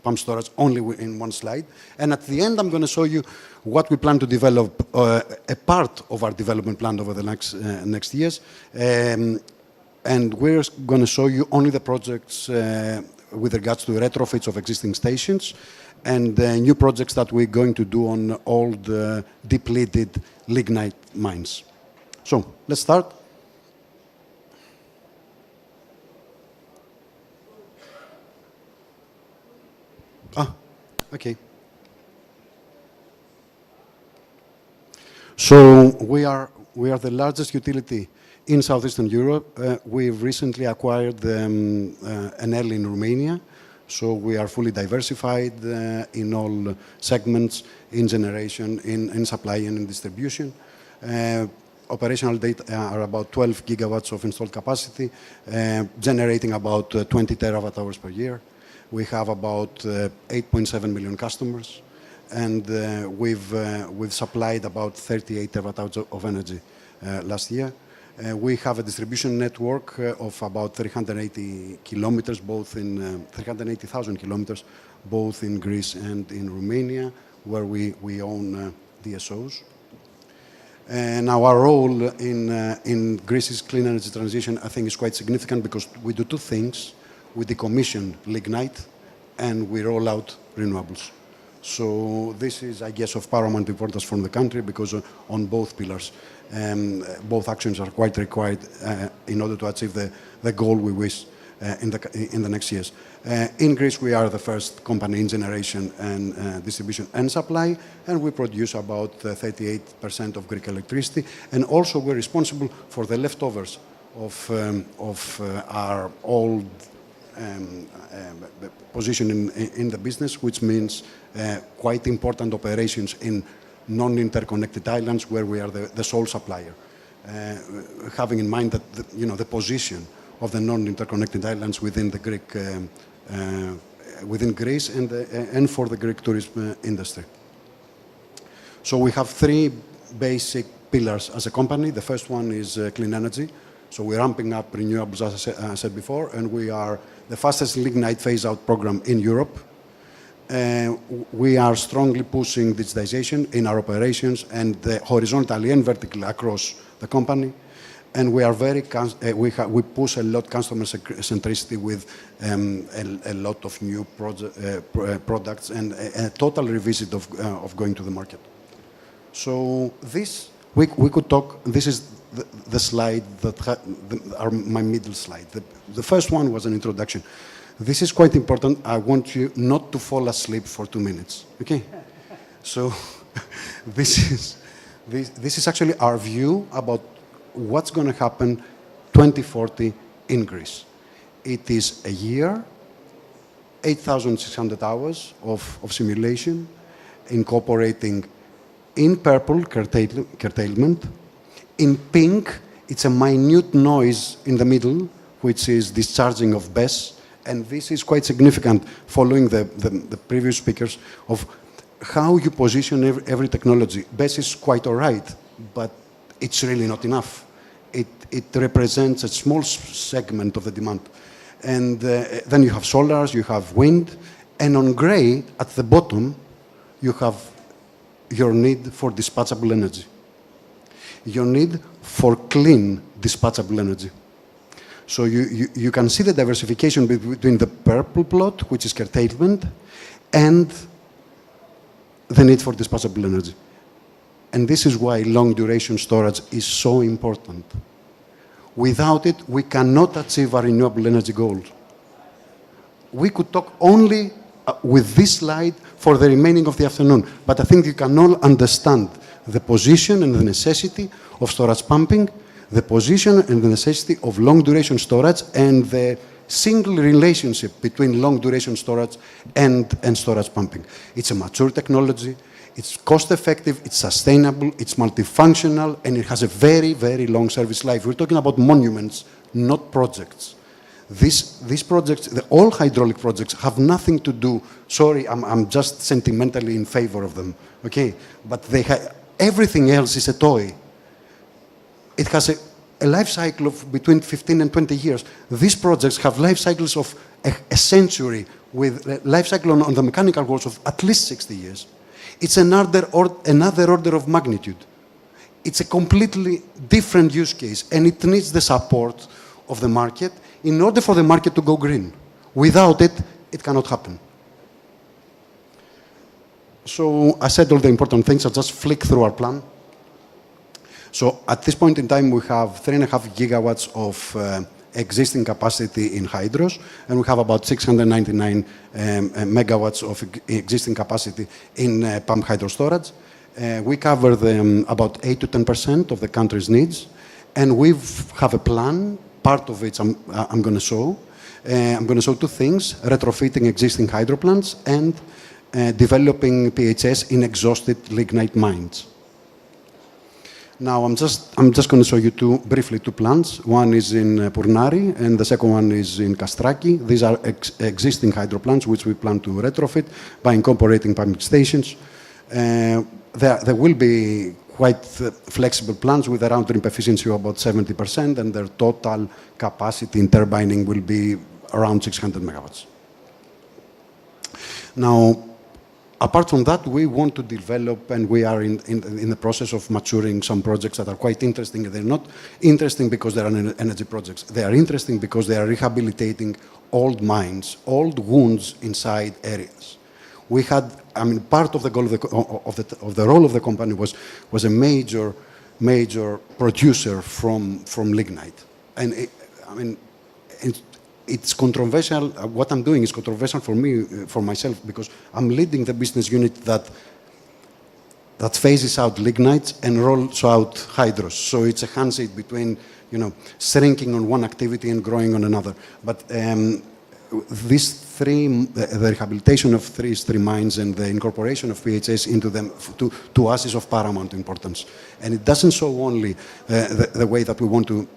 pump storage only in one slide. And at the end, I'm going to show you what we plan to develop, a part of our development plan over the next years. And we're going to show you only the projects with regards to retrofits of existing stations and new projects that we're going to do on old depleted lignite mines. So let's start. Okay. So we are the largest utility in Southeastern Europe. We've recently acquired Enel in Romania. So we are fully diversified in all segments, in generation, in supply and in distribution. Operational data are about 12 gigawatts of installed capacity, generating about 20 terawatt hours per year. We have about 8.7 million customers, and we've supplied about 38 terawatt hours of energy last year. We have a distribution network of about 380 kilometers, 380,000 kilometers, both in Greece and in Romania, where we own DSOs. Now our role in Greece's clean energy transition, I think, is quite significant because we do two things. We decommission lignite and we roll out renewables. So this is, I guess, of paramount importance from the country because on both pillars, both actions are quite required in order to achieve the goal we wish in the next years. In Greece, we are the first company in generation and distribution and supply, and we produce about 38% of Greek electricity. And also, we're responsible for the leftovers of our old position in the business, which means quite important operations in non-interconnected islands where we are the sole supplier. Having in mind that the position of the non-interconnected islands within the Greek, within Greece and for the Greek tourism industry. So we have three basic pillars as a company. The first one is clean energy. So we're ramping up renewables, as I said before, and we are the fastest lignite phase-out program in Europe. We are strongly pushing digitization in our operations and horizontally and vertically across the company. And we are we push a lot customer centricity with a lot of new products and a total revisit of going to the market. So this, we could talk, this is the slide that my middle slide. The first one was an introduction. This is quite important. I want you not to fall asleep for 2 minutes, okay? So this is actually our view about what's going to happen 2040 in Greece. It is a year, 8,600 hours of simulation, incorporating in purple curtailment. In pink, it's a minute noise in the middle, which is discharging of BESS. And this is quite significant following the previous speakers of how you position every technology. BESS is quite all right, but it's really not enough. It represents a small segment of the demand. And then you have solars, you have wind, and on gray, at the bottom, you have your need for dispatchable energy. Your need for clean dispatchable energy. So you can see the diversification between the purple plot, which is curtailment, and the need for dispatchable energy. And this is why long duration storage is so important. Without it, we cannot achieve our renewable energy goals. We could talk only with this slide for the remaining of the afternoon, but I think you can all understand the position and the necessity of storage pumping, the position and the necessity of long duration storage, and the single relationship between long duration storage and storage pumping. It's a mature technology, it's cost effective, it's sustainable, it's multifunctional, and it has a very, very long service life. We're talking about monuments, not projects. These projects, all hydraulic projects, have nothing to do, sorry, I'm just sentimentally in favor of them, okay? But everything else is a toy. It has a life cycle of between 15 and 20 years. These projects have life cycles of a century, with a life cycle on the mechanical works of at least 60 years. It's another order of magnitude. It's a completely different use case, and it needs the support of the market in order for the market to go green. Without it, it cannot happen. So I said all the important things. I'll just flick through our plan. So at this point in time, we have 3.5 gigawatts of existing capacity in hydros, and we have about 699 megawatts of existing capacity in pump hydro storage. We cover about 8 to 10% of the country's needs, and we have a plan. Part of which I'm going to show. I'm going to show two things: retrofitting existing hydro plants and developing PHS in exhausted lignite mines. Now, I'm just going to show you briefly two plants. One is in Purnari, and the second one is in Kastraki. These are existing hydro plants, which we plan to retrofit by incorporating pumping stations. There will be quite flexible plants with a round trip efficiency of about 70%, and their total capacity in turbining will be around 600 megawatts. Now, apart from that, we want to develop, and we are in the process of maturing some projects that are quite interesting. They're not interesting because they are energy projects. They are interesting because they are rehabilitating old mines, old wounds inside areas. We had, part of the goal of the role of the company was a major producer from lignite, and it's controversial. What I'm doing is controversial for me, for myself, because I'm leading the business unit that phases out lignites and rolls out hydros. So it's a handshake between, shrinking on one activity and growing on another. But the rehabilitation of these three mines and the incorporation of PHS into them to us is of paramount importance. And it doesn't show only the way that we want to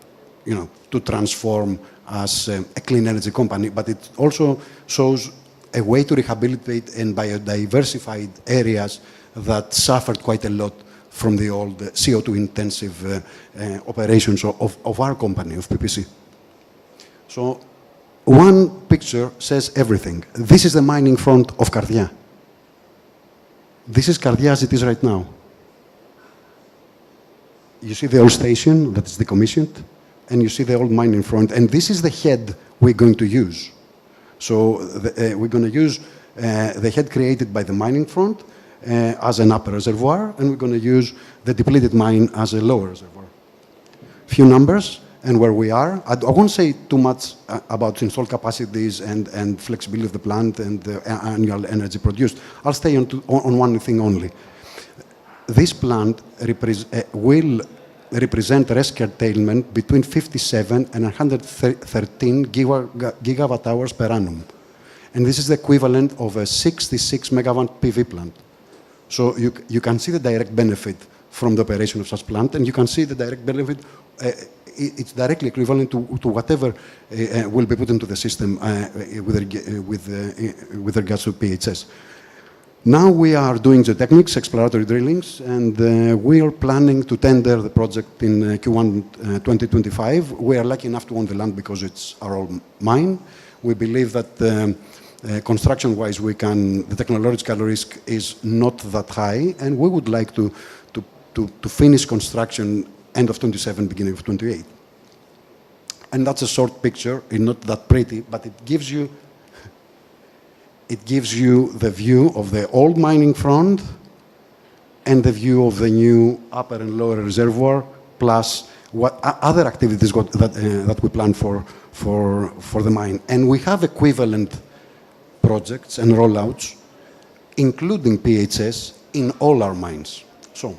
transform as a clean energy company, but it also shows a way to rehabilitate and biodiversified areas that suffered quite a lot from the old CO2 intensive operations of our company, of PPC. So one picture says everything. This is the mining front of Kardia. This is Kardia as it is right now. You see the old station that is decommissioned, and you see the old mining front, and this is the head we're going to use. So we're going to use the head created by the mining front as an upper reservoir, and we're going to use the depleted mine as a lower reservoir. Few numbers and where we are. I won't say too much about installed capacities and flexibility of the plant and the annual energy produced. I'll stay on one thing only. This plant will represent rest curtailment between 57 and 113 gigawatt hours per annum. And this is the equivalent of a 66 megawatt PV plant. So you can see the direct benefit from the operation of such plant, and you can see the direct benefit. It's directly equivalent to whatever will be put into the system with regards to PHS. Now we are doing the techniques, exploratory drillings, and we are planning to tender the project in Q1 2025. We are lucky enough to own the land because it's our own mine. We believe that construction-wise, the technological risk is not that high, and we would like to finish construction end of 27, beginning of 28. And that's a short picture. It's not that pretty, but it gives you the view of the old mining front and the view of the new upper and lower reservoir, plus what other activities that we plan for the mine. And we have equivalent projects and rollouts, including PHS, in all our mines. So,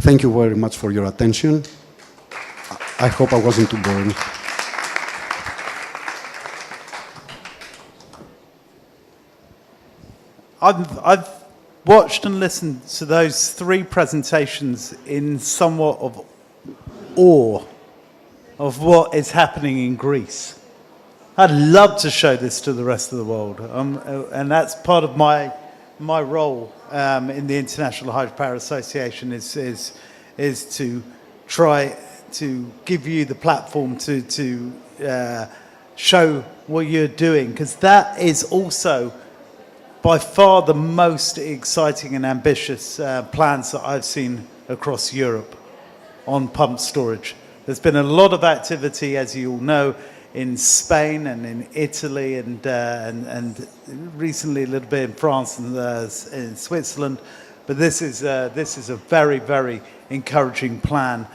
thank you very much for your attention. I hope I wasn't too boring. I've watched and listened to those three presentations in somewhat of awe of what is happening in Greece. I'd love to show this to the rest of the world, and that's part of my role in the International Hydropower Association is to try to give you the platform to show what you're doing, because that is also by far the most exciting and ambitious plans that I've seen across Europe on pumped storage. There's been a lot of activity, as you all know, in Spain and in Italy and recently a little bit in France and in Switzerland. But this is a very, very encouraging plan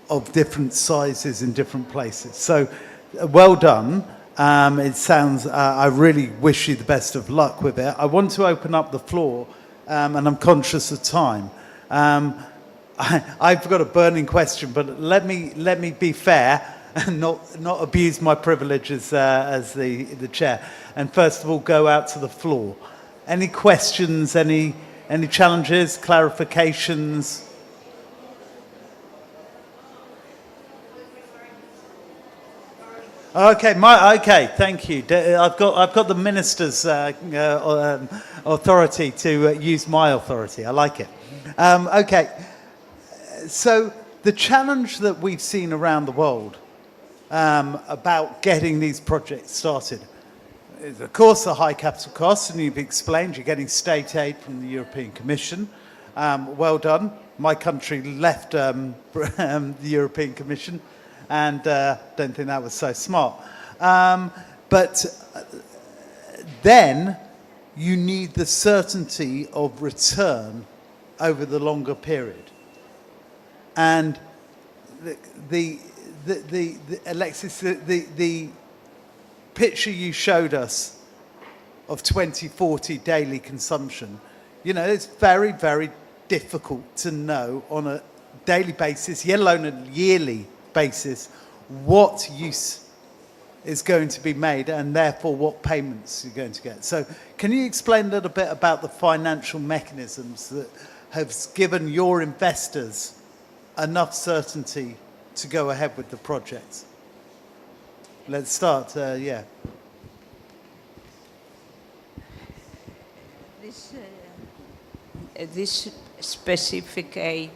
of different sizes in different places. So well done. It sounds, I really wish you the best of luck with it. I want to open up the floor, and I'm conscious of time. I've got a burning question, but let me be fair and not abuse my privilege as the chair. And first of all, go out to the floor. Any questions, any challenges, clarifications? Okay, thank you. I've got the minister's authority to use my authority. I like it. Okay, so the challenge that we've seen around the world about getting these projects started is, of course, the high capital costs, and you've explained you're getting state aid from the European Commission. Well done. My country left the European Commission, and don't think that was so smart. But then you need the certainty of return over the longer period. And Alexis, the picture you showed us of 2040 daily consumption, you know, it's very, very difficult to know on a daily basis, let alone a yearly basis, what use is going to be made and therefore what payments you're going to get. So can you explain a little bit about the financial mechanisms that have given your investors enough certainty to go ahead with the projects? Let's start, yeah. This specific aid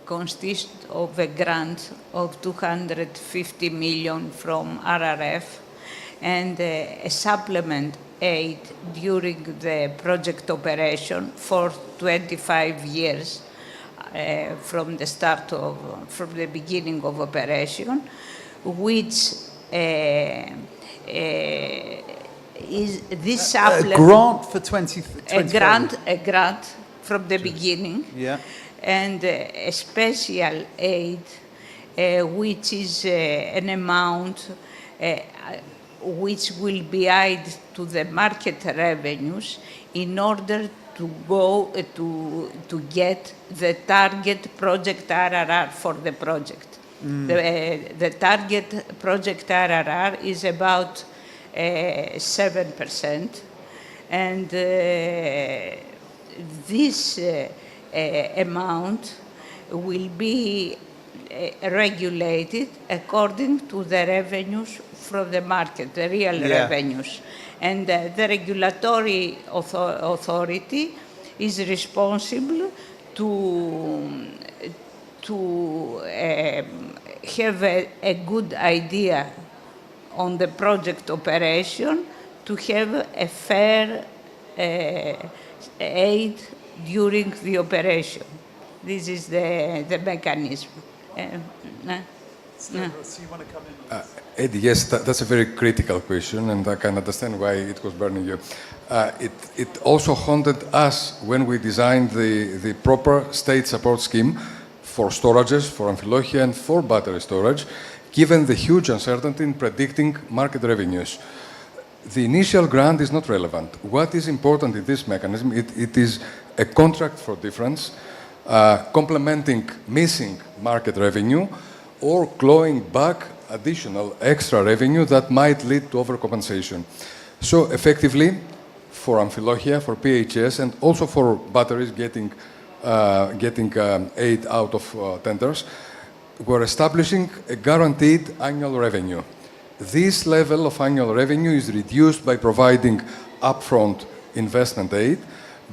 consists of a grant of 250 million from RRF and a supplement aid during the project operation for 25 years from the beginning of operation, which is this supplement. A grant for 25 A grant from the beginning. Yeah. And a special aid, which is an amount which will be added to the market revenues in order to go to get the target project RRR for the project. The target project RRR is about 7%, and this amount will be regulated according to the revenues from the market, the real revenues. And the regulatory authority is responsible to have a good idea on the project operation, to have a fair aid during the operation. This is the mechanism. So you want to come in? Eddie, yes, that's a very critical question, and I can understand why it was burning you. It also haunted us when we designed the proper state support scheme for storages, for Amphilochia, and for battery storage, given the huge uncertainty in predicting market revenues. The initial grant is not relevant. What is important in this mechanism, it is a contract for difference, complementing missing market revenue, or clawing back additional extra revenue that might lead to overcompensation. So effectively, for Amphilochia, for PHS, and also for batteries getting aid out of tenders, we're establishing a guaranteed annual revenue. This level of annual revenue is reduced by providing upfront investment aid,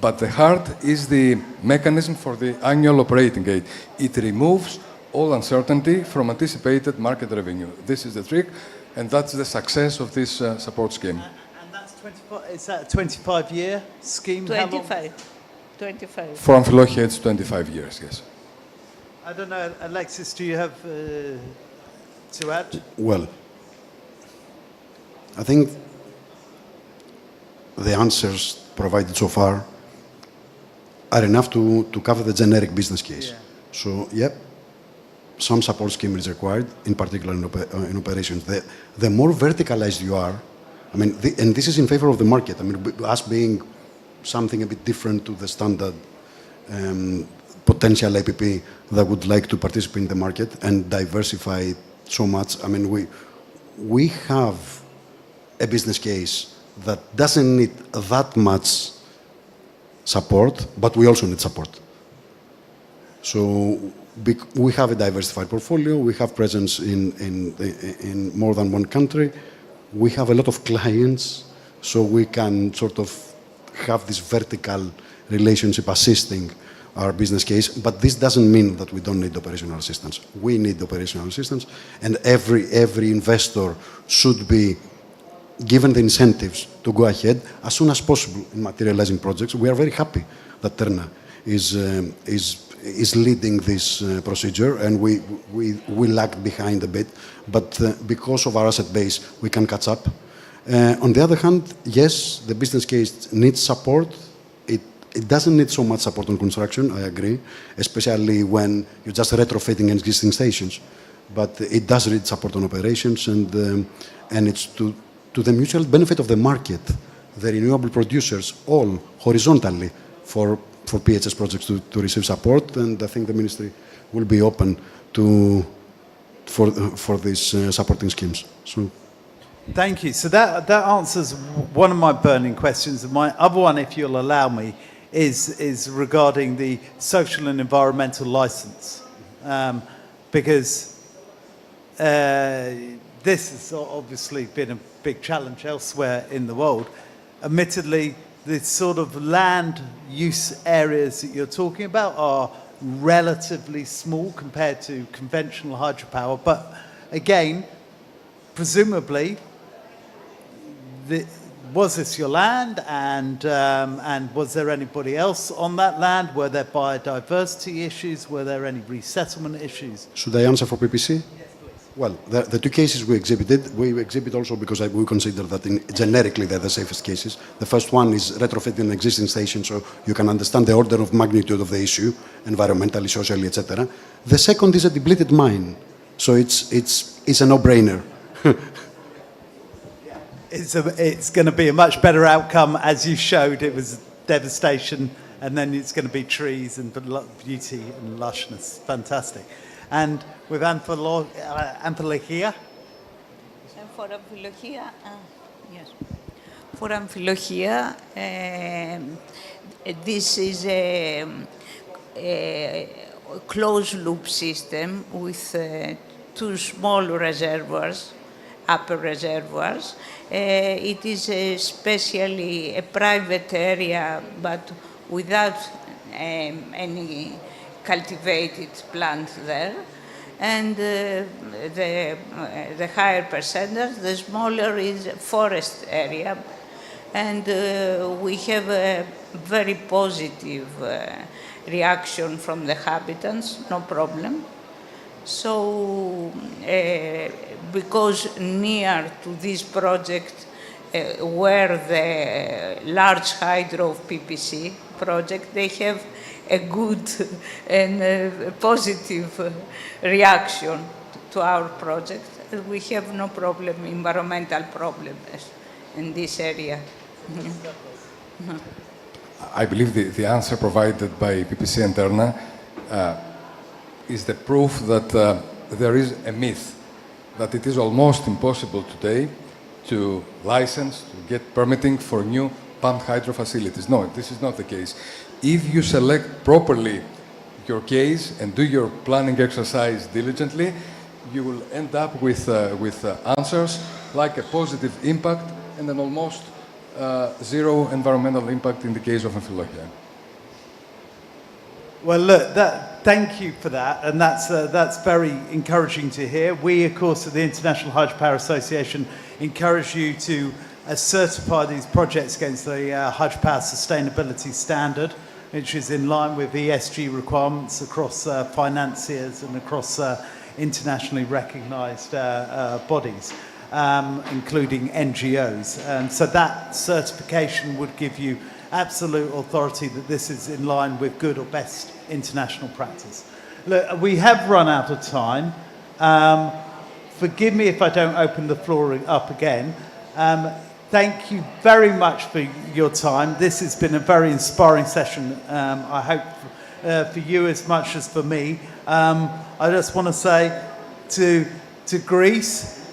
but the heart is the mechanism for the annual operating aid. It removes all uncertainty from anticipated market revenue. This is the trick, and that's the success of this support scheme. And that's 25, is that a 25-year scheme? 25. 25. For Amphilochia, it's 25 years, yes. I don't know, Alexis, do you have to add? Well, I think the answers provided so far are enough to cover the generic business case. Yeah. So, yep, some support scheme is required, in particular in operations. The more verticalized you are, I mean, and this is in favor of the market. I mean, us being something a bit different to the standard potential APP that would like to participate in the market and diversify it so much. I mean, we have a business case that doesn't need that much support, but we also need support. So we have a diversified portfolio. We have presence in more than one country. We have a lot of clients, so we can sort of have this vertical relationship assisting our business case. But this doesn't mean that we don't need operational assistance. We need operational assistance, and every investor should be given the incentives to go ahead as soon as possible in materializing projects. We are very happy that TERNA is leading this procedure, and we lag behind a bit, but because of our asset base, we can catch up. On the other hand, yes, the business case needs support. It doesn't need so much support on construction, I agree, especially when you're just retrofitting existing stations, but it does need support on operations, and it's to the mutual benefit of the market, the renewable producers, all horizontally for PHS projects to receive support, and I think the ministry will be open for these supporting schemes. So. Thank you. So that answers one of my burning questions. My other one, if you'll allow me, is regarding the social and environmental license, because this has obviously been a big challenge elsewhere in the world. Admittedly, the sort of land use areas that you're talking about are relatively small compared to conventional hydropower, but again, presumably, was this your land, and was there anybody else on that land? Were there biodiversity issues? Were there any resettlement issues? Should I answer for PPC? Yes, please. Well, the two cases we exhibit also because we consider that generically they're the safest cases. The first one is retrofitting an existing station, so you can understand the order of magnitude of the issue, environmentally, socially, etc. The second is a depleted mine, so it's a no-brainer. It's going to be a much better outcome, as you showed. It was devastation, and then it's going to be trees and beauty and lushness. Fantastic. And with Amphilochia? And for Amphilochia, yes. For Amphilochia, this is a closed-loop system with two small reservoirs, upper reservoirs. It is especially a private area, but without any cultivated plant there. And the higher percentage, the smaller is forest area. And we have a very positive reaction from the habitants, no problem. So, because near to this project where the large hydro of PPC project, they have a good and positive reaction to our project. We have no problem, environmental problems in this area. I believe the answer provided by PPC and TERNA is the proof that there is a myth that it is almost impossible today to license, to get permitting for new pumped hydro facilities. No, this is not the case. If you select properly your case and do your planning exercise diligently, you will end up with answers like a positive impact and an almost zero environmental impact in the case of Amphilochia. Well, look, thank you for that, and that's very encouraging to hear. We, of course, at the International Hydropower Association, encourage you to certify these projects against the Hydropower Sustainability Standard, which is in line with ESG requirements across financiers and across internationally recognised bodies, including NGOs. So that certification would give you absolute authority that this is in line with good or best international practice. Look, we have run out of time. Forgive me if I don't open the floor up again. Thank you very much for your time. This has been a very inspiring session, I hope for you as much as for me. I just want to say to Greece,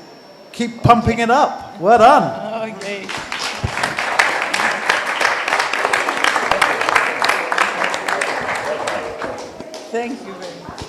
keep pumping it up. Well done. Okay. Thank you very much.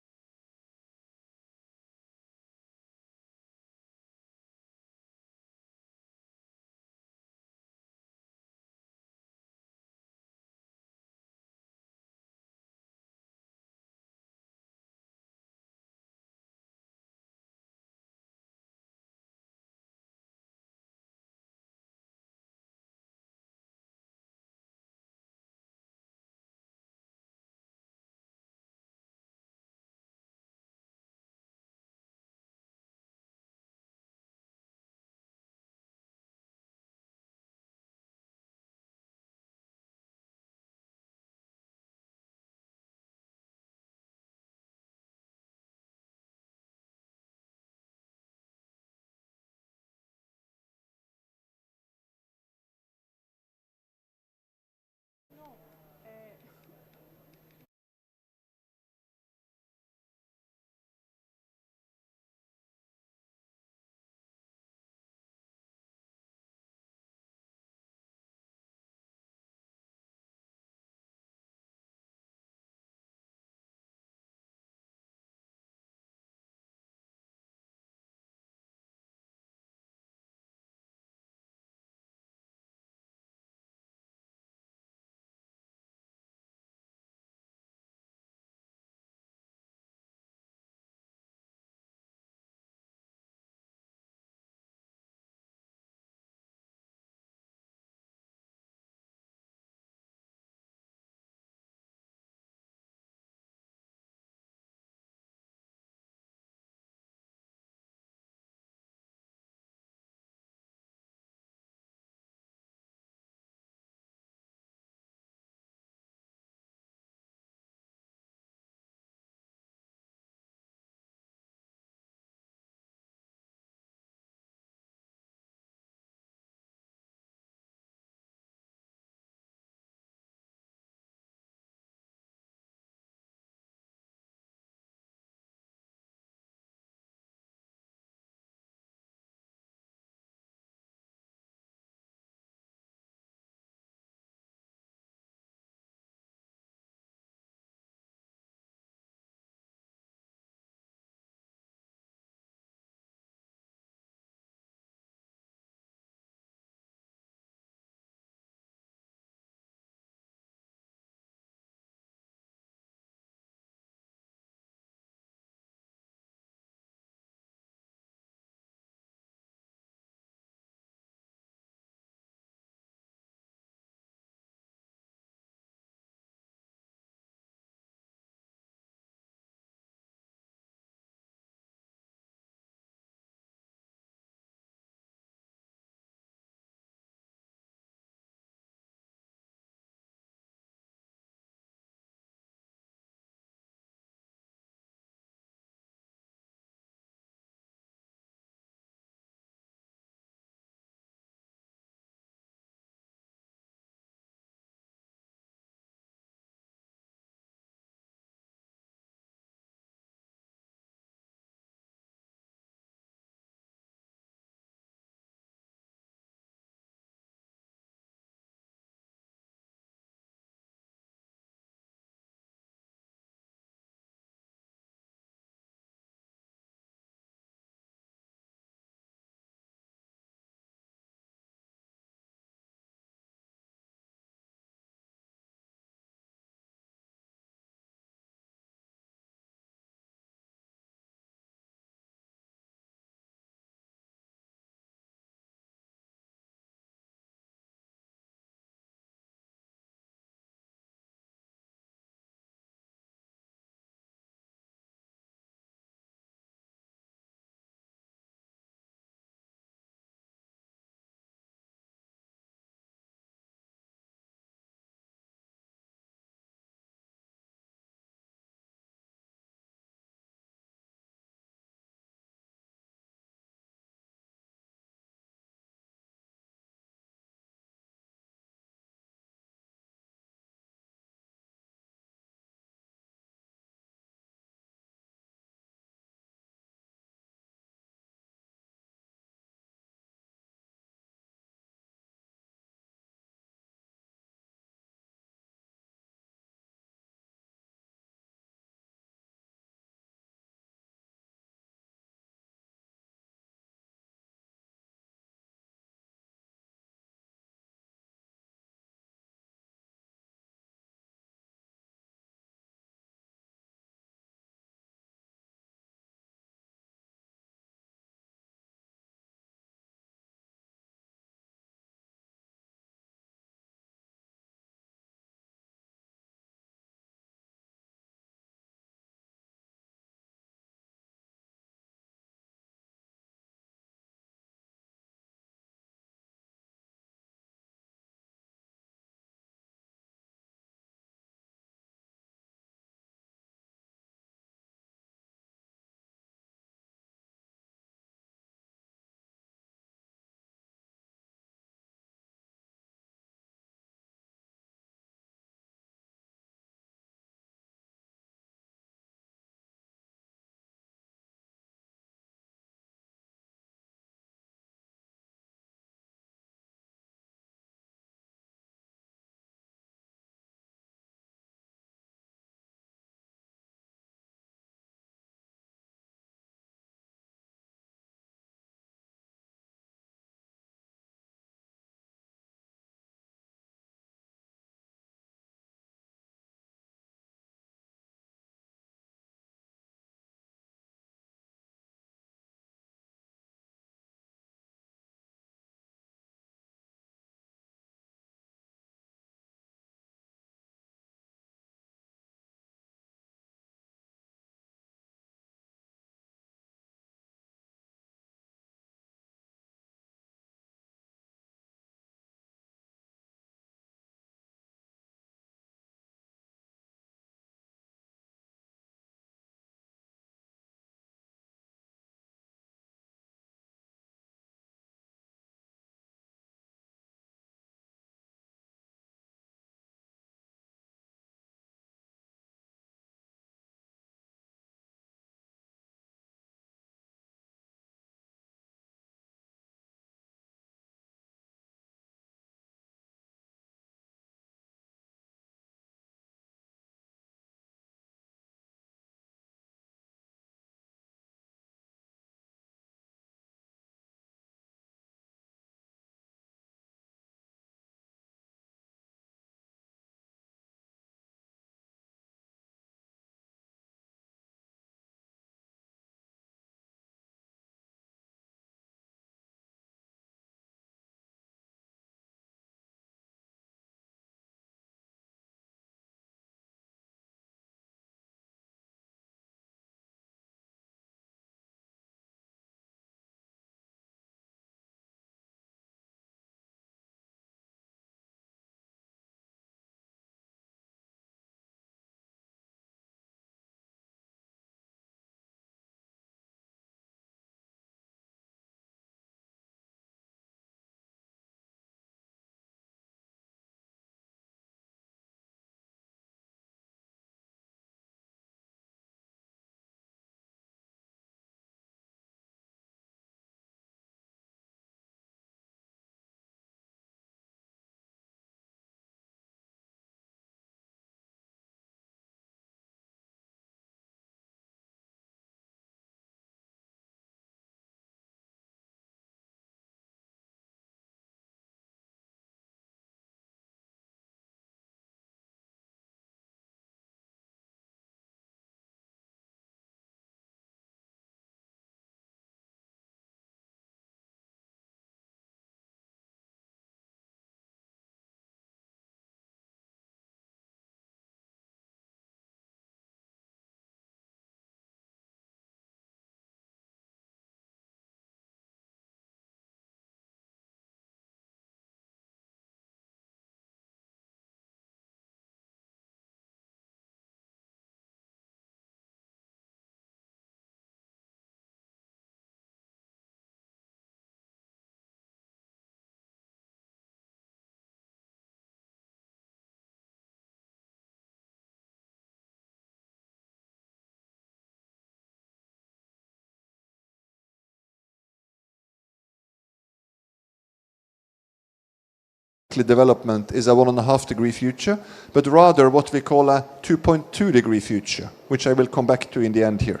development is a 1.5 degree future, but rather what we call a 2.2 degree future, which I will come back to in the end here.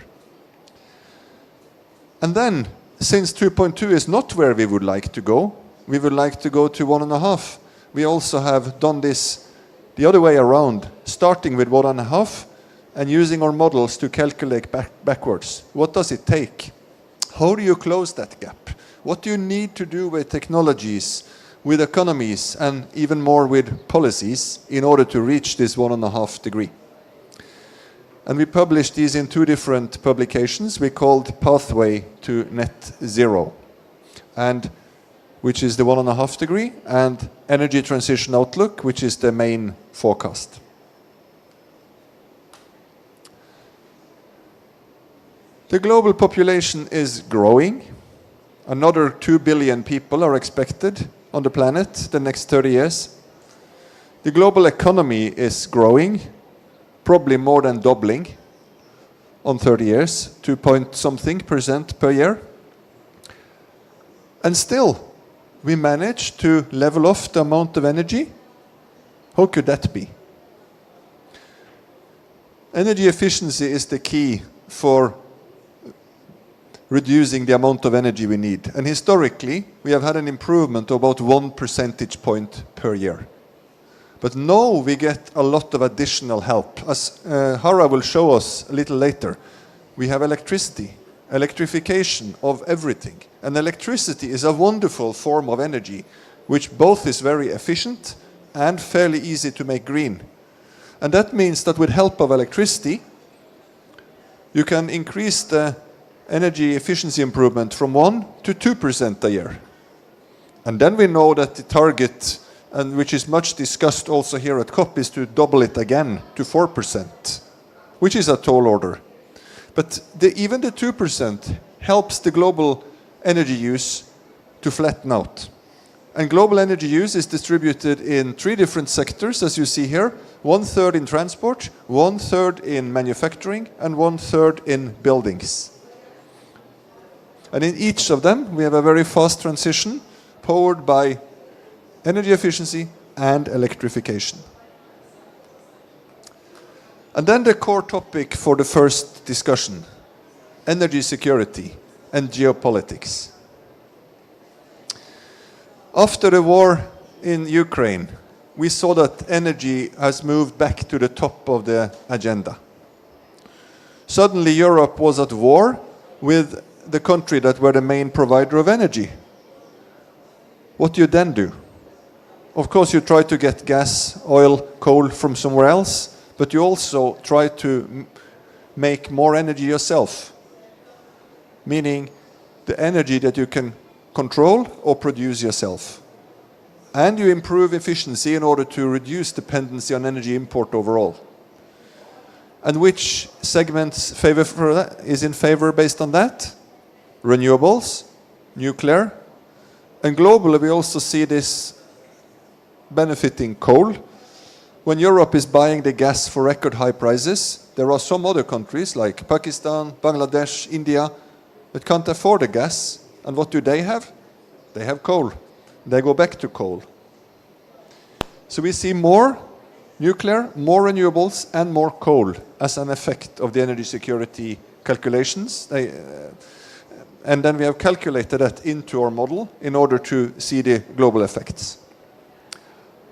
And then, since 2.2 is not where we would like to go, we would like to go to 1.5. We also have done this the other way around, starting with 1.5 and using our models to calculate backwards. What does it take? How do you close that gap? What do you need to do with technologies, with economies, and even more with policies in order to reach this 1.5 degree? And we published these in 2 different publications we called Pathway to Net Zero, and which is the 1.5 degree, and Energy Transition Outlook, which is the main forecast. The global population is growing. Another 2 billion people are expected on the planet the next 30 years. The global economy is growing, probably more than doubling on 30 years, 2-point-something% per year. And still, we manage to level off the amount of energy. How could that be? Energy efficiency is the key for reducing the amount of energy we need. And historically, we have had an improvement of about 1 percentage point per year. But now we get a lot of additional help. As Hara will show us a little later, we have electricity, electrification of everything. And electricity is a wonderful form of energy, which both is very efficient and fairly easy to make green. And that means that with help of electricity, you can increase the energy efficiency improvement from 1 to 2% a year. And then we know that the target, and which is much discussed also here at COP, is to double it again to 4%, which is a tall order. But even the 2% helps the global energy use to flatten out. And global energy use is distributed in 3 different sectors, as you see here. 1/3 in transport, 1/3 in manufacturing, and 1/3 in buildings. And in each of them, we have a very fast transition powered by energy efficiency and electrification. And then the core topic for the first discussion, energy security and geopolitics. After the war in Ukraine, we saw that energy has moved back to the top of the agenda. Suddenly Europe was at war with the country that were the main provider of energy. What do you then do? Of course, you try to get gas, oil, coal from somewhere else, but you also try to make more energy yourself, meaning the energy that you can control or produce yourself. And you improve efficiency in order to reduce dependency on energy import overall. And which segments favor for that, is in favor based on that? Renewables, nuclear, and globally we also see this benefiting coal. When Europe is buying the gas for record high prices, there are some other countries like Pakistan, Bangladesh, India that can't afford the gas. And what do they have? They have coal. They go back to coal. So we see more nuclear, more renewables, and more coal as an effect of the energy security calculations. And then we have calculated that into our model in order to see the global effects.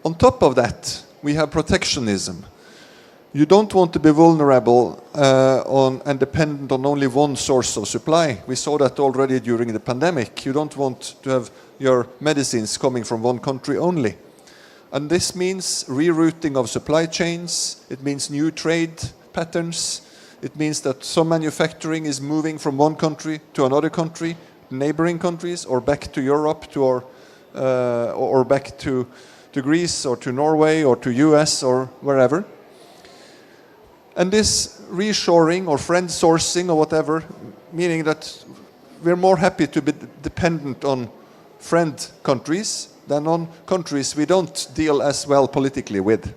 On top of that, we have protectionism. You don't want to be vulnerable and dependent on only one source of supply. We saw that already during the pandemic. You don't want to have your medicines coming from one country only. And this means rerouting of supply chains. It means new trade patterns. It means that some manufacturing is moving from one country to another country, neighboring countries, or back to Europe, or back to Greece, or to Norway, or to US, or wherever. And this reshoring or friend sourcing or whatever, meaning that we're more happy to be dependent on friend countries than on countries we don't deal as well politically with.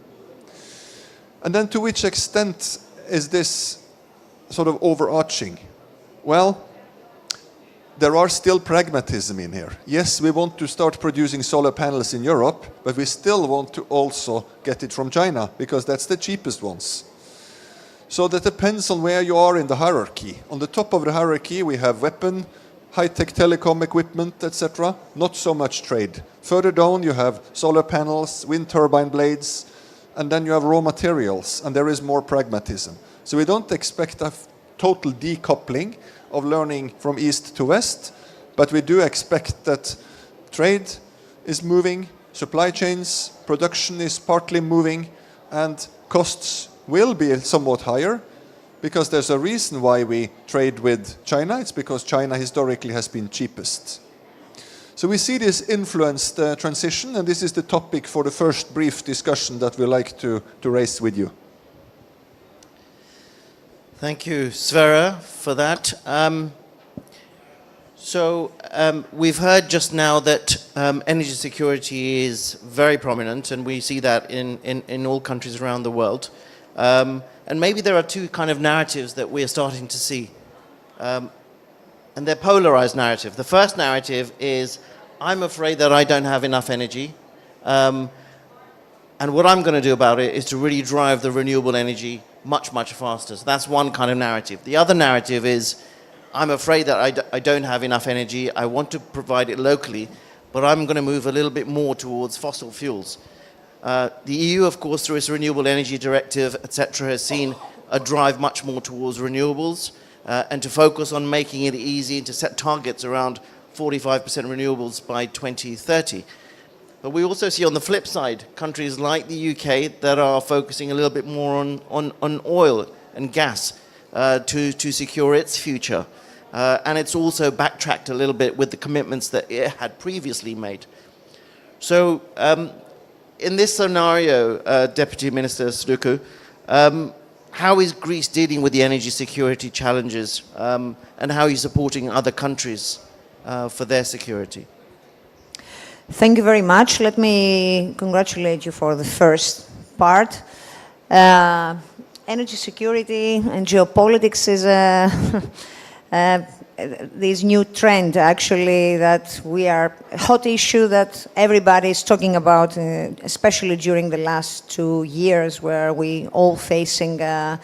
And then to which extent is this sort of overarching? Well, there are still pragmatism in here. Yes, we want to start producing solar panels in Europe, but we still want to also get it from China, because that's the cheapest ones. So that depends on where you are in the hierarchy. On the top of the hierarchy, we have weapon, high-tech telecom equipment, etc. Not so much trade. Further down, you have solar panels, wind turbine blades, and then you have raw materials, and there is more pragmatism. So we don't expect a total decoupling of learning from east to west, but we do expect that trade is moving, supply chains, production is partly moving, and costs will be somewhat higher, because there's a reason why we trade with China. It's because China historically has been cheapest. So we see this influence the transition, and this is the topic for the first brief discussion that we like to raise with you. Thank you, Sverre, for that. We've heard just now that energy security is very prominent, and we see that in all countries around the world. And maybe there are two kind of narratives that we are starting to see. And they're polarized narrative. The first narrative is, I'm afraid that I don't have enough energy. And what I'm going to do about it is to really drive the renewable energy much, much faster. So that's one kind of narrative. The other narrative is, I'm afraid that I don't have enough energy. I want to provide it locally, but I'm going to move a little bit more towards fossil fuels. The EU, of course, through its Renewable Energy Directive, etc., has seen a drive much more towards renewables and to focus on making it easy and to set targets around 45% renewables by 2030. But we also see on the flip side countries like the UK that are focusing a little bit more on oil and gas to secure its future. And it's also backtracked a little bit with the commitments that it had previously made. So in this scenario, Deputy Minister Sluku, how is Greece dealing with the energy security challenges and how are you supporting other countries for their security? Thank you very much. Let me congratulate you for the first part. Energy security and geopolitics is this new trend, actually, that we are a hot issue that everybody is talking about, especially during the last 2 years, where we all facing the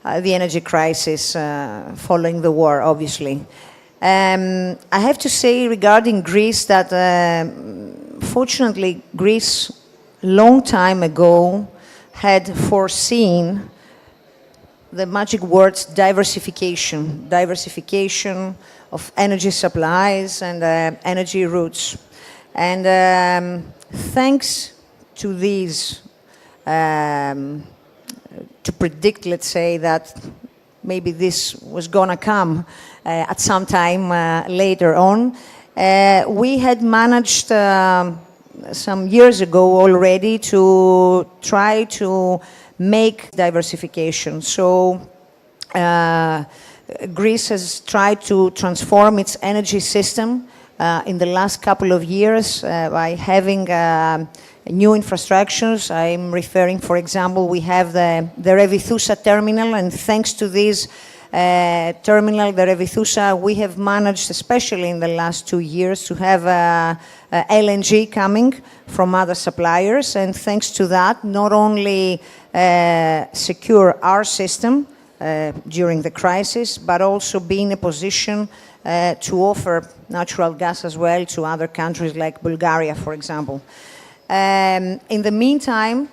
energy crisis following the war, obviously. I have to say regarding Greece that fortunately Greece long time ago had foreseen the magic words diversification of energy supplies and energy routes. And thanks to these, to predict, let's say, that maybe this was gonna come at some time later on, we had managed some years ago already to try to make diversification. So Greece has tried to transform its energy system in the last couple of years by having new infrastructures. I'm referring, for example, we have the Revithousa terminal, and thanks to this terminal, the Revithousa, we have managed, especially in the last 2 years, to have LNG coming from other suppliers, and thanks to that, not only secure our system during the crisis, but also be in a position to offer natural gas as well to other countries like Bulgaria, for example. In the meantime,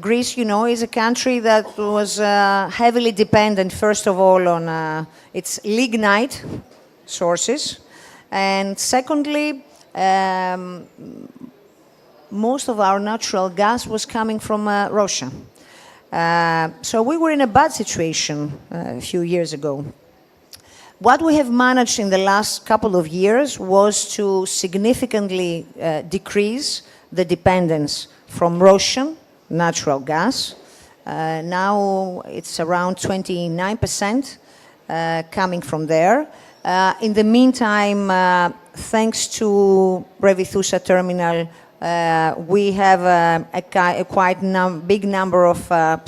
Greece, you know, is a country that was heavily dependent, first of all, on its lignite sources, and secondly, most of our natural gas was coming from Russia. So we were in a bad situation a few years ago. What we have managed in the last couple of years was to significantly decrease the dependence from Russian natural gas. Now it's around 29% coming from there. In the meantime, thanks to Revithousa terminal, we have a quite big number of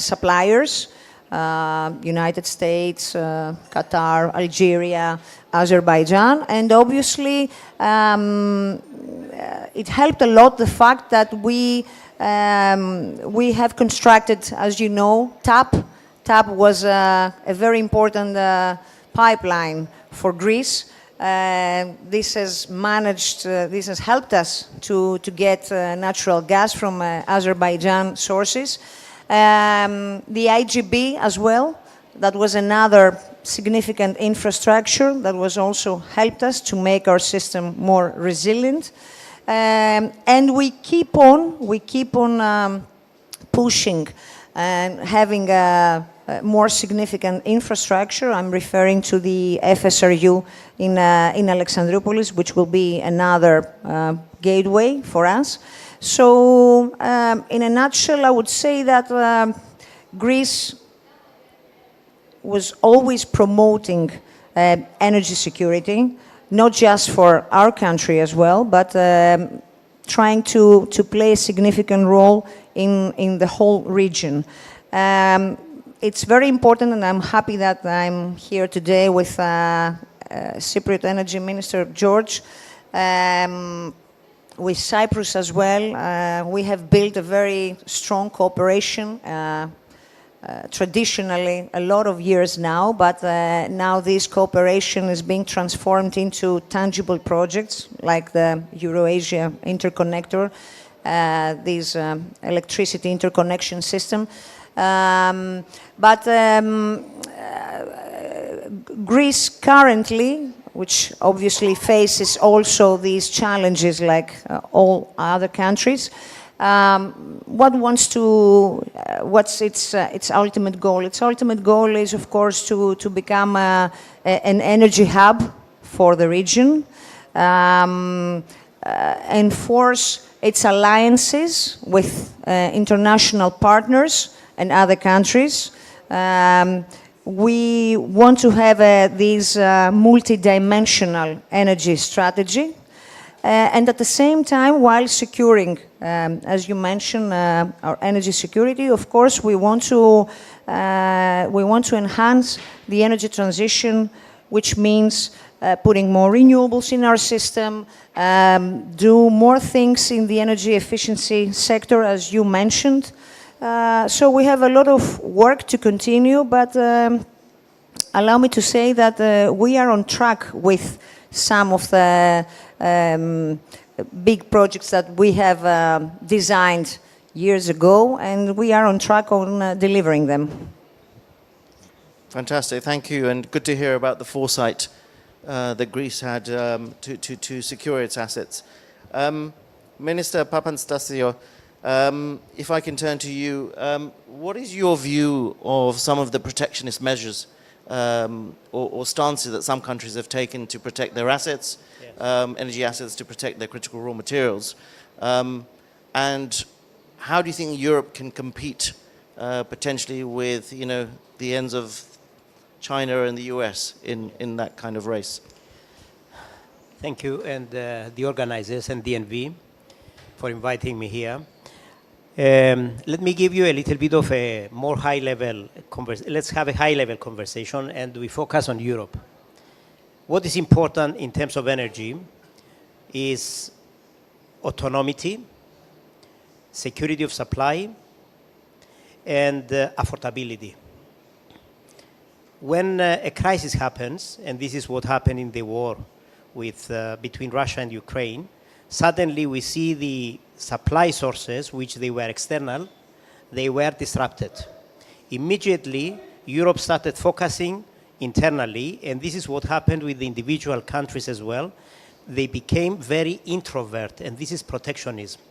suppliers United States, Qatar, Algeria, Azerbaijan, and obviously it helped a lot the fact that we have constructed, as you know, TAP. TAP was a very important pipeline for Greece. This has this has helped us to get natural gas from Azerbaijan sources. The IGB as well, that was another significant infrastructure that was also helped us to make our system more resilient. And we keep on pushing and having a more significant infrastructure. I'm referring to the FSRU in Alexandroupolis, which will be another gateway for us. So, in a nutshell, I would say that Greece was always promoting energy security, not just for our country as well, but trying to play a significant role in the whole region. It's very important, and I'm happy that I'm here today with Cypriot Energy Minister George, with Cyprus as well. We have built a very strong cooperation, traditionally a lot of years now, but now this cooperation is being transformed into tangible projects like the Euro-Asia Interconnector, this electricity interconnection system. But Greece currently, which obviously faces also these challenges like all other countries, what's its ultimate goal? Its ultimate goal is, of course, to become an energy hub for the region, enforce its alliances with international partners and other countries. We want to have this multi-dimensional energy strategy, and at the same time, while securing, as you mentioned, our energy security, of course, we want to enhance the energy transition, which means putting more renewables in our system, do more things in the energy efficiency sector, as you mentioned. So we have a lot of work to continue, but allow me to say that we are on track with some of the big projects that we have designed years ago, and we are on track on delivering them. Fantastic, thank you, and good to hear about the foresight that Greece had to secure its assets. Minister Papanastasiou, if I can turn to you, what is your view of some of the protectionist measures or stances that some countries have taken to protect their assets, energy assets, to protect their critical raw materials? And how do you think Europe can compete potentially with, the ends of China and the US in that kind of race? Thank you, and the organizers and DNV for inviting me here. Let me give you a little bit of a more high-level conversation. Let's have a high-level conversation, and we focus on Europe. What is important in terms of energy is autonomy, security of supply, and affordability. When a crisis happens, and this is what happened in the war between Russia and Ukraine, suddenly we see the supply sources, which they were external, they were disrupted. Immediately, Europe started focusing internally, and this is what happened with the individual countries as well. They became very introvert, and this is protectionism.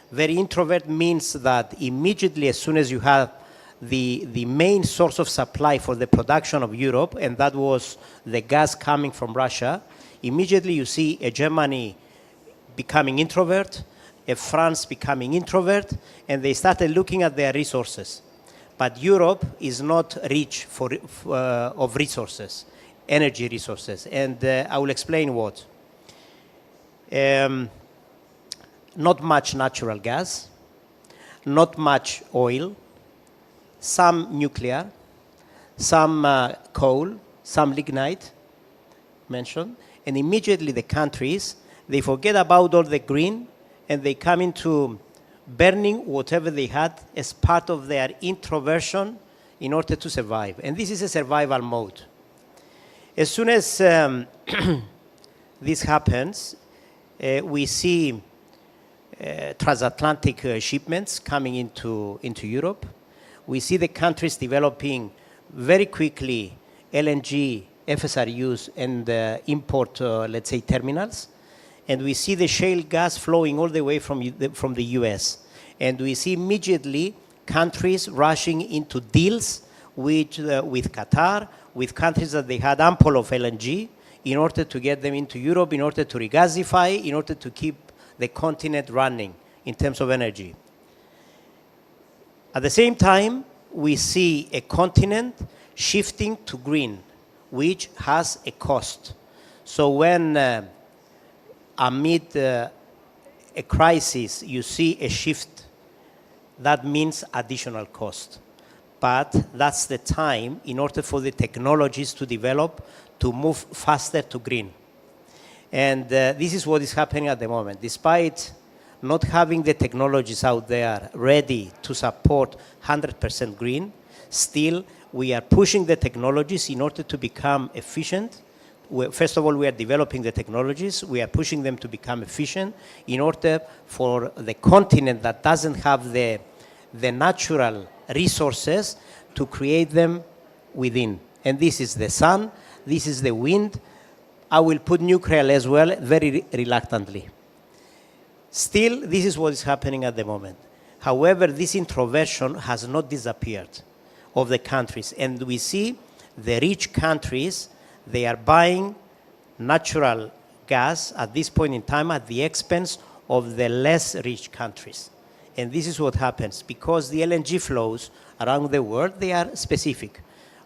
Very introvert means that immediately, as soon as you have the main source of supply for the production of Europe, and that was the gas coming from Russia, immediately you see a Germany becoming introvert, a France becoming introvert, and they started looking at their resources. But Europe is not rich of resources, energy resources, and I will explain what. Not much natural gas, not much oil, some nuclear, some coal, some lignite mentioned, and immediately the countries, they forget about all the green and they come into burning whatever they had as part of their introversion in order to survive. And this is a survival mode. As soon as this happens, we see transatlantic shipments coming into Europe. We see the countries developing very quickly LNG, FSRUs, and import, let's say, terminals. And we see the shale gas flowing all the way from the US. And we see immediately countries rushing into deals with Qatar, with countries that they had ample of LNG, in order to get them into Europe, in order to regasify, in order to keep the continent running in terms of energy. At the same time, we see a continent shifting to green, which has a cost. So when amid a crisis you see a shift, that means additional cost. But that's the time in order for the technologies to develop to move faster to green. And this is what is happening at the moment. Despite not having the technologies out there ready to support 100% green, still we are pushing the technologies in order to become efficient. First of all, we are developing the technologies. We are pushing them to become efficient in order for the continent that doesn't have the natural resources to create them within. And this is the sun, this is the wind. I will put nuclear as well, very reluctantly. Still, this is what is happening at the moment. However, this introversion has not disappeared of the countries. And we see the rich countries, they are buying natural gas at this point in time at the expense of the less rich countries. And this is what happens. Because the LNG flows around the world, they are specific.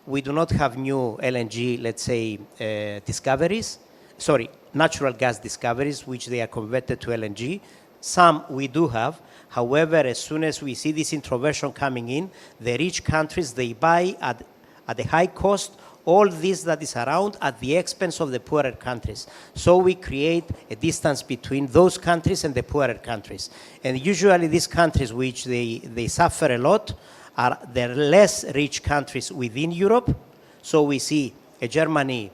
We do not have new LNG, let's say, natural gas discoveries, which they are converted to LNG. Some we do have. However, as soon as we see this introversion coming in, the rich countries, they buy at a high cost all this that is around at the expense of the poorer countries. So we create a distance between those countries and the poorer countries. And usually these countries which they suffer a lot are the less rich countries within Europe. So we see Germany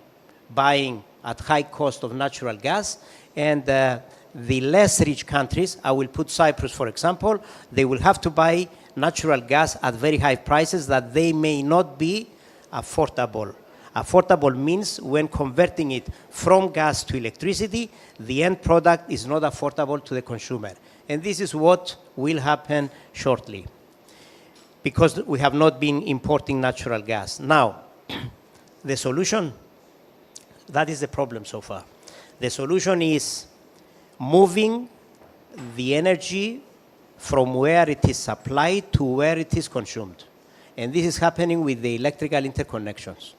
buying at high cost of natural gas, and the less rich countries, I will put Cyprus for example, they will have to buy natural gas at very high prices that they may not be affordable. Affordable means when converting it from gas to electricity, the end product is not affordable to the consumer. And this is what will happen shortly, because we have not been importing natural gas. Now, the solution, that is the problem so far. The solution is moving the energy from where it is supplied to where it is consumed. And this is happening with the electrical interconnections.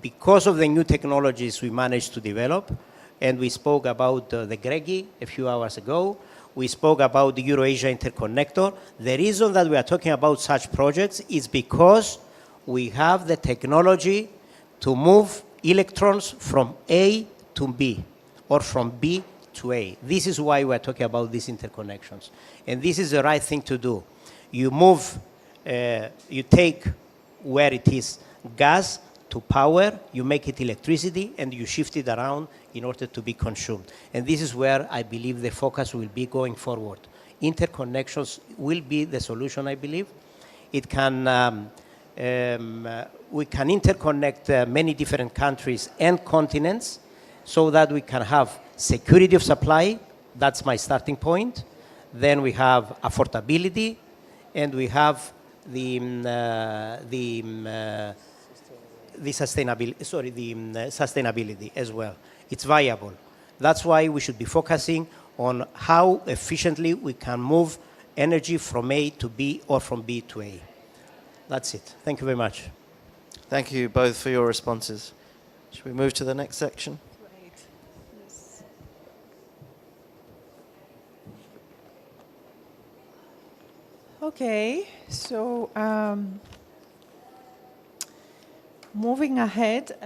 Because of the new technologies we managed to develop, and we spoke about the GREGY a few hours ago, we spoke about the Euro-Asia Interconnector. The reason that we are talking about such projects is because we have the technology to move electrons from A to B, or from B to A. This is why we're talking about these interconnections. And this is the right thing to do. You move, you take where it is gas to power, you make it electricity, and you shift it around in order to be consumed. And this is where I believe the focus will be going forward. Interconnections will be the solution, I believe. It can, we can interconnect many different countries and continents so that we can have security of supply. That's my starting point. Then we have affordability, and we have the sustainability as well. It's viable. That's why we should be focusing on how efficiently we can move energy from A to B or from B to A. That's it. Thank you very much. Thank you both for your responses. Should we move to the next section? Great. Yes. Okay, so Moving ahead,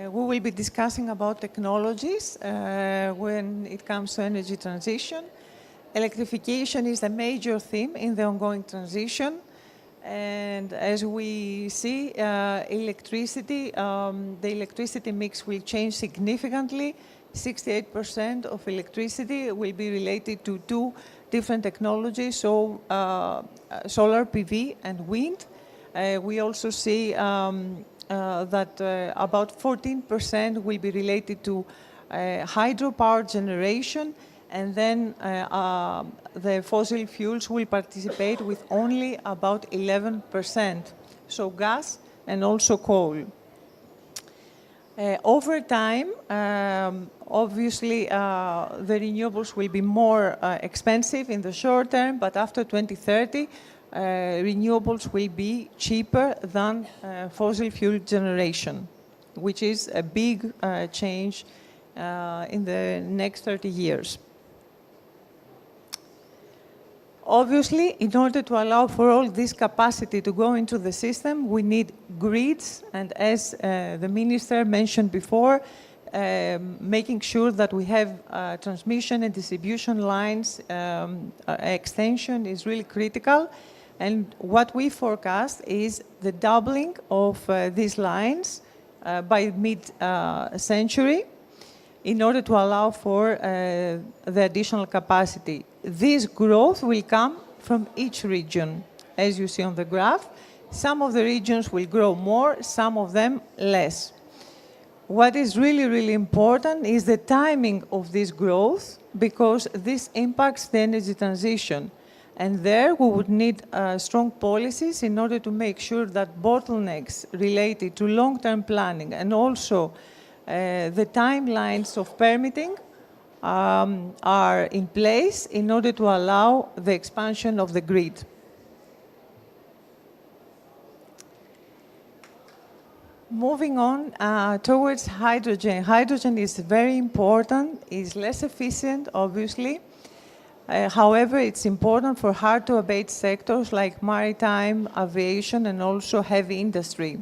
we will be discussing about technologies when it comes to energy transition. Electrification is a major theme in the ongoing transition. And as we see, the electricity mix will change significantly. 68% of electricity will be related to two different technologies, so solar PV and wind. We also see that about 14% will be related to hydropower generation, and then the fossil fuels will participate with only about 11%, so gas and also coal. Over time, obviously, the renewables will be more expensive in the short term, but after 2030, renewables will be cheaper than fossil fuel generation, which is a big change in the next 30 years. Obviously, in order to allow for all this capacity to go into the system, we need grids, and as the Minister mentioned before, making sure that we have transmission and distribution lines extension is really critical. And what we forecast is the doubling of these lines by mid-century in order to allow for the additional capacity. This growth will come from each region, as you see on the graph. Some of the regions will grow more, some of them less. What is really, really important is the timing of this growth, because this impacts the energy transition. And there we would need strong policies in order to make sure that bottlenecks related to long-term planning and also the timelines of permitting are in place in order to allow the expansion of the grid. Moving on towards hydrogen. Hydrogen is very important, is less efficient, obviously. However, it's important for hard-to-abate sectors like maritime, aviation, and also heavy industry.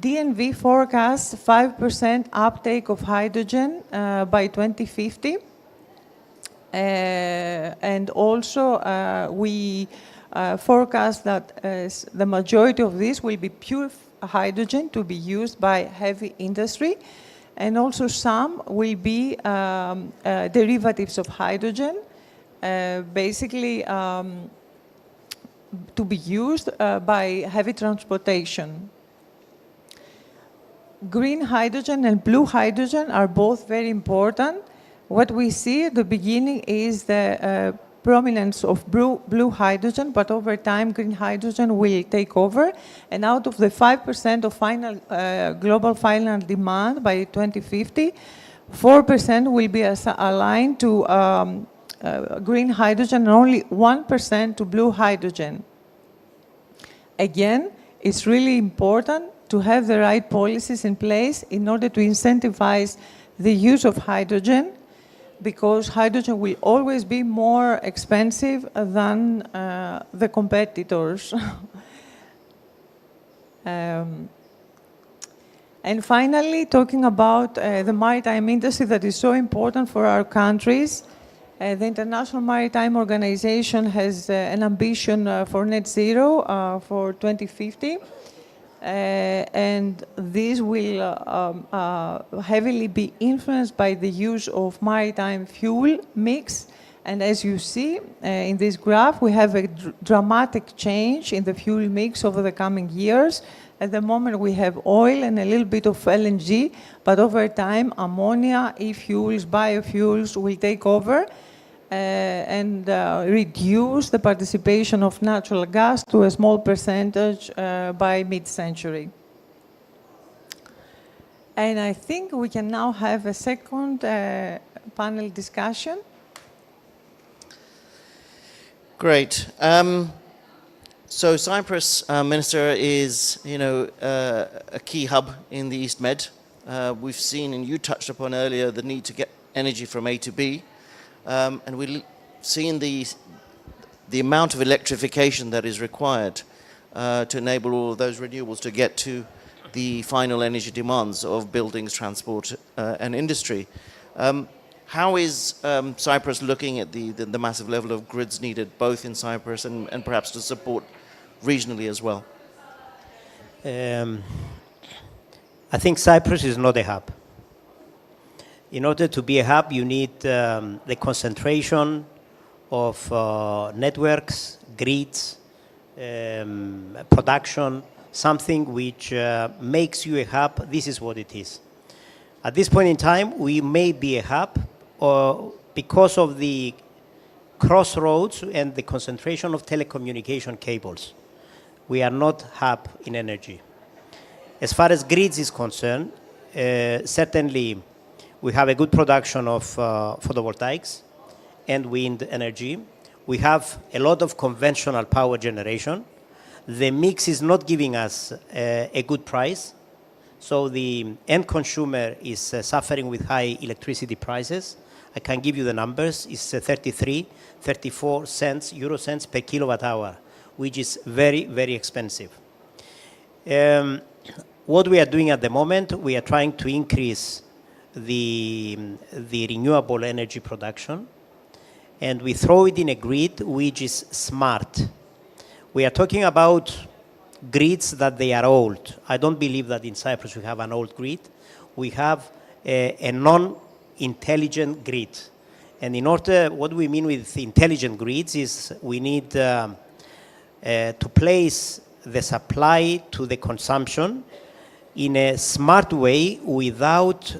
DNV forecasts 5% uptake of hydrogen by 2050. And also, we forecast that the majority of this will be pure hydrogen to be used by heavy industry. And also some will be derivatives of hydrogen, basically to be used by heavy transportation. Green hydrogen and blue hydrogen are both very important. What we see at the beginning is the prominence of blue hydrogen, but over time green hydrogen will take over. And out of the 5% of global final demand by 2050, 4% will be aligned to green hydrogen and only 1% to blue hydrogen. Again, it's really important to have the right policies in place in order to incentivize the use of hydrogen, because hydrogen will always be more expensive than the competitors. And finally, talking about the maritime industry that is so important for our countries, the International Maritime Organization has an ambition for net zero for 2050. And this will heavily be influenced by the use of maritime fuel mix. And as you see in this graph, we have a dramatic change in the fuel mix over the coming years. At the moment, we have oil and a little bit of LNG, but over time, ammonia, e-fuels, biofuels will take over and reduce the participation of natural gas to a small percentage by mid-century. And I think we can now have a second panel discussion. Great. So Cyprus, Minister, is a key hub in the East Med. We've seen, and you touched upon earlier, the need to get energy from A to B. And we've seen the amount of electrification that is required. to enable all of those renewables to get to the final energy demands of buildings, transport, and industry. How is Cyprus looking at the massive level of grids needed, both in Cyprus and perhaps to support regionally as well? I think Cyprus is not a hub. In order to be a hub, you need the concentration of networks, grids, production, something which makes you a hub. This is what it is. At this point in time, we may be a hub because of the crossroads and the concentration of telecommunication cables. We are not hub in energy. As far as grids is concerned, certainly we have a good production of photovoltaics and wind energy. We have a lot of conventional power generation. The mix is not giving us a good price. So the end consumer is suffering with high electricity prices. I can give you the numbers. It's 34 euro cents per kilowatt hour, which is very, very expensive. What we are doing at the moment, we are trying to increase the renewable energy production, and we throw it in a grid which is smart. We are talking about grids that they are old. I don't believe that in Cyprus we have an old grid. We have a non-intelligent grid. And in order, what we mean with intelligent grids is we need to place the supply to the consumption in a smart way without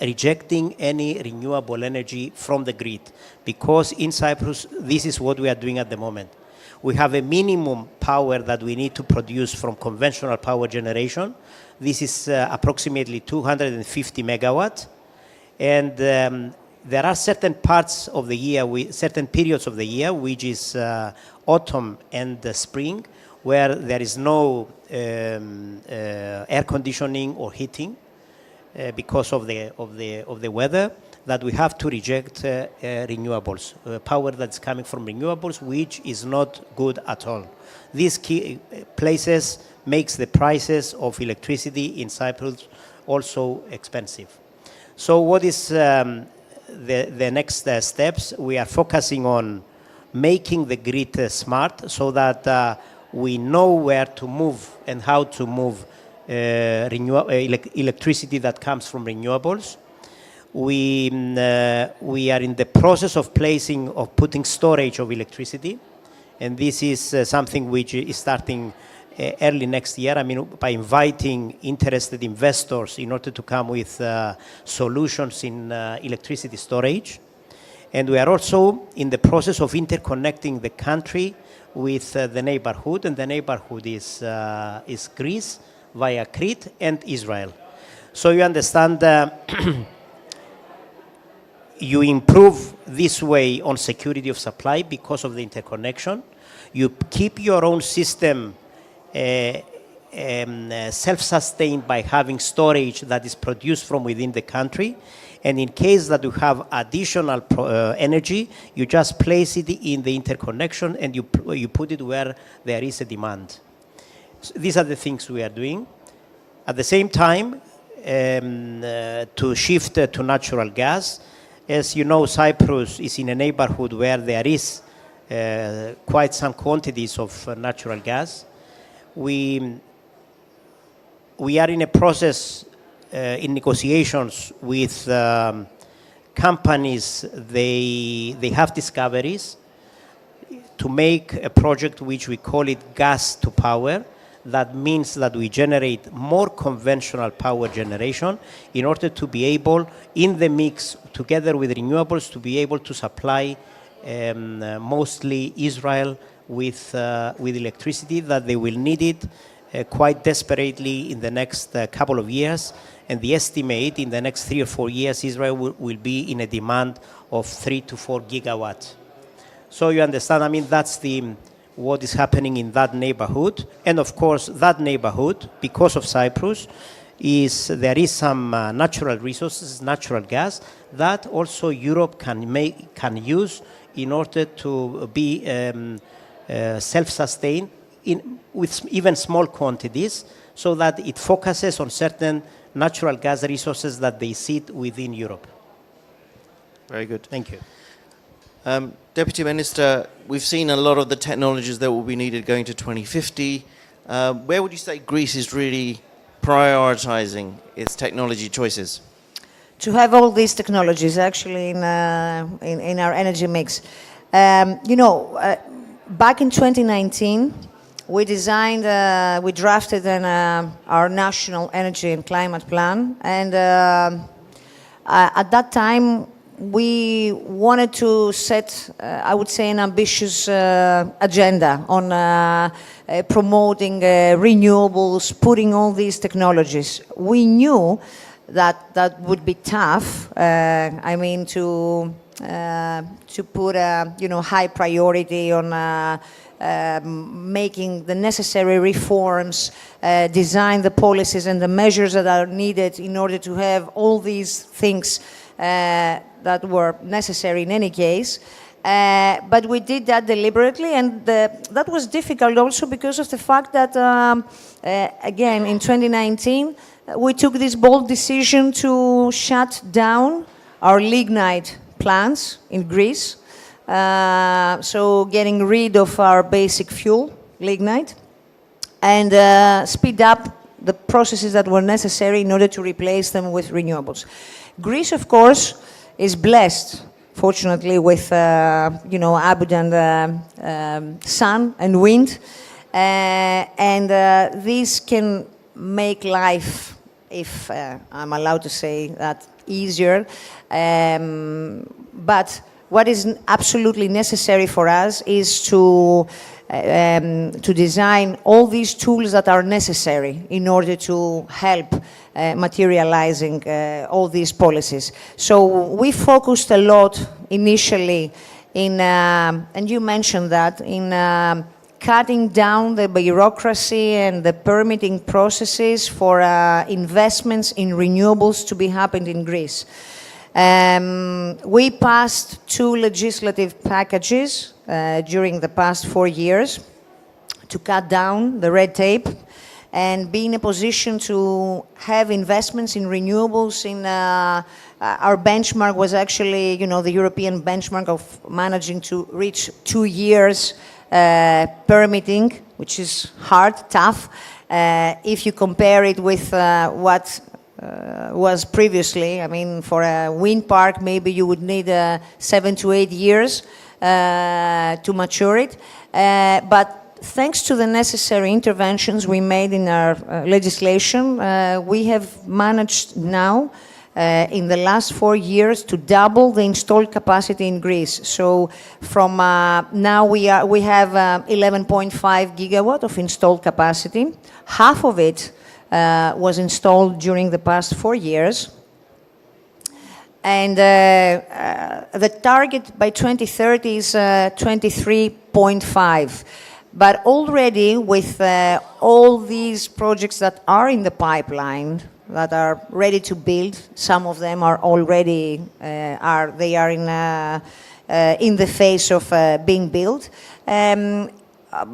rejecting any renewable energy from the grid. Because in Cyprus, this is what we are doing at the moment. We have a minimum power that we need to produce from conventional power generation. This is approximately 250 megawatts. And there are certain parts of the year, certain periods of the year, which is autumn and spring, where there is no air conditioning or heating because of the weather, that we have to reject renewables, power that's coming from renewables, which is not good at all. These key places makes the prices of electricity in Cyprus also expensive. So what is the next steps? We are focusing on making the grid smart so that we know where to move and how to move electricity that comes from renewables. We are in the process of putting storage of electricity, and this is something which is starting early next year. I mean, by inviting interested investors in order to come with solutions in electricity storage. And we are also in the process of interconnecting the country with the neighborhood, and the neighborhood is Greece via Crete and Israel. So you understand, you improve this way on security of supply because of the interconnection. You keep your own system self-sustained by having storage that is produced from within the country. And in case that you have additional energy, you just place it in the interconnection and you put it where there is a demand. So these are the things we are doing. At the same time, to shift to natural gas. As you know, Cyprus is in a neighborhood where there is quite some quantities of natural gas. We are in a process in negotiations with companies. They have discoveries to make a project which we call it gas to power. That means that we generate more conventional power generation in order to be able, in the mix, together with renewables, to be able to supply mostly Israel with electricity that they will need it quite desperately in the next couple of years. And the estimate in the next 3 or 4 years, Israel will be in a demand of 3 to 4 gigawatts. So you understand, I mean, that's what is happening in that neighborhood. And of course, that neighborhood, because of Cyprus, there is some natural resources, natural gas, that also Europe can use in order to be self-sustained with even small quantities, so that it focuses on certain natural gas resources that they sit within Europe. Very good. Thank you. Deputy Minister, we've seen a lot of the technologies that will be needed going to 2050. Where would you say Greece is really prioritizing its technology choices? To have all these technologies actually in our energy mix. Back in 2019, we drafted our national energy and climate plan, and at that time, we wanted to set, I would say, an ambitious agenda on promoting renewables, putting all these technologies. We knew that would be tough. To put a high priority on making the necessary reforms, design the policies and the measures that are needed in order to have all these things that were necessary in any case. But we did that deliberately, and that was difficult also because of the fact that, again, in 2019, we took this bold decision to shut down our lignite plants in Greece, so getting rid of our basic fuel, lignite, and speed up the processes that were necessary in order to replace them with renewables. Greece, of course, is blessed, fortunately, with abundant sun and wind, and these can make life, if I'm allowed to say that, easier. But what is absolutely necessary for us is to design all these tools that are necessary in order to help materializing all these policies. So we focused a lot initially in, and you mentioned that, in cutting down the bureaucracy and the permitting processes for investments in renewables to be happened in Greece. We passed 2 legislative packages during the past 4 years to cut down the red tape and be in a position to have investments in renewables. Our benchmark was actually, the European benchmark of managing to reach 2 years permitting, which is hard, tough, if you compare it with what was previously. For a wind park, maybe you would need 7 to 8 years to mature it. But thanks to the necessary interventions we made in our legislation, we have managed now, in the last 4 years, to double the installed capacity in Greece. So from now we have 11.5 gigawatt of installed capacity. Half of it was installed during the past 4 years. And the target by 2030 is 23.5. But already with all these projects that are in the pipeline, that are ready to build, some of them are already in the phase of being built.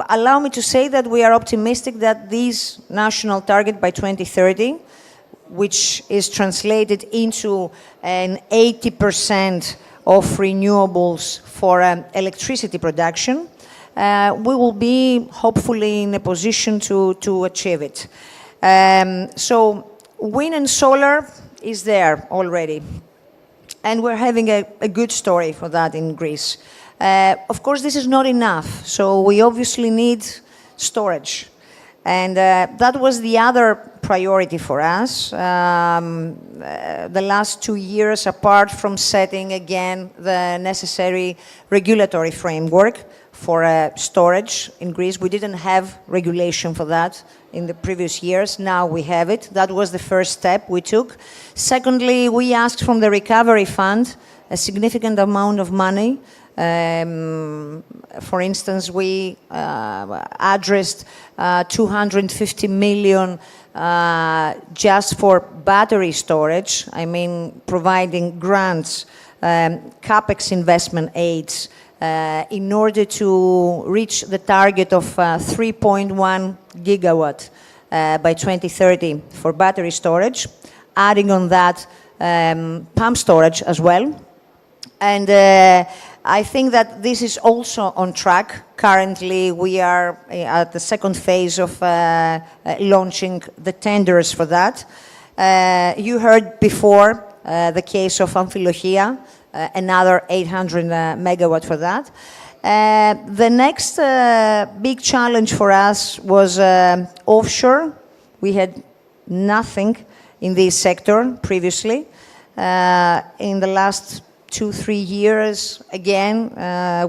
Allow me to say that we are optimistic that this national target by 2030, which is translated into an 80% of renewables for electricity production, we will be hopefully in a position to achieve it. So wind and solar is there already, and we're having a good story for that in Greece. Of course, this is not enough, so we obviously need storage. And that was the other priority for us. The last 2 years, apart from setting again the necessary regulatory framework for storage in Greece, we didn't have regulation for that in the previous years. Now we have it. That was the first step we took. Secondly, we asked from the Recovery Fund a significant amount of money. For instance, we addressed 250 million just for battery storage. Providing grants, CapEx investment aids in order to reach the target of 3.1 gigawatt by 2030 for battery storage, adding on that pump storage as well. And I think that this is also on track. Currently, we are at the second phase of launching the tenders for that. You heard before the case of Amphilochia, another 800 megawatt for that. The next big challenge for us was offshore. We had nothing in this sector previously. In the last 2-3 years, again,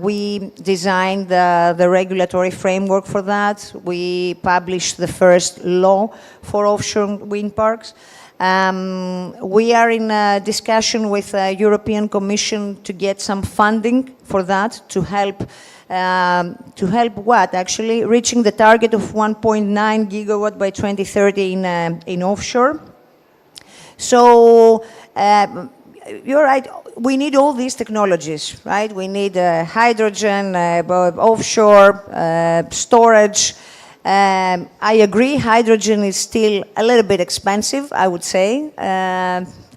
we designed the regulatory framework for that. We published the first law for offshore wind parks. We are in a discussion with the European Commission to get some funding for that, to help what? Actually, reaching the target of 1.9 gigawatt by 2030 in offshore. So, you're right, we need all these technologies, right? We need hydrogen, offshore, storage. I agree, hydrogen is still a little bit expensive, I would say.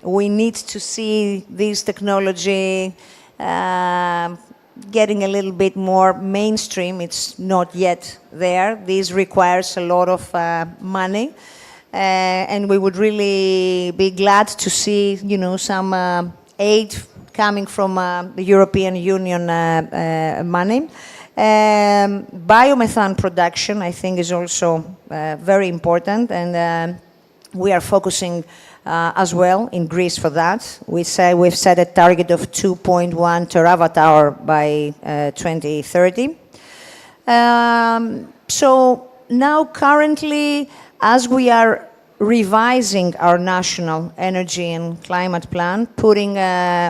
We need to see this technology getting a little bit more mainstream. It's not yet there. This requires a lot of money. And we would really be glad to see, you know, some aid coming from the European Union money. Biomethane production, I think, is also very important, and we are focusing as well in Greece for that. We've set a target of 2.1 terawatt hour by 2030. So now currently, as we are revising our national energy and climate plan, putting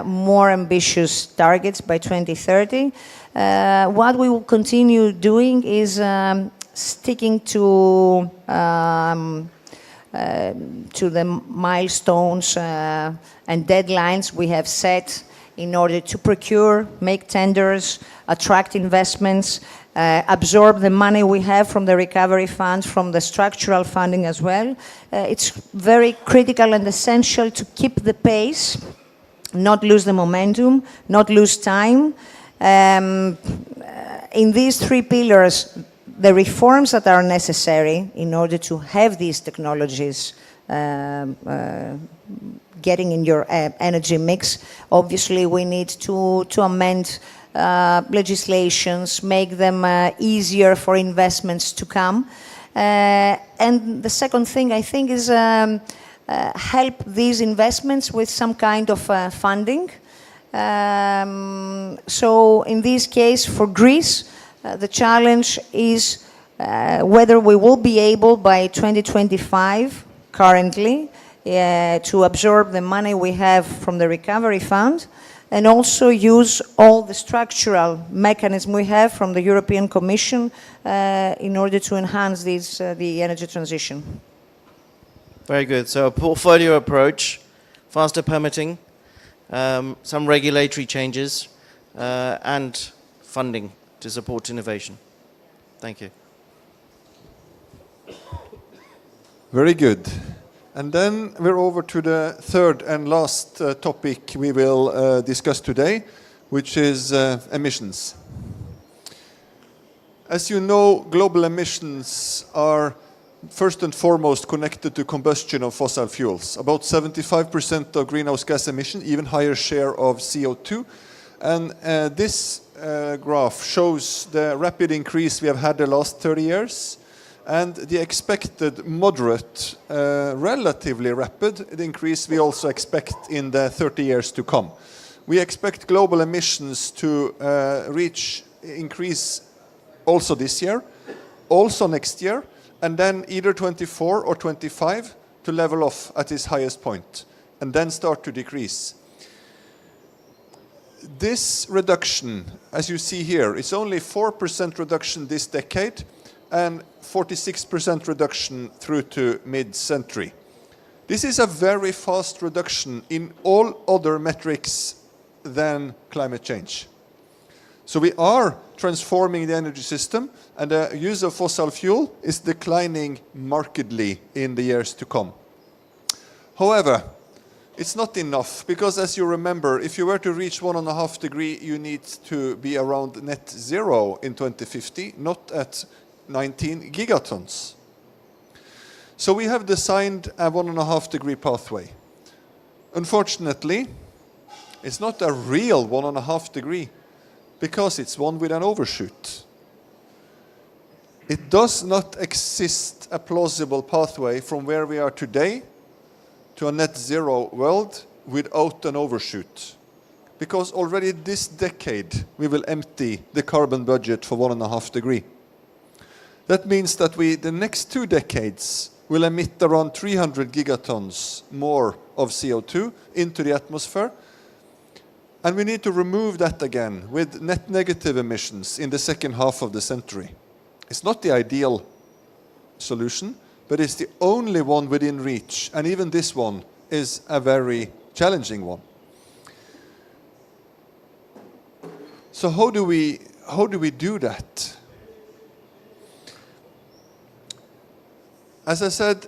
more ambitious targets by 2030, what we will continue doing is sticking to the milestones and deadlines we have set in order to procure, make tenders, attract investments, absorb the money we have from the recovery funds, from the structural funding as well. It's very critical and essential to keep the pace, not lose the momentum, not lose time. In these three pillars, the reforms that are necessary in order to have these technologies getting in your energy mix, obviously we need to amend legislations, make them easier for investments to come. And the second thing, I think, is help these investments with some kind of funding. So in this case, for Greece, the challenge is whether we will be able by 2025, currently, to absorb the money we have from the recovery fund, and also use all the structural mechanism we have from the European Commission in order to enhance the energy transition. Very good. So a portfolio approach, faster permitting, some regulatory changes, and funding to support innovation. Thank you. Very good. And then we're over to the third and last topic we will discuss today, which is emissions. As you know, global emissions are first and foremost connected to combustion of fossil fuels. About 75% of greenhouse gas emission, even higher share of CO2. And this graph shows the rapid increase we have had the last 30 years. And the expected moderate, relatively rapid increase we also expect in the 30 years to come. We expect global emissions to increase also this year, also next year, and then either 24 or 25 to level off at its highest point, and then start to decrease. This reduction, as you see here, is only 4% reduction this decade, and 46% reduction through to mid-century. This is a very fast reduction in all other metrics than climate change. So we are transforming the energy system, and the use of fossil fuel is declining markedly in the years to come. However, it's not enough, because as you remember, if you were to reach 1.5 degrees, you need to be around net zero in 2050, not at 19 gigatons. So we have designed a 1.5 degree pathway. Unfortunately, it's not a real 1.5 degree, because it's one with an overshoot. It does not exist a plausible pathway from where we are today to a net zero world without an overshoot. Because already this decade we will empty the carbon budget for 1.5 degrees. That means that the next 2 decades will emit around 300 gigatons more of CO2 into the atmosphere. And we need to remove that again with net negative emissions in the second half of the century. It's not the ideal solution, but it's the only one within reach. And even this one is a very challenging one. So how do we do that? As I said,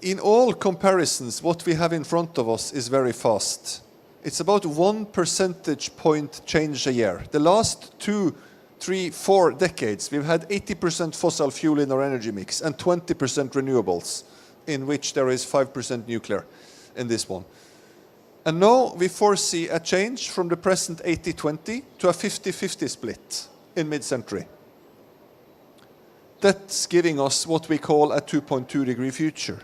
in all comparisons, what we have in front of us is very fast. It's about 1 percentage point change a year. The last 2, 3, 4 decades, we've had 80% fossil fuel in our energy mix and 20% renewables, in which there is 5% nuclear in this one. And now we foresee a change from the present 80-20 to a 50-50 split in mid-century. That's giving us what we call a 2.2 degree future.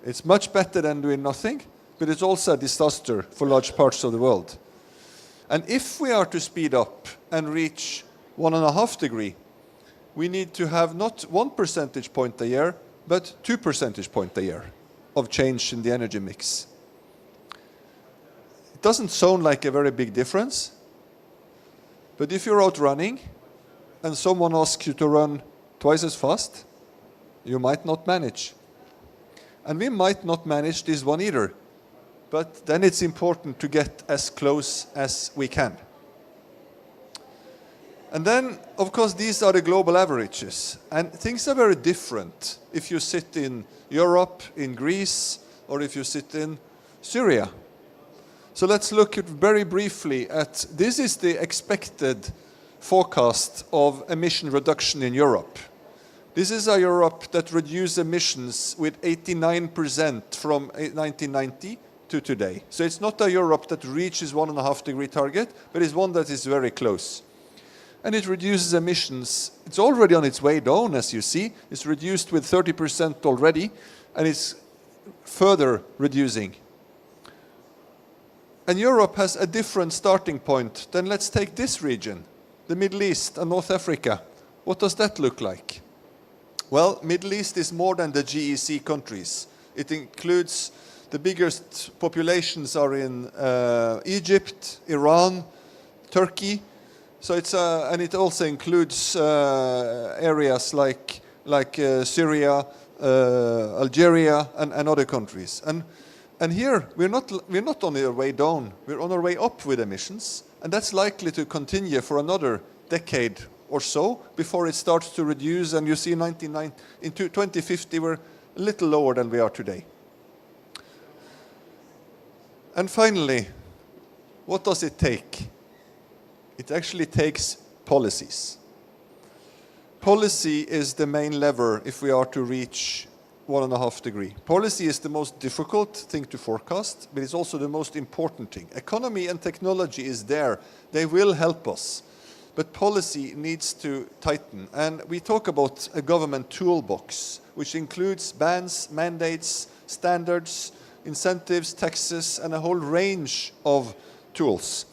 It's much better than doing nothing, but it's also a disaster for large parts of the world. And if we are to speed up and reach 1.5 degrees, we need to have not 1 percentage point a year, but 2 percentage points a year of change in the energy mix. It doesn't sound like a very big difference, but if you're out running and someone asks you to run twice as fast, you might not manage. And we might not manage this one either. But then it's important to get as close as we can. And then, of course, these are the global averages. And things are very different if you sit in Europe, in Greece, or if you sit in Syria. So let's look very briefly at, this is the expected forecast of emission reduction in Europe. This is a Europe that reduced emissions with 89% from 1990 to today. So it's not a Europe that reaches 1.5 degree target, but it's one that is very close. And it reduces emissions. It's already on its way down, as you see. It's reduced with 30% already, and it's further reducing. And Europe has a different starting point. Then let's take this region, the Middle East and North Africa. What does that look like? Well, Middle East is more than the GEC countries. It includes the biggest populations are in Egypt, Iran, Turkey. So it's and it also includes areas like Syria, Algeria, and other countries. And here we're not on our way down. We're on our way up with emissions, and that's likely to continue for another decade or so before it starts to reduce. And you see, in 2050 we're a little lower than we are today. And finally, what does it take? It actually takes policies. Policy is the main lever if we are to reach 1.5 degree. Policy is the most difficult thing to forecast, but it's also the most important thing. Economy and technology is there. They will help us. But policy needs to tighten. And we talk about a government toolbox, which includes bans, mandates, standards, incentives, taxes, and a whole range of tools.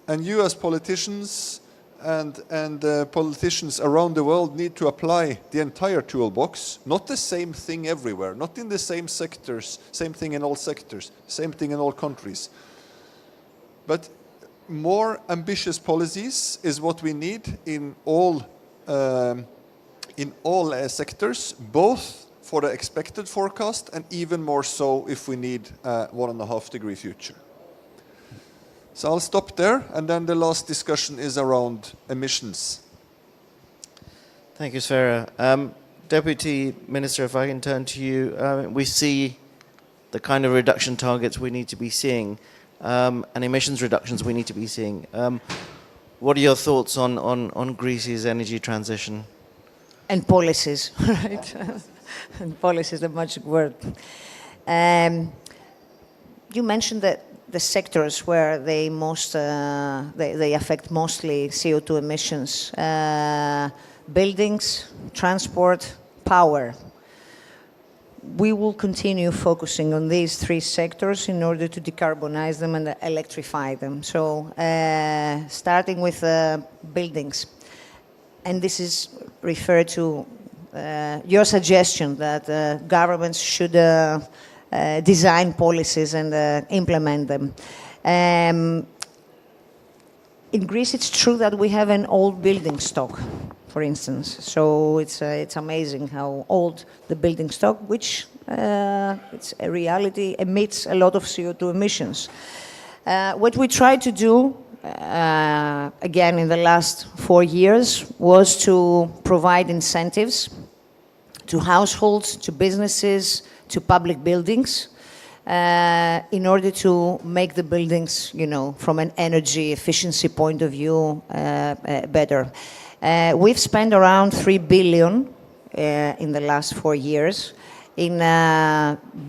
And you as politicians and politicians around the world need to apply the entire toolbox, not the same thing everywhere, not in the same sectors, same thing in all sectors, same thing in all countries. But more ambitious policies is what we need in all sectors, both for the expected forecast and even more so if we need a 1.5 degree future. So I'll stop there, and then the last discussion is around emissions. Thank you, Sverre. Deputy Minister, if I can turn to you. We see the kind of reduction targets we need to be seeing and emissions reductions we need to be seeing. What are your thoughts on Greece's energy transition? And policies, right? And policies, a magic word. You mentioned that the sectors where they most they affect mostly CO2 emissions: buildings, transport, power. We will continue focusing on these three sectors in order to decarbonize them and electrify them. So, starting with buildings, and this is referred to your suggestion that governments should design policies and implement them. In Greece, it's true that we have an old building stock, for instance. So it's amazing how old the building stock, which it's a reality, emits a lot of CO2 emissions. What we tried to do, again, in the last 4 years, was to provide incentives to households, to businesses, to public buildings, in order to make the buildings, you know, from an energy efficiency point of view, better. We've spent around 3 billion in the last 4 years in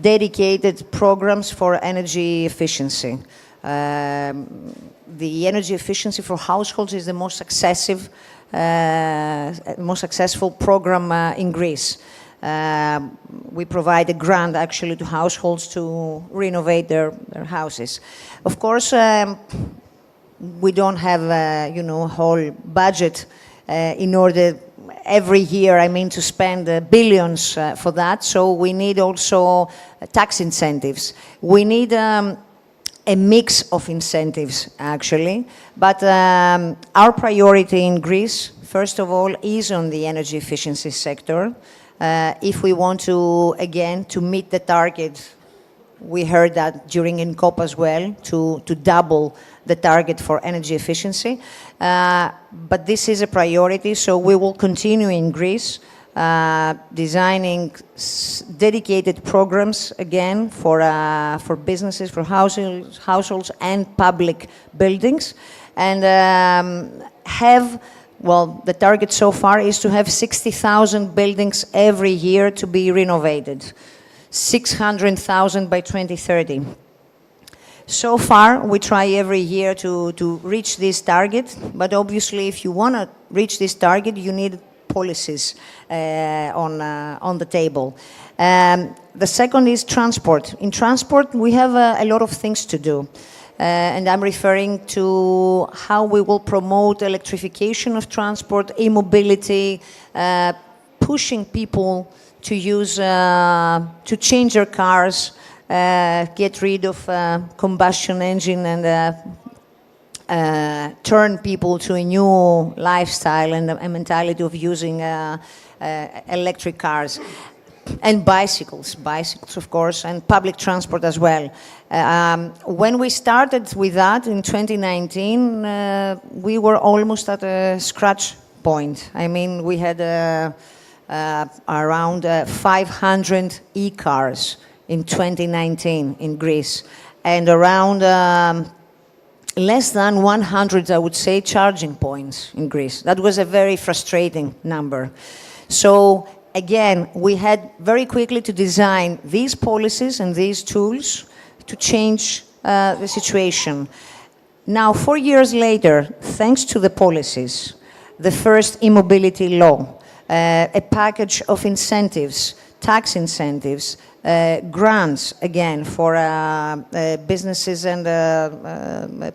dedicated programs for energy efficiency. The energy efficiency for households is the most successful program in Greece. We provide a grant actually to households to renovate their houses. Of course, we don't have you know, a whole budget in order every year, I mean, to spend billions for that. So we need also tax incentives. We need a mix of incentives, actually. But our priority in Greece, first of all, is on the energy efficiency sector. If we want to, again, to meet the target, we heard that during INCOP as well, to double the target for energy efficiency. But this is a priority, so we will continue in Greece designing dedicated programs, again, for businesses, for households and public buildings, and well, the target so far is to have 60,000 buildings every year to be renovated, 600,000 by 2030. So far, we try every year to reach this target, but obviously if you want to reach this target, you need policies on the table. The second is transport. In transport, we have a lot of things to do. And I'm referring to how we will promote electrification of transport, e-mobility, pushing people to use, to change their cars, get rid of combustion engine and turn people to a new lifestyle and a mentality of using electric cars. And bicycles, of course, and public transport as well. When we started with that in 2019, we were almost at a scratch point. I mean, we had around 500 e-cars in 2019 in Greece, and around less than 100, I would say, charging points in Greece. That was a very frustrating number. So, again, we had very quickly to design these policies and these tools to change the situation. Now, 4 years later, thanks to the policies, the first e-mobility law, a package of incentives, tax incentives, grants, again, for businesses and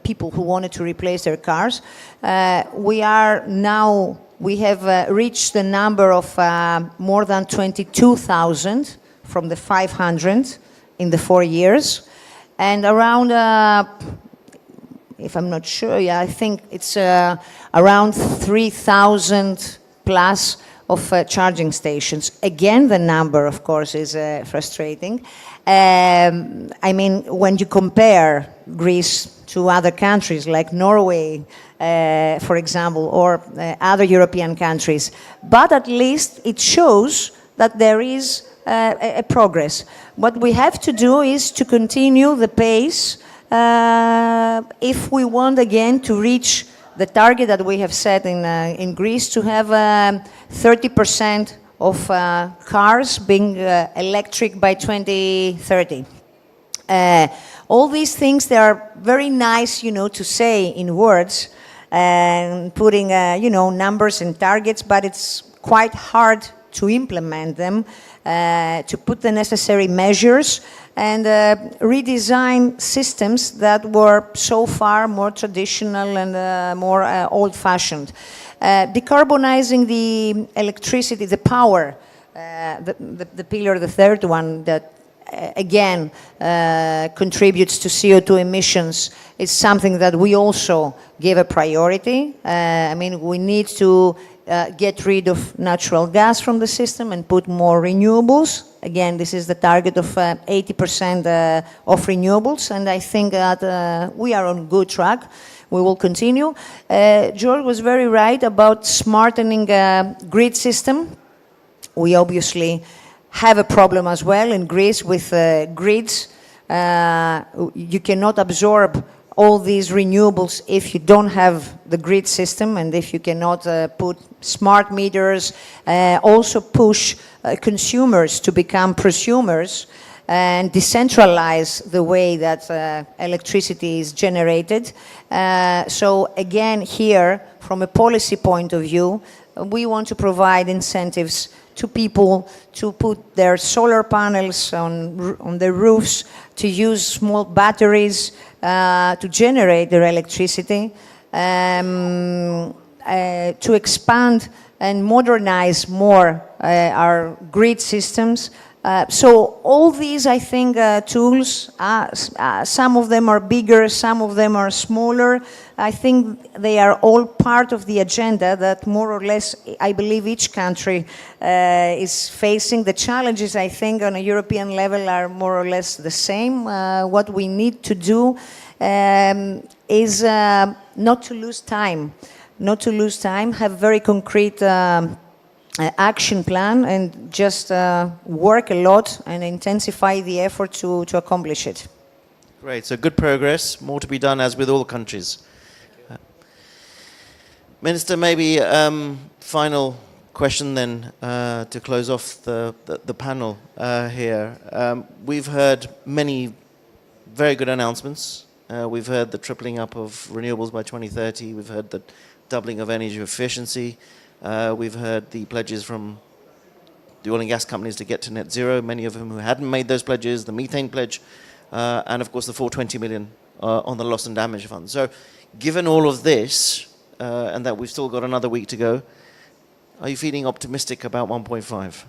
people who wanted to replace their cars, we have reached the number of more than 22,000 from the 500 in the 4 years. And around, if I'm not sure, yeah, I think it's around 3,000 plus of charging stations. Again, the number, of course, is frustrating. I mean, when you compare Greece to other countries like Norway, for example, or other European countries, but at least it shows that there is a progress. What we have to do is to continue the pace if we want again to reach the target that we have set in Greece to have 30% of cars being electric by 2030. All these things, they are very nice, you know, to say in words and putting, you know, numbers and targets, but it's quite hard to implement them, to put the necessary measures and redesign systems that were so far more traditional and more old-fashioned. Decarbonizing the electricity, the power, the pillar, the third one that again contributes to CO2 emissions is something that we also give a priority. I mean, we need to get rid of natural gas from the system and put more renewables. Again, this is the target of 80% of renewables, and I think that we are on good track. We will continue. George was very right about smartening grid system. We obviously have a problem as well in Greece with grids. You cannot absorb all these renewables if you don't have the grid system and if you cannot put smart meters, also push consumers to become prosumers and decentralize the way that electricity is generated. So again, here, from a policy point of view, we want to provide incentives to people to put their solar panels on their roofs, to use small batteries to generate their electricity, to expand and modernize more our grid systems. So all these, I think, tools, some of them are bigger, some of them are smaller. I think they are all part of the agenda that more or less, I believe each country is facing. The challenges, I think, on a European level are more or less the same. What we need to do is not to lose time. Not to lose time, have very concrete action plan and just work a lot and intensify the effort to accomplish it. Great, so good progress, more to be done as with all countries. Minister, maybe final question then to close off the panel here. We've heard many very good announcements. We've heard the tripling up of renewables by 2030. We've heard the doubling of energy efficiency. We've heard the pledges from the oil and gas companies to get to net zero, many of them who hadn't made those pledges, the methane pledge, and of course the 420 million on the loss and damage fund. So given all of this, and that we've still got another week to go, are you feeling optimistic about 1.5?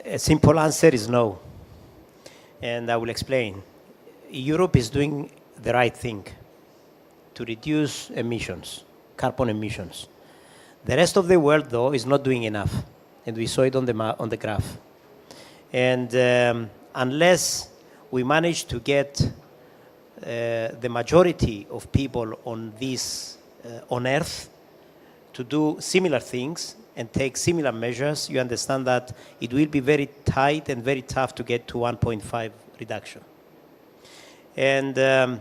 A simple answer is no. And I will explain. Europe is doing the right thing to reduce emissions, carbon emissions. The rest of the world, though, is not doing enough, and we saw it on the graph. And unless we manage to get the majority of people on this, on Earth, to do similar things and take similar measures, you understand that it will be very tight and very tough to get to 1.5 reduction. And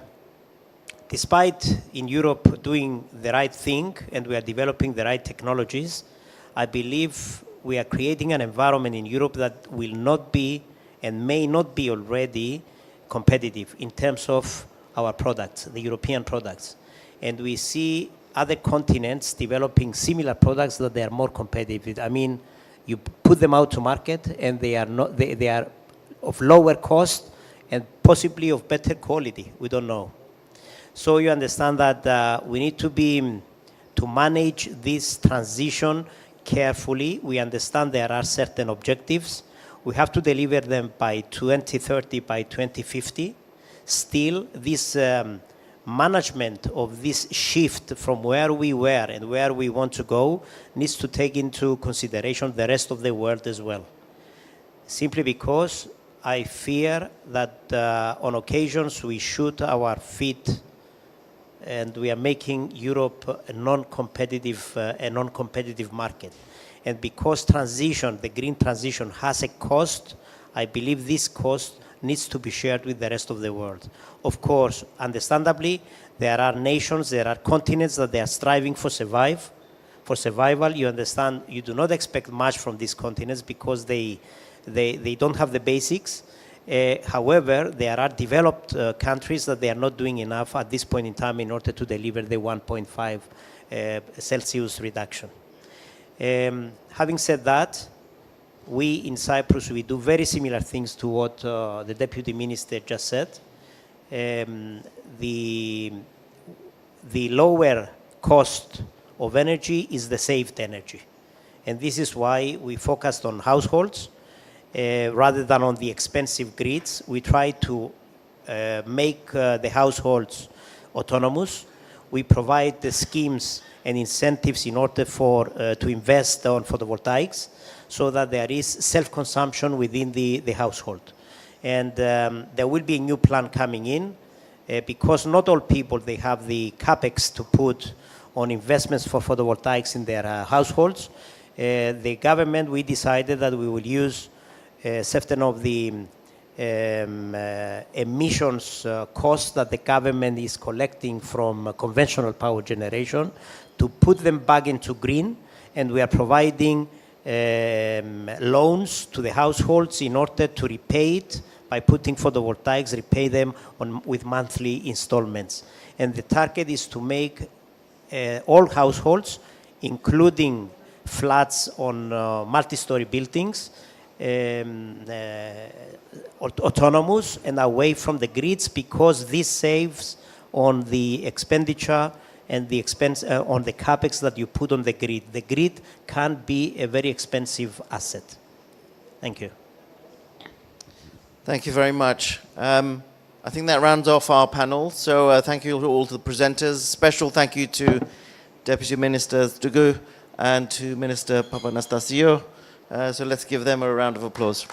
despite in Europe doing the right thing and we are developing the right technologies, I believe we are creating an environment in Europe that will not be and may not be already competitive in terms of our products, the European products. And we see other continents developing similar products that they are more competitive. I mean, you put them out to market and they are not, they are of lower cost and possibly of better quality. We don't know. So you understand that we need to manage this transition carefully. We understand there are certain objectives. We have to deliver them by 2030, by 2050. Still, this management of this shift from where we were and where we want to go needs to take into consideration the rest of the world as well. Simply because I fear that on occasions we shoot our feet and we are making Europe a non-competitive market. And because transition, the green transition has a cost, I believe this cost needs to be shared with the rest of the world. Of course, understandably, there are nations, there are continents that they are striving for survival. You understand, you do not expect much from these continents because they don't have the basics. However, there are developed countries that they are not doing enough at this point in time in order to deliver the 1.5 Celsius reduction. Having said that, we in Cyprus, we do very similar things to what the Deputy Minister just said. The lower cost of energy is the saved energy. And this is why we focused on households rather than on the expensive grids. We try to make the households autonomous. We provide the schemes and incentives in order to invest on photovoltaics, so that there is self-consumption within the household. And there will be a new plan coming in because not all people, they have the capex to put on investments for photovoltaics in their households. The government, we decided that we will use certain of the emissions costs that the government is collecting from conventional power generation to put them back into green, and we are providing loans to the households in order to repay it by putting photovoltaics, repay them with monthly installments. And the target is to make all households, including flats on multi-story buildings, autonomous and away from the grids, because this saves on the expenditure and the expense on the capex that you put on the grid. The grid can be a very expensive asset. Thank you. Thank you very much. I think that rounds off our panel. So thank you to all the presenters. Special thank you to Deputy Minister Dugu and to Minister Papanastasiou. So let's give them a round of applause.